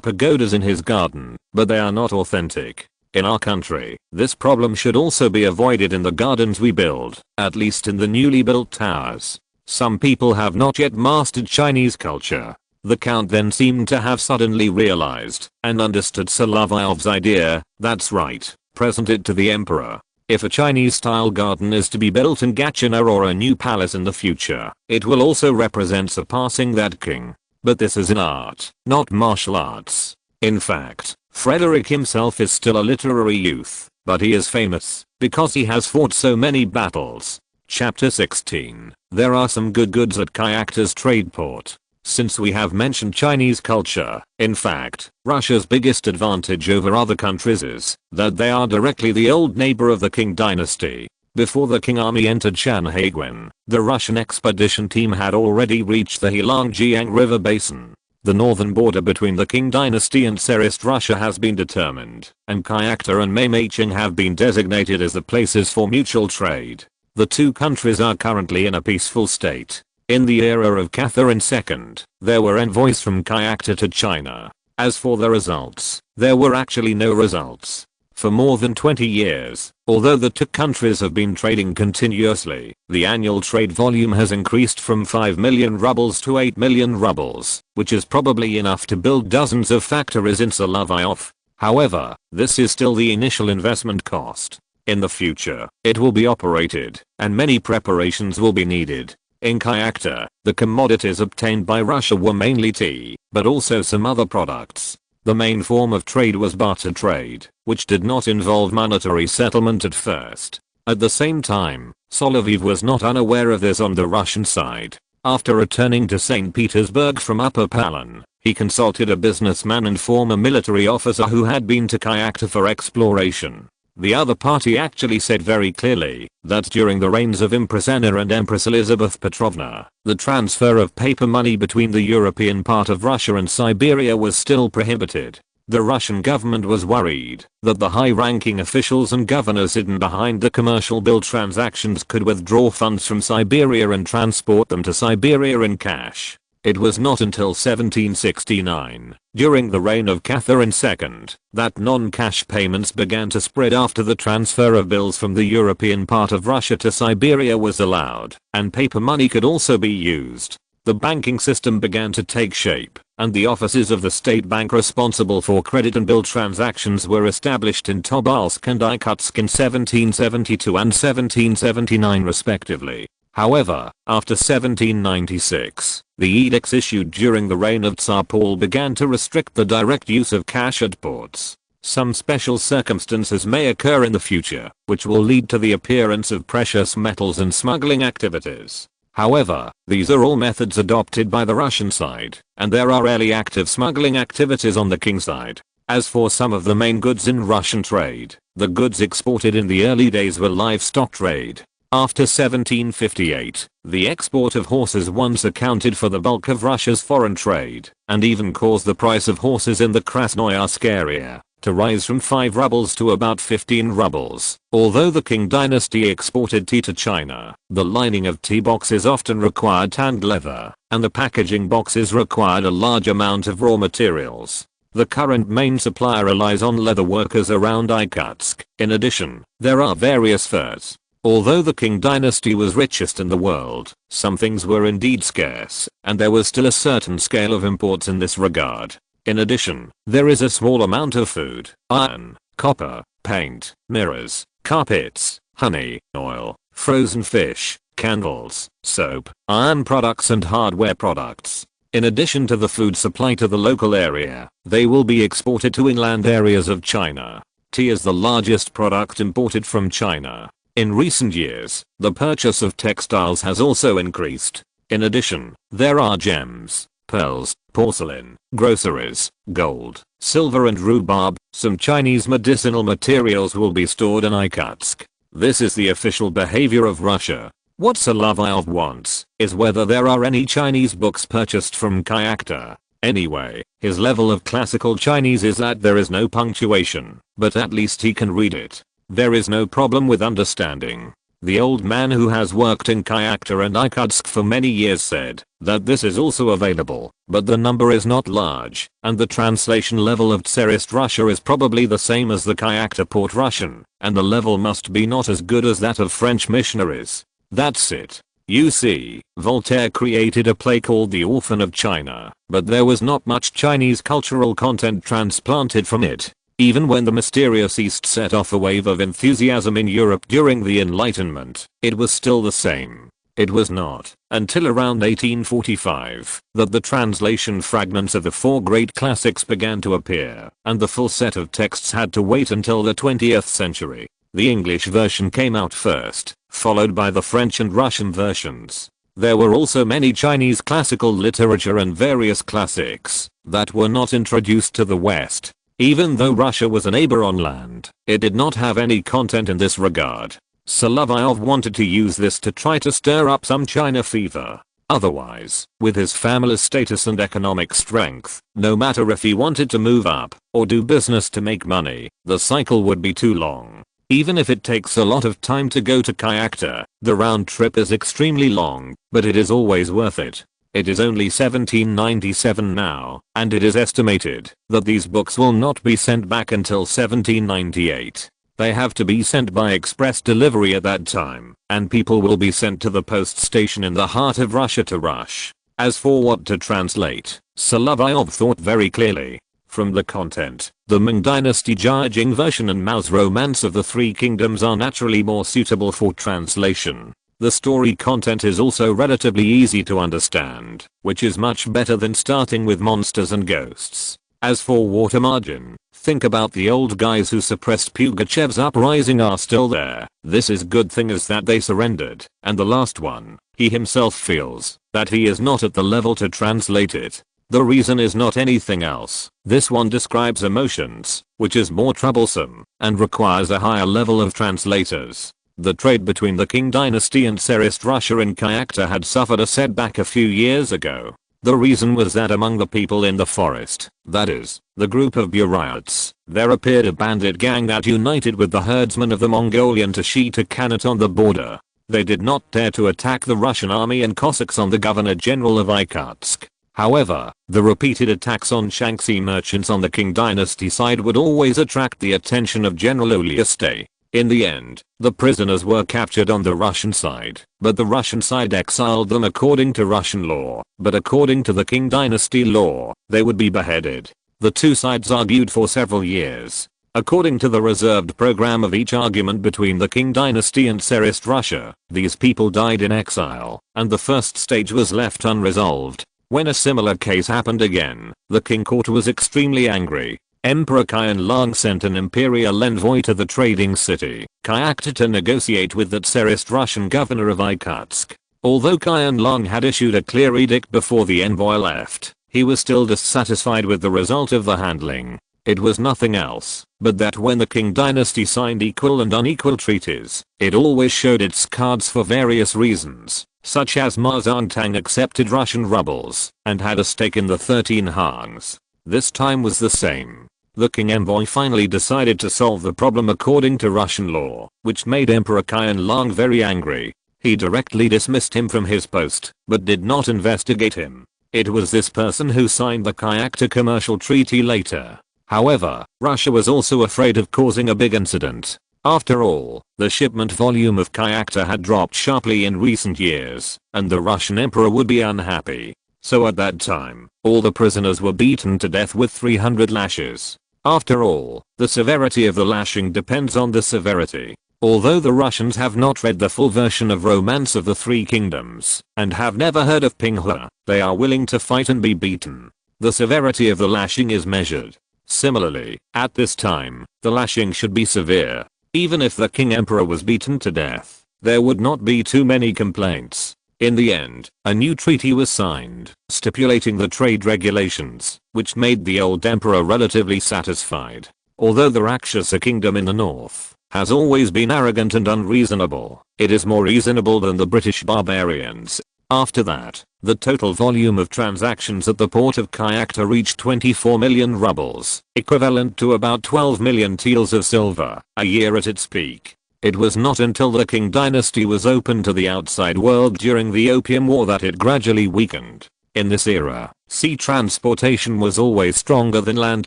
pagodas in his garden, but they are not authentic. In our country, this problem should also be avoided in the gardens we build, at least in the newly built towers. Some people have not yet mastered Chinese culture. The count then seemed to have suddenly realized and understood Solovyov's idea. That's right, present it to the emperor. If a Chinese-style garden is to be built in Gatchina or a new palace in the future, it will also represent surpassing that king. But this is an art, not martial arts. In fact, Frederick himself is still a literary youth, but he is famous because he has fought so many battles. Chapter 16. There are some good goods at Kayakta's trade port. Since we have mentioned Chinese culture, in fact, Russia's biggest advantage over other countries is that they are directly the old neighbor of the Qing dynasty. Before the Qing army entered Shanhaiguan, the Russian expedition team had already reached the Heilongjiang River basin. The northern border between the Qing dynasty and Tsarist Russia has been determined, and Kayakta and Maymaching have been designated as the places for mutual trade. The two countries are currently in a peaceful state. In the era of Catherine II, there were envoys from Kayakta to China. As for the results, there were actually no results. For more than 20 years, although the two countries have been trading continuously, the annual trade volume has increased from 5 million rubles to 8 million rubles, which is probably enough to build dozens of factories in Solovyov. However, this is still the initial investment cost. In the future, it will be operated, and many preparations will be needed. In Kayakta, the commodities obtained by Russia were mainly tea, but also some other products. The main form of trade was barter trade, which did not involve monetary settlement at first. At the same time, Solovyov was not unaware of this on the Russian side. After returning to St. Petersburg from Upper Palan, he consulted a businessman and former military officer who had been to Kayakta for exploration. The other party actually said very clearly that during the reigns of Empress Anna and Empress Elizabeth Petrovna, the transfer of paper money between the European part of Russia and Siberia was still prohibited. The Russian government was worried that the high-ranking officials and governors hidden behind the commercial bill transactions could withdraw funds from Siberia and transport them to Siberia in cash. It was not until 1769, during the reign of Catherine II, that non-cash payments began to spread after the transfer of bills from the European part of Russia to Siberia was allowed, and paper money could also be used. The banking system began to take shape, and the offices of the state bank responsible for credit and bill transactions were established in Tobolsk and Irkutsk in 1772 and 1779 respectively. However, after 1796, the edicts issued during the reign of Tsar Paul began to restrict the direct use of cash at ports. Some special circumstances may occur in the future, which will lead to the appearance of precious metals and smuggling activities. However, these are all methods adopted by the Russian side, and there are rarely active smuggling activities on the king side. As for some of the main goods in Russian trade, the goods exported in the early days were livestock trade. After 1758, the export of horses once accounted for the bulk of Russia's foreign trade, and even caused the price of horses in the Krasnoyarsk area to rise from 5 rubles to about 15 rubles. Although the Qing dynasty exported tea to China, the lining of tea boxes often required tanned leather, and the packaging boxes required a large amount of raw materials. The current main supplier relies on leather workers around Irkutsk. In addition, there are various furs. Although the Qing dynasty was richest in the world, some things were indeed scarce, and there was still a certain scale of imports in this regard. In addition, there is a small amount of food, iron, copper, paint, mirrors, carpets, honey, oil, frozen fish, candles, soap, iron products and hardware products. In addition to the food supply to the local area, they will be exported to inland areas of China. Tea is the largest product imported from China. In recent years, the purchase of textiles has also increased. In addition, there are gems, pearls, porcelain, groceries, gold, silver and rhubarb. Some Chinese medicinal materials will be stored in Irkutsk. This is the official behavior of Russia. What Solovyov wants is whether there are any Chinese books purchased from Kayakta. Anyway, his level of classical Chinese is that there is no punctuation, but at least he can read it. There is no problem with understanding. The old man who has worked in Kayakta and Irkutsk for many years said that this is also available, but the number is not large, and the translation level of Tsarist Russia is probably the same as the Kayakta port Russian, and the level must be not as good as that of French missionaries. That's it. You see, Voltaire created a play called The Orphan of China, but there was not much Chinese cultural content transplanted from it. Even when the mysterious East set off a wave of enthusiasm in Europe during the Enlightenment, it was still the same. It was not until around 1845 that the translation fragments of the 4 great classics began to appear, and the full set of texts had to wait until the 20th century. The English version came out first, followed by the French and Russian versions. There were also many Chinese classical literature and various classics that were not introduced to the West. Even though Russia was a neighbor on land, it did not have any content in this regard. Solovyov wanted to use this to try to stir up some China fever. Otherwise, with his family's status and economic strength, no matter if he wanted to move up or do business to make money, the cycle would be too long. Even if it takes a lot of time to go to Kayakta, the round trip is extremely long, but it is always worth it. It is only 1797 now, and it is estimated that these books will not be sent back until 1798. They have to be sent by express delivery at that time, and people will be sent to the post station in the heart of Russia to rush. As for what to translate, Solovyov thought very clearly. From the content, the Ming Dynasty Jiajing version and Mao's Romance of the Three Kingdoms are naturally more suitable for translation. The story content is also relatively easy to understand, which is much better than starting with monsters and ghosts. As for water margin, think about the old guys who suppressed Pugachev's uprising are still there. This is good thing is that they surrendered, and the last one, he himself feels that he is not at the level to translate it. The reason is not anything else. This one describes emotions, which is more troublesome and requires a higher level of translators. The trade between the Qing dynasty and Tsarist Russia in Kayakta had suffered a setback a few years ago. The reason was that among the people in the forest, that is, the group of Burats, there appeared a bandit gang that united with the herdsmen of the Mongolian Tashita Khanate on the border. They did not dare to attack the Russian army and Cossacks on the Governor-General of Irkutsk. However, the repeated attacks on Shaanxi merchants on the Qing dynasty side would always attract the attention of General Olieste. In the end, the prisoners were captured on the Russian side, but the Russian side exiled them according to Russian law, but according to the Qing dynasty law, they would be beheaded. The two sides argued for several years. According to the reserved program of each argument between the Qing dynasty and Tsarist Russia, these people died in exile, and the first stage was left unresolved. When a similar case happened again, the Qing court was extremely angry. Emperor Qianlong sent an imperial envoy to the trading city, Kayakta, to negotiate with the Tsarist Russian governor of Irkutsk. Although Qianlong had issued a clear edict before the envoy left, he was still dissatisfied with the result of the handling. It was nothing else but that when the Qing dynasty signed equal and unequal treaties, it always showed its cards for various reasons, such as Ma Zhangtang accepted Russian rubles and had a stake in the 13 Hangs. This time was the same. The Qing envoy finally decided to solve the problem according to Russian law, which made Emperor Qianlong very angry. He directly dismissed him from his post, but did not investigate him. It was this person who signed the Kayakta commercial treaty later. However, Russia was also afraid of causing a big incident. After all, the shipment volume of Kayakta had dropped sharply in recent years, and the Russian emperor would be unhappy. So at that time, all the prisoners were beaten to death with 300 lashes. After all, the severity of the lashing depends on the severity. Although the Russians have not read the full version of Romance of the Three Kingdoms, and have never heard of Pinghua, they are willing to fight and be beaten. The severity of the lashing is measured. Similarly, at this time, the lashing should be severe. Even if the Qing emperor was beaten to death, there would not be too many complaints. In the end, a new treaty was signed, stipulating the trade regulations, which made the old emperor relatively satisfied. Although the Rakshasa kingdom in the north has always been arrogant and unreasonable, it is more reasonable than the British barbarians. After that, the total volume of transactions at the port of Kayakta reached 24 million rubles, equivalent to about 12 million taels of silver, a year at its peak. It was not until the Qing dynasty was open to the outside world during the Opium War that it gradually weakened. In this era, sea transportation was always stronger than land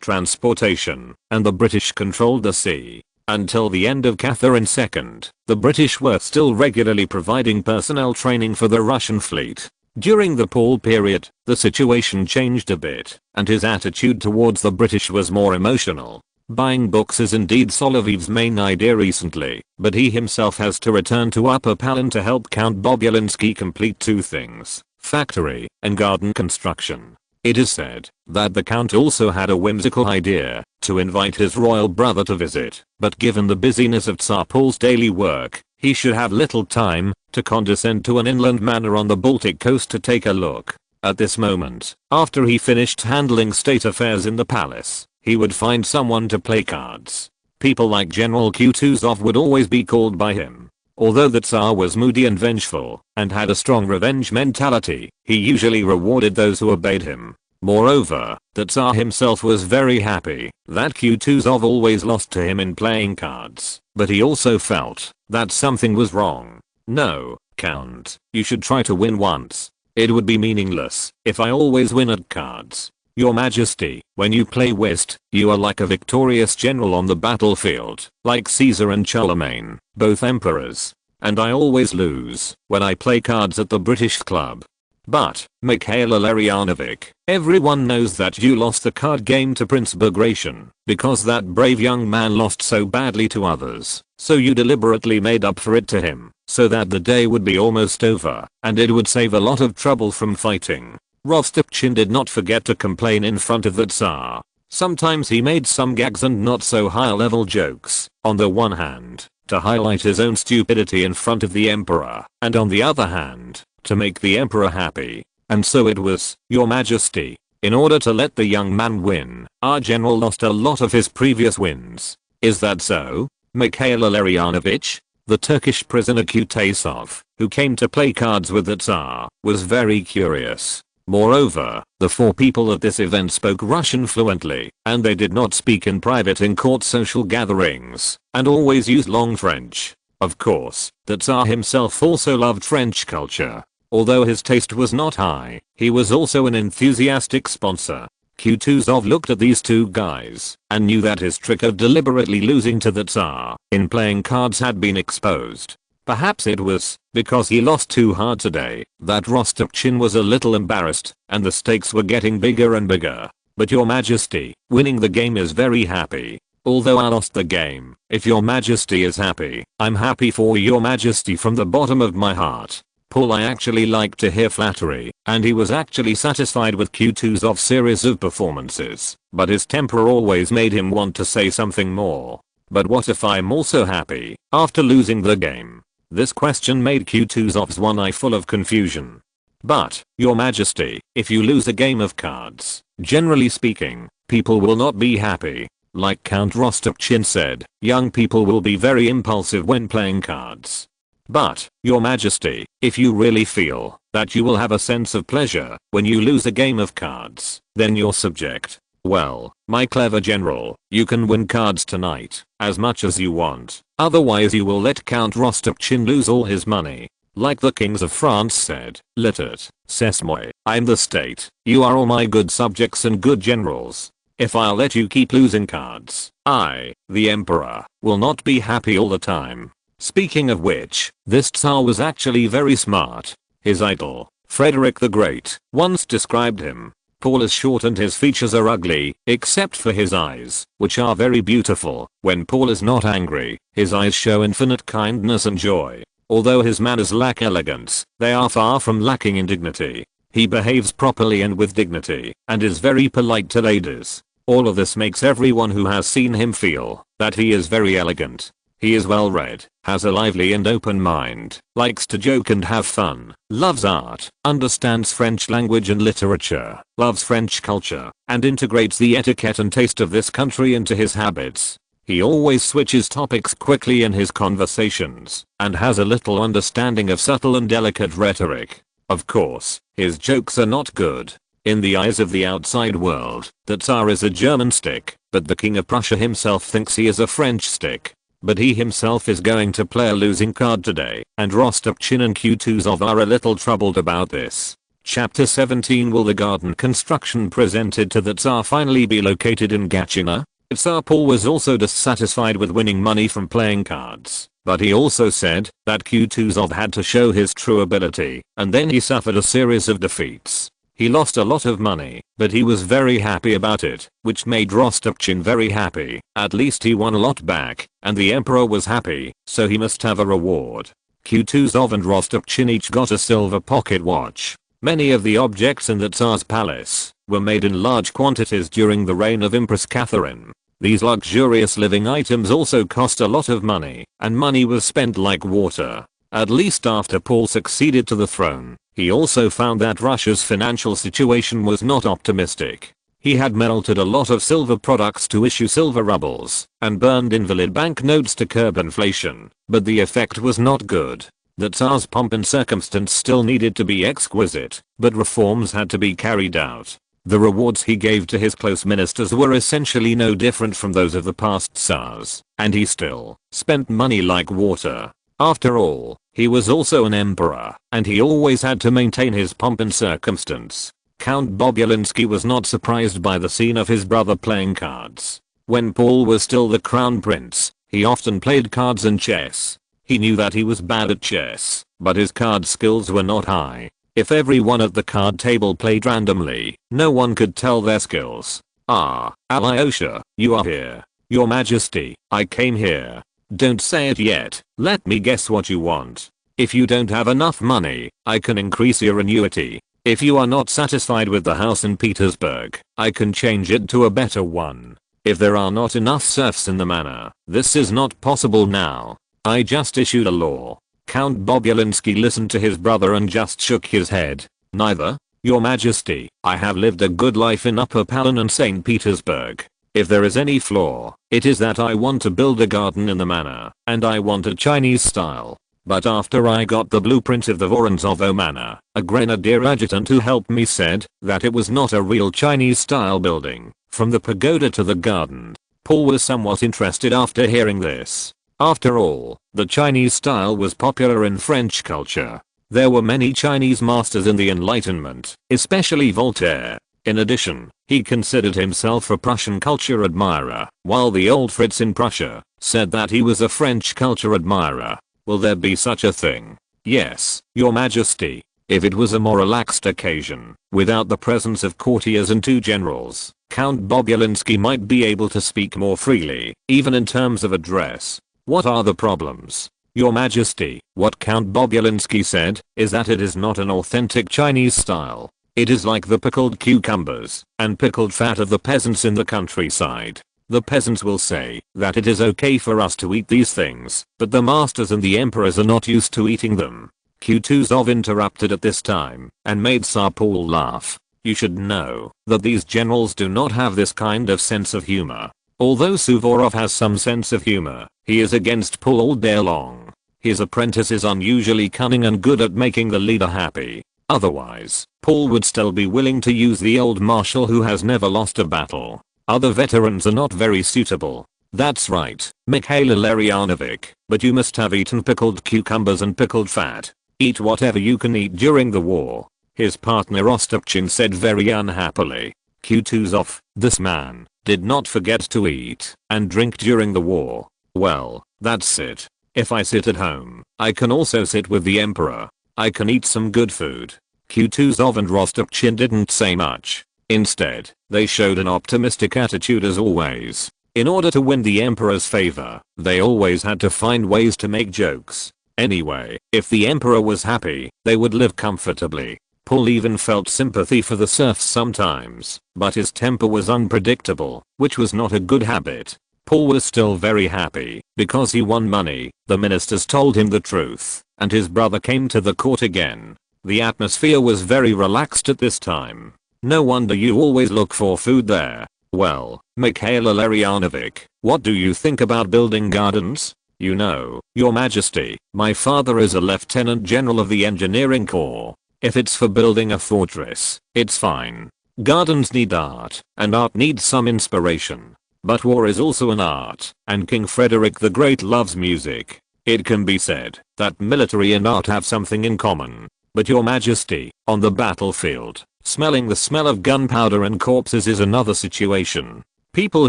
transportation, and the British controlled the sea. Until the end of Catherine II, the British were still regularly providing personnel training for the Russian fleet. During the Paul period, the situation changed a bit, and his attitude towards the British was more emotional. Buying books is indeed Solovyov's main idea recently, but he himself has to return to Upper Palin to help Count Bobulinski complete two things: factory and garden construction. It is said that the Count also had a whimsical idea to invite his royal brother to visit, but given the busyness of Tsar Paul's daily work, he should have little time to condescend to an inland manor on the Baltic coast to take a look. At this moment, after he finished handling state affairs in the palace, he would find someone to play cards. People like General Kutuzov would always be called by him. Although the Tsar was moody and vengeful, and had a strong revenge mentality, he usually rewarded those who obeyed him. Moreover, the Tsar himself was very happy that Kutuzov always lost to him in playing cards, but he also felt that something was wrong. "No, Count, you should try to win once. It would be meaningless if I always win at cards. Your Majesty, when you play whist, you are like a victorious general on the battlefield, like Caesar and Charlemagne, both emperors. And I always lose when I play cards at the British Club. But, Mikhail Ilarianovich, everyone knows that you lost the card game to Prince Bagration, because that brave young man lost so badly to others, so you deliberately made up for it to him, so that the day would be almost over, and it would save a lot of trouble from fighting." Rostopchin did not forget to complain in front of the Tsar. Sometimes he made some gags and not so high-level jokes, on the one hand, to highlight his own stupidity in front of the emperor, and on the other hand, to make the emperor happy. And so it was, Your Majesty. In order to let the young man win, our general lost a lot of his previous wins. Is that so? Mikhail Ilarianovich? The Turkish prisoner Kutayisov, who came to play cards with the Tsar, was very curious. Moreover, the 4 people at this event spoke Russian fluently, and they did not speak in private in court social gatherings, and always used long French. Of course, the Tsar himself also loved French culture. Although his taste was not high, he was also an enthusiastic sponsor. Kutuzov looked at these 2 guys and knew that his trick of deliberately losing to the Tsar in playing cards had been exposed. Perhaps it was because he lost too hard today that Rostopchin was a little embarrassed and the stakes were getting bigger and bigger. But Your Majesty, winning the game is very happy. Although I lost the game, if Your Majesty is happy, I'm happy for Your Majesty from the bottom of my heart. Paul I actually like to hear flattery, and he was actually satisfied with Kutuzov's series of performances, but his temper always made him want to say something more. But what if I'm also happy, after losing the game? This question made Kutuzov's one eye full of confusion. But, Your Majesty, if you lose a game of cards, generally speaking, people will not be happy. Like Count Rostopchin said, young people will be very impulsive when playing cards. But, Your Majesty, if you really feel that you will have a sense of pleasure when you lose a game of cards, then you're subject. Well, my clever general, you can win cards tonight, as much as you want. Otherwise you will let Count Rostopchin lose all his money. Like the kings of France said, Litet, c'est moi, I'm the state, you are all my good subjects and good generals. If I'll let you keep losing cards, I, the emperor, will not be happy all the time. Speaking of which, this Tsar was actually very smart. His idol, Frederick the Great, once described him. Paul is short and his features are ugly, except for his eyes, which are very beautiful. When Paul is not angry, his eyes show infinite kindness and joy. Although his manners lack elegance, they are far from lacking in dignity. He behaves properly and with dignity, and is very polite to ladies. All of this makes everyone who has seen him feel that he is very elegant. He is well read, has a lively and open mind, likes to joke and have fun, loves art, understands French language and literature, loves French culture, and integrates the etiquette and taste of this country into his habits. He always switches topics quickly in his conversations, and has a little understanding of subtle and delicate rhetoric. Of course, his jokes are not good. In the eyes of the outside world, the Tsar is a German stick, but the King of Prussia himself thinks he is a French stick. But he himself is going to play a losing card today, and Rostopchin and Kutuzov are a little troubled about this. Chapter 17 Will the garden construction presented to the Tsar finally be located in Gatchina? Tsar Paul was also dissatisfied with winning money from playing cards, but he also said that Kutuzov had to show his true ability, and then he suffered a series of defeats. He lost a lot of money, but he was very happy about it, which made Rostopchin very happy. At least he won a lot back, and the emperor was happy, so he must have a reward. Kutuzov and Rostopchin each got a silver pocket watch. Many of the objects in the Tsar's palace were made in large quantities during the reign of Empress Catherine. These luxurious living items also cost a lot of money, and money was spent like water. At least after Paul succeeded to the throne, he also found that Russia's financial situation was not optimistic. He had melted a lot of silver products to issue silver rubles, and burned invalid banknotes to curb inflation, but the effect was not good. The Tsar's pomp and circumstance still needed to be exquisite, but reforms had to be carried out. The rewards he gave to his close ministers were essentially no different from those of the past Tsars, and he still spent money like water. After all, he was also an emperor, and he always had to maintain his pomp and circumstance. Count Bobulinski was not surprised by the scene of his brother playing cards. When Paul was still the crown prince, he often played cards and chess. He knew that he was bad at chess, but his card skills were not high. If everyone at the card table played randomly, no one could tell their skills. Ah, Alyosha, you are here. Your Majesty, I came here. Don't say it yet, let me guess what you want. If you don't have enough money, I can increase your annuity. If you are not satisfied with the house in Petersburg, I can change it to a better one. If there are not enough serfs in the manor, this is not possible now. I just issued a law. Count Bobulinski listened to his brother and just shook his head. Neither, Your Majesty. I have lived a good life in Upper Palin and St. Petersburg. If there is any flaw, it is that I want to build a garden in the manor, and I want a Chinese style. But after I got the blueprint of the Voronzovo manor, a grenadier adjutant who helped me said that it was not a real Chinese style building, from the pagoda to the garden. Paul was somewhat interested after hearing this. After all, the Chinese style was popular in French culture. There were many Chinese masters in the Enlightenment, especially Voltaire. In addition, he considered himself a Prussian culture admirer, while the old Fritz in Prussia said that he was a French culture admirer. Will there be such a thing? Yes, Your Majesty. If it was a more relaxed occasion, without the presence of courtiers and two generals, Count Bobulinski might be able to speak more freely, even in terms of address. What are the problems? Your Majesty, what Count Bobulinski said, is that it is not an authentic Chinese style. It is like the pickled cucumbers and pickled fat of the peasants in the countryside. The peasants will say that it is okay for us to eat these things, but the masters and the emperors are not used to eating them. Kutuzov interrupted at this time and made Tsar Paul laugh. You should know that these generals do not have this kind of sense of humor. Although Suvorov has some sense of humor, he is against Paul all day long. His apprentice is unusually cunning and good at making the leader happy. Otherwise, Paul would still be willing to use the old marshal who has never lost a battle. Other veterans are not very suitable. That's right, Mikhail Ilarianovich, but you must have eaten pickled cucumbers and pickled fat. Eat whatever you can eat during the war. His partner Ostapchin said very unhappily. Kutuzov, this man, did not forget to eat and drink during the war. Well, that's it. If I sit at home, I can also sit with the emperor. I can eat some good food. Kutuzov and Rostopchin didn't say much. Instead, they showed an optimistic attitude as always. In order to win the emperor's favor, they always had to find ways to make jokes. Anyway, if the emperor was happy, they would live comfortably. Paul even felt sympathy for the serfs sometimes, but his temper was unpredictable, which was not a good habit. Paul was still very happy because he won money. The ministers told him the truth, and his brother came to the court again. The atmosphere was very relaxed at this time. No wonder you always look for food there. Well, Mikhail Ilarianovich, what do you think about building gardens? You know, Your Majesty, my father is a lieutenant general of the engineering corps. If it's for building a fortress, it's fine. Gardens need art, and art needs some inspiration. But war is also an art, and King Frederick the Great loves music. It can be said that military and art have something in common. But Your Majesty, on the battlefield, smelling the smell of gunpowder and corpses is another situation. People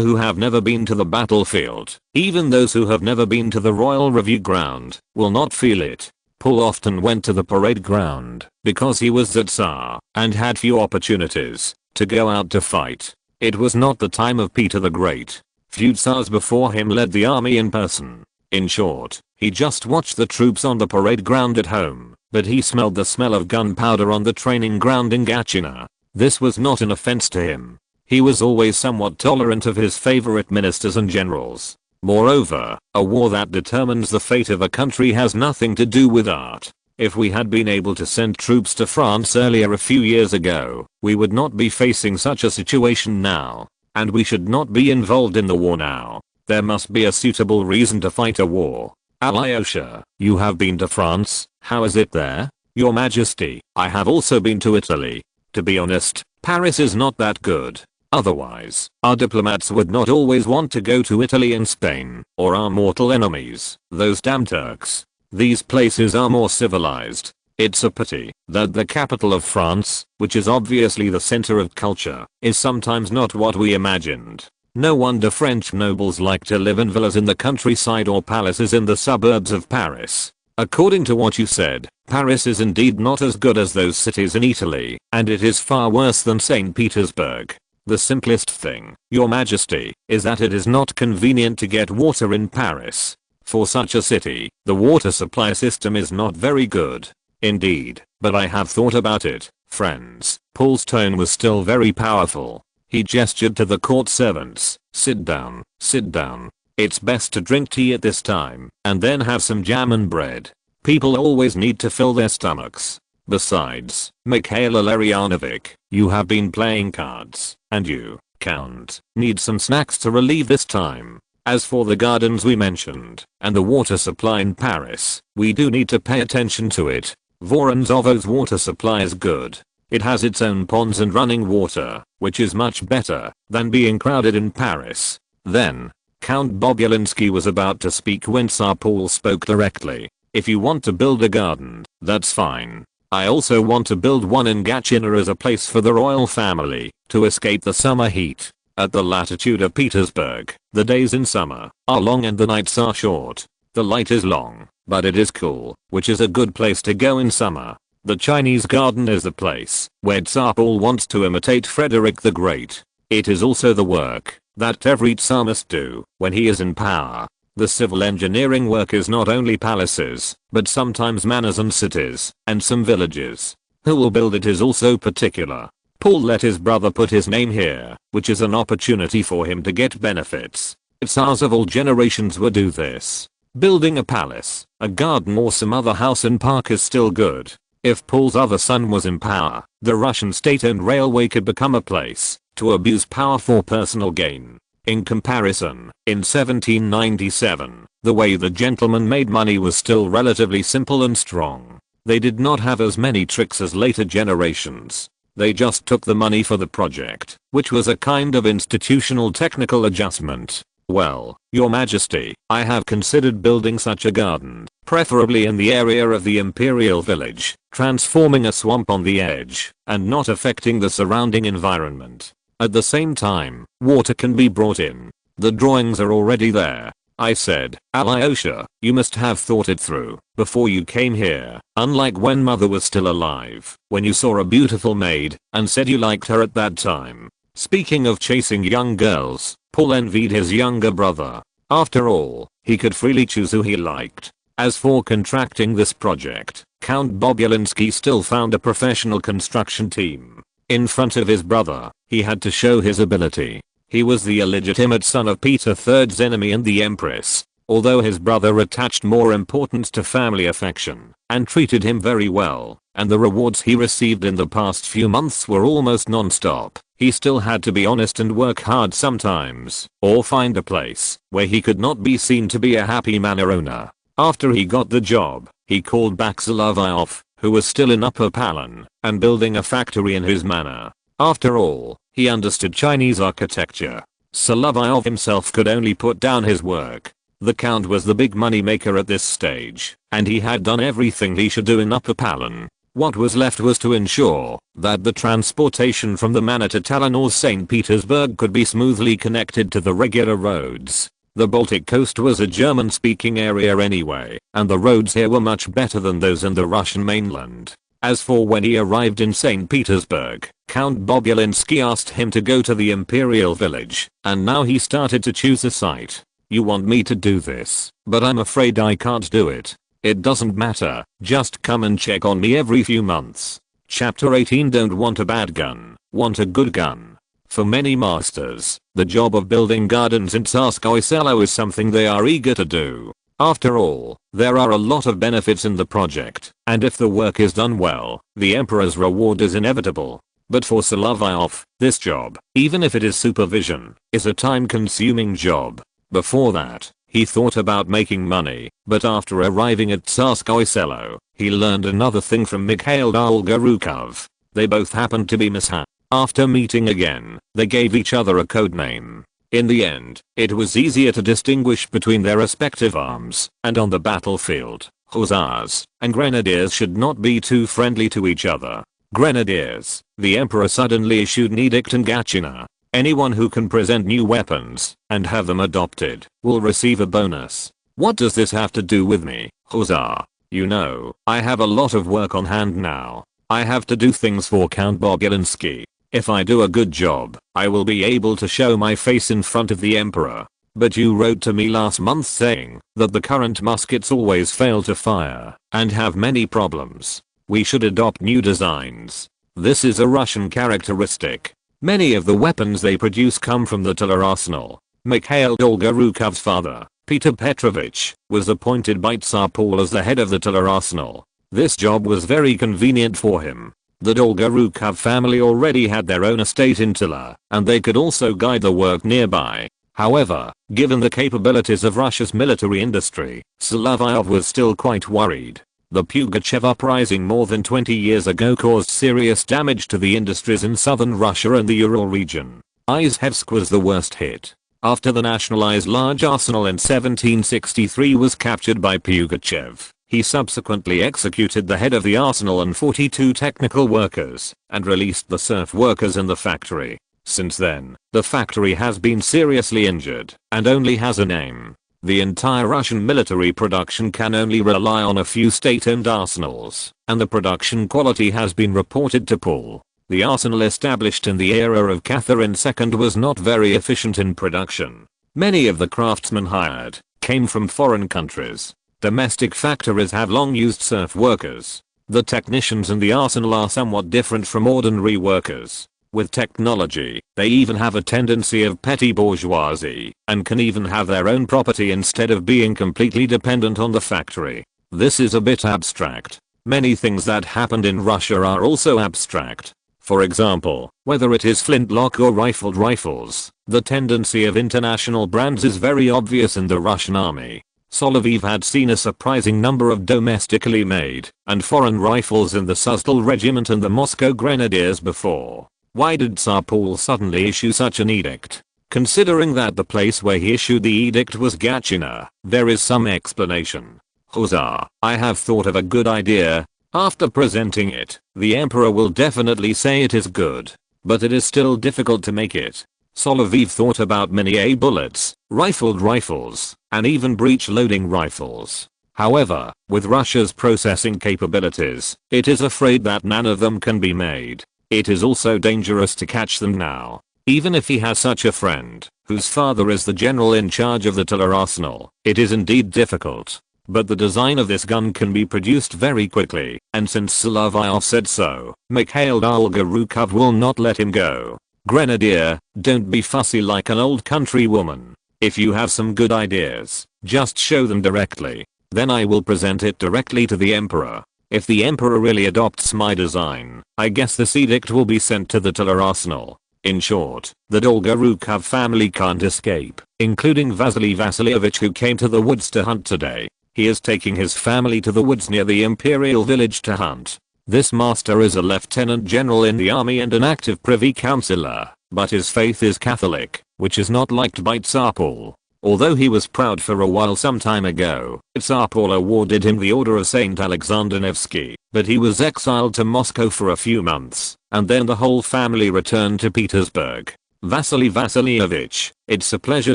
who have never been to the battlefield, even those who have never been to the Royal Review ground, will not feel it. Paul often went to the parade ground because he was the Tsar and had few opportunities to go out to fight. It was not the time of Peter the Great. Few Tsars before him led the army in person. In short, he just watched the troops on the parade ground at home, but he smelled the smell of gunpowder on the training ground in Gatchina. This was not an offense to him. He was always somewhat tolerant of his favorite ministers and generals. Moreover, a war that determines the fate of a country has nothing to do with art. If we had been able to send troops to France earlier a few years ago, we would not be facing such a situation now. And we should not be involved in the war now. There must be a suitable reason to fight a war. Alyosha, you have been to France, how is it there? Your Majesty, I have also been to Italy. To be honest, Paris is not that good. Otherwise, our diplomats would not always want to go to Italy and Spain, or our mortal enemies, those damn Turks. These places are more civilized. It's a pity that the capital of France, which is obviously the center of culture, is sometimes not what we imagined. No wonder French nobles like to live in villas in the countryside or palaces in the suburbs of Paris. According to what you said, Paris is indeed not as good as those cities in Italy, and it is far worse than St. Petersburg. The simplest thing, Your Majesty, is that it is not convenient to get water in Paris. For such a city, the water supply system is not very good. Indeed, but I have thought about it, friends. Paul's tone was still very powerful. He gestured to the court servants. Sit down, sit down. It's best to drink tea at this time, and then have some jam and bread. People always need to fill their stomachs. Besides, Mikhail Ilarianovich, you have been playing cards, and you, Count, need some snacks to relieve this time. As for the gardens we mentioned, and the water supply in Paris, we do need to pay attention to it. Vorontsov's water supply is good. It has its own ponds and running water, which is much better than being crowded in Paris. Then, Count Bobulinski was about to speak when Tsar Paul spoke directly. If you want to build a garden, that's fine. I also want to build one in Gatchina as a place for the royal family to escape the summer heat. At the latitude of Petersburg, the days in summer are long and the nights are short. The light is long, but it is cool, which is a good place to go in summer. The Chinese garden is the place where Tsar Paul wants to imitate Frederick the Great. It is also the work that every Tsar must do when he is in power. The civil engineering work is not only palaces, but sometimes manors and cities, and some villages. Who will build it is also particular. Paul let his brother put his name here, which is an opportunity for him to get benefits. Tsars of all generations would do this. Building a palace, a garden or some other house and park is still good. If Paul's other son was in power, the Russian state-owned railway could become a place to abuse power for personal gain. In comparison, in 1797, the way the gentlemen made money was still relatively simple and strong. They did not have as many tricks as later generations. They just took the money for the project, which was a kind of institutional technical adjustment. Well, Your Majesty, I have considered building such a garden, preferably in the area of the imperial village, transforming a swamp on the edge, and not affecting the surrounding environment. At the same time, water can be brought in. The drawings are already there. I said, Alyosha, you must have thought it through before you came here, unlike when mother was still alive, when you saw a beautiful maid and said you liked her at that time. Speaking of chasing young girls, Paul envied his younger brother. After all, he could freely choose who he liked. As for contracting this project, Count Bobulinski still found a professional construction team. In front of his brother, he had to show his ability. He was the illegitimate son of Peter III's enemy and the Empress. Although his brother attached more importance to family affection and treated him very well, and the rewards he received in the past few months were almost non-stop, he still had to be honest and work hard sometimes, or find a place where he could not be seen to be a happy manor owner. After he got the job, he called back Solovyov, who was still in Upper Palan, and building a factory in his manor. After all, he understood Chinese architecture. Solovyov himself could only put down his work. The Count was the big money maker at this stage, and he had done everything he should do in Upper Palan. What was left was to ensure that the transportation from the manor to Tallinn or St. Petersburg could be smoothly connected to the regular roads. The Baltic coast was a German-speaking area anyway, and the roads here were much better than those in the Russian mainland. As for when he arrived in St. Petersburg, Count Bobulinski asked him to go to the imperial village, and now he started to choose a site. You want me to do this, but I'm afraid I can't do it. It doesn't matter, just come and check on me every few months. Chapter 18. Don't want a bad gun, want a good gun. For many masters, the job of building gardens in Tsarskoye Selo is something they are eager to do. After all, there are a lot of benefits in the project, and if the work is done well, the emperor's reward is inevitable. But for Solovyov, this job, even if it is supervision, is a time-consuming job. Before that, he thought about making money, but after arriving at Tsarskoye Selo, he learned another thing from Mikhail Dolgorukov. They both happened to be mishap. After meeting again, they gave each other a code name. In the end, it was easier to distinguish between their respective arms, and on the battlefield, hussars and grenadiers should not be too friendly to each other. Grenadiers, the emperor suddenly issued an edict in Gatchina. Anyone who can present new weapons and have them adopted will receive a bonus. What does this have to do with me, hussar? You know, I have a lot of work on hand now. I have to do things for Count Bobulinski. If I do a good job, I will be able to show my face in front of the emperor. But you wrote to me last month saying that the current muskets always fail to fire and have many problems. We should adopt new designs. This is a Russian characteristic. Many of the weapons they produce come from the Tiller arsenal. Mikhail Dolgorukov's father, Peter Petrovich, was appointed by Tsar Paul as the head of the tiller arsenal. This job was very convenient for him. The Dolgorukov family already had their own estate in Tula, and they could also guide the work nearby. However, given the capabilities of Russia's military industry, Solovyov was still quite worried. The Pugachev uprising more than 20 years ago caused serious damage to the industries in southern Russia and the Ural region. Izhevsk was the worst hit. After the nationalized large arsenal in 1763 was captured by Pugachev, he subsequently executed the head of the arsenal and 42 technical workers, and released the serf workers in the factory. Since then, the factory has been seriously injured, and only has a name. The entire Russian military production can only rely on a few state-owned arsenals, and the production quality has been reported to Paul. The arsenal established in the era of Catherine II was not very efficient in production. Many of the craftsmen hired came from foreign countries. Domestic factories have long used serf workers. The technicians in the arsenal are somewhat different from ordinary workers. With technology, they even have a tendency of petty bourgeoisie, and can even have their own property instead of being completely dependent on the factory. This is a bit abstract. Many things that happened in Russia are also abstract. For example, whether it is flintlock or rifled rifles, the tendency of international brands is very obvious in the Russian army. Solovyov had seen a surprising number of domestically made and foreign rifles in the Suzdal regiment and the Moscow Grenadiers before. Why did Tsar Paul suddenly issue such an edict? Considering that the place where he issued the edict was Gatchina, there is some explanation. Huzzah, I have thought of a good idea. After presenting it, the emperor will definitely say it is good. But it is still difficult to make it. Solovyov thought about mini-A bullets, rifled rifles, and even breech-loading rifles. However, with Russia's processing capabilities, it is afraid that none of them can be made. It is also dangerous to catch them now. Even if he has such a friend, whose father is the general in charge of the tiller arsenal, it is indeed difficult. But the design of this gun can be produced very quickly, and since Solovyov said so, Mikhail Dolgorukov will not let him go. Grenadier, don't be fussy like an old country woman. If you have some good ideas, just show them directly. Then I will present it directly to the emperor. If the emperor really adopts my design, I guess this edict will be sent to the tiller arsenal. In short, the Dolgorukov family can't escape, including Vasily Vasilyevich, who came to the woods to hunt today. He is taking his family to the woods near the imperial village to hunt. This master is a lieutenant general in the army and an active privy councillor, but his faith is Catholic, which is not liked by Tsar Paul. Although he was proud for a while some time ago, Tsar Paul awarded him the Order of Saint Alexander Nevsky, but he was exiled to Moscow for a few months, and then the whole family returned to Petersburg. Vasily Vasilyevich, it's a pleasure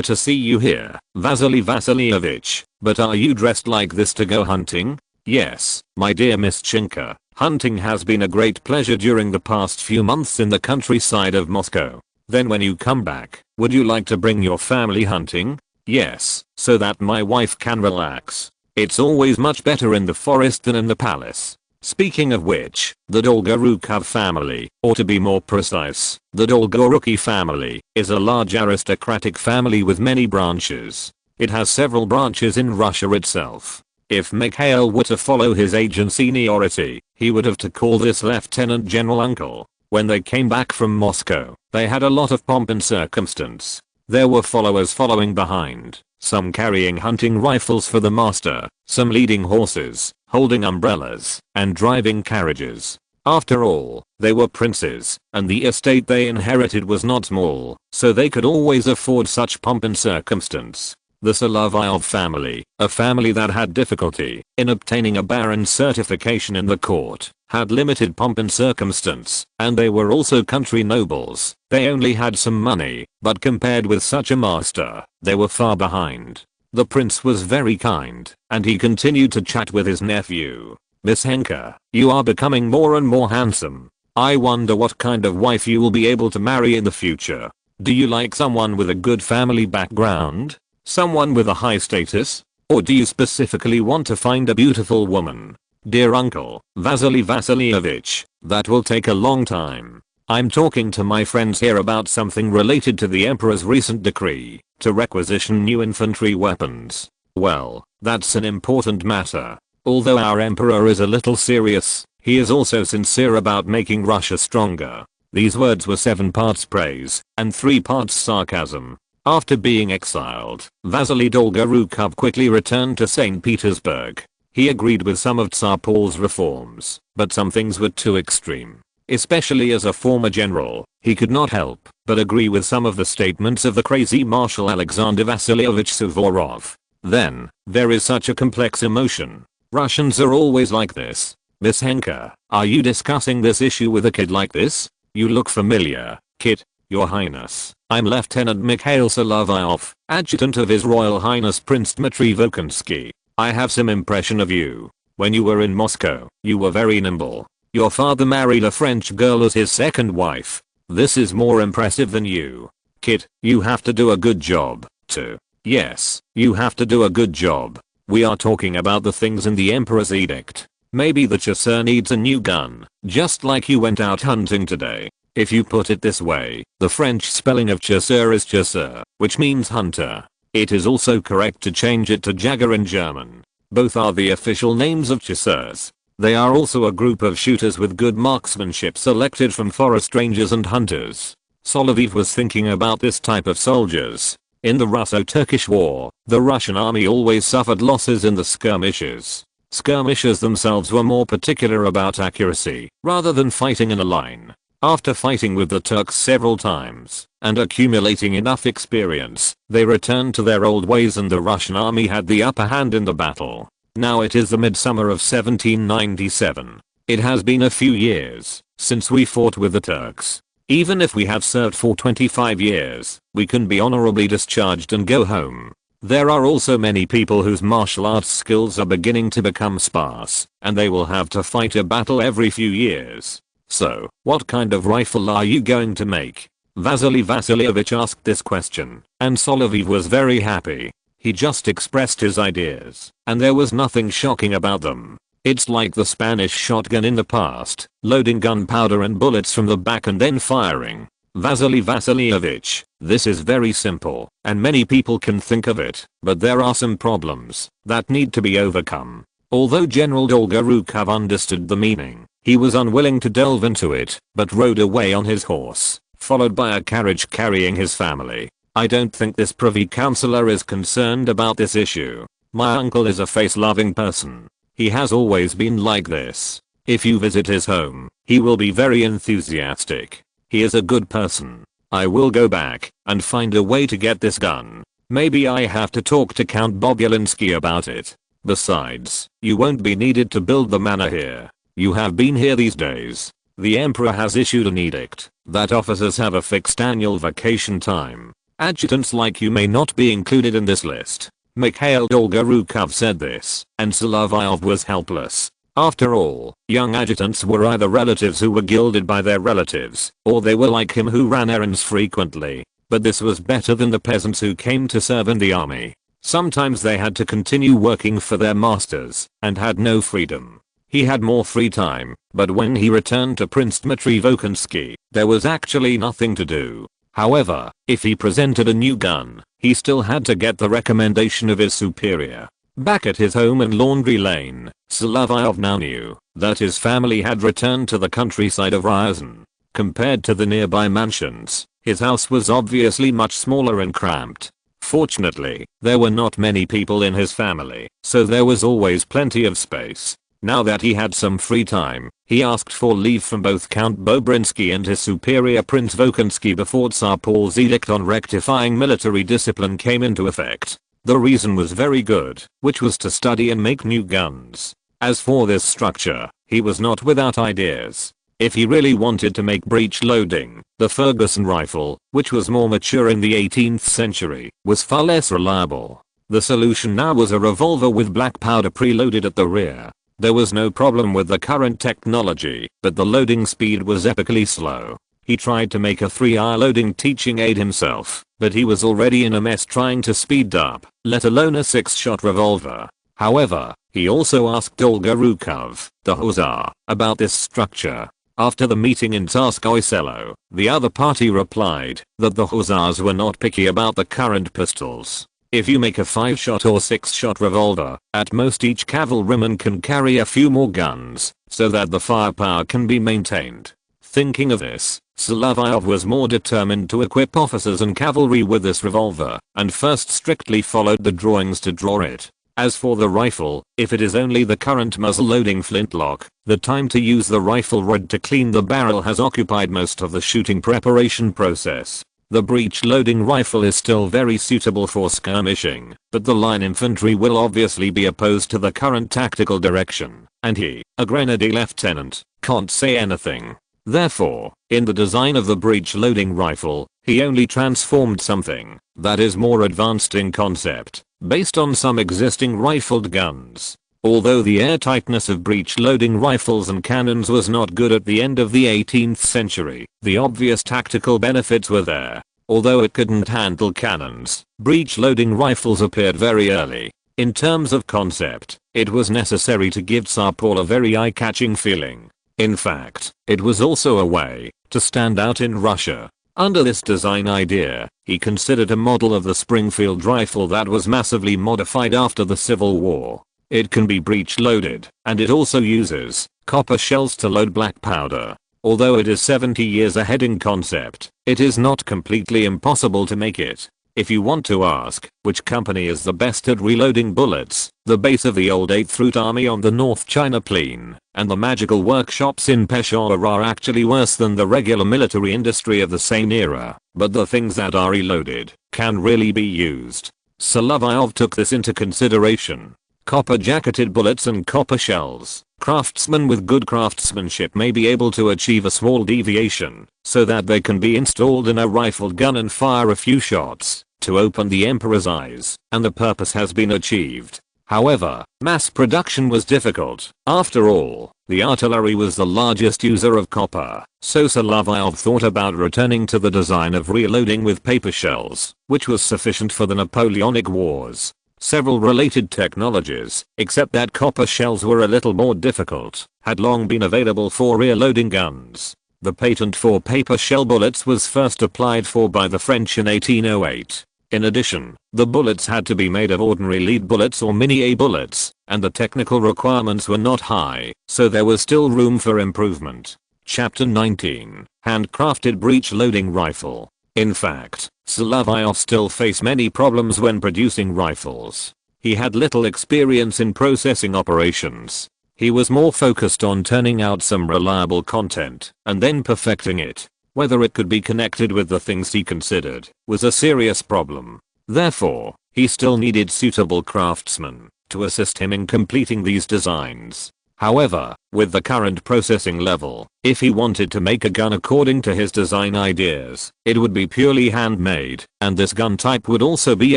to see you here, Vasily Vasilyevich, but are you dressed like this to go hunting? Yes, my dear Miss Chinka, hunting has been a great pleasure during the past few months in the countryside of Moscow. Then when you come back, would you like to bring your family hunting? Yes, so that my wife can relax. It's always much better in the forest than in the palace. Speaking of which, the Dolgorukov family, or to be more precise, the Dolgoruki family, is a large aristocratic family with many branches. It has several branches in Russia itself. If Mikhail were to follow his age and seniority, he would have to call this lieutenant general uncle. When they came back from Moscow, they had a lot of pomp and circumstance. There were followers following behind, some carrying hunting rifles for the master, some leading horses, holding umbrellas, and driving carriages. After all, they were princes, and the estate they inherited was not small, so they could always afford such pomp and circumstance. The Solovyov family, a family that had difficulty in obtaining a baron's certification in the court, had limited pomp and circumstance, and they were also country nobles. They only had some money, but compared with such a master, they were far behind. The prince was very kind, and he continued to chat with his nephew. Miss Henka, you are becoming more and more handsome. I wonder what kind of wife you will be able to marry in the future. Do you like someone with a good family background? Someone with a high status? Or do you specifically want to find a beautiful woman? Dear uncle, Vasily Vasilyevich, that will take a long time. I'm talking to my friends here about something related to the emperor's recent decree. to requisition new infantry weapons. Well, that's an important matter. Although our emperor is a little serious, he is also sincere about making Russia stronger. These words were 7 parts praise and 3 parts sarcasm. After being exiled, Vasily Dolgorukov quickly returned to St. Petersburg. He agreed with some of Tsar Paul's reforms, but some things were too extreme. Especially as a former general, he could not help but agree with some of the statements of the crazy Marshal Alexander Vasilyevich Suvorov. Then, there is such a complex emotion. Russians are always like this. Miss Henke, are you discussing this issue with a kid like this? You look familiar, kid. Your Highness, I'm Lieutenant Mikhail Solovyov, adjutant of His Royal Highness Prince Dmitry Volkonsky. I have some impression of you. When you were in Moscow, you were very nimble. Your father married a French girl as his second wife. This is more impressive than you. Kid, you have to do a good job, too. Yes, you have to do a good job. We are talking about the things in the Emperor's edict. Maybe the chasseur needs a new gun, just like you went out hunting today. If you put it this way, the French spelling of chasseur is chasseur, which means hunter. It is also correct to change it to Jäger in German. Both are the official names of chasseurs. They are also a group of shooters with good marksmanship selected from forest rangers and hunters. Solovyov was thinking about this type of soldiers. In the Russo-Turkish War, the Russian army always suffered losses in the skirmishes. Skirmishers themselves were more particular about accuracy, rather than fighting in a line. After fighting with the Turks several times, and accumulating enough experience, they returned to their old ways and the Russian army had the upper hand in the battle. Now it is the midsummer of 1797. It has been a few years since we fought with the Turks. Even if we have served for 25 years, we can be honorably discharged and go home. There are also many people whose martial arts skills are beginning to become sparse, and they will have to fight a battle every few years. So, what kind of rifle are you going to make? Vasily Vasilyevich asked this question, and Solovyov was very happy. He just expressed his ideas, and there was nothing shocking about them. It's like the Spanish shotgun in the past, loading gunpowder and bullets from the back and then firing. Vasily Vasilyevich, this is very simple, and many people can think of it, but there are some problems that need to be overcome. Although General Dolgorukov understood the meaning, he was unwilling to delve into it, but rode away on his horse, followed by a carriage carrying his family. I don't think this privy councillor is concerned about this issue. My uncle is a face-loving person. He has always been like this. If you visit his home, he will be very enthusiastic. He is a good person. I will go back and find a way to get this gun. Maybe I have to talk to Count Bobulinski about it. Besides, you won't be needed to build the manor here. You have been here these days. The emperor has issued an edict that officers have a fixed annual vacation time. Adjutants like you may not be included in this list. Mikhail Dolgorukov said this, and Solovyov was helpless. After all, young adjutants were either relatives who were gilded by their relatives, or they were like him who ran errands frequently. But this was better than the peasants who came to serve in the army. Sometimes they had to continue working for their masters, and had no freedom. He had more free time, but when he returned to Prince Dmitry Volkonsky, there was actually nothing to do. However, if he presented a new gun, he still had to get the recommendation of his superior. Back at his home in Laundry Lane, Solovyov now knew that his family had returned to the countryside of Rouen. Compared to the nearby mansions, his house was obviously much smaller and cramped. Fortunately, there were not many people in his family, so there was always plenty of space. Now that he had some free time, he asked for leave from both Count Bobrinsky and his superior Prince Volkonsky before Tsar Paul's edict on rectifying military discipline came into effect. The reason was very good, which was to study and make new guns. As for this structure, he was not without ideas. If he really wanted to make breech loading, the Ferguson rifle, which was more mature in the 18th century, was far less reliable. The solution now was a revolver with black powder preloaded at the rear. There was no problem with the current technology, but the loading speed was epically slow. He tried to make a 3-hour loading teaching aid himself, but he was already in a mess trying to speed up, let alone a 6-shot revolver. However, he also asked Dolgorukov, the hussar, about this structure. After the meeting in Tsarskoye Selo, the other party replied that the hussars were not picky about the current pistols. If you make a 5-shot or 6-shot revolver, at most each cavalryman can carry a few more guns, so that the firepower can be maintained. Thinking of this, Solovyov was more determined to equip officers and cavalry with this revolver, and first strictly followed the drawings to draw it. As for the rifle, if it is only the current muzzle-loading flintlock, the time to use the rifle rod to clean the barrel has occupied most of the shooting preparation process. The breech-loading rifle is still very suitable for skirmishing, but the line infantry will obviously be opposed to the current tactical direction, and he, a grenadier lieutenant, can't say anything. Therefore, in the design of the breech-loading rifle, he only transformed something that is more advanced in concept, based on some existing rifled guns. Although the airtightness of breech-loading rifles and cannons was not good at the end of the 18th century, the obvious tactical benefits were there. Although it couldn't handle cannons, breech-loading rifles appeared very early. In terms of concept, it was necessary to give Tsar Paul a very eye-catching feeling. In fact, it was also a way to stand out in Russia. Under this design idea, he considered a model of the Springfield rifle that was massively modified after the Civil War. It can be breech-loaded, and it also uses copper shells to load black powder. Although it is 70 years ahead in concept, it is not completely impossible to make it. If you want to ask which company is the best at reloading bullets, the base of the old 8th Route Army on the North China Plain and the magical workshops in Peshawar are actually worse than the regular military industry of the same era, but the things that are reloaded can really be used. Solovyov took this into consideration. Copper-jacketed bullets and copper shells. Craftsmen with good craftsmanship may be able to achieve a small deviation, so that they can be installed in a rifled gun and fire a few shots to open the emperor's eyes, and the purpose has been achieved. However, mass production was difficult. After all, the artillery was the largest user of copper, so Solovyov thought about returning to the design of reloading with paper shells, which was sufficient for the Napoleonic Wars. Several related technologies, except that copper shells were a little more difficult, had long been available for reloading guns. The patent for paper shell bullets was first applied for by the French in 1808. In addition, the bullets had to be made of ordinary lead bullets or mini-A bullets, and the technical requirements were not high, so there was still room for improvement. Chapter 19. Handcrafted breech-loading rifle. In fact, Solovyov still faced many problems when producing rifles. He had little experience in processing operations. He was more focused on turning out some reliable content and then perfecting it. Whether it could be connected with the things he considered was a serious problem. Therefore, he still needed suitable craftsmen to assist him in completing these designs. However, with the current processing level, if he wanted to make a gun according to his design ideas, it would be purely handmade, and this gun type would also be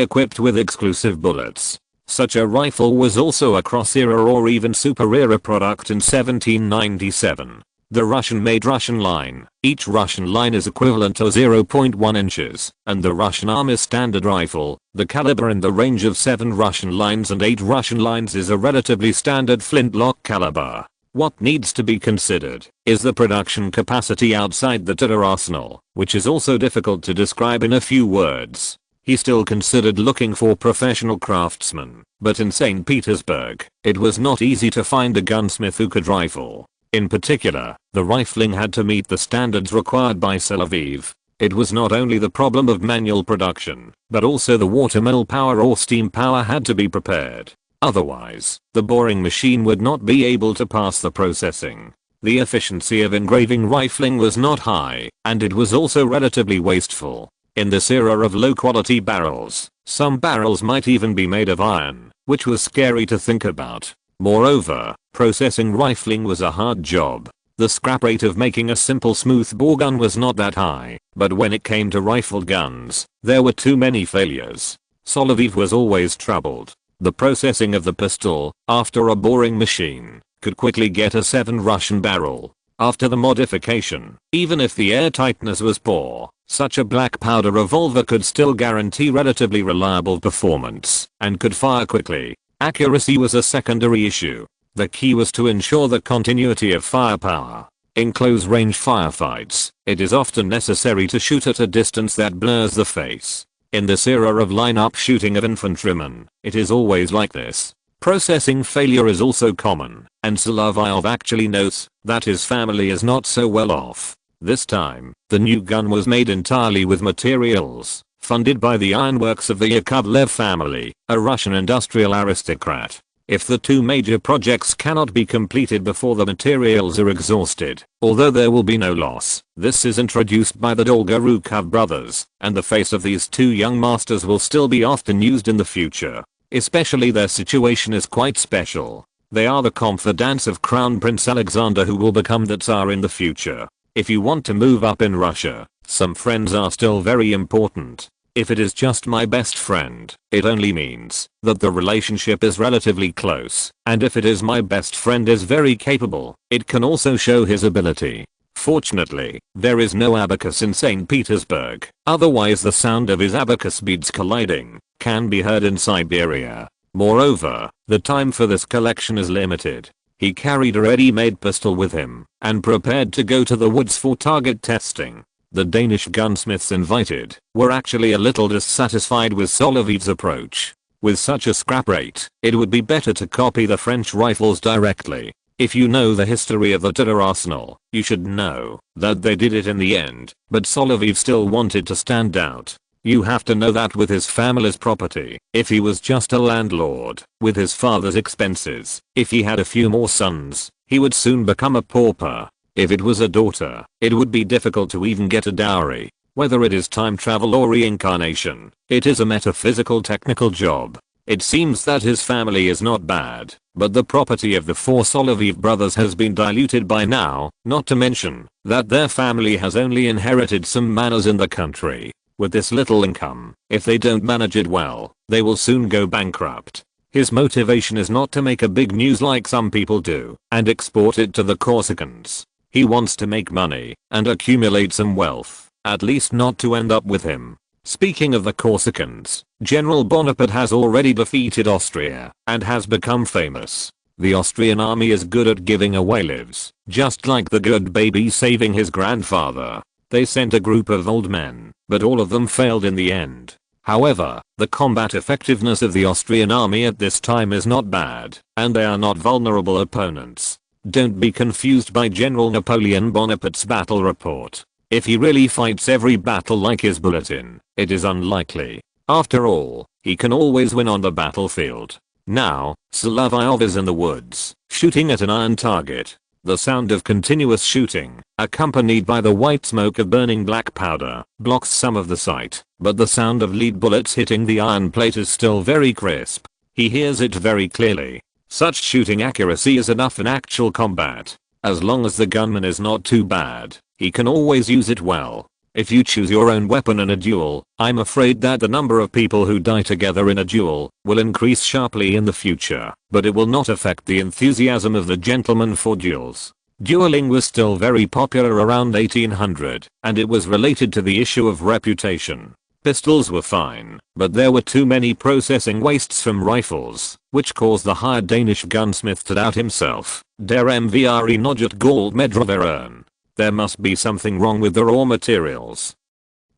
equipped with exclusive bullets. Such a rifle was also a cross-era or even super-era product in 1797. The Russian-made Russian line. Each Russian line is equivalent to 0.1 inches, and the Russian Army's standard rifle, the caliber in the range of 7 Russian lines and 8 Russian lines is a relatively standard flintlock caliber. What needs to be considered is the production capacity outside the Tatar arsenal, which is also difficult to describe in a few words. He still considered looking for professional craftsmen, but in St. Petersburg, it was not easy to find a gunsmith who could rifle. In particular, the rifling had to meet the standards required by Solovyov. It was not only the problem of manual production, but also the watermill power or steam power had to be prepared. Otherwise, the boring machine would not be able to pass the processing. The efficiency of engraving rifling was not high, and it was also relatively wasteful. In this era of low-quality barrels, some barrels might even be made of iron, which was scary to think about. Moreover, processing rifling was a hard job. The scrap rate of making a simple smoothbore gun was not that high, but when it came to rifled guns, there were too many failures. Solovyov was always troubled. The processing of the pistol, after a boring machine, could quickly get a 7 Russian barrel. After the modification, even if the airtightness was poor, such a black powder revolver could still guarantee relatively reliable performance and could fire quickly. Accuracy was a secondary issue. The key was to ensure the continuity of firepower. In close-range firefights, it is often necessary to shoot at a distance that blurs the face. In this era of line-up shooting of infantrymen, it is always like this. Processing failure is also common, and Solovyov actually notes that his family is not so well off. This time, the new gun was made entirely with materials funded by the ironworks of the Yakovlev family, a Russian industrial aristocrat. If the two major projects cannot be completed before the materials are exhausted, although there will be no loss, this is introduced by the Dolgorukov brothers, and the face of these two young masters will still be often used in the future. Especially their situation is quite special. They are the confidants of Crown Prince Alexander, who will become the Tsar in the future. If you want to move up in Russia, some friends are still very important. If it is just my best friend, it only means that the relationship is relatively close, and if it is my best friend is very capable, it can also show his ability. Fortunately, there is no abacus in St. Petersburg, otherwise the sound of his abacus beads colliding can be heard in Siberia. Moreover, the time for this collection is limited. He carried a ready-made pistol with him and prepared to go to the woods for target testing. The Danish gunsmiths invited were actually a little dissatisfied with Solovyov's approach. With such a scrap rate, it would be better to copy the French rifles directly. If you know the history of the Tudor arsenal, you should know that they did it in the end, but Solovyov still wanted to stand out. You have to know that with his family's property, if he was just a landlord, with his father's expenses, if he had a few more sons, he would soon become a pauper. If it was a daughter, it would be difficult to even get a dowry. Whether it is time travel or reincarnation, it is a metaphysical technical job. It seems that his family is not bad, but the property of the four Solovyov brothers has been diluted by now, not to mention that their family has only inherited some manors in the country. With this little income, if they don't manage it well, they will soon go bankrupt. His motivation is not to make a big news like some people do and export it to the Corsicans. He wants to make money and accumulate some wealth, at least not to end up with him. Speaking of the Corsicans, General Bonaparte has already defeated Austria and has become famous. The Austrian army is good at giving away lives, just like the good baby saving his grandfather. They sent a group of old men, but all of them failed in the end. However, the combat effectiveness of the Austrian army at this time is not bad, and they are not vulnerable opponents. Don't be confused by General Napoleon Bonaparte's battle report. If he really fights every battle like his bulletin, it is unlikely. After all, he can always win on the battlefield. Now, Solovyov is in the woods, shooting at an iron target. The sound of continuous shooting, accompanied by the white smoke of burning black powder, blocks some of the sight, but the sound of lead bullets hitting the iron plate is still very crisp. He hears it very clearly. Such shooting accuracy is enough in actual combat. As long as the gunman is not too bad, he can always use it well. If you choose your own weapon in a duel, I'm afraid that the number of people who die together in a duel will increase sharply in the future, but it will not affect the enthusiasm of the gentleman for duels. Dueling was still very popular around 1800, and it was related to the issue of reputation. Pistols were fine, but there were too many processing wastes from rifles, which caused the hired Danish gunsmith to doubt himself. Der MVRE Nogget Gold Medroveren. There must be something wrong with the raw materials.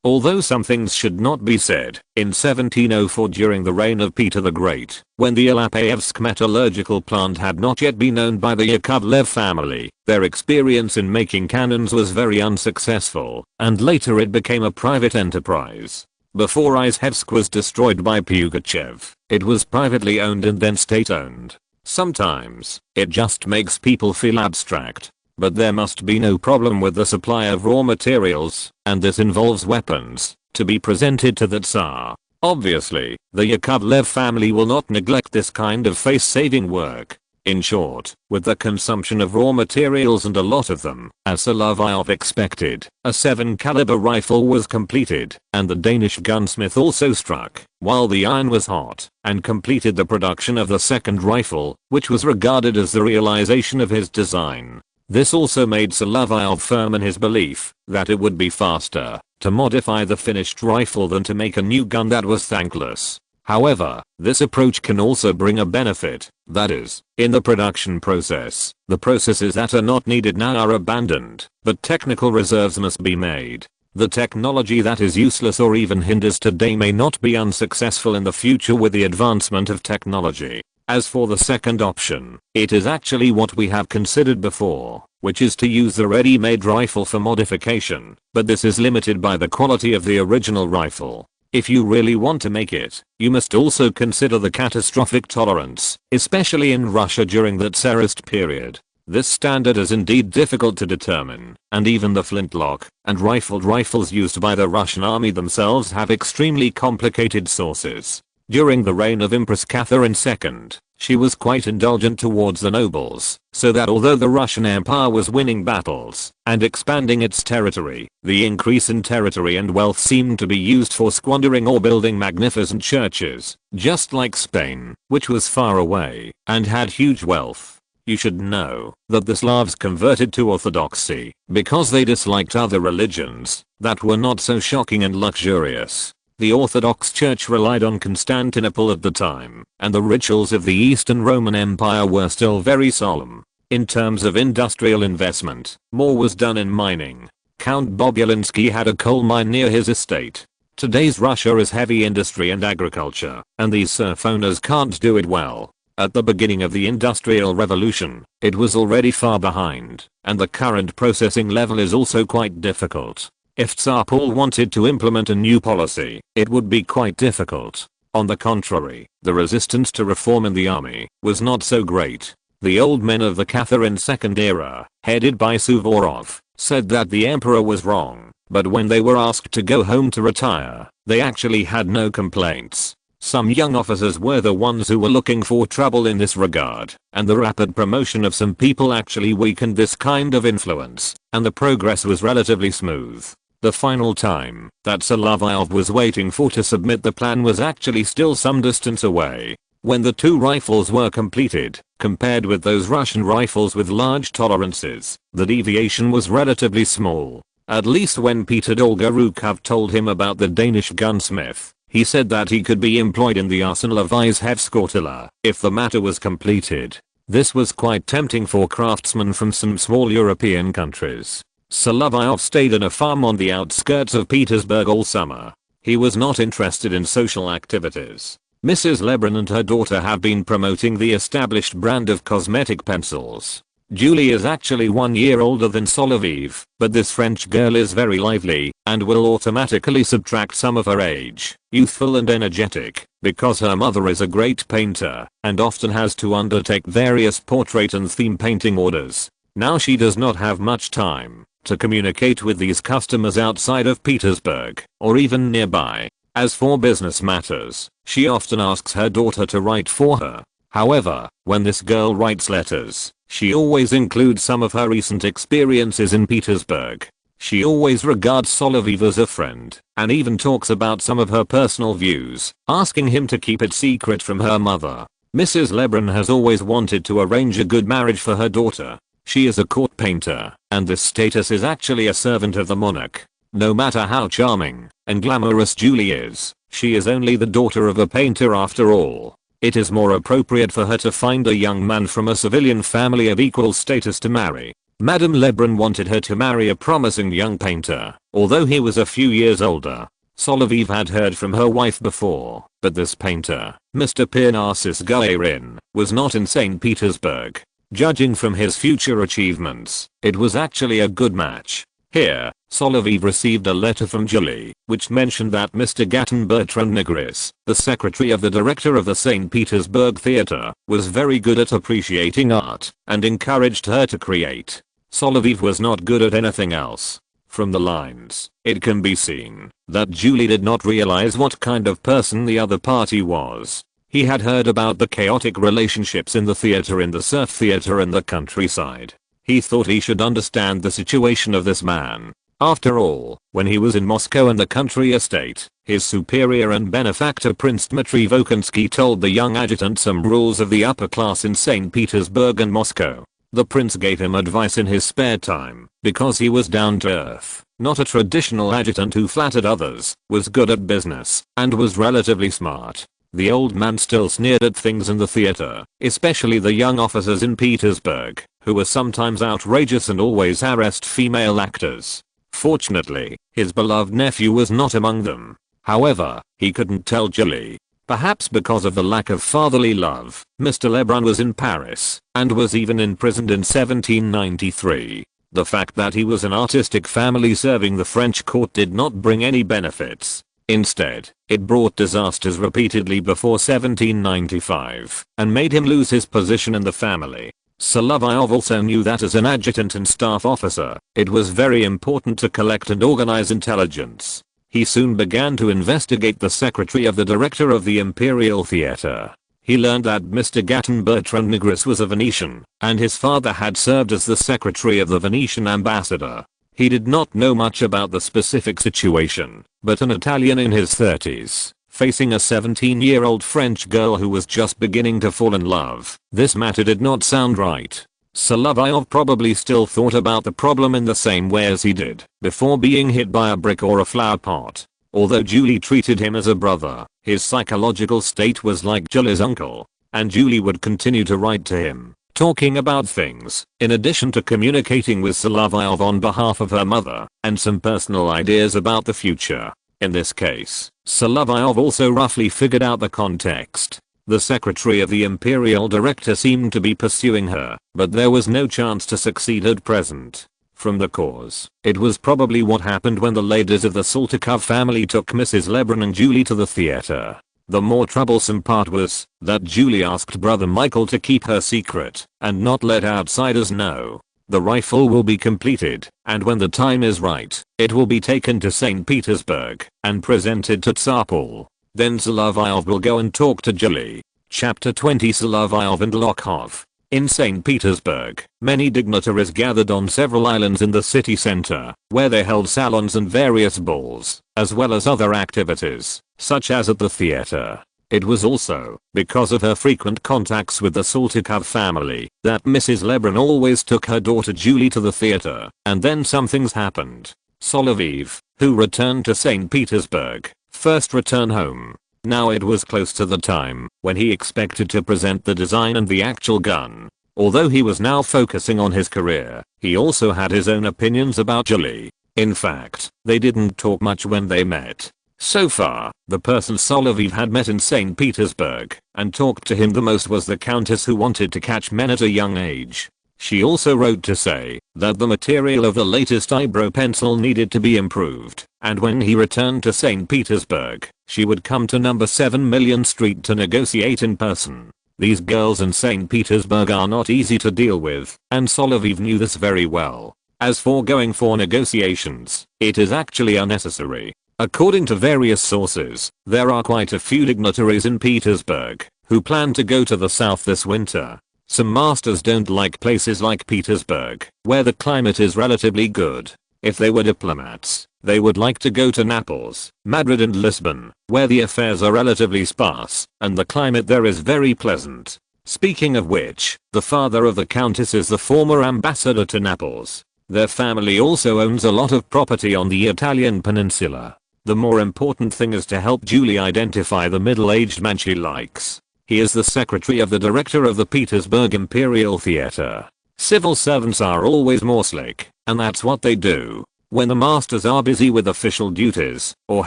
Although some things should not be said, in 1704 during the reign of Peter the Great, when the Alapayevsk metallurgical plant had not yet been owned by the Yakovlev family, their experience in making cannons was very unsuccessful, and later it became a private enterprise. Before Izhevsk was destroyed by Pugachev, it was privately owned and then state-owned. Sometimes, it just makes people feel abstract. But there must be no problem with the supply of raw materials, and this involves weapons, to be presented to the Tsar. Obviously, the Yakovlev family will not neglect this kind of face-saving work. In short, with the consumption of raw materials and a lot of them, as Solovyov expected, a 7 caliber rifle was completed, and the Danish gunsmith also struck, while the iron was hot, and completed the production of the second rifle, which was regarded as the realization of his design. This also made Solovyov firm in his belief that it would be faster to modify the finished rifle than to make a new gun that was thankless. However, this approach can also bring a benefit, that is, in the production process, the processes that are not needed now are abandoned, but technical reserves must be made. The technology that is useless or even hinders today may not be unsuccessful in the future with the advancement of technology. As for the second option, it is actually what we have considered before, which is to use the ready-made rifle for modification, but this is limited by the quality of the original rifle. If you really want to make it, you must also consider the catastrophic tolerance, especially in Russia during the Tsarist period. This standard is indeed difficult to determine, and even the flintlock and rifled rifles used by the Russian army themselves have extremely complicated sources. During the reign of Empress Catherine II, she was quite indulgent towards the nobles, so that although the Russian Empire was winning battles and expanding its territory, the increase in territory and wealth seemed to be used for squandering or building magnificent churches, just like Spain, which was far away and had huge wealth. You should know that the Slavs converted to Orthodoxy because they disliked other religions that were not so shocking and luxurious. The Orthodox Church relied on Constantinople at the time, and the rituals of the Eastern Roman Empire were still very solemn. In terms of industrial investment, more was done in mining. Count Bobulinski had a coal mine near his estate. Today's Russia is heavy industry and agriculture, and these serf owners can't do it well. At the beginning of the Industrial Revolution, it was already far behind, and the current processing level is also quite difficult. If Tsar Paul wanted to implement a new policy, it would be quite difficult. On the contrary, the resistance to reform in the army was not so great. The old men of the Catherine II era, headed by Sólovyov, said that the emperor was wrong, but when they were asked to go home to retire, they actually had no complaints. Some young officers were the ones who were looking for trouble in this regard, and the rapid promotion of some people actually weakened this kind of influence, and the progress was relatively smooth. The final time that Solovyov was waiting for to submit the plan was actually still some distance away. When the two rifles were completed, compared with those Russian rifles with large tolerances, the deviation was relatively small. At least when Peter Dolgorukov told him about the Danish gunsmith, he said that he could be employed in the arsenal of Izhevsk if the matter was completed. This was quite tempting for craftsmen from some small European countries. Solovyov stayed in a farm on the outskirts of Petersburg all summer. He was not interested in social activities. Mrs. Lebrun and her daughter have been promoting the established brand of cosmetic pencils. Julie is actually 1 year older than Solovyov, but this French girl is very lively and will automatically subtract some of her age, youthful and energetic, because her mother is a great painter and often has to undertake various portrait and theme painting orders. Now she does not have much time to communicate with these customers outside of Petersburg or even nearby. As for business matters, she often asks her daughter to write for her. However, when this girl writes letters, she always includes some of her recent experiences in Petersburg. She always regards Solovyov as a friend and even talks about some of her personal views, asking him to keep it secret from her mother. Mrs. Lebrun has always wanted to arrange a good marriage for her daughter. She is a court painter, and this status is actually a servant of the monarch. No matter how charming and glamorous Julie is, she is only the daughter of a painter after all. It is more appropriate for her to find a young man from a civilian family of equal status to marry. Madame Lebrun wanted her to marry a promising young painter, although he was a few years older. Solovyov had heard from her wife before, but this painter, Mr. Narcissus Guerin, was not in St. Petersburg. Judging from his future achievements, it was actually a good match. Here, Solovyov received a letter from Julie, which mentioned that Mr. Gatin Bertrand Negris, the secretary of the director of the St. Petersburg Theatre, was very good at appreciating art and encouraged her to create. Solovyov was not good at anything else. From the lines, it can be seen that Julie did not realize what kind of person the other party was. He had heard about the chaotic relationships in the theater, in the serf theater and the countryside. He thought he should understand the situation of this man. After all, when he was in Moscow and the country estate, his superior and benefactor Prince Dmitry Volkonsky told the young adjutant some rules of the upper class in St. Petersburg and Moscow. The prince gave him advice in his spare time, because he was down to earth, not a traditional adjutant who flattered others, was good at business, and was relatively smart. The old man still sneered at things in the theater, especially the young officers in Petersburg, who were sometimes outrageous and always harassed female actors. Fortunately, his beloved nephew was not among them. However, he couldn't tell Julie. Perhaps because of the lack of fatherly love, Mr. Lebrun was in Paris, and was even imprisoned in 1793. The fact that he was an artistic family serving the French court did not bring any benefits. Instead, it brought disasters repeatedly before 1795, and made him lose his position in the family. Solovyov also knew that as an adjutant and staff officer, it was very important to collect and organize intelligence. He soon began to investigate the secretary of the director of the Imperial Theatre. He learned that Mr. Gatton Bertrand Negris was a Venetian, and his father had served as the secretary of the Venetian ambassador. He did not know much about the specific situation, but an Italian in his 30s, facing a 17-year-old French girl who was just beginning to fall in love, this matter did not sound right. Solovyov probably still thought about the problem in the same way as he did before being hit by a brick or a flower pot. Although Julie treated him as a brother, his psychological state was like Julie's uncle, and Julie would continue to write to him, talking about things, in addition to communicating with Solovyov on behalf of her mother, and some personal ideas about the future. In this case, Solovyov also roughly figured out the context. The secretary of the imperial director seemed to be pursuing her, but there was no chance to succeed at present. From the cause, it was probably what happened when the ladies of the Solovyov family took Mrs. Lebrun and Julie to the theater. The more troublesome part was that Julie asked brother Michael to keep her secret and not let outsiders know. The rifle will be completed, and when the time is right, it will be taken to St. Petersburg and presented to Tsar Paul. Then Solovyov will go and talk to Julie. Chapter 20 Solovyov and Lokhov. In St. Petersburg, many dignitaries gathered on several islands in the city center, where they held salons and various balls, as well as other activities, such as at the theater. It was also because of her frequent contacts with the Solovyov family that Mrs. Lebrun always took her daughter Julie to the theater, and then some things happened. Solovyov, who returned to St. Petersburg, first returned home. Now it was close to the time when he expected to present the design and the actual gun. Although he was now focusing on his career, he also had his own opinions about Julie. In fact, they didn't talk much when they met. So far, the person Solovyov had met in St. Petersburg and talked to him the most was the countess who wanted to catch men at a young age. She also wrote to say that the material of the latest eyebrow pencil needed to be improved, and when he returned to St. Petersburg, she would come to number 7 Million Street to negotiate in person. These girls in St. Petersburg are not easy to deal with, and Solovyov knew this very well. As for going for negotiations, it is actually unnecessary. According to various sources, there are quite a few dignitaries in Petersburg who plan to go to the south this winter. Some masters don't like places like Petersburg, where the climate is relatively good. If they were diplomats, they would like to go to Naples, Madrid and Lisbon, where the affairs are relatively sparse, and the climate there is very pleasant. Speaking of which, the father of the countess is the former ambassador to Naples. Their family also owns a lot of property on the Italian peninsula. The more important thing is to help Julie identify the middle-aged man she likes. He is the secretary of the director of the Petersburg Imperial Theatre. Civil servants are always more slick, and that's what they do. When the masters are busy with official duties, or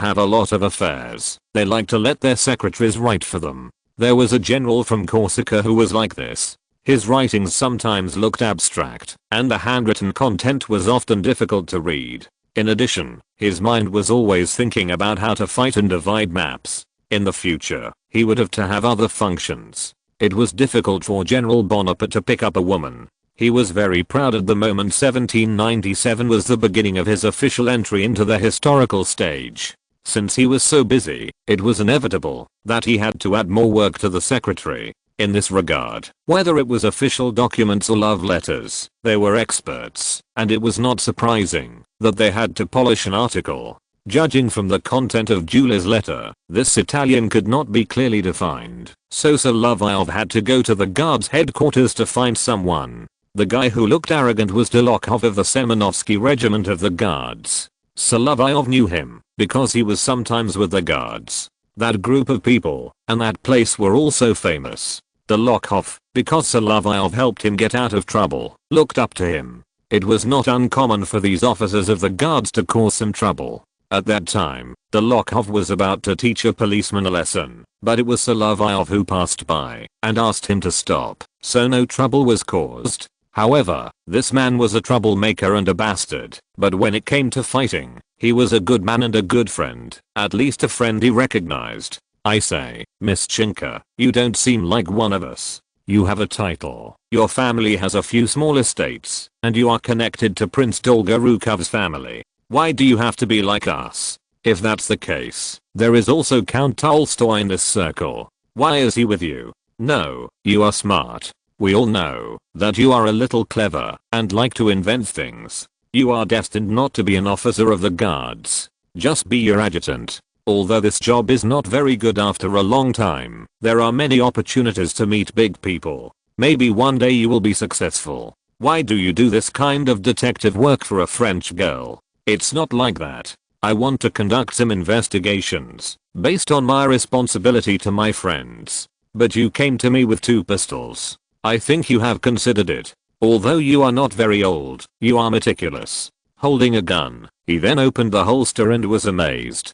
have a lot of affairs, they like to let their secretaries write for them. There was a general from Corsica who was like this. His writings sometimes looked abstract, and the handwritten content was often difficult to read. In addition, his mind was always thinking about how to fight and divide maps. In the future, he would have to have other functions. It was difficult for General Bonaparte to pick up a woman. He was very proud at the moment 1797 was the beginning of his official entry into the historical stage. Since he was so busy, it was inevitable that he had to add more work to the secretary. In this regard, whether it was official documents or love letters, they were experts, and it was not surprising that they had to polish an article. Judging from the content of Julie's letter, this Italian could not be clearly defined, so Solovyov had to go to the guards headquarters to find someone. The guy who looked arrogant was Dolokhov of the Semenovsky regiment of the guards. Solovyov knew him because he was sometimes with the guards. That group of people and that place were also famous. The Lokhov, because Solovyov helped him get out of trouble, looked up to him. It was not uncommon for these officers of the guards to cause some trouble. At that time, the Lokhov was about to teach a policeman a lesson, but it was Solovyov who passed by and asked him to stop, so no trouble was caused. However, this man was a troublemaker and a bastard, but when it came to fighting, he was a good man and a good friend, at least a friend he recognized. I say, Miss Chinka, you don't seem like one of us. You have a title, your family has a few small estates, and you are connected to Prince Dolgorukov's family. Why do you have to be like us? If that's the case, there is also Count Tolstoy in this circle. Why is he with you? No, you are smart. We all know that you are a little clever and like to invent things. You are destined not to be an officer of the guards. Just be your adjutant. Although this job is not very good after a long time, there are many opportunities to meet big people. Maybe one day you will be successful. Why do you do this kind of detective work for a French girl? It's not like that. I want to conduct some investigations based on my responsibility to my friends. But you came to me with 2 pistols. I think you have considered it. Although you are not very old, you are meticulous. Holding a gun, he then opened the holster and was amazed.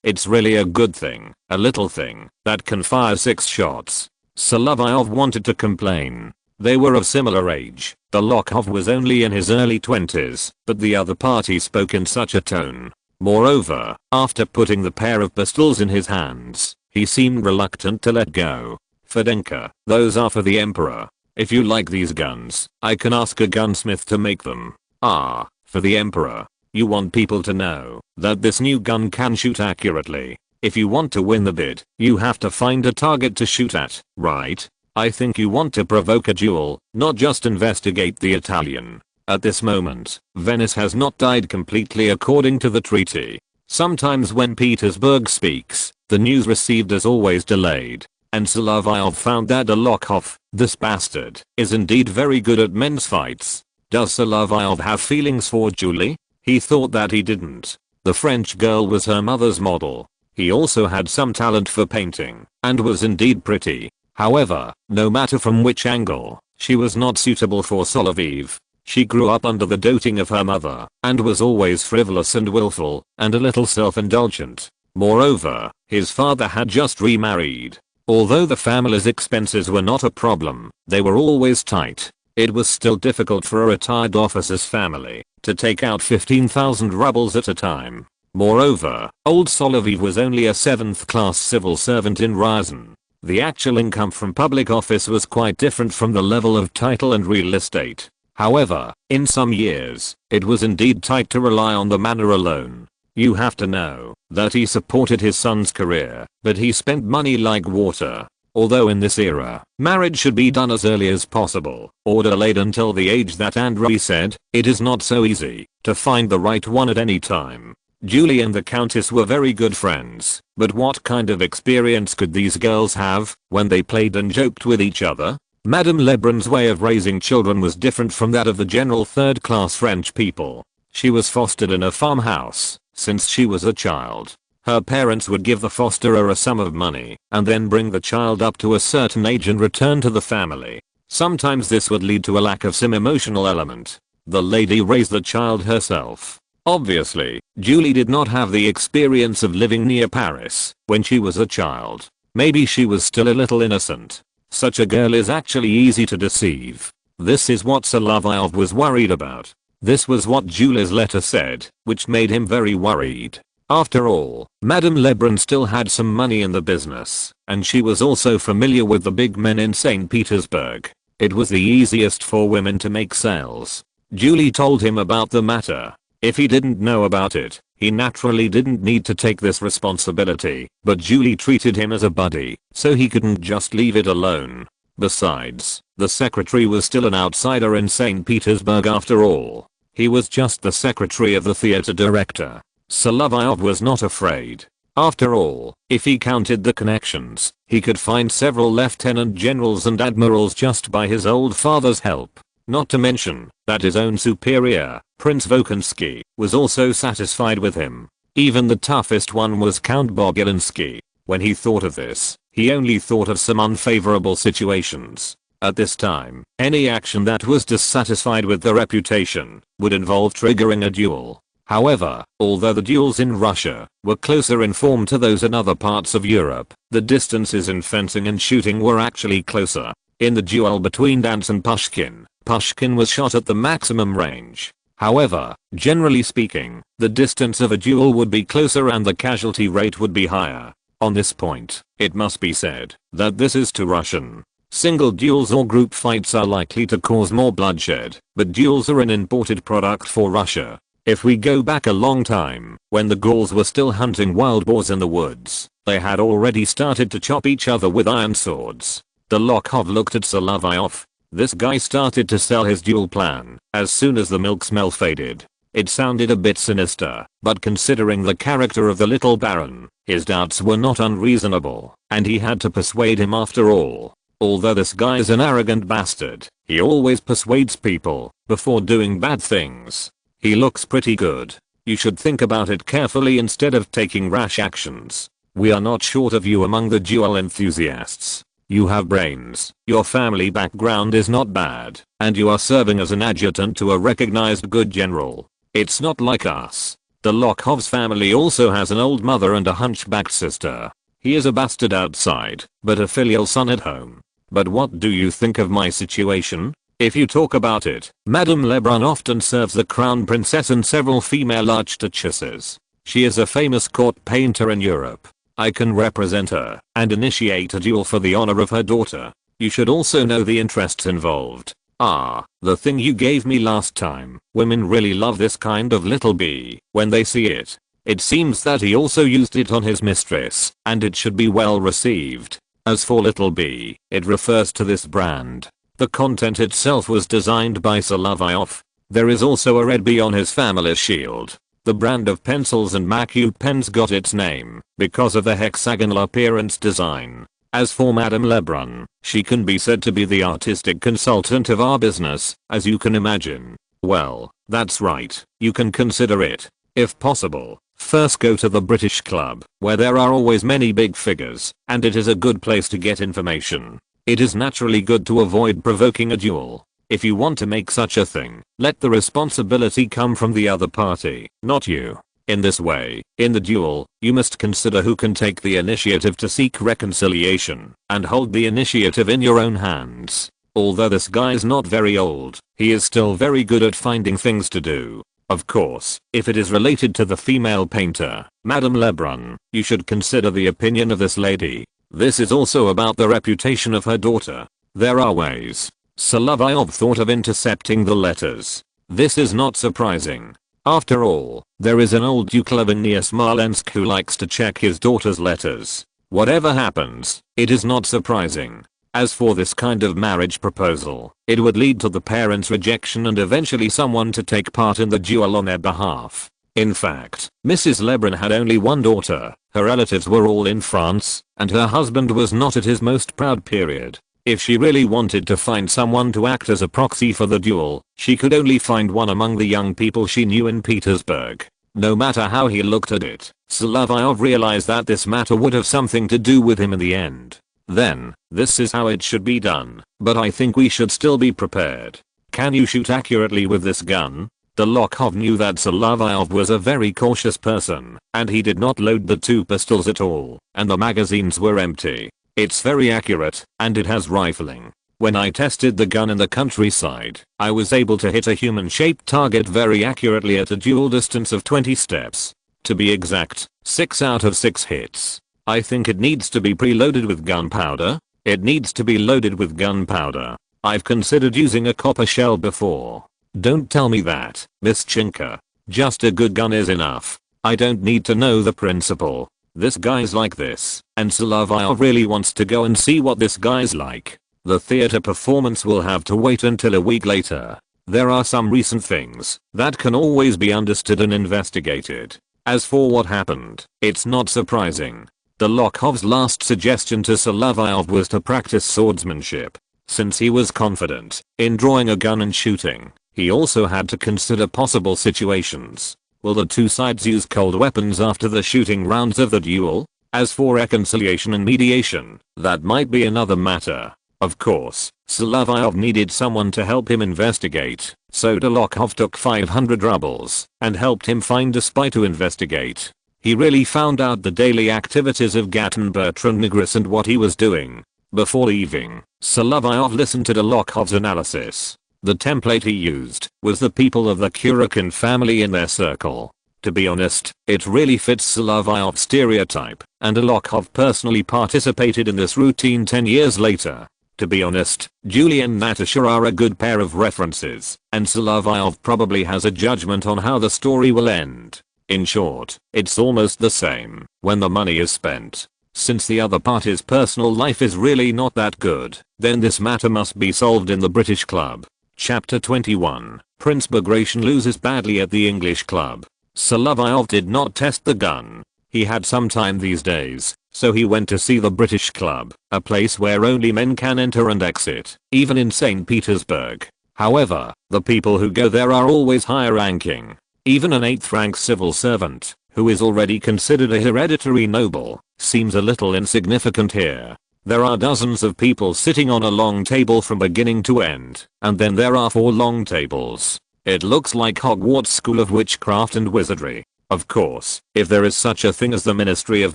It's really a good thing, a little thing, that can fire 6 shots. Solovyov wanted to complain. They were of similar age. The Lokhov was only in his early 20s, but the other party spoke in such a tone. Moreover, after putting the pair of pistols in his hands, he seemed reluctant to let go. Fedenka, those are for the Emperor. If you like these guns, I can ask a gunsmith to make them. For the Emperor. You want people to know that this new gun can shoot accurately. If you want to win the bid, you have to find a target to shoot at, right? I think you want to provoke a duel, not just investigate the Italian. At this moment, Venice has not died completely according to the treaty. Sometimes when Petersburg speaks, the news received is always delayed. And Solovyov found that Lokhov, this bastard, is indeed very good at men's fights. Does Solovyov have feelings for Julie? He thought that he didn't. The French girl was her mother's model. He also had some talent for painting, and was indeed pretty. However, no matter from which angle, she was not suitable for Solovyov. She grew up under the doting of her mother, and was always frivolous and willful, and a little self-indulgent. Moreover, his father had just remarried. Although the family's expenses were not a problem, they were always tight. It was still difficult for a retired officer's family to take out 15,000 rubles at a time. Moreover, old Solovyov was only a 7th-class civil servant in Rouen. The actual income from public office was quite different from the level of title and real estate. However, in some years, it was indeed tight to rely on the manor alone. You have to know that he supported his son's career, but he spent money like water. Although in this era, marriage should be done as early as possible, or delayed until the age that Andrei said, it is not so easy to find the right one at any time. Julie and the Countess were very good friends, but what kind of experience could these girls have when they played and joked with each other? Madame Lebrun's way of raising children was different from that of the general third-class French people. She was fostered in a farmhouse since she was a child. Her parents would give the fosterer a sum of money and then bring the child up to a certain age and return to the family. Sometimes this would lead to a lack of some emotional element. The lady raised the child herself. Obviously, Julie did not have the experience of living near Paris when she was a child. Maybe she was still a little innocent. Such a girl is actually easy to deceive. This is what Solovyov was worried about. This was what Julie's letter said, which made him very worried. After all, Madame Lebrun still had some money in the business, and she was also familiar with the big men in St. Petersburg. It was the easiest for women to make sales. Julie told him about the matter. If he didn't know about it, he naturally didn't need to take this responsibility, but Julie treated him as a buddy, so he couldn't just leave it alone. Besides, the secretary was still an outsider in St. Petersburg after all. He was just the secretary of the theater director. Solovyov was not afraid. After all, if he counted the connections, he could find several lieutenant generals and admirals just by his old father's help. Not to mention that his own superior, Prince Volkonsky, was also satisfied with him. Even the toughest one was Count Bogolynsky. When he thought of this, he only thought of some unfavorable situations. At this time, any action that was dissatisfied with the reputation would involve triggering a duel. However, although the duels in Russia were closer in form to those in other parts of Europe, the distances in fencing and shooting were actually closer. In the duel between Dance and Pushkin, Pushkin was shot at the maximum range. However, generally speaking, the distance of a duel would be closer and the casualty rate would be higher. On this point, it must be said that this is too Russian. Single duels or group fights are likely to cause more bloodshed, but duels are an imported product for Russia. If we go back a long time, when the Gauls were still hunting wild boars in the woods, they had already started to chop each other with iron swords. Dolokhov looked at Solovyov. This guy started to sell his duel plan as soon as the milk smell faded. It sounded a bit sinister, but considering the character of the little baron, his doubts were not unreasonable, and he had to persuade him after all. Although this guy is an arrogant bastard, he always persuades people before doing bad things. He looks pretty good. You should think about it carefully instead of taking rash actions. We are not short of you among the duel enthusiasts. You have brains, your family background is not bad, and you are serving as an adjutant to a recognized good general. It's not like us. Dolokhov's family also has an old mother and a hunchbacked sister. He is a bastard outside, but a filial son at home. But what do you think of my situation? If you talk about it, Madame Lebrun often serves the crown princess and several female archduchesses. She is a famous court painter in Europe. I can represent her and initiate a duel for the honor of her daughter. You should also know the interests involved. Ah, the thing you gave me last time. Women really love this kind of little bee when they see it. It seems that he also used it on his mistress, and it should be well received. As for little bee, it refers to this brand. The content itself was designed by Solovyov. There is also a red bee on his family shield. The brand of pencils and Macu pens got its name because of the hexagonal appearance design. As for Madame Lebrun, she can be said to be the artistic consultant of our business, as you can imagine. Well, that's right, you can consider it. If possible, first go to the British Club, where there are always many big figures, and it is a good place to get information. It is naturally good to avoid provoking a duel. If you want to make such a thing, let the responsibility come from the other party, not you. In this way, in the duel, you must consider who can take the initiative to seek reconciliation, and hold the initiative in your own hands. Although this guy is not very old, he is still very good at finding things to do. Of course, if it is related to the female painter, Madame Lebrun, you should consider the opinion of this lady. This is also about the reputation of her daughter. There are ways. Solovyov thought of intercepting the letters. This is not surprising. After all, there is an old Duke living near Smolensk who likes to check his daughter's letters. Whatever happens, it is not surprising. As for this kind of marriage proposal, it would lead to the parents' rejection and eventually someone to take part in the duel on their behalf. In fact, Mrs. Lebrun had only one daughter, her relatives were all in France, and her husband was not at his most proud period. If she really wanted to find someone to act as a proxy for the duel, she could only find one among the young people she knew in Petersburg. No matter how he looked at it, Solovyov realized that this matter would have something to do with him in the end. Then, this is how it should be done, but I think we should still be prepared. Can you shoot accurately with this gun? Dolokhov knew that Solovyov was a very cautious person, and he did not load the two pistols at all, and the magazines were empty. It's very accurate, and it has rifling. When I tested the gun in the countryside, I was able to hit a human-shaped target very accurately at a dual distance of 20 steps. To be exact, 6 out of 6 hits. I think it needs to be preloaded with gunpowder. It needs to be loaded with gunpowder. I've considered using a copper shell before. Don't tell me that, Miss Chinka. Just a good gun is enough. I don't need to know the principle. This guy's like this, and Solovyov really wants to go and see what this guy's like. The theater performance will have to wait until a week later. There are some recent things that can always be understood and investigated. As for what happened, it's not surprising. Dolokhov's last suggestion to Solovyov was to practice swordsmanship. Since he was confident in drawing a gun and shooting, he also had to consider possible situations. Will the two sides use cold weapons after the shooting rounds of the duel? As for reconciliation and mediation, that might be another matter. Of course, Solovyov needed someone to help him investigate, so Solovyov took 500 rubles and helped him find a spy to investigate. He really found out the daily activities of Gatan Bertrand Negris and what he was doing. Before leaving, Solovyov listened to Solovyov's analysis. The template he used was the people of the Kurakin family in their circle. To be honest, it really fits Solovyov's stereotype, and Solovyov personally participated in this routine 10 years later. To be honest, Julie and Natasha are a good pair of references, and Solovyov probably has a judgment on how the story will end. In short, it's almost the same when the money is spent. Since the other party's personal life is really not that good, then this matter must be solved in the British club. Chapter 21. Prince Bagration loses badly at the English club. Solovyov did not test the gun. He had some time these days, so he went to see the British club, a place where only men can enter and exit, even in St. Petersburg. However, the people who go there are always higher ranking. Even an 8th rank civil servant, who is already considered a hereditary noble, seems a little insignificant here. There are dozens of people sitting on a long table from beginning to end, and then there are 4 long tables. It looks like Hogwarts School of Witchcraft and Wizardry. Of course, if there is such a thing as the Ministry of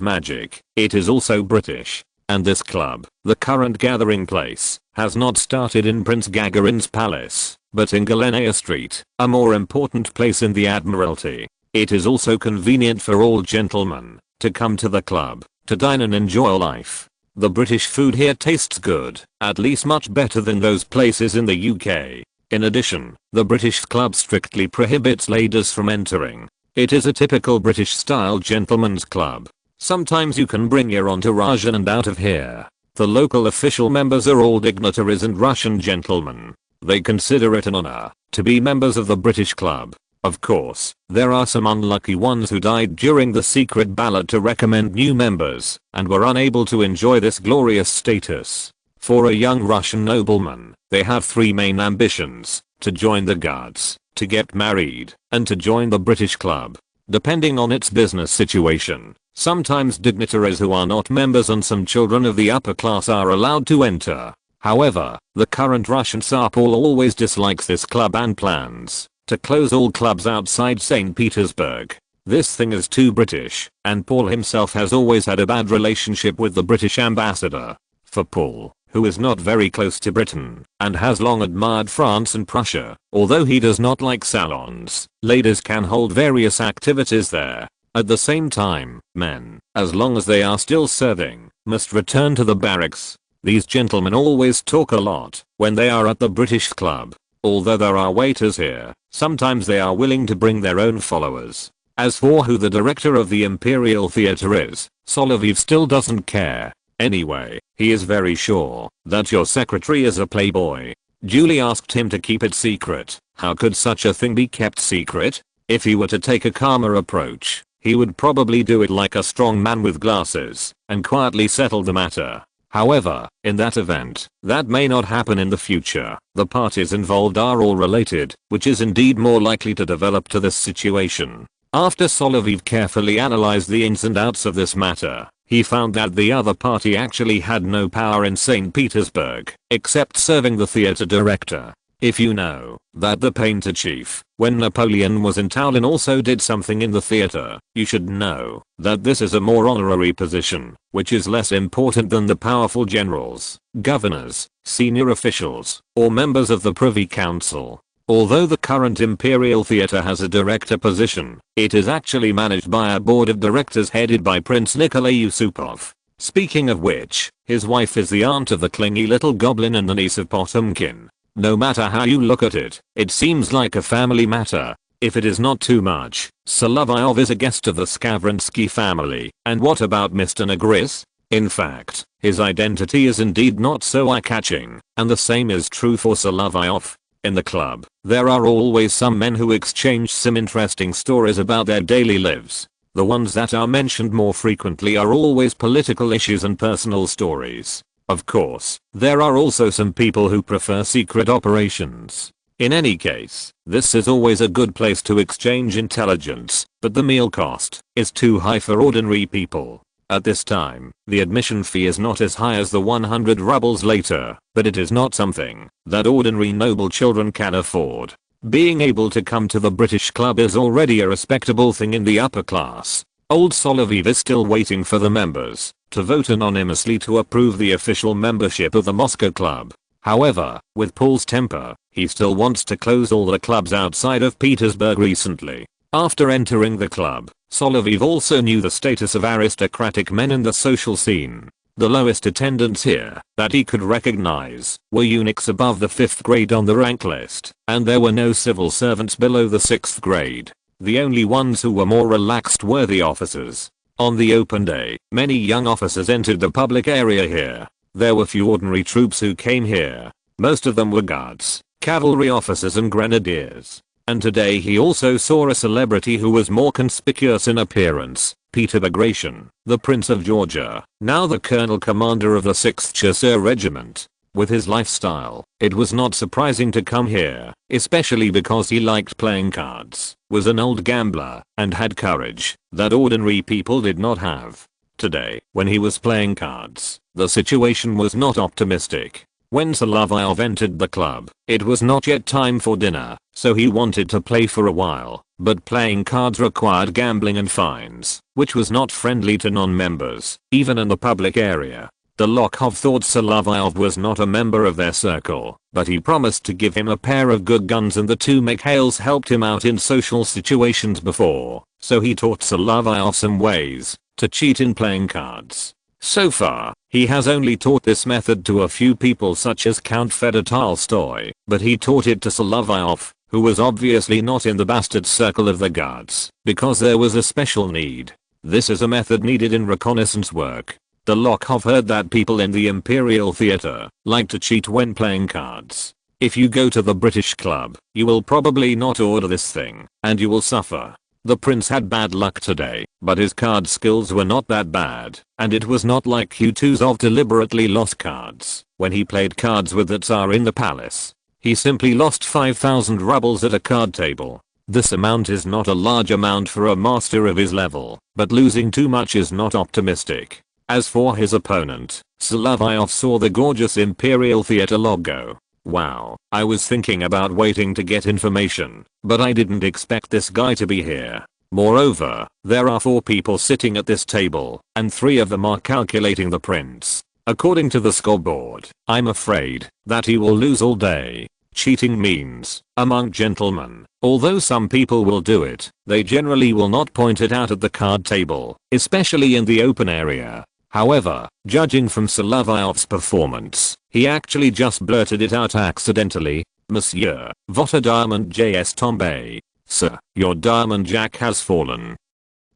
Magic, it is also British. And this club, the current gathering place, has not started in Prince Gagarin's palace, but in Galenia Street, a more important place in the Admiralty. It is also convenient for all gentlemen to come to the club, to dine and enjoy life. The British food here tastes good, at least much better than those places in the UK. In addition, the British club strictly prohibits ladies from entering. It is a typical British style gentleman's club. Sometimes you can bring your entourage in and out of here. The local official members are all dignitaries and Russian gentlemen. They consider it an honor to be members of the British club. Of course, there are some unlucky ones who died during the secret ballot to recommend new members and were unable to enjoy this glorious status. For a young Russian nobleman, they have 3 main ambitions: to join the Guards, to get married, and to join the British club. Depending on its business situation, sometimes dignitaries who are not members and some children of the upper class are allowed to enter. However, the current Russian Tsar Paul always dislikes this club and plans to close all clubs outside St. Petersburg. This thing is too British, and Paul himself has always had a bad relationship with the British ambassador. For Paul, who is not very close to Britain, and has long admired France and Prussia, although he does not like salons, ladies can hold various activities there. At the same time, men, as long as they are still serving, must return to the barracks. These gentlemen always talk a lot when they are at the British club. Although there are waiters here, sometimes they are willing to bring their own followers. As for who the director of the Imperial Theatre is, Solovyov still doesn't care. Anyway, he is very sure that your secretary is a playboy. Julie asked him to keep it secret. How could such a thing be kept secret? If he were to take a calmer approach, he would probably do it like a strong man with glasses and quietly settle the matter. However, in that event, that may not happen in the future. The parties involved are all related, which is indeed more likely to develop to this situation. After Solovyov carefully analyzed the ins and outs of this matter, he found that the other party actually had no power in St. Petersburg, except serving the theater director. If you know that the painter chief, when Napoleon was in town and also did something in the theater, you should know that this is a more honorary position, which is less important than the powerful generals, governors, senior officials, or members of the Privy Council. Although the current Imperial Theatre has a director position, it is actually managed by a board of directors headed by Prince Nikolai Yusupov. Speaking of which, his wife is the aunt of the clingy little goblin and the niece of Potemkin. No matter how you look at it, it seems like a family matter. If it is not too much, Solovyov is a guest of the Skavrinsky family. And what about Mr. Negris? In fact, his identity is indeed not so eye-catching, and the same is true for Solovyov. In the club, there are always some men who exchange some interesting stories about their daily lives. The ones that are mentioned more frequently are always political issues and personal stories. Of course, there are also some people who prefer secret operations. In any case, this is always a good place to exchange intelligence, but the meal cost is too high for ordinary people. At this time, the admission fee is not as high as the 100 rubles later, but it is not something that ordinary noble children can afford. Being able to come to the British club is already a respectable thing in the upper class. Old Solovyov is still waiting for the members to vote anonymously to approve the official membership of the Moscow club. However, with Paul's temper, he still wants to close all the clubs outside of Petersburg recently. After entering the club, Solovyov also knew the status of aristocratic men in the social scene. The lowest attendants here that he could recognize were eunuchs above the 5th grade on the rank list, and there were no civil servants below the 6th grade. The only ones who were more relaxed were the officers. On the open day, many young officers entered the public area here. There were few ordinary troops who came here. Most of them were guards, cavalry officers and grenadiers. And today he also saw a celebrity who was more conspicuous in appearance, Peter Bagration, the Prince of Georgia, now the Colonel Commander of the 6th Chasseur Regiment. With his lifestyle, it was not surprising to come here, especially because he liked playing cards, was an old gambler, and had courage that ordinary people did not have. Today, when he was playing cards, the situation was not optimistic. When Solovyov entered the club, it was not yet time for dinner, so he wanted to play for a while, but playing cards required gambling and fines, which was not friendly to non-members, even in the public area. The Lokhov thought Solovyov was not a member of their circle, but he promised to give him a pair of good guns, and the two Mikhails helped him out in social situations before, so he taught Solovyov some ways to cheat in playing cards. So far, he has only taught this method to a few people such as Count Fedor Tolstoy, but he taught it to Solovyov, who was obviously not in the bastard circle of the guards, because there was a special need. This is a method needed in reconnaissance work. The Lokhov heard that people in the Imperial Theatre like to cheat when playing cards. If you go to the British club, you will probably not order this thing, and you will suffer. The prince had bad luck today, but his card skills were not that bad, and it was not like Kutuzov deliberately lost cards when he played cards with the Tsar in the palace. He simply lost 5,000 rubles at a card table. This amount is not a large amount for a master of his level, but losing too much is not optimistic. As for his opponent, Solovyov saw the gorgeous Imperial Theatre logo. Wow, I was thinking about waiting to get information, but I didn't expect this guy to be here. Moreover, there are 4 people sitting at this table, and 3 of them are calculating the prince. According to the scoreboard, I'm afraid that he will lose all day. Cheating means, among gentlemen, although some people will do it, they generally will not point it out at the card table, especially in the open area. However, judging from Solovyov's performance, he actually just blurted it out accidentally. Monsieur, votre diamond J.S. tombé. Sir, your diamond jack has fallen.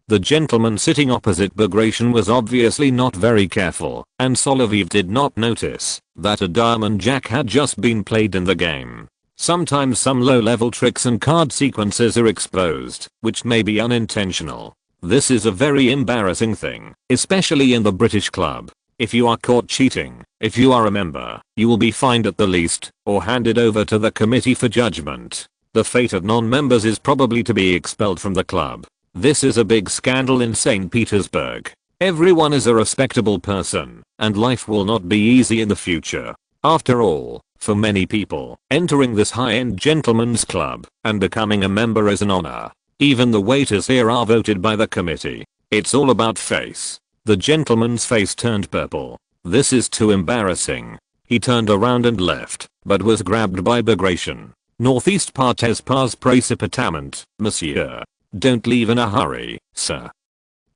The gentleman sitting opposite Bagration was obviously not very careful, and Solovyov did not notice that a diamond jack had just been played in the game. Sometimes some low-level tricks and card sequences are exposed, which may be unintentional. This is a very embarrassing thing, especially in the British club. If you are caught cheating, if you are a member, you will be fined at the least, or handed over to the committee for judgment. The fate of non-members is probably to be expelled from the club. This is a big scandal in St. Petersburg. Everyone is a respectable person, and life will not be easy in the future. After all, for many people, entering this high-end gentleman's club and becoming a member is an honor. Even the waiters here are voted by the committee. It's all about face. The gentleman's face turned purple. This is too embarrassing. He turned around and left, but was grabbed by Bagration. Northeast partes pas précipitamment, monsieur. Don't leave in a hurry, sir.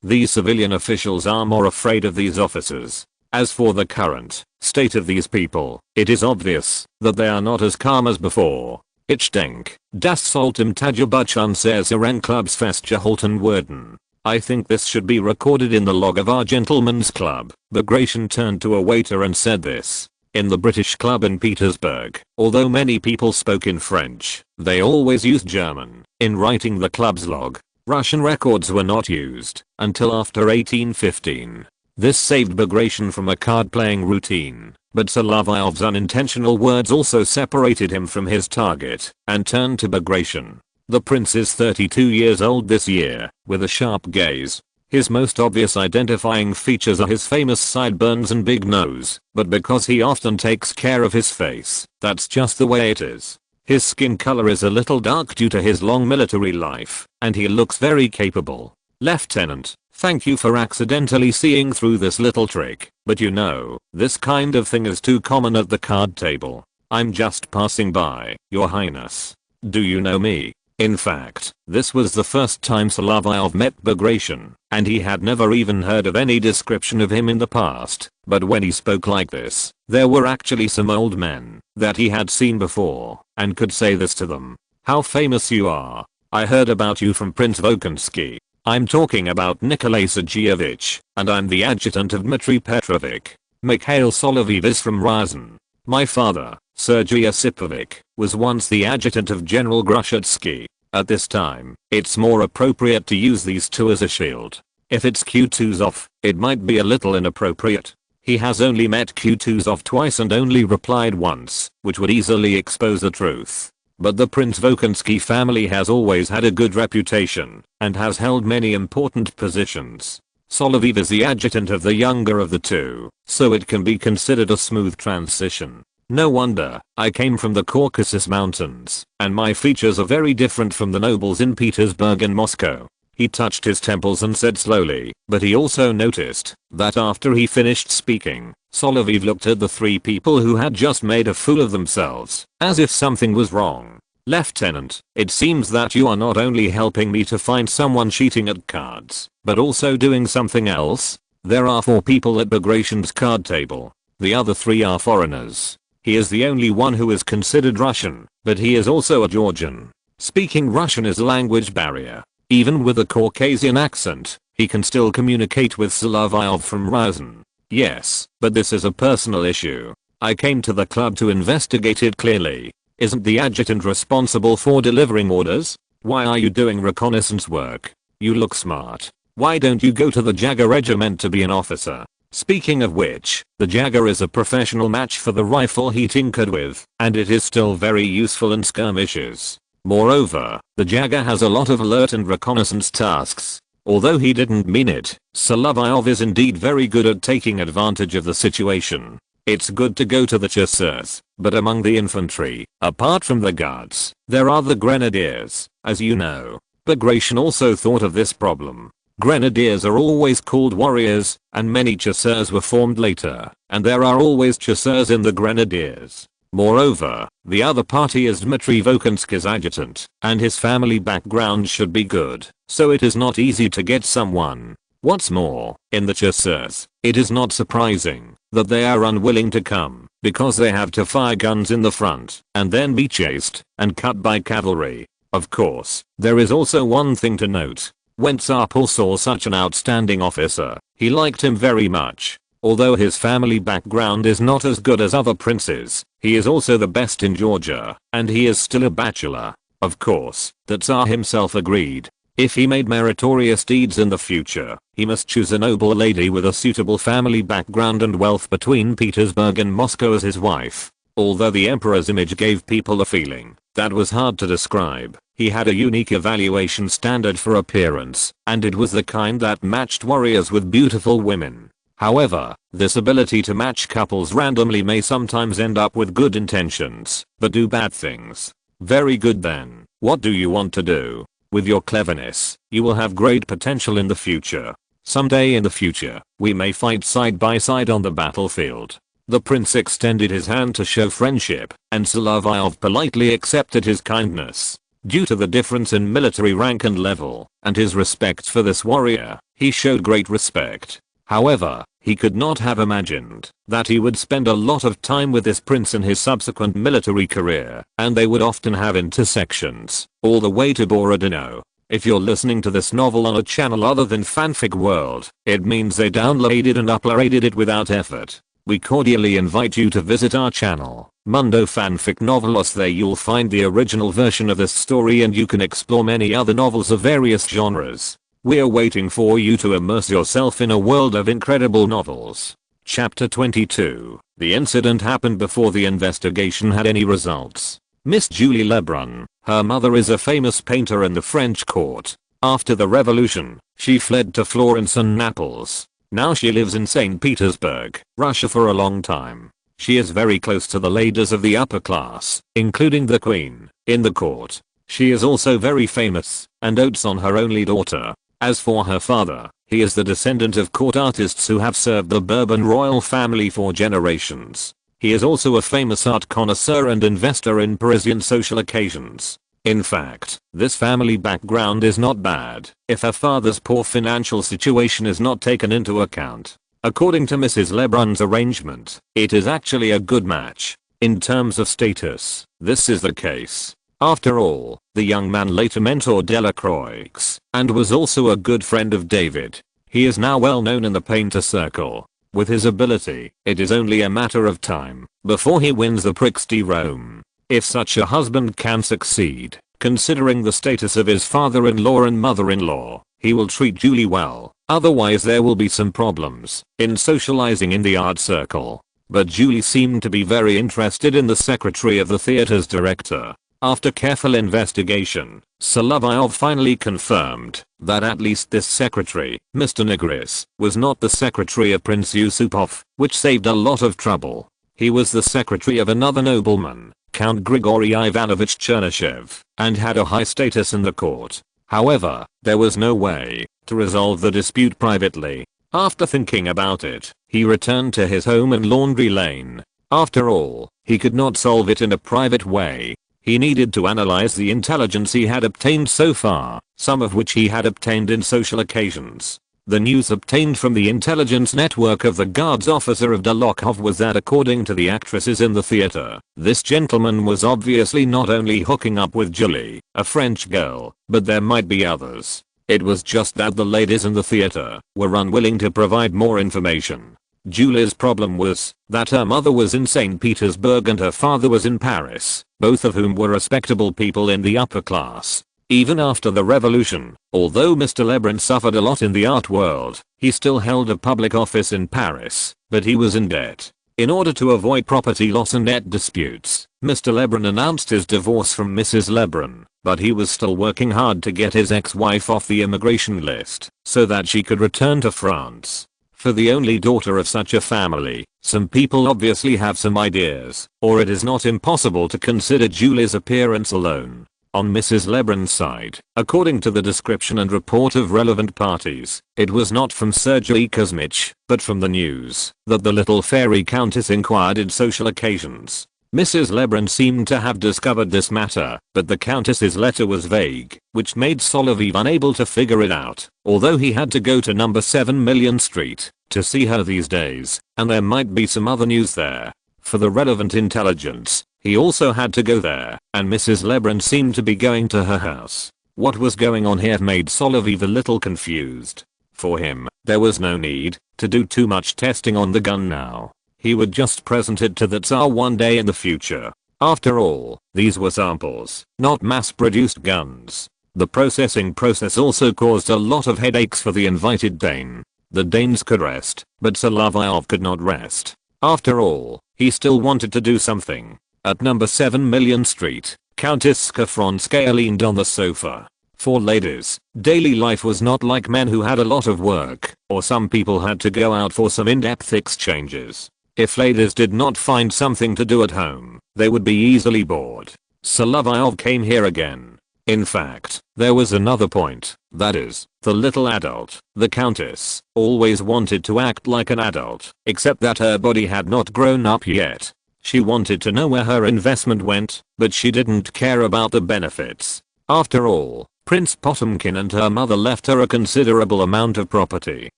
These civilian officials are more afraid of these officers. As for the current state of these people, it is obvious that they are not as calm as before. Ich denk, das solltem Tagebuch unseres Ehrenclubs festgehalten werden. I think this should be recorded in the log of our gentleman's club. Bagration turned to a waiter and said this. In the British club in Petersburg, although many people spoke in French, they always used German in writing the club's log. Russian records were not used until after 1815. This saved Bagration from a card-playing routine, but Solovyov's unintentional words also separated him from his target and turned to Bagration. The prince is 32 years old this year, with a sharp gaze. His most obvious identifying features are his famous sideburns and big nose, but because he often takes care of his face, that's just the way it is. His skin color is a little dark due to his long military life, and he looks very capable. Lieutenant, thank you for accidentally seeing through this little trick, but you know, this kind of thing is too common at the card table. I'm just passing by, Your Highness. Do you know me? In fact, this was the first time Solovyov met Bagration, and he had never even heard of any description of him in the past, but when he spoke like this, there were actually some old men that he had seen before, and could say this to them. How famous you are. I heard about you from Prince Volkonsky. I'm talking about Nikolai Sergeyevich, and I'm the adjutant of Dmitry Petrovich. Mikhail Solovyov is from Rouen. My father, Sergei Osipovich, was once the adjutant of General Grushatsky. At this time, it's more appropriate to use these two as a shield. If it's Kutuzov, it might be a little inappropriate. He has only met Kutuzov twice and only replied once, which would easily expose the truth. But the Prince Volkonsky family has always had a good reputation, and has held many important positions. Solovyov is the adjutant of the younger of the two, so it can be considered a smooth transition. No wonder, I came from the Caucasus Mountains, and my features are very different from the nobles in Petersburg and Moscow. He touched his temples and said slowly, but he also noticed that after he finished speaking, Solovyov looked at the three people who had just made a fool of themselves, as if something was wrong. Lieutenant, it seems that you are not only helping me to find someone cheating at cards, but also doing something else. There are 4 people at Bagration's card table. The other 3 are foreigners. He is the only one who is considered Russian, but he is also a Georgian. Speaking Russian is a language barrier. Even with a Caucasian accent, he can still communicate with Solovyov from Rouen. Yes, but this is a personal issue. I came to the club to investigate it clearly. Isn't the adjutant responsible for delivering orders? Why are you doing reconnaissance work? You look smart. Why don't you go to the Jager regiment to be an officer? Speaking of which, the Jager is a professional match for the rifle he tinkered with, and it is still very useful in skirmishes. Moreover, the Jager has a lot of alert and reconnaissance tasks. Although he didn't mean it, Solovyov is indeed very good at taking advantage of the situation. It's good to go to the chasseurs, but among the infantry, apart from the guards, there are the grenadiers, as you know. Bagration also thought of this problem. Grenadiers are always called warriors, and many chasseurs were formed later, and there are always chasseurs in the grenadiers. Moreover, the other party is Dmitry Volkonsky's adjutant, and his family background should be good, so it is not easy to get someone. What's more, in the chasseurs, it is not surprising that they are unwilling to come, because they have to fire guns in the front, and then be chased, and cut by cavalry. Of course, there is also one thing to note. When Tsar Paul saw such an outstanding officer, he liked him very much. Although his family background is not as good as other princes, he is also the best in Georgia, and he is still a bachelor. Of course, the Tsar himself agreed. If he made meritorious deeds in the future, he must choose a noble lady with a suitable family background and wealth between Petersburg and Moscow as his wife. Although the emperor's image gave people a feeling that was hard to describe, he had a unique evaluation standard for appearance, and it was the kind that matched warriors with beautiful women. However, this ability to match couples randomly may sometimes end up with good intentions, but do bad things. Very good then. What do you want to do? With your cleverness, you will have great potential in the future. Someday in the future, we may fight side by side on the battlefield. The prince extended his hand to show friendship, and Solovyov politely accepted his kindness. Due to the difference in military rank and level, and his respect for this warrior, he showed great respect. However, he could not have imagined that he would spend a lot of time with this prince in his subsequent military career, and they would often have intersections, all the way to Borodino. If you're listening to this novel on a channel other than Fanfic World, it means they downloaded and uploaded it without effort. We cordially invite you to visit our channel, Mundo Fanfic Novelos. There you'll find the original version of this story, and you can explore many other novels of various genres. We're waiting for you to immerse yourself in a world of incredible novels. Chapter 22. The incident happened before the investigation had any results. Miss Julie Lebrun, her mother is a famous painter in the French court. After the revolution, She fled to Florence and Naples. Now she lives in St. Petersburg, Russia for a long time. She is very close to the ladies of the upper class, including the queen, in the court. She is also very famous, and dotes on her only daughter. As for her father, he is the descendant of court artists who have served the Bourbon royal family for generations. He is also a famous art connoisseur and investor in Parisian social occasions. In fact, this family background is not bad, if her father's poor financial situation is not taken into account. According to Mrs. Lebrun's arrangement, it is actually a good match. In terms of status, this is the case. After all, the young man later mentored Delacroix, and was also a good friend of David. He is now well known in the painter circle. With his ability, it is only a matter of time before he wins the Prix de Rome. If such a husband can succeed, considering the status of his father-in-law and mother-in-law, he will treat Julie well. Otherwise there will be some problems in socializing in the art circle. But Julie seemed to be very interested in the secretary of the theater's director. After careful investigation, Solovyov finally confirmed that at least this secretary, Mr. Negris, was not the secretary of Prince Yusupov, which saved a lot of trouble. He was the secretary of another nobleman, Count Grigory Ivanovich Chernyshev, and had a high status in the court. However, there was no way to resolve the dispute privately. After thinking about it, he returned to his home in Laundry Lane. After all, he could not solve it in a private way. He needed to analyze the intelligence he had obtained so far, some of which he had obtained in social occasions. The news obtained from the intelligence network of the guards officer of Dolokhov was that according to the actresses in the theater, this gentleman was obviously not only hooking up with Julie, a French girl, but there might be others. It was just that the ladies in the theater were unwilling to provide more information. Julie's problem was that her mother was in St. Petersburg and her father was in Paris, both of whom were respectable people in the upper class. Even after the revolution, although Mr. Lebrun suffered a lot in the art world, he still held a public office in Paris, but he was in debt. In order to avoid property loss and debt disputes, Mr. Lebrun announced his divorce from Mrs. Lebrun, but he was still working hard to get his ex-wife off the immigration list, so that she could return to France. For the only daughter of such a family, some people obviously have some ideas, or it is not impossible to consider Julie's appearance alone. On Mrs. Lebrun's side, according to the description and report of relevant parties, it was not from Sergei Kuzmich, but from the news, that the little fairy countess inquired in social occasions. Mrs. Lebrun seemed to have discovered this matter, but the countess's letter was vague, which made Solovyov unable to figure it out, although he had to go to number 7 Million Street to see her these days, and there might be some other news there. For the relevant intelligence, he also had to go there, and Mrs. Lebrun seemed to be going to her house. What was going on here made Solovyov a little confused. For him, there was no need to do too much testing on the gun now. He would just present it to the Tsar one day in the future. After all, these were samples, not mass-produced guns. The processing process also caused a lot of headaches for the invited Dane. The Danes could rest, but Solovyov could not rest. After all, he still wanted to do something. At number 7 Million Street, Countess Skafronskaya leaned on the sofa. For ladies, daily life was not like men who had a lot of work, or some people had to go out for some in-depth exchanges. If ladies did not find something to do at home, they would be easily bored. Solovyov came here again. In fact, there was another point, that is, the little adult, the countess, always wanted to act like an adult, except that her body had not grown up yet. She wanted to know where her investment went, but she didn't care about the benefits. After all, Prince Potemkin and her mother left her a considerable amount of property.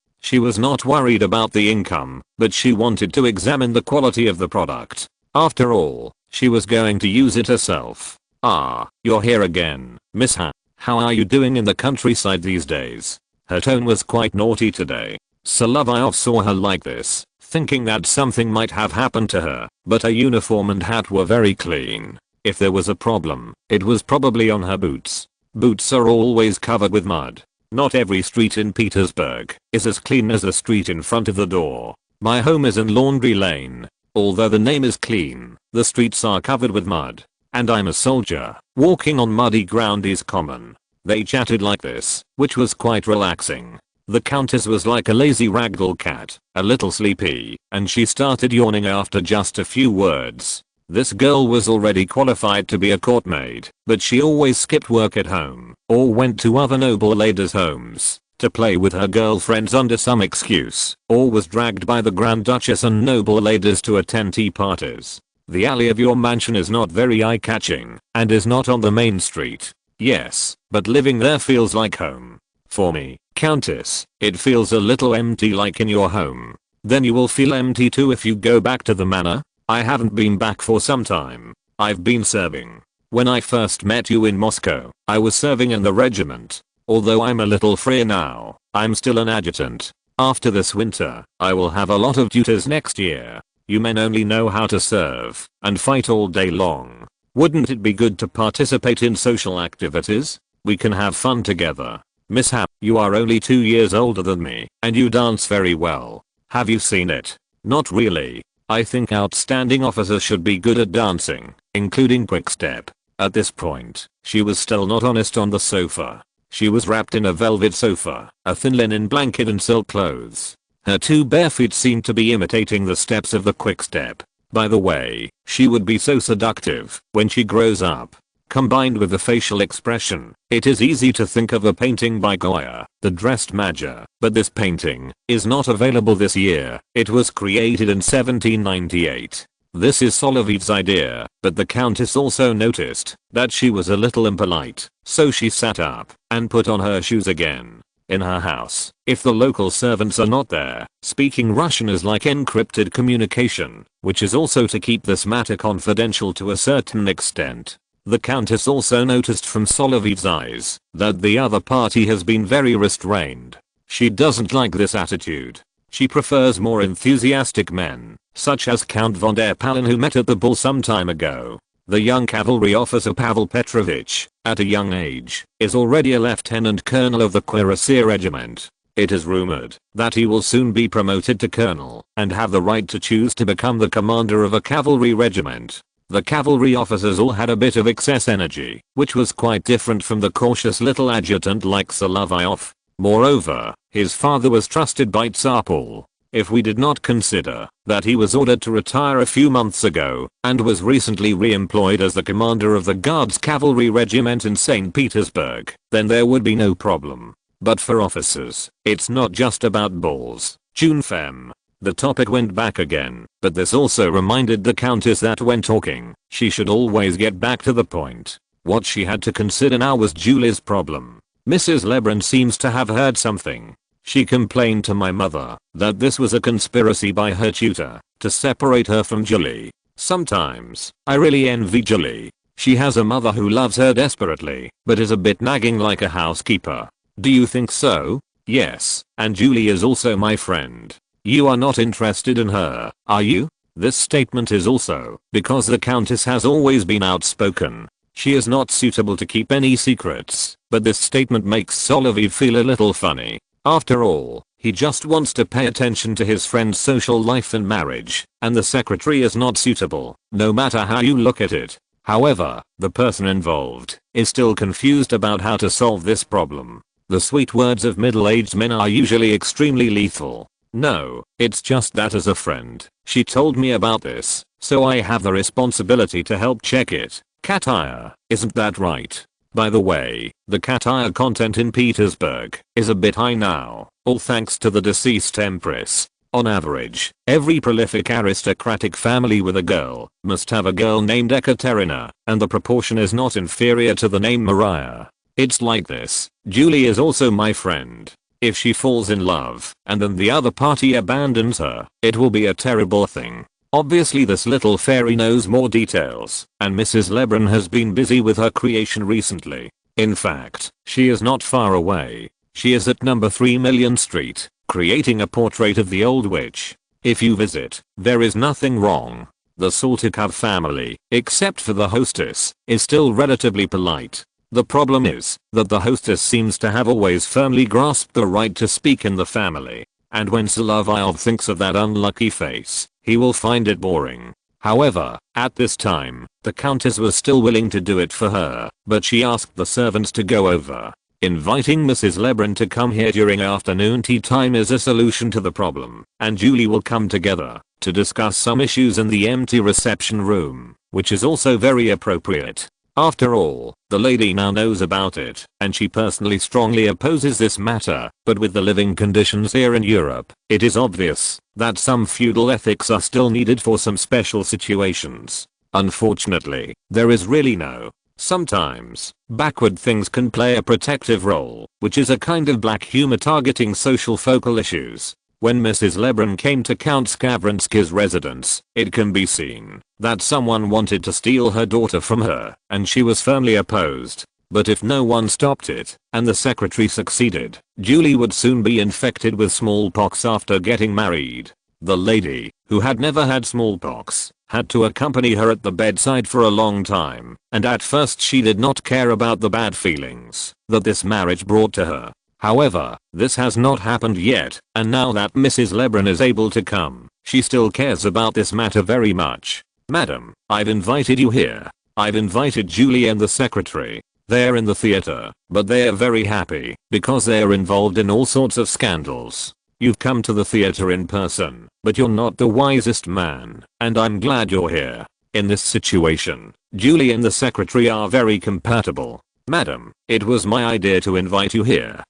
She was not worried about the income, but she wanted to examine the quality of the product. After all, she was going to use it herself. "Ah, you're here again, Miss Ha. How are you doing in the countryside these days?" Her tone was quite naughty today. Solovyov saw her like this, thinking that something might have happened to her, but her uniform and hat were very clean. If there was a problem, it was probably on her boots. Boots are always covered with mud. Not every street in Petersburg is as clean as the street in front of the door. My home is in Laundry Lane. Although the name is clean, the streets are covered with mud. And I'm a soldier. Walking on muddy ground is common. They chatted like this, which was quite relaxing. The countess was like a lazy ragdoll cat, a little sleepy, and she started yawning after just a few words. This girl was already qualified to be a court maid, but she always skipped work at home, or went to other noble ladies' homes, to play with her girlfriends under some excuse, or was dragged by the Grand Duchess and noble ladies to attend tea parties. The alley of your mansion is not very eye-catching, and is not on the main street. Yes, but living there feels like home. For me, Countess, it feels a little empty like in your home. Then you will feel empty too if you go back to the manor. I haven't been back for some time. I've been serving. When I first met you in Moscow, I was serving in the regiment. Although I'm a little freer now, I'm still an adjutant. After this winter, I will have a lot of duties next year. You men only know how to serve and fight all day long. Wouldn't it be good to participate in social activities? We can have fun together. Miss Hap, you are only 2 years older than me, and you dance very well. Have you seen it? Not really. I think outstanding officers should be good at dancing, including quick-step. At this point, she was still not honest on the sofa. She was wrapped in a velvet sofa, a thin linen blanket and silk clothes. Her 2 bare feet seemed to be imitating the steps of the quick-step. By the way, she would be so seductive when she grows up. Combined with the facial expression, it is easy to think of a painting by Goya, the dressed Major, but this painting is not available this year. It was created in 1798. This is Solovyov's idea, but the countess also noticed that she was a little impolite, so she sat up and put on her shoes again. In her house, if the local servants are not there, speaking Russian is like encrypted communication, which is also to keep this matter confidential to a certain extent. The countess also noticed from Solovyov's eyes that the other party has been very restrained. She doesn't like this attitude. She prefers more enthusiastic men, such as Count von der Palin who met at the ball some time ago. The young cavalry officer Pavel Petrovich, at a young age, is already a lieutenant colonel of the cuirassier regiment. It is rumored that he will soon be promoted to colonel and have the right to choose to become the commander of a cavalry regiment. The cavalry officers all had a bit of excess energy, which was quite different from the cautious little adjutant like Solovyov. Moreover, his father was trusted by Tsar Paul. If we did not consider that he was ordered to retire a few months ago and was recently re-employed as the commander of the Guards Cavalry Regiment in St. Petersburg, then there would be no problem. But for officers, it's not just about balls. June fem. The topic went back again, but this also reminded the countess that when talking, she should always get back to the point. What she had to consider now was Julie's problem. Mrs. Lebrun seems to have heard something. She complained to my mother that this was a conspiracy by her tutor to separate her from Julie. Sometimes, I really envy Julie. She has a mother who loves her desperately, but is a bit nagging like a housekeeper. Do you think so? Yes, and Julie is also my friend. You are not interested in her, are you? This statement is also because the countess has always been outspoken. She is not suitable to keep any secrets, but this statement makes Solovyov feel a little funny. After all, he just wants to pay attention to his friend's social life and marriage, and the secretary is not suitable, no matter how you look at it. However, the person involved is still confused about how to solve this problem. The sweet words of middle-aged men are usually extremely lethal. No, it's just that as a friend, she told me about this, so I have the responsibility to help check it. Catire, isn't that right? By the way, the catire content in Petersburg is a bit high now, all thanks to the deceased empress. On average, every prolific aristocratic family with a girl must have a girl named Ekaterina, and the proportion is not inferior to the name Maria. It's like this. Julie is also my friend. If she falls in love, and then the other party abandons her, it will be a terrible thing. Obviously this little fairy knows more details, and Mrs. Lebrun has been busy with her creation recently. In fact, she is not far away. She is at number 3 Million Street, creating a portrait of the old witch. If you visit, there is nothing wrong. The Saltykov family, except for the hostess, is still relatively polite. The problem is that the hostess seems to have always firmly grasped the right to speak in the family, and when Solovyov thinks of that unlucky face, he will find it boring. However, at this time, the countess was still willing to do it for her, but she asked the servants to go over. Inviting Mrs. Lebrun to come here during afternoon tea time is a solution to the problem, and Julie will come together to discuss some issues in the empty reception room, which is also very appropriate. After all, the lady now knows about it, and she personally strongly opposes this matter, but with the living conditions here in Europe, it is obvious that some feudal ethics are still needed for some special situations. Unfortunately, there is really no. Sometimes, backward things can play a protective role, which is a kind of black humor targeting social focal issues. When Mrs. Lebrun came to Count Skavrinsky's residence, it can be seen that someone wanted to steal her daughter from her, and she was firmly opposed. But if no one stopped it, and the secretary succeeded, Julie would soon be infected with smallpox after getting married. The lady, who had never had smallpox, had to accompany her at the bedside for a long time, and at first she did not care about the bad feelings that this marriage brought to her. However, this has not happened yet, and now that Mrs. Lebrun is able to come, she still cares about this matter very much. Madam, I've invited you here. I've invited Julie and the secretary. They're in the theater, but they're very happy because they're involved in all sorts of scandals. You've come to the theater in person, but you're not the wisest man, and I'm glad you're here. In this situation, Julie and the secretary are very compatible. Madam, it was my idea to invite you here.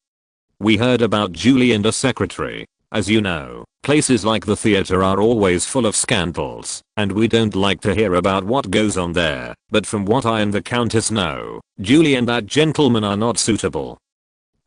We heard about Julie and a secretary. As you know, places like the theater are always full of scandals, and we don't like to hear about what goes on there, but from what I and the countess know, Julie and that gentleman are not suitable.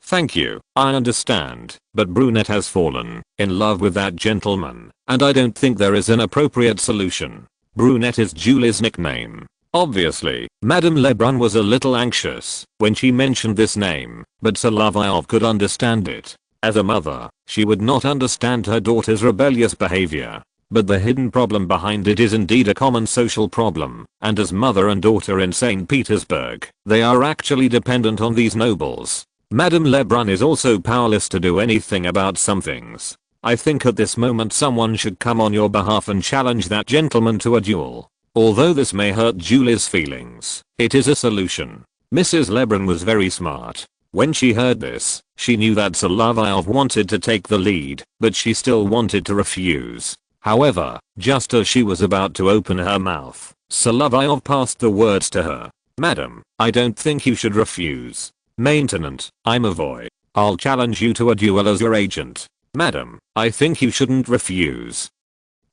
Thank you, I understand, but Brunette has fallen in love with that gentleman, and I don't think there is an appropriate solution. Brunette is Julie's nickname. Obviously, Madame Lebrun was a little anxious when she mentioned this name, but Solovyov could understand it. As a mother, she would not understand her daughter's rebellious behavior. But the hidden problem behind it is indeed a common social problem, and as mother and daughter in St. Petersburg, they are actually dependent on these nobles. Madame Lebrun is also powerless to do anything about some things. I think at this moment someone should come on your behalf and challenge that gentleman to a duel. Although this may hurt Julie's feelings, it is a solution. Mrs. Lebrun was very smart. When she heard this, she knew that Solovyov wanted to take the lead, but she still wanted to refuse. However, just as she was about to open her mouth, Solovyov passed the words to her. Madam, I don't think you should refuse. Maintenant, I'm a boy. I'll challenge you to a duel as your agent. Madam, I think you shouldn't refuse.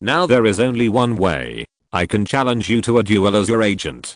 Now there is only one way. I can challenge you to a duel as your agent.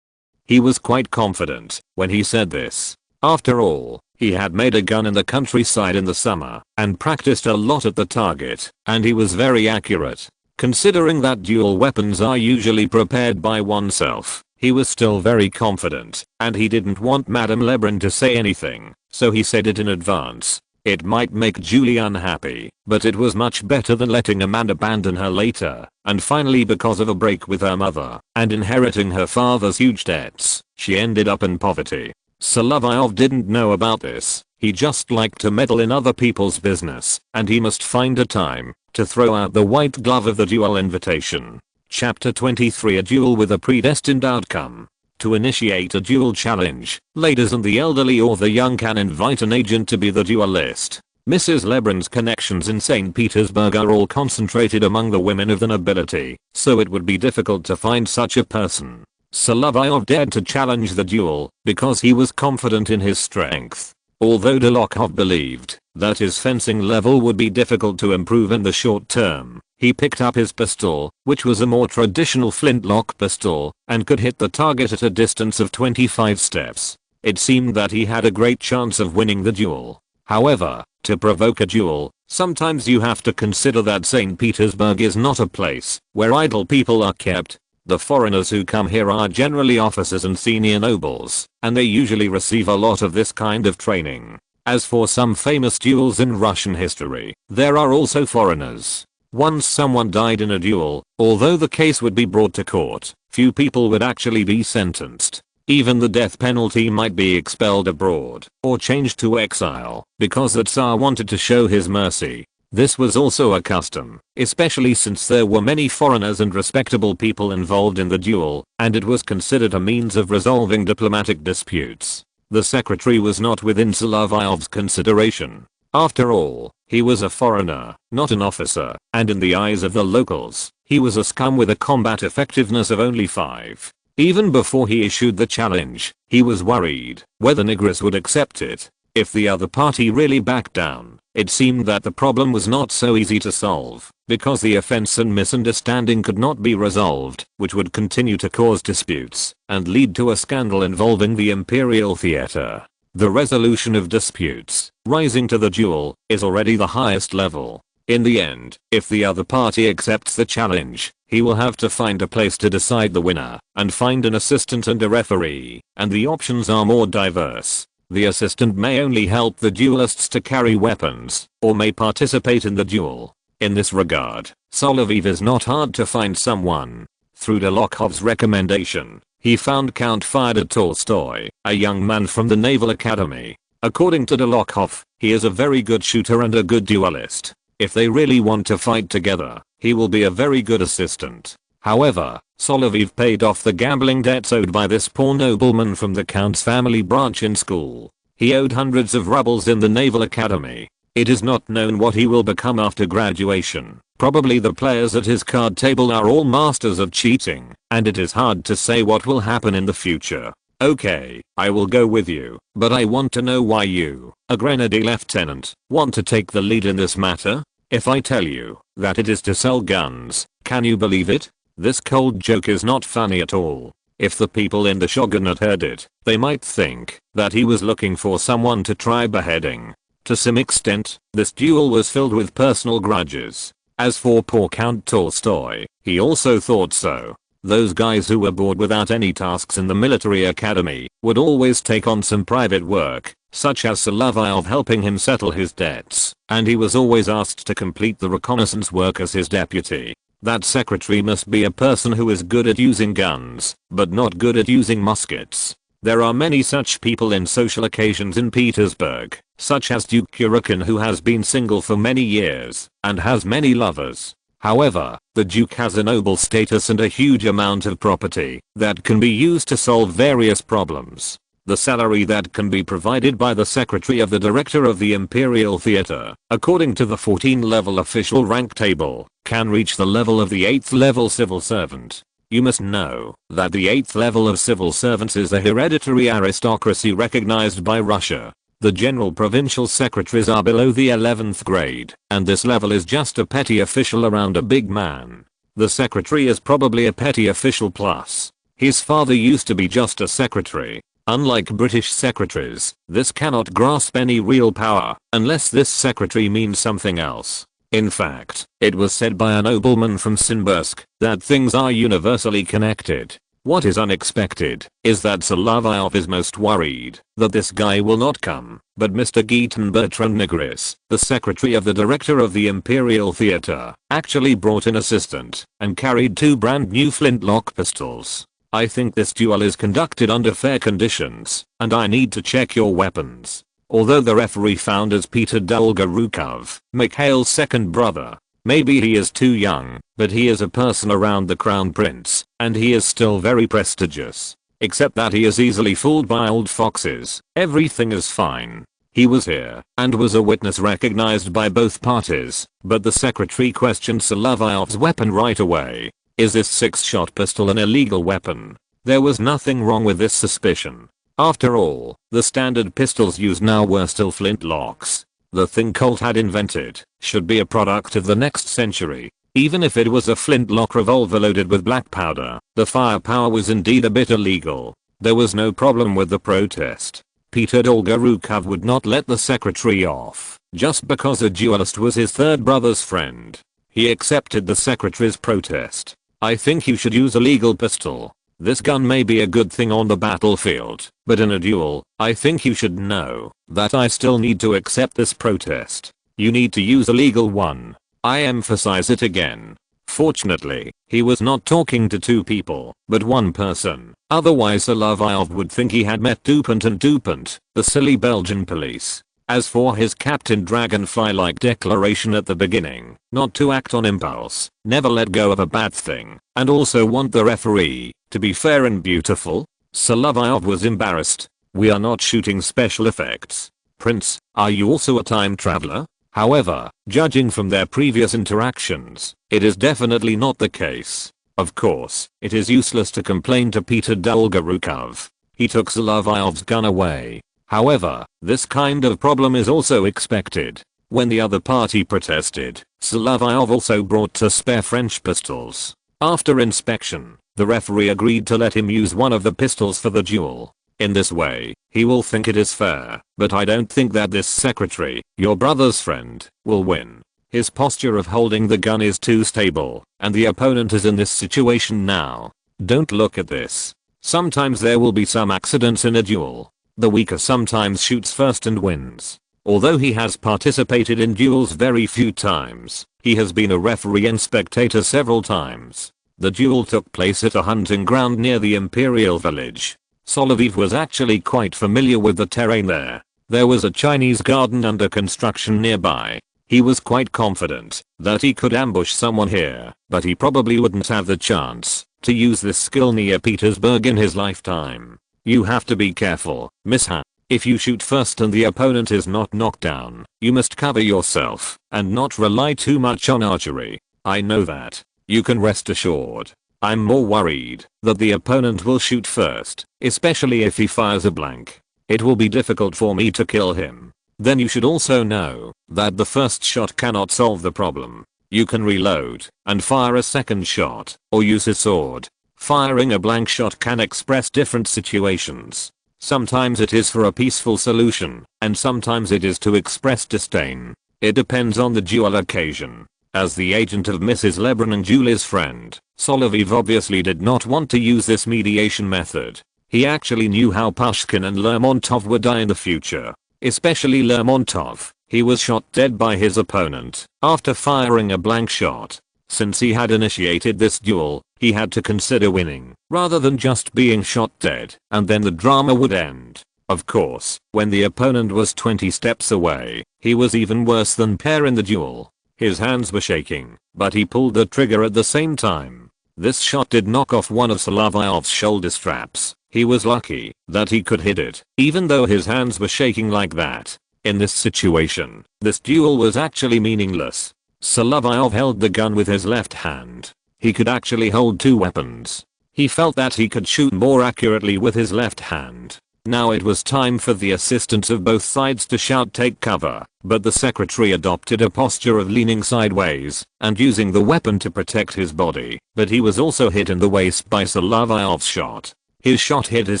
He was quite confident when he said this. After all, he had made a gun in the countryside in the summer and practiced a lot at the target, and he was very accurate. Considering that dual weapons are usually prepared by oneself, he was still very confident, and he didn't want Madame Lebrun to say anything, so he said it in advance. It might make Julie unhappy, but it was much better than letting a man abandon her later, and finally because of a break with her mother, and inheriting her father's huge debts, she ended up in poverty. Solovyov didn't know about this, he just liked to meddle in other people's business, and he must find a time to throw out the white glove of the duel invitation. Chapter 23 A duel with a predestined outcome. To initiate a duel challenge, ladies and the elderly or the young can invite an agent to be the duelist. Mrs. Lebrun's connections in St. Petersburg are all concentrated among the women of the nobility, so it would be difficult to find such a person. Solovyov dared to challenge the duel because he was confident in his strength. Although Dolokhov believed that his fencing level would be difficult to improve in the short term, he picked up his pistol, which was a more traditional flintlock pistol, and could hit the target at a distance of 25 steps. It seemed that he had a great chance of winning the duel. However, to provoke a duel, sometimes you have to consider that St. Petersburg is not a place where idle people are kept. The foreigners who come here are generally officers and senior nobles, and they usually receive a lot of this kind of training. As for some famous duels in Russian history, there are also foreigners. Once someone died in a duel, although the case would be brought to court, few people would actually be sentenced. Even the death penalty might be expelled abroad or changed to exile because the Tsar wanted to show his mercy. This was also a custom, especially since there were many foreigners and respectable people involved in the duel, and it was considered a means of resolving diplomatic disputes. The secretary was not within Solovyov's consideration. After all, he was a foreigner, not an officer, and in the eyes of the locals, he was a scum with a combat effectiveness of only 5. Even before he issued the challenge, he was worried whether Nigris would accept it. If the other party really backed down, it seemed that the problem was not so easy to solve, because the offense and misunderstanding could not be resolved, which would continue to cause disputes and lead to a scandal involving the imperial theater. The resolution of disputes, rising to the duel, is already the highest level. In the end, if the other party accepts the challenge, he will have to find a place to decide the winner, and find an assistant and a referee, and the options are more diverse. The assistant may only help the duelists to carry weapons, or may participate in the duel. In this regard, Solovyov is not hard to find someone. Through Dolokhov's recommendation, he found Count Fyodor Tolstoy, a young man from the Naval Academy. According to Dolokhov, he is a very good shooter and a good duelist. If they really want to fight together, he will be a very good assistant. However, Solovyov paid off the gambling debts owed by this poor nobleman from the Count's family branch in school. He owed hundreds of rubles in the Naval Academy. It is not known what he will become after graduation. Probably the players at his card table are all masters of cheating, and it is hard to say what will happen in the future. Okay, I will go with you, but I want to know why you, a grenadier lieutenant, want to take the lead in this matter. If I tell you that it is to sell guns, can you believe it? This cold joke is not funny at all. If the people in the shogunate heard it, they might think that he was looking for someone to try beheading. To some extent, this duel was filled with personal grudges. As for poor Count Tolstoy, he also thought so. Those guys who were bored without any tasks in the military academy would always take on some private work, such as Solovyov helping him settle his debts, and he was always asked to complete the reconnaissance work as his deputy. That secretary must be a person who is good at using guns, but not good at using muskets. There are many such people in social occasions in Petersburg, such as Duke Kurokin, who has been single for many years and has many lovers. However, the Duke has a noble status and a huge amount of property that can be used to solve various problems. The salary that can be provided by the secretary of the director of the Imperial Theatre, according to the 14-level official rank table, can reach the level of the 8th level civil servant. You must know that the 8th level of civil servants is a hereditary aristocracy recognized by Russia. The general provincial secretaries are below the 11th grade, and this level is just a petty official around a big man. The secretary is probably a petty official plus. His father used to be just a secretary. Unlike British secretaries, this cannot grasp any real power unless this secretary means something else. In fact, it was said by a nobleman from Simbirsk that things are universally connected. What is unexpected is that Solovyov is most worried that this guy will not come, but Mr. Giton Bertrand Nigris, the secretary of the director of the Imperial Theatre, actually brought an assistant and carried 2 brand new flintlock pistols. I think this duel is conducted under fair conditions, and I need to check your weapons. Although the referee found as Peter Dolgorukov, Mikhail's second brother. Maybe he is too young, but he is a person around the crown prince, and he is still very prestigious. Except that he is easily fooled by old foxes. Everything is fine. He was here, and was a witness recognized by both parties, but the secretary questioned Solovyov's weapon right away. Is this 6-shot pistol an illegal weapon? There was nothing wrong with this suspicion. After all, the standard pistols used now were still flintlocks. The thing Colt had invented should be a product of the next century. Even if it was a flintlock revolver loaded with black powder, the firepower was indeed a bit illegal. There was no problem with the protest. Peter Dolgorukov would not let the secretary off, just because a duelist was his third brother's friend. He accepted the secretary's protest. I think you should use a legal pistol. This gun may be a good thing on the battlefield, but in a duel, I think you should know that I still need to accept this protest. You need to use a legal one. I emphasize it again. Fortunately, he was not talking to 2 people, but 1 person. Otherwise Solovyov would think he had met Dupont and Dupont, the silly Belgian police. As for his Captain Dragonfly-like declaration at the beginning, not to act on impulse, never let go of a bad thing, and also want the referee to be fair and beautiful, Solovyov was embarrassed. We are not shooting special effects. Prince, are you also a time traveler? However, judging from their previous interactions, it is definitely not the case. Of course, it is useless to complain to Peter Dolgorukov. He took Solovyov's gun away. However, this kind of problem is also expected. When the other party protested, Solovyov also brought 2 spare French pistols. After inspection, the referee agreed to let him use one of the pistols for the duel. In this way, he will think it is fair, but I don't think that this secretary, your brother's friend, will win. His posture of holding the gun is too stable, and the opponent is in this situation now. Don't look at this. Sometimes there will be some accidents in a duel. The weaker sometimes shoots first and wins. Although he has participated in duels very few times, he has been a referee and spectator several times. The duel took place at a hunting ground near the Imperial Village. Solovyov was actually quite familiar with the terrain there. There was a Chinese garden under construction nearby. He was quite confident that he could ambush someone here, but he probably wouldn't have the chance to use this skill near Petersburg in his lifetime. You have to be careful, Miss Han. If you shoot first and the opponent is not knocked down, you must cover yourself and not rely too much on archery. I know that. You can rest assured. I'm more worried that the opponent will shoot first, especially if he fires a blank. It will be difficult for me to kill him. Then you should also know that the first shot cannot solve the problem. You can reload and fire a second shot or use a sword. Firing a blank shot can express different situations. Sometimes it is for a peaceful solution, and sometimes it is to express disdain. It depends on the dual occasion. As the agent of Mrs. Lebrun and Julie's friend, Solovyov obviously did not want to use this mediation method. He actually knew how Pushkin and Lermontov would die in the future. Especially Lermontov. He was shot dead by his opponent after firing a blank shot. Since he had initiated this duel, he had to consider winning rather than just being shot dead, and then the drama would end. Of course, when the opponent was 20 steps away, he was even worse than Per in the duel. His hands were shaking, but he pulled the trigger at the same time. This shot did knock off one of Solovyov's shoulder straps. He was lucky that he could hit it, even though his hands were shaking like that. In this situation, this duel was actually meaningless. Solovyov held the gun with his left hand. He could actually hold 2 weapons. He felt that he could shoot more accurately with his left hand. Now it was time for the assistants of both sides to shout take cover, but the secretary adopted a posture of leaning sideways and using the weapon to protect his body, but he was also hit in the waist by Solovyov's shot. His shot hit his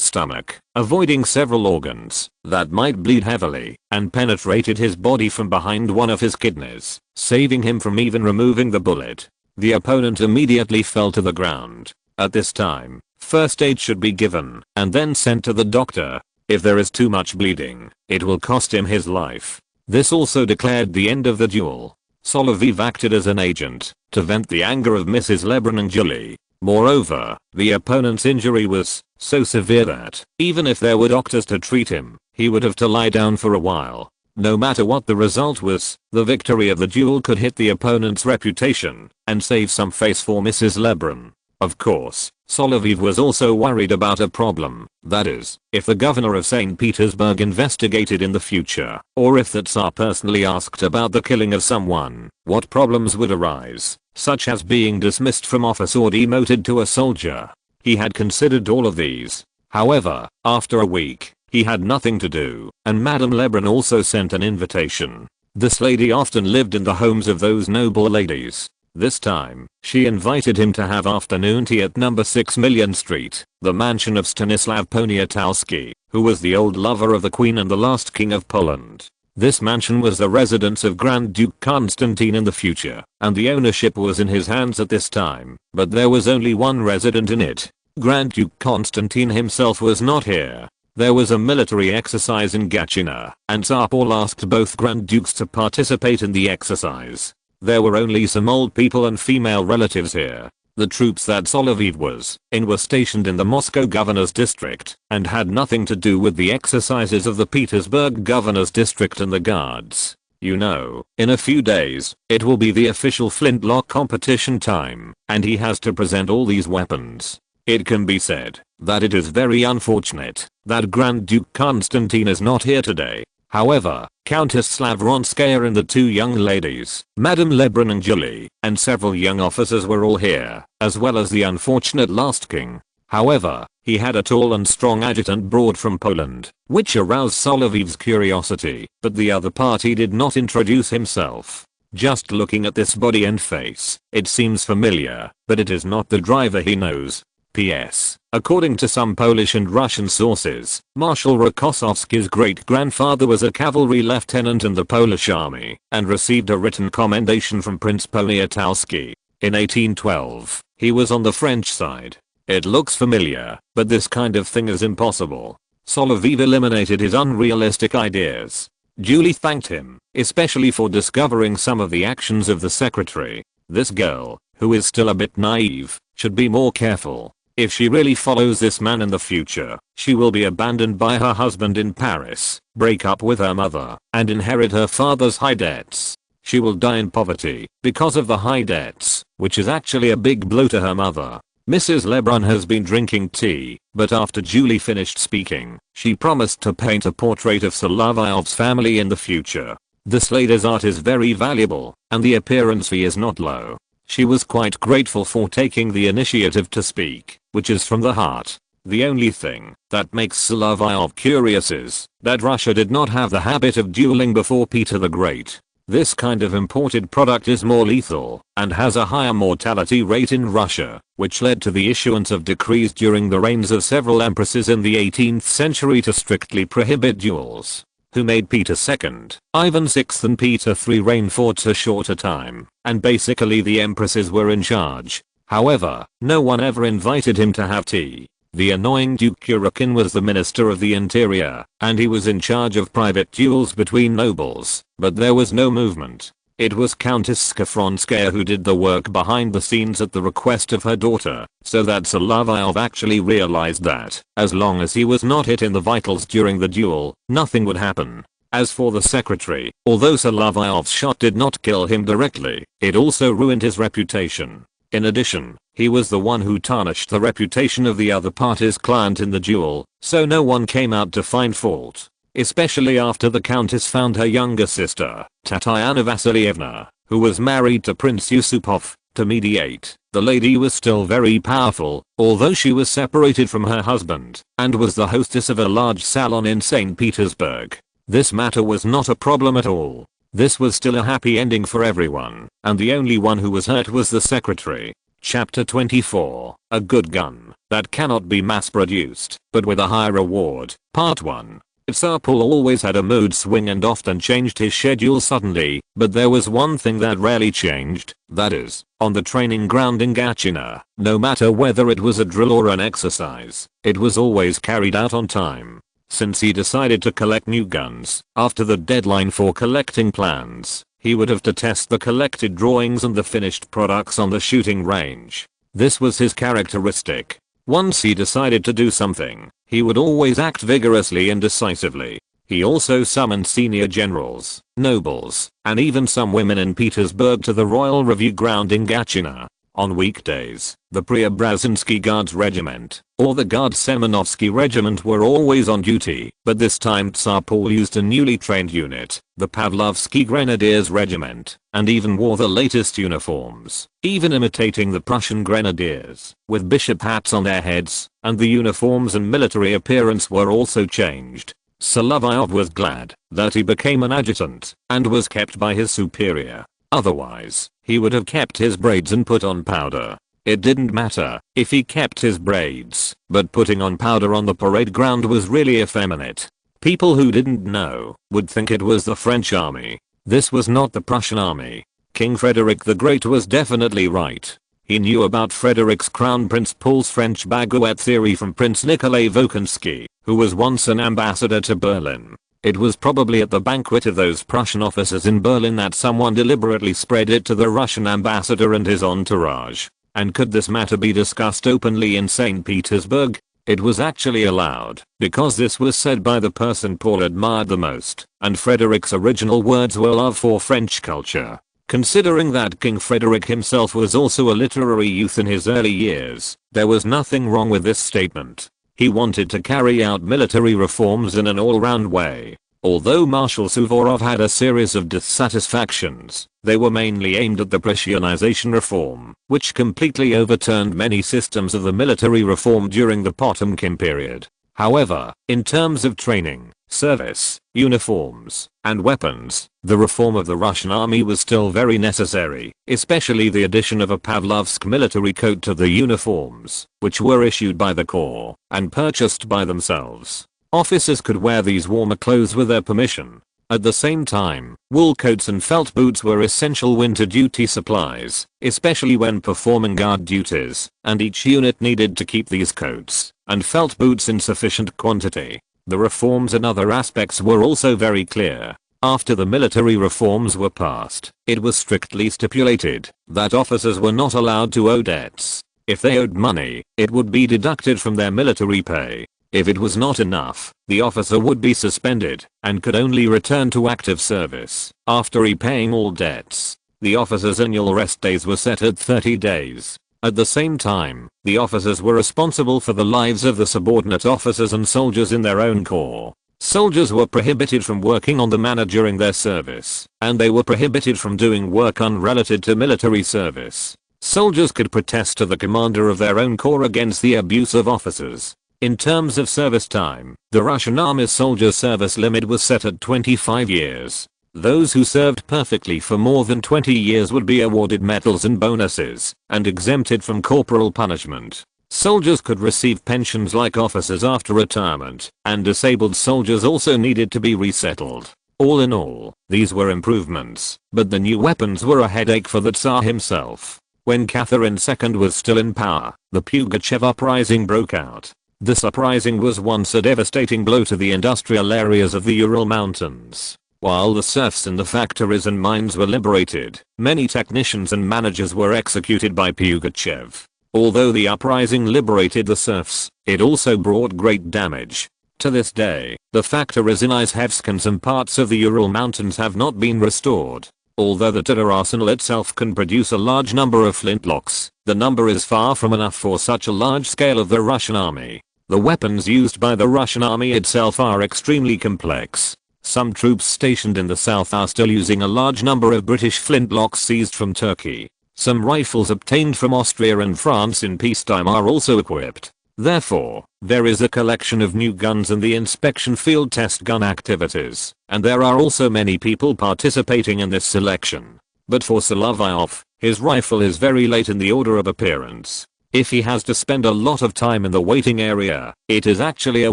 stomach, avoiding several organs that might bleed heavily, and penetrated his body from behind one of his kidneys, saving him from even removing the bullet. The opponent immediately fell to the ground. At this time, first aid should be given and then sent to the doctor. If there is too much bleeding, it will cost him his life. This also declared the end of the duel. Solovyov acted as an agent to vent the anger of Mrs. Lebrun and Julie. Moreover, the opponent's injury was so severe that, even if there were doctors to treat him, he would have to lie down for a while. No matter what the result was, the victory of the duel could hit the opponent's reputation and save some face for Mrs. Lebrun. Of course, Solovyov was also worried about a problem, that is, if the governor of St. Petersburg investigated in the future, or if the Tsar personally asked about the killing of someone, what problems would arise, such as being dismissed from office or demoted to a soldier. He had considered all of these. However, after a week, he had nothing to do, and Madame Lebrun also sent an invitation. This lady often lived in the homes of those noble ladies. This time, she invited him to have afternoon tea at number 6 Million Street, the mansion of Stanislav Poniatowski, who was the old lover of the Queen and the last King of Poland. This mansion was the residence of Grand Duke Constantine in the future, and the ownership was in his hands at this time, but there was only one resident in it. Grand Duke Constantine himself was not here. There was a military exercise in Gatchina, and Tsar Paul asked both Grand Dukes to participate in the exercise. There were only some old people and female relatives here. The troops that Solovyov was in were stationed in the Moscow governor's district and had nothing to do with the exercises of the Petersburg governor's district and the guards. You know, in a few days, it will be the official flintlock competition time, and he has to present all these weapons. It can be said that it is very unfortunate that Grand Duke Constantine is not here today. However, Countess Slavronskaya and the two young ladies, Madame Lebrun and Julie, and several young officers were all here, as well as the unfortunate last king. However, he had a tall and strong adjutant brought from Poland, which aroused Solovyov's curiosity, but the other party did not introduce himself. Just looking at this body and face, it seems familiar, but it is not the driver he knows. P.S. According to some Polish and Russian sources, Marshal Rokossovski's great-grandfather was a cavalry lieutenant in the Polish army and received a written commendation from Prince Poniatowski. In 1812, he was on the French side. It looks familiar, but this kind of thing is impossible. Solovyov eliminated his unrealistic ideas. Julie thanked him, especially for discovering some of the actions of the secretary. This girl, who is still a bit naive, should be more careful. If she really follows this man in the future, she will be abandoned by her husband in Paris, break up with her mother, and inherit her father's high debts. She will die in poverty because of the high debts, which is actually a big blow to her mother. Mrs. Lebrun has been drinking tea, but after Julie finished speaking, she promised to paint a portrait of Solovyov's family in the future. This lady's art is very valuable, and the appearance fee is not low. She was quite grateful for taking the initiative to speak, which is from the heart. The only thing that makes Solovyov curious is that Russia did not have the habit of dueling before Peter the Great. This kind of imported product is more lethal and has a higher mortality rate in Russia, which led to the issuance of decrees during the reigns of several empresses in the 18th century to strictly prohibit duels. Who made Peter II, Ivan VI and Peter III reign for too short a time, and basically the empresses were in charge. However, no one ever invited him to have tea. The annoying Duke Kurokin was the Minister of the Interior, and he was in charge of private duels between nobles, but there was no movement. It was Countess Skafronskaya who did the work behind the scenes at the request of her daughter, so that Solovyov actually realized that, as long as he was not hit in the vitals during the duel, nothing would happen. As for the secretary, although Solovyov's shot did not kill him directly, it also ruined his reputation. In addition, he was the one who tarnished the reputation of the other party's client in the duel, so no one came out to find fault. Especially after the countess found her younger sister, Tatiana Vasilievna, who was married to Prince Yusupov, to mediate. The lady was still very powerful, although she was separated from her husband, and was the hostess of a large salon in St. Petersburg. This matter was not a problem at all. This was still a happy ending for everyone, and the only one who was hurt was the secretary. Chapter 24, A Good Gun That Cannot Be Mass-Produced, but with a High Reward, Part 1. Tsar Paul always had a mood swing and often changed his schedule suddenly, but there was one thing that rarely changed, that is, on the training ground in Gatchina, no matter whether it was a drill or an exercise, it was always carried out on time. Since he decided to collect new guns, after the deadline for collecting plans, he would have to test the collected drawings and the finished products on the shooting range. This was his characteristic. Once he decided to do something, he would always act vigorously and decisively. He also summoned senior generals, nobles, and even some women in Petersburg to the Royal Review ground in Gatchina. On weekdays, the Preobrazhensky Guards Regiment, or the Guard Semenovsky Regiment were always on duty, but this time Tsar Paul used a newly trained unit, the Pavlovsky Grenadiers Regiment, and even wore the latest uniforms, even imitating the Prussian Grenadiers, with bishop hats on their heads, and the uniforms and military appearance were also changed. Solovyov was glad that he became an adjutant, and was kept by his superior. Otherwise, he would have kept his braids and put on powder. It didn't matter if he kept his braids, but putting on powder on the parade ground was really effeminate. People who didn't know would think it was the French army. This was not the Prussian army. King Frederick the Great was definitely right. He knew about Frederick's Crown Prince Paul's French baguette theory from Prince Nikolai Volkonsky, who was once an ambassador to Berlin. It was probably at the banquet of those Prussian officers in Berlin that someone deliberately spread it to the Russian ambassador and his entourage. And could this matter be discussed openly in St. Petersburg? It was actually allowed, because this was said by the person Paul admired the most, and Frederick's original words were love for French culture. Considering that King Frederick himself was also a literary youth in his early years, there was nothing wrong with this statement. He wanted to carry out military reforms in an all-round way. Although Marshal Suvorov had a series of dissatisfactions, they were mainly aimed at the Prussianization reform, which completely overturned many systems of the military reform during the Potemkin period. However, in terms of training, service, uniforms, and weapons, the reform of the Russian army was still very necessary, especially the addition of a Pavlovsk military coat to the uniforms, which were issued by the corps and purchased by themselves. Officers could wear these warmer clothes with their permission. At the same time, wool coats and felt boots were essential winter duty supplies, especially when performing guard duties, and each unit needed to keep these coats and felt boots in sufficient quantity. The reforms and other aspects were also very clear. After the military reforms were passed, it was strictly stipulated that officers were not allowed to owe debts. If they owed money, it would be deducted from their military pay. If it was not enough, the officer would be suspended and could only return to active service after repaying all debts. The officers' annual rest days were set at 30 days. At the same time, the officers were responsible for the lives of the subordinate officers and soldiers in their own corps. Soldiers were prohibited from working on the manor during their service, and they were prohibited from doing work unrelated to military service. Soldiers could protest to the commander of their own corps against the abuse of officers. In terms of service time, the Russian Army's soldier service limit was set at 25 years. Those who served perfectly for more than 20 years would be awarded medals and bonuses, and exempted from corporal punishment. Soldiers could receive pensions like officers after retirement, and disabled soldiers also needed to be resettled. All in all, these were improvements, but the new weapons were a headache for the Tsar himself. When Catherine II was still in power, the Pugachev uprising broke out. This uprising was once a devastating blow to the industrial areas of the Ural Mountains. While the serfs in the factories and mines were liberated, many technicians and managers were executed by Pugachev. Although the uprising liberated the serfs, it also brought great damage. To this day, the factories in Izhevsk and some parts of the Ural Mountains have not been restored. Although the Tver arsenal itself can produce a large number of flintlocks, the number is far from enough for such a large scale of the Russian army. The weapons used by the Russian army itself are extremely complex. Some troops stationed in the south are still using a large number of British flintlocks seized from Turkey. Some rifles obtained from Austria and France in peacetime are also equipped. Therefore, there is a collection of new guns and the inspection field test gun activities, and there are also many people participating in this selection. But for Solovyov, his rifle is very late in the order of appearance. If he has to spend a lot of time in the waiting area, it is actually a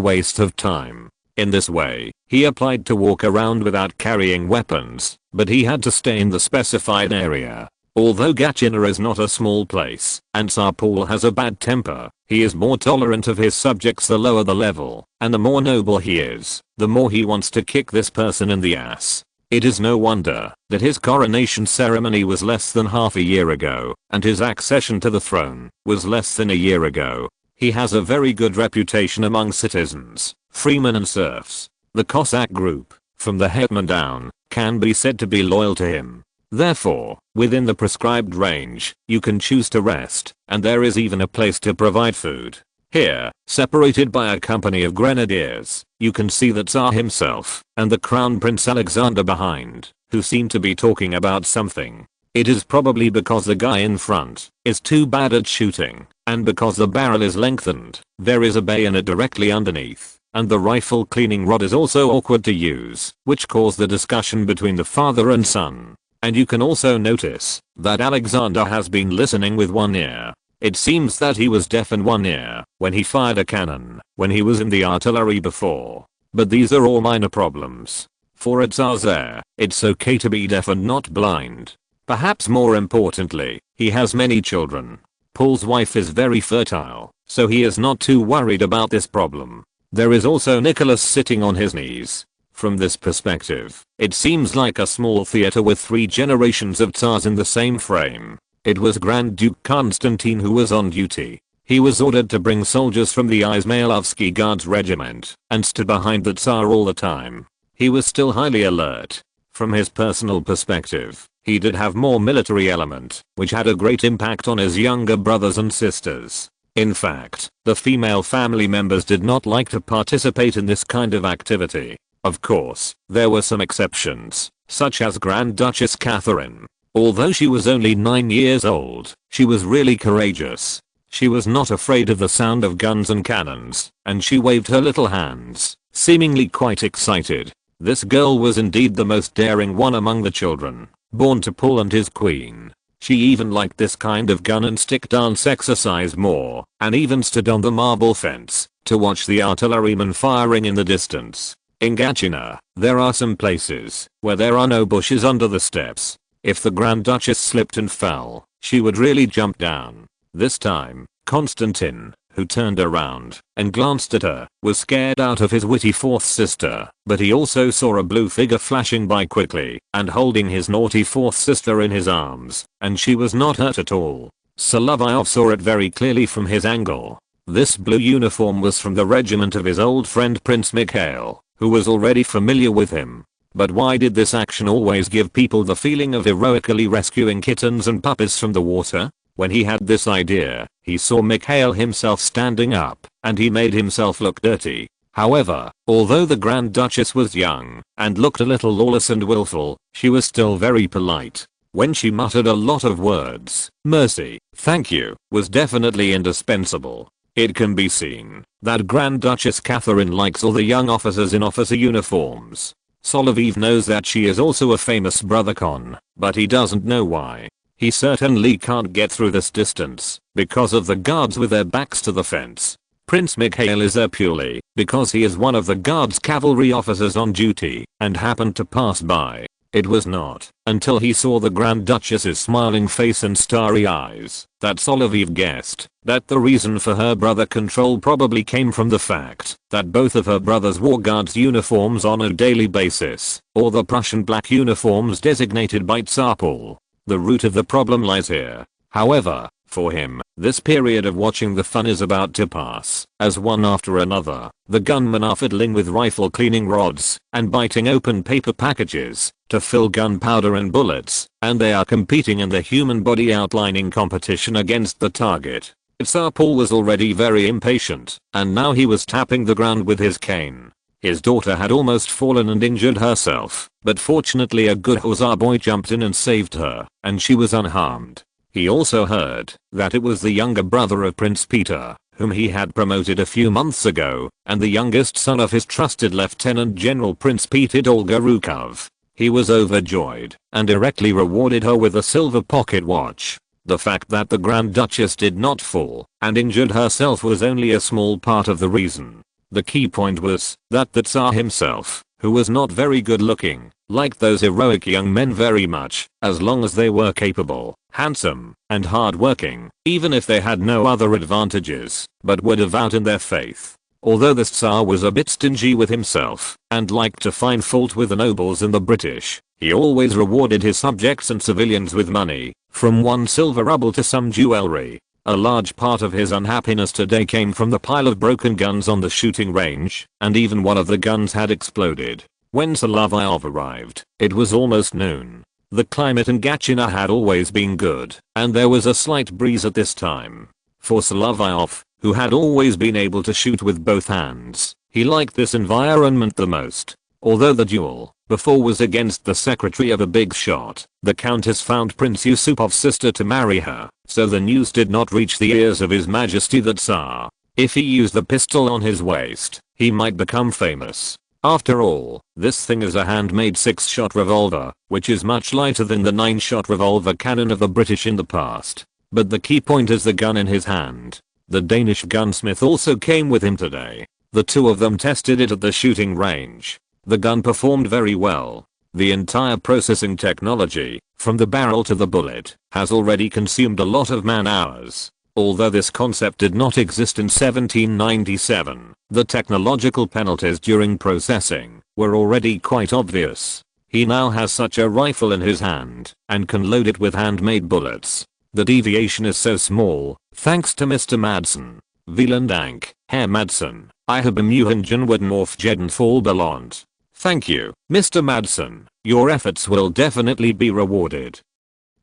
waste of time. In this way, he applied to walk around without carrying weapons, but he had to stay in the specified area. Although Gatchina is not a small place, and Tsar Paul has a bad temper, he is more tolerant of his subjects the lower the level, and the more noble he is, the more he wants to kick this person in the ass. It is no wonder that his coronation ceremony was less than half a year ago, and his accession to the throne was less than a year ago. He has a very good reputation among citizens, freemen and serfs. The Cossack group, from the hetman down, can be said to be loyal to him. Therefore, within the prescribed range, you can choose to rest, and there is even a place to provide food. Here, separated by a company of grenadiers, you can see the Tsar himself and the Crown Prince Alexander behind, who seem to be talking about something. It is probably because the guy in front is too bad at shooting, and because the barrel is lengthened, there is a bayonet directly underneath, and the rifle cleaning rod is also awkward to use, which caused the discussion between the father and son. And you can also notice that Alexander has been listening with one ear. It seems that he was deaf in one ear when he fired a cannon when he was in the artillery before. But these are all minor problems. For a Tsar, it's okay to be deaf and not blind. Perhaps more importantly, he has many children. Paul's wife is very fertile, so he is not too worried about this problem. There is also Nicholas sitting on his knees. From this perspective, it seems like a small theater with 3 generations of Tsars in the same frame. It was Grand Duke Constantine who was on duty. He was ordered to bring soldiers from the Izmailovsky Guards regiment and stood behind the Tsar all the time. He was still highly alert. From his personal perspective, he did have more military element, which had a great impact on his younger brothers and sisters. In fact, the female family members did not like to participate in this kind of activity. Of course, there were some exceptions, such as Grand Duchess Catherine. Although she was only 9 years old, she was really courageous. She was not afraid of the sound of guns and cannons, and she waved her little hands, seemingly quite excited. This girl was indeed the most daring one among the children, born to Poland his queen. She even liked this kind of gun and stick dance exercise more, and even stood on the marble fence to watch the artillerymen firing in the distance. In Gatchina, there are some places where there are no bushes under the steps. If the Grand Duchess slipped and fell, she would really jump down. This time, Constantine, who turned around and glanced at her, was scared out of his witty fourth sister, but he also saw a blue figure flashing by quickly and holding his naughty fourth sister in his arms, and she was not hurt at all. Solovyov saw it very clearly from his angle. This blue uniform was from the regiment of his old friend Prince Mikhail, who was already familiar with him. But why did this action always give people the feeling of heroically rescuing kittens and puppies from the water? When he had this idea, he saw Mikhail himself standing up, and he made himself look dirty. However, although the Grand Duchess was young and looked a little lawless and willful, she was still very polite. When she muttered a lot of words, mercy, thank you, was definitely indispensable. It can be seen that Grand Duchess Catherine likes all the young officers in officer uniforms. Solovyov knows that she is also a famous brother con, but he doesn't know why. He certainly can't get through this distance because of the guards with their backs to the fence. Prince Mikhail is there purely because he is one of the guards' cavalry officers on duty and happened to pass by. It was not until he saw the Grand Duchess's smiling face and starry eyes that Solovyov guessed that the reason for her brother control probably came from the fact that both of her brothers wore guards uniforms on a daily basis, or the Prussian black uniforms designated by Tsar Paul. The root of the problem lies here. However, for him, this period of watching the fun is about to pass, as one after another, the gunmen are fiddling with rifle cleaning rods and biting open paper packages to fill gunpowder and bullets, and they are competing in the human body outlining competition against the target. Tsar Paul was already very impatient, and now he was tapping the ground with his cane. His daughter had almost fallen and injured herself, but fortunately a good hussar boy jumped in and saved her, and she was unharmed. He also heard that it was the younger brother of Prince Peter, whom he had promoted a few months ago, and the youngest son of his trusted Lieutenant General Prince Peter Dolgorukov. He was overjoyed and directly rewarded her with a silver pocket watch. The fact that the Grand Duchess did not fall and injured herself was only a small part of the reason. The key point was that the Tsar himself, who was not very good looking, liked those heroic young men very much, as long as they were capable, handsome, and hard-working, even if they had no other advantages, but were devout in their faith. Although the Tsar was a bit stingy with himself, and liked to find fault with the nobles and the British, he always rewarded his subjects and civilians with money, from 1 silver ruble to some jewelry. A large part of his unhappiness today came from the pile of broken guns on the shooting range, and even one of the guns had exploded. When Solovyov arrived, it was almost noon. The climate in Gatchina had always been good, and there was a slight breeze at this time. For Solovyov, who had always been able to shoot with both hands, he liked this environment the most. Although the duel before was against the secretary of a big shot, the countess found Prince Yusupov's sister to marry her, so the news did not reach the ears of His Majesty the Tsar. If he used the pistol on his waist, he might become famous. After all, this thing is a handmade 6-shot revolver, which is much lighter than the 9-shot revolver cannon of the British in the past. But the key point is the gun in his hand. The Danish gunsmith also came with him today. The two of them tested it at the shooting range. The gun performed very well. The entire processing technology, from the barrel to the bullet, has already consumed a lot of man-hours. Although this concept did not exist in 1797, the technological penalties during processing were already quite obvious. He now has such a rifle in his hand and can load it with handmade bullets. The deviation is so small, thanks to Mr. Madsen. Vielen Dank, Herr Madsen. I habe Mühen worden aufgeden voll belohnt. Thank you, Mr. Madsen. Your efforts will definitely be rewarded.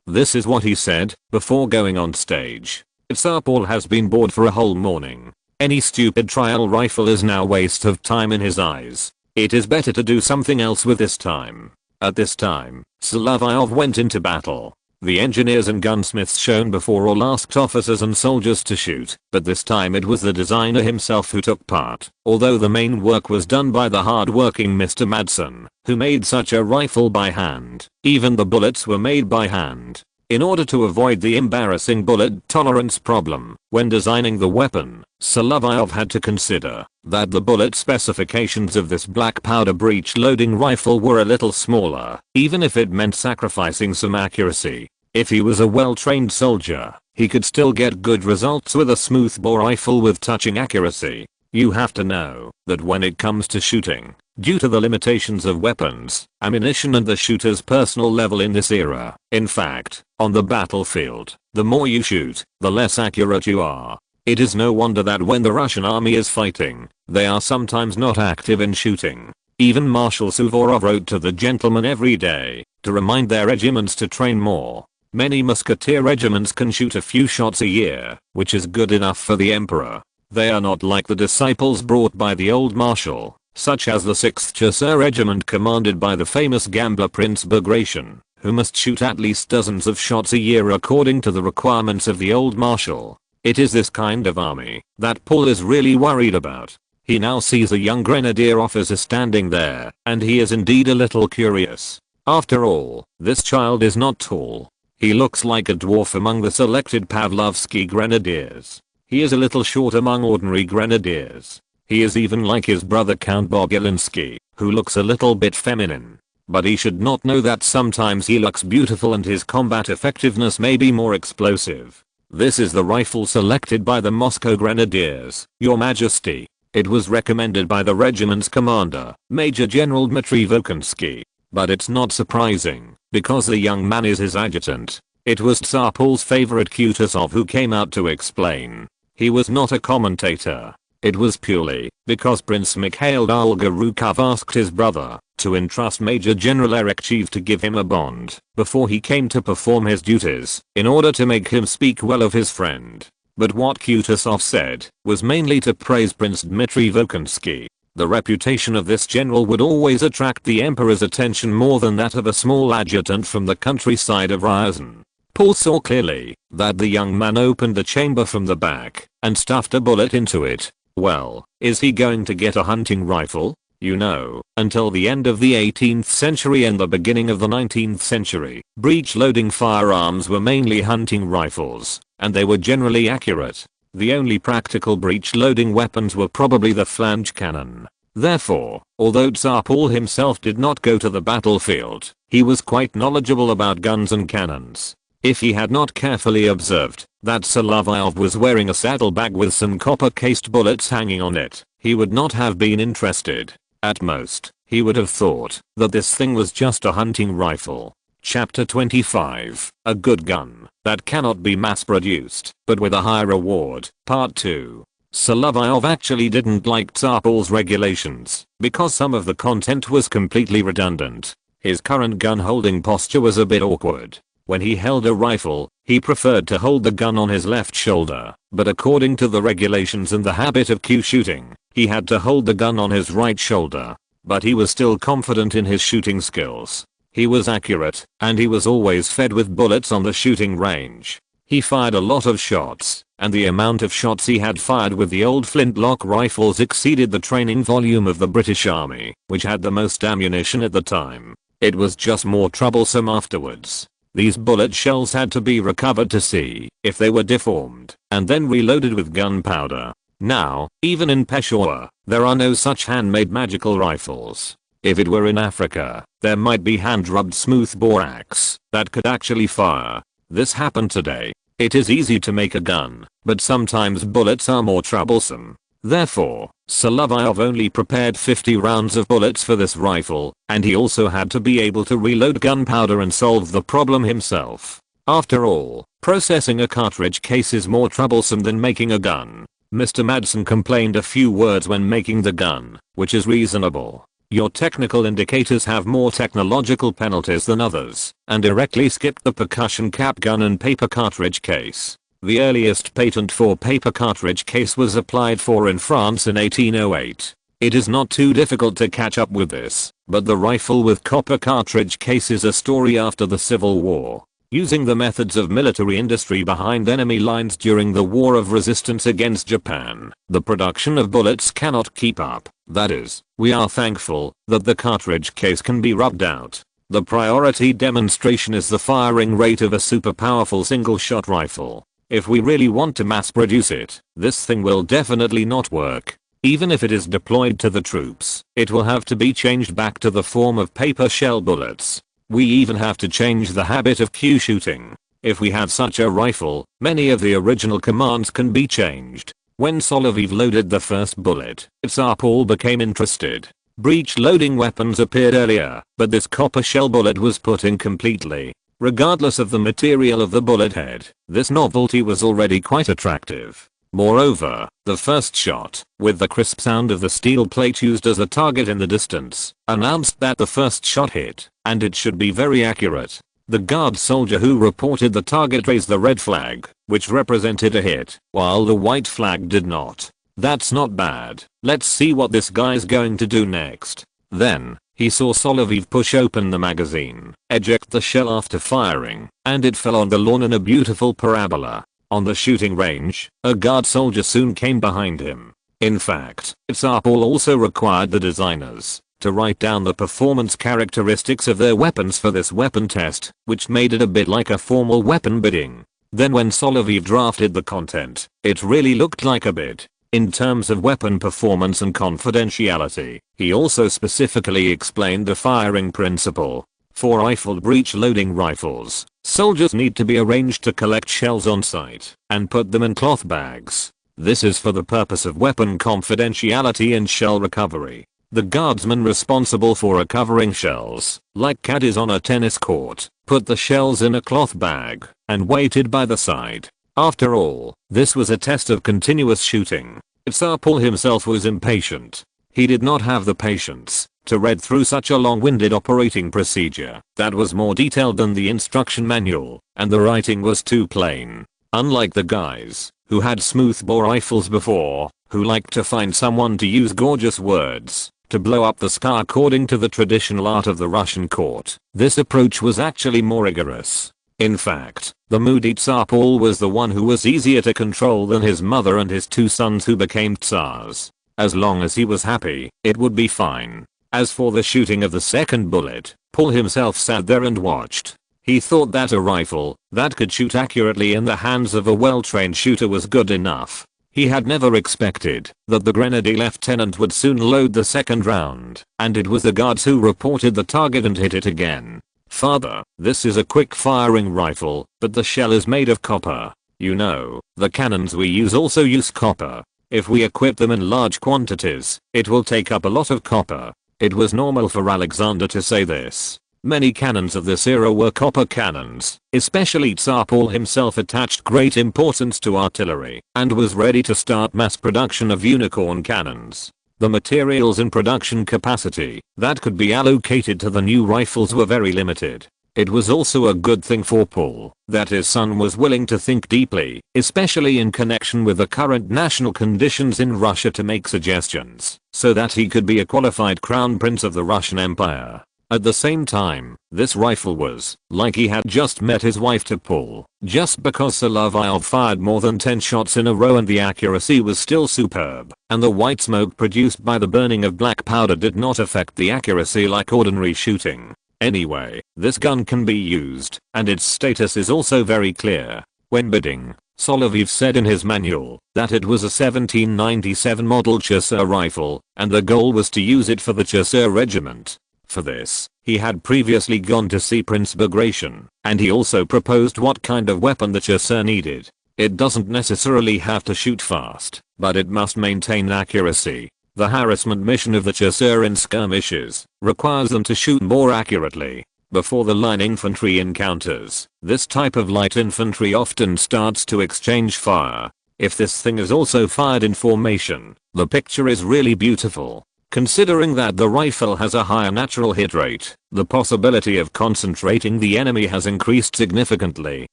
This is what he said before going on stage. Tsar Paul has been bored for a whole morning. Any stupid trial rifle is now a waste of time in his eyes. It is better to do something else with this time. At this time, Solovyov went into battle. The engineers and gunsmiths shown before all asked officers and soldiers to shoot, but this time it was the designer himself who took part, although the main work was done by the hard-working Mr. Madsen, who made such a rifle by hand. Even the bullets were made by hand. In order to avoid the embarrassing bullet tolerance problem, when designing the weapon, Solovyov had to consider that the bullet specifications of this black powder breech-loading rifle were a little smaller, even if it meant sacrificing some accuracy. If he was a well-trained soldier, he could still get good results with a smoothbore rifle with touching accuracy. You have to know that when it comes to shooting, due to the limitations of weapons, ammunition and the shooter's personal level in this era, in fact, on the battlefield, the more you shoot, the less accurate you are. It is no wonder that when the Russian army is fighting, they are sometimes not active in shooting. Even Marshal Suvorov wrote to the gentlemen every day to remind their regiments to train more. Many musketeer regiments can shoot a few shots a year, which is good enough for the emperor. They are not like the disciples brought by the old marshal, such as the 6th Chasseur Regiment commanded by the famous gambler Prince Bagration, who must shoot at least dozens of shots a year according to the requirements of the old marshal. It is this kind of army that Paul is really worried about. He now sees a young grenadier officer standing there, and he is indeed a little curious. After all, this child is not tall. He looks like a dwarf among the selected Pavlovsky grenadiers. He is a little short among ordinary grenadiers. He is even like his brother Count Bogulinsky, who looks a little bit feminine. But he should not know that sometimes he looks beautiful and his combat effectiveness may be more explosive. This is the rifle selected by the Moscow Grenadiers, Your Majesty. It was recommended by the regiment's commander, Major General Dmitry Volkonsky. But it's not surprising, because the young man is his adjutant. It was Tsar Paul's favorite Kutuzov who came out to explain. He was not a commentator. It was purely because Prince Mikhail Dolgorukov asked his brother to entrust Major General Erekchev to give him a bond before he came to perform his duties in order to make him speak well of his friend. But what Kutuzov said was mainly to praise Prince Dmitry Volkonsky. The reputation of this general would always attract the emperor's attention more than that of a small adjutant from the countryside of Ryazan. Paul saw clearly that the young man opened the chamber from the back and stuffed a bullet into it. Well, is he going to get a hunting rifle? You know, until the end of the 18th century and the beginning of the 19th century, breech-loading firearms were mainly hunting rifles, and they were generally accurate. The only practical breech-loading weapons were probably the flange cannon. Therefore, although Tsar Paul himself did not go to the battlefield, he was quite knowledgeable about guns and cannons. If he had not carefully observed that Solovyov was wearing a saddlebag with some copper-cased bullets hanging on it, he would not have been interested. At most, he would have thought that this thing was just a hunting rifle. Chapter 25, A Good Gun That Cannot Be Mass-Produced, but with a High Reward, Part 2. Solovyov actually didn't like Tsar Paul's regulations, because some of the content was completely redundant. His current gun-holding posture was a bit awkward. When he held a rifle, he preferred to hold the gun on his left shoulder, but according to the regulations and the habit of cue shooting, he had to hold the gun on his right shoulder. But he was still confident in his shooting skills. He was accurate, and he was always fed with bullets on the shooting range. He fired a lot of shots, and the amount of shots he had fired with the old flintlock rifles exceeded the training volume of the British Army, which had the most ammunition at the time. It was just more troublesome afterwards. These bullet shells had to be recovered to see if they were deformed, and then reloaded with gunpowder. Now, even in Peshawar, there are no such handmade magical rifles. If it were in Africa, there might be hand-rubbed smooth-bore axe that could actually fire. This happened today. It is easy to make a gun, but sometimes bullets are more troublesome. Therefore, Solovyov only prepared 50 rounds of bullets for this rifle, and he also had to be able to reload gunpowder and solve the problem himself. After all, processing a cartridge case is more troublesome than making a gun. Mr. Madsen complained a few words when making the gun, which is reasonable. Your technical indicators have more technological penalties than others, and directly skipped the percussion cap gun and paper cartridge case. The earliest patent for paper cartridge case was applied for in France in 1808. It is not too difficult to catch up with this, but the rifle with copper cartridge case is a story after the Civil War. Using the methods of military industry behind enemy lines during the War of Resistance against Japan, the production of bullets cannot keep up. That is, we are thankful that the cartridge case can be rubbed out. The priority demonstration is the firing rate of a super powerful single-shot rifle. If we really want to mass produce it, this thing will definitely not work. Even if it is deployed to the troops, it will have to be changed back to the form of paper shell bullets. We even have to change the habit of cue shooting. If we have such a rifle, many of the original commands can be changed. When Solovyov loaded the first bullet, Tsar Paul became interested. Breech loading weapons appeared earlier, but this copper shell bullet was put in completely. Regardless of the material of the bullet head, this novelty was already quite attractive. Moreover, the first shot, with the crisp sound of the steel plate used as a target in the distance, announced that the first shot hit, and it should be very accurate. The guard soldier who reported the target raised the red flag, which represented a hit, while the white flag did not. That's not bad. Let's see what this guy's going to do next. Then, he saw Solovyov push open the magazine, eject the shell after firing, and it fell on the lawn in a beautiful parabola. On the shooting range, a guard soldier soon came behind him. In fact, Tsar Paul also required the designers to write down the performance characteristics of their weapons for this weapon test, which made it a bit like a formal weapon bidding. Then when Solovyov drafted the content, it really looked like a bid. In terms of weapon performance and confidentiality, he also specifically explained the firing principle. For rifled breech loading rifles, soldiers need to be arranged to collect shells on site and put them in cloth bags. This is for the purpose of weapon confidentiality and shell recovery. The guardsman responsible for recovering shells, like caddies on a tennis court, put the shells in a cloth bag and waited by the side. After all, this was a test of continuous shooting. Tsar Paul himself was impatient. He did not have the patience to read through such a long-winded operating procedure that was more detailed than the instruction manual, and the writing was too plain. Unlike the guys who had smoothbore rifles before, who liked to find someone to use gorgeous words to blow up the sky according to the traditional art of the Russian court, this approach was actually more rigorous. In fact, the moody Tsar Paul was the one who was easier to control than his mother and his two sons who became Tsars. As long as he was happy, it would be fine. As for the shooting of the second bullet, Paul himself sat there and watched. He thought that a rifle that could shoot accurately in the hands of a well-trained shooter was good enough. He had never expected that the grenadier lieutenant would soon load the second round, and it was the guards who reported the target and hit it again. "Father, this is a quick-firing rifle, but the shell is made of copper. You know, the cannons we use also use copper. If we equip them in large quantities, it will take up a lot of copper." It was normal for Alexander to say this. Many cannons of this era were copper cannons. Especially Tsar Paul himself attached great importance to artillery and was ready to start mass production of unicorn cannons. The materials and production capacity that could be allocated to the new rifles were very limited. It was also a good thing for Paul that his son was willing to think deeply, especially in connection with the current national conditions in Russia, to make suggestions so that he could be a qualified crown prince of the Russian Empire. At the same time, this rifle was like he had just met his wife to Paul. Just because Solovyov fired more than 10 shots in a row and the accuracy was still superb, and the white smoke produced by the burning of black powder did not affect the accuracy like ordinary shooting. Anyway, this gun can be used, and its status is also very clear. When bidding, Solovyov said in his manual that it was a 1797 model Chasseur rifle, and the goal was to use it for the Chasseur regiment. For this, he had previously gone to see Prince Bagration, and he also proposed what kind of weapon the Chasseur needed. It doesn't necessarily have to shoot fast, but it must maintain accuracy. The harassment mission of the Chasseur in skirmishes requires them to shoot more accurately. before the line infantry encounters. This type of light infantry often starts to exchange fire. If this thing is also fired in formation, the picture is really beautiful. Considering that the rifle has a higher natural hit rate, the possibility of concentrating the enemy has increased significantly.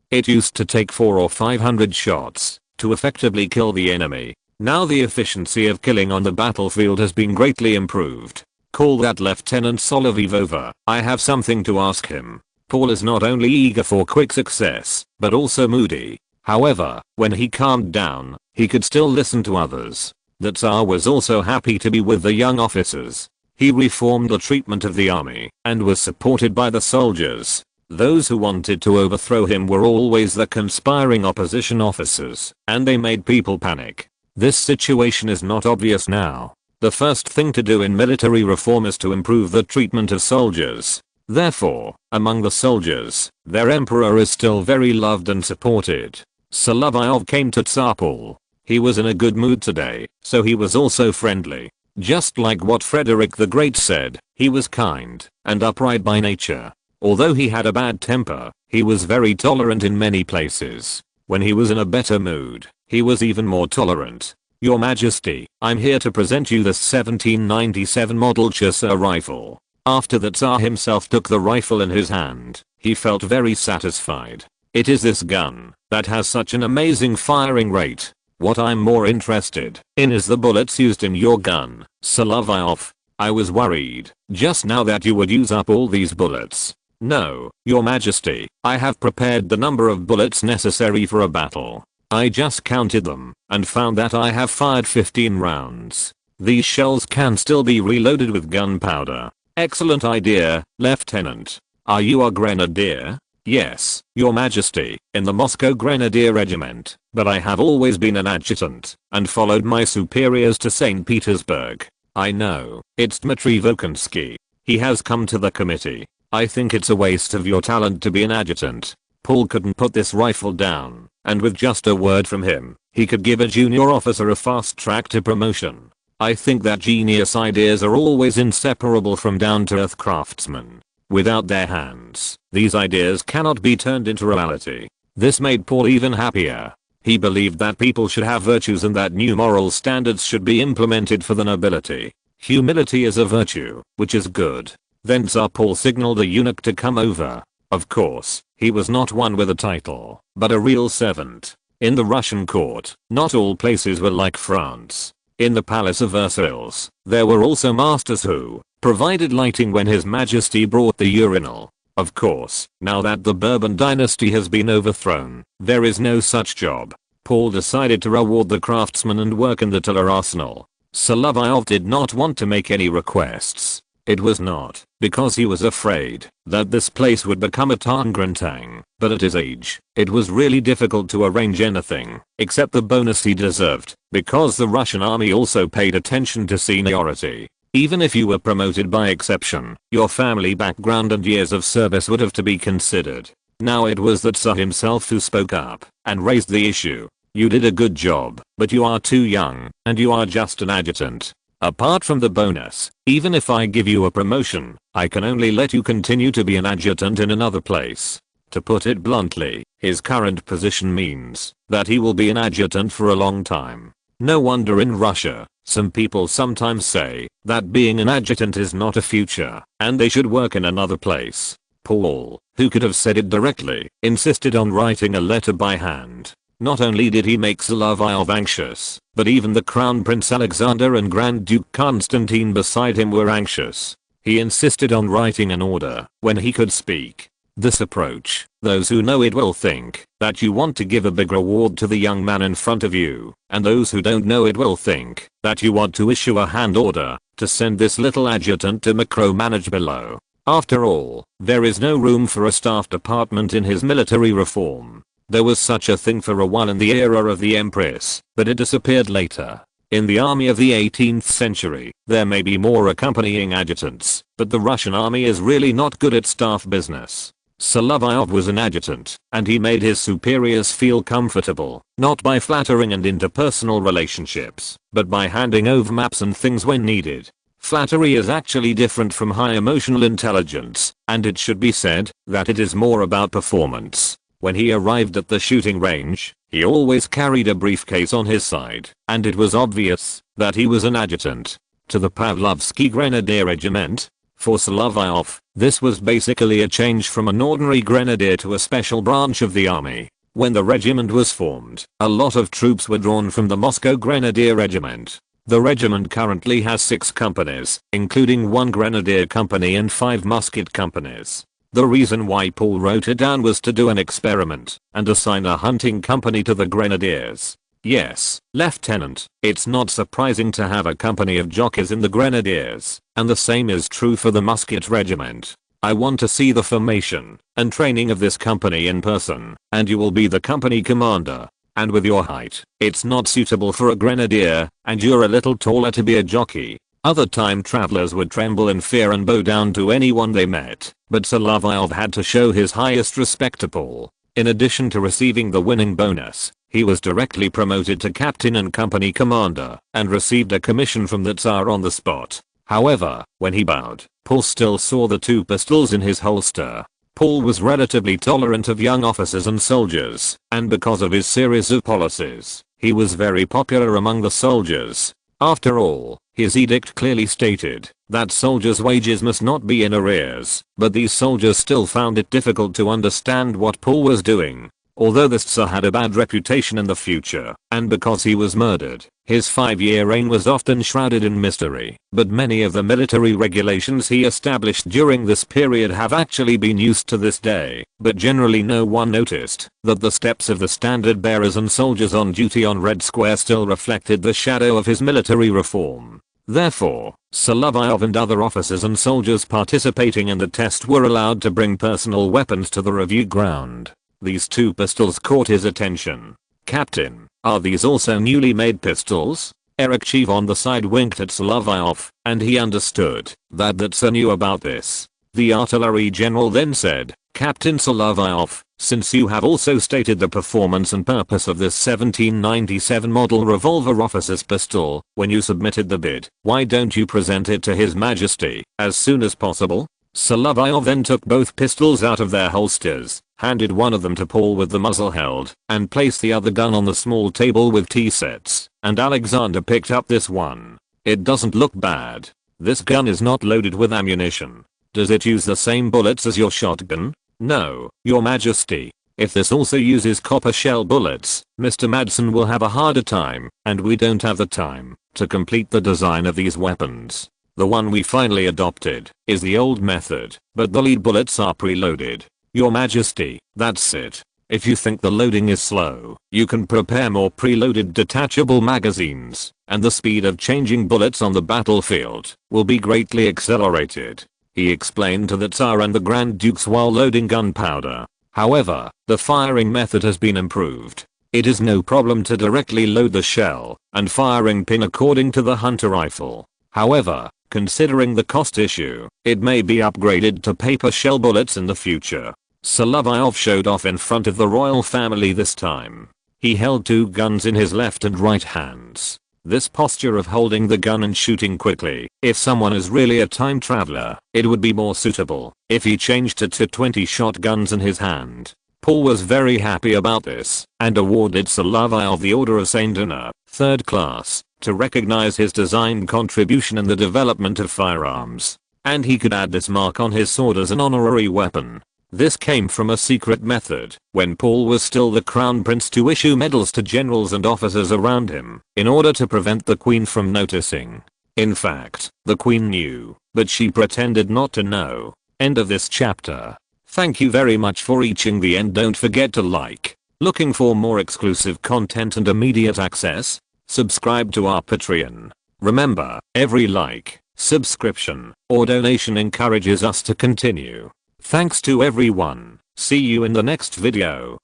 It used to take 400 or 500 shots to effectively kill the enemy. Now the efficiency of killing on the battlefield has been greatly improved. Call that Lieutenant Solovyov over. I have something to ask him. Paul is not only eager for quick success, but also moody. However, when he calmed down, he could still listen to others. The Tsar was also happy to be with the young officers. He reformed the treatment of the army and was supported by the soldiers. Those who wanted to overthrow him were always the conspiring opposition officers, and they made people panic. This situation is not obvious now. The first thing to do in military reform is to improve the treatment of soldiers. Therefore, among the soldiers, their emperor is still very loved and supported. Solovyov came to Tsar Paul. He was in a good mood today, so he was also friendly. Just like what Frederick the Great said, he was kind and upright by nature. Although he had a bad temper, he was very tolerant in many places. When he was in a better mood, he was even more tolerant. Your Majesty, I'm here to present you this 1797 model Chasseur rifle. After the Tsar himself took the rifle in his hand, he felt very satisfied. It is this gun that has such an amazing firing rate. What I'm more interested in is the bullets used in your gun, Solovyov. I was worried just now that you would use up all these bullets. No, Your Majesty, I have prepared the number of bullets necessary for a battle. I just counted them and found that I have fired 15 rounds. These shells can still be reloaded with gunpowder. Excellent idea, Lieutenant. Are you a grenadier? Yes, Your Majesty, in the Moscow Grenadier Regiment, but I have always been an adjutant and followed my superiors to St. Petersburg. I know, it's Dmitry Volkonsky. He has come to the committee. I think it's a waste of your talent to be an adjutant. Paul couldn't put this rifle down, and with just a word from him, he could give a junior officer a fast track to promotion. I think that genius ideas are always inseparable from down-to-earth craftsmen. Without their hands, these ideas cannot be turned into reality. This made Paul even happier. He believed that people should have virtues and that new moral standards should be implemented for the nobility. Humility is a virtue, which is good. Then Tsar Paul signaled a eunuch to come over. Of course, he was not one with a title, but a real servant. In the Russian court, not all places were like France. In the Palace of Versailles, there were also masters who provided lighting when His Majesty brought the urinal. Of course, now that the Bourbon dynasty has been overthrown, there is no such job. Paul decided to reward the craftsmen and work in the tiller arsenal. Solovyov did not want to make any requests. It was not because he was afraid that this place would become a Tangrantang, but at his age, it was really difficult to arrange anything except the bonus he deserved, because the Russian army also paid attention to seniority. Even if you were promoted by exception, your family background and years of service would have to be considered. Now it was the Tsar himself who spoke up and raised the issue. You did a good job, but you are too young, and you are just an adjutant. Apart from the bonus, even if I give you a promotion, I can only let you continue to be an adjutant in another place. To put it bluntly, his current position means that he will be an adjutant for a long time. No wonder in Russia, some people sometimes say that being an adjutant is not a future, and they should work in another place. Paul, who could have said it directly, insisted on writing a letter by hand. Not only did he make Solovyov anxious, but even the Crown Prince Alexander and Grand Duke Constantine beside him were anxious. He insisted on writing an order when he could speak. This approach, those who know it will think that you want to give a big reward to the young man in front of you, and those who don't know it will think that you want to issue a hand order to send this little adjutant to micromanage below. After all, there is no room for a staff department in his military reform. There was such a thing for a while in the era of the Empress, but it disappeared later. In the army of the 18th century, there may be more accompanying adjutants, but the Russian army is really not good at staff business. Solovyov was an adjutant, and he made his superiors feel comfortable, not by flattering and interpersonal relationships, but by handing over maps and things when needed. Flattery is actually different from high emotional intelligence, and it should be said that it is more about performance. When he arrived at the shooting range, he always carried a briefcase on his side, and it was obvious that he was an adjutant to the Pavlovsky Grenadier Regiment. For Solovyov, this was basically a change from an ordinary grenadier to a special branch of the army. When the regiment was formed, a lot of troops were drawn from the Moscow Grenadier Regiment. The regiment currently has 6 companies, including 1 grenadier company and 5 musket companies. The reason why Paul wrote it down was to do an experiment and assign a hunting company to the grenadiers. Yes, Lieutenant, it's not surprising to have a company of jockeys in the grenadiers, and the same is true for the musket regiment. I want to see the formation and training of this company in person, and you will be the company commander. And with your height, it's not suitable for a grenadier, and you're a little taller to be a jockey. Other time travelers would tremble in fear and bow down to anyone they met, but Solovyov had to show his highest respect to Paul. In addition to receiving the winning bonus, he was directly promoted to captain and company commander, and received a commission from the Tsar on the spot. However, when he bowed, Paul still saw the 2 pistols in his holster. Paul was relatively tolerant of young officers and soldiers, and because of his series of policies, he was very popular among the soldiers. After all, his edict clearly stated that soldiers' wages must not be in arrears, but these soldiers still found it difficult to understand what Paul was doing. Although this Tsar had a bad reputation in the future, and because he was murdered, his 5-year reign was often shrouded in mystery, but many of the military regulations he established during this period have actually been used to this day, but generally no one noticed that the steps of the standard bearers and soldiers on duty on Red Square still reflected the shadow of his military reform. Therefore, Solovyov and other officers and soldiers participating in the test were allowed to bring personal weapons to the review ground. These 2 pistols caught his attention. Captain, are these also newly made pistols? Erekchev on the side winked at Solovyov, and he understood that the Tsar knew about this. The artillery general then said, Captain Solovyov, since you have also stated the performance and purpose of this 1797 model revolver officer's pistol when you submitted the bid, why don't you present it to His Majesty as soon as possible? Solovyov then took both pistols out of their holsters, handed one of them to Paul with the muzzle held, and placed the other gun on the small table with T-sets, and Alexander picked up this one. It doesn't look bad. This gun is not loaded with ammunition. Does it use the same bullets as your shotgun? No, Your Majesty. If this also uses copper shell bullets, Mr. Madsen will have a harder time, and we don't have the time to complete the design of these weapons. The one we finally adopted is the old method, but the lead bullets are preloaded. Your Majesty, that's it. If you think the loading is slow, you can prepare more preloaded detachable magazines, and the speed of changing bullets on the battlefield will be greatly accelerated. He explained to the Tsar and the Grand Dukes while loading gunpowder. However, the firing method has been improved. It is no problem to directly load the shell and firing pin according to the hunter rifle. However, considering the cost issue, it may be upgraded to paper shell bullets in the future. Solovyov showed off in front of the royal family this time. He held 2 guns in his left and right hands. This posture of holding the gun and shooting quickly, if someone is really a time traveler, it would be more suitable if he changed to 20 shotguns in his hand. Paul was very happy about this and awarded Solovyov the Order of Saint Anna, 3rd class, to recognize his design contribution in the development of firearms. And he could add this mark on his sword as an honorary weapon. This came from a secret method when Paul was still the crown prince to issue medals to generals and officers around him in order to prevent the queen from noticing. In fact, the queen knew, but she pretended not to know. End of this chapter. Thank you very much for reaching the end. Don't forget to like. Looking for more exclusive content and immediate access? Subscribe to our Patreon. Remember, every like, subscription, or donation encourages us to continue. Thanks to everyone. See you in the next video.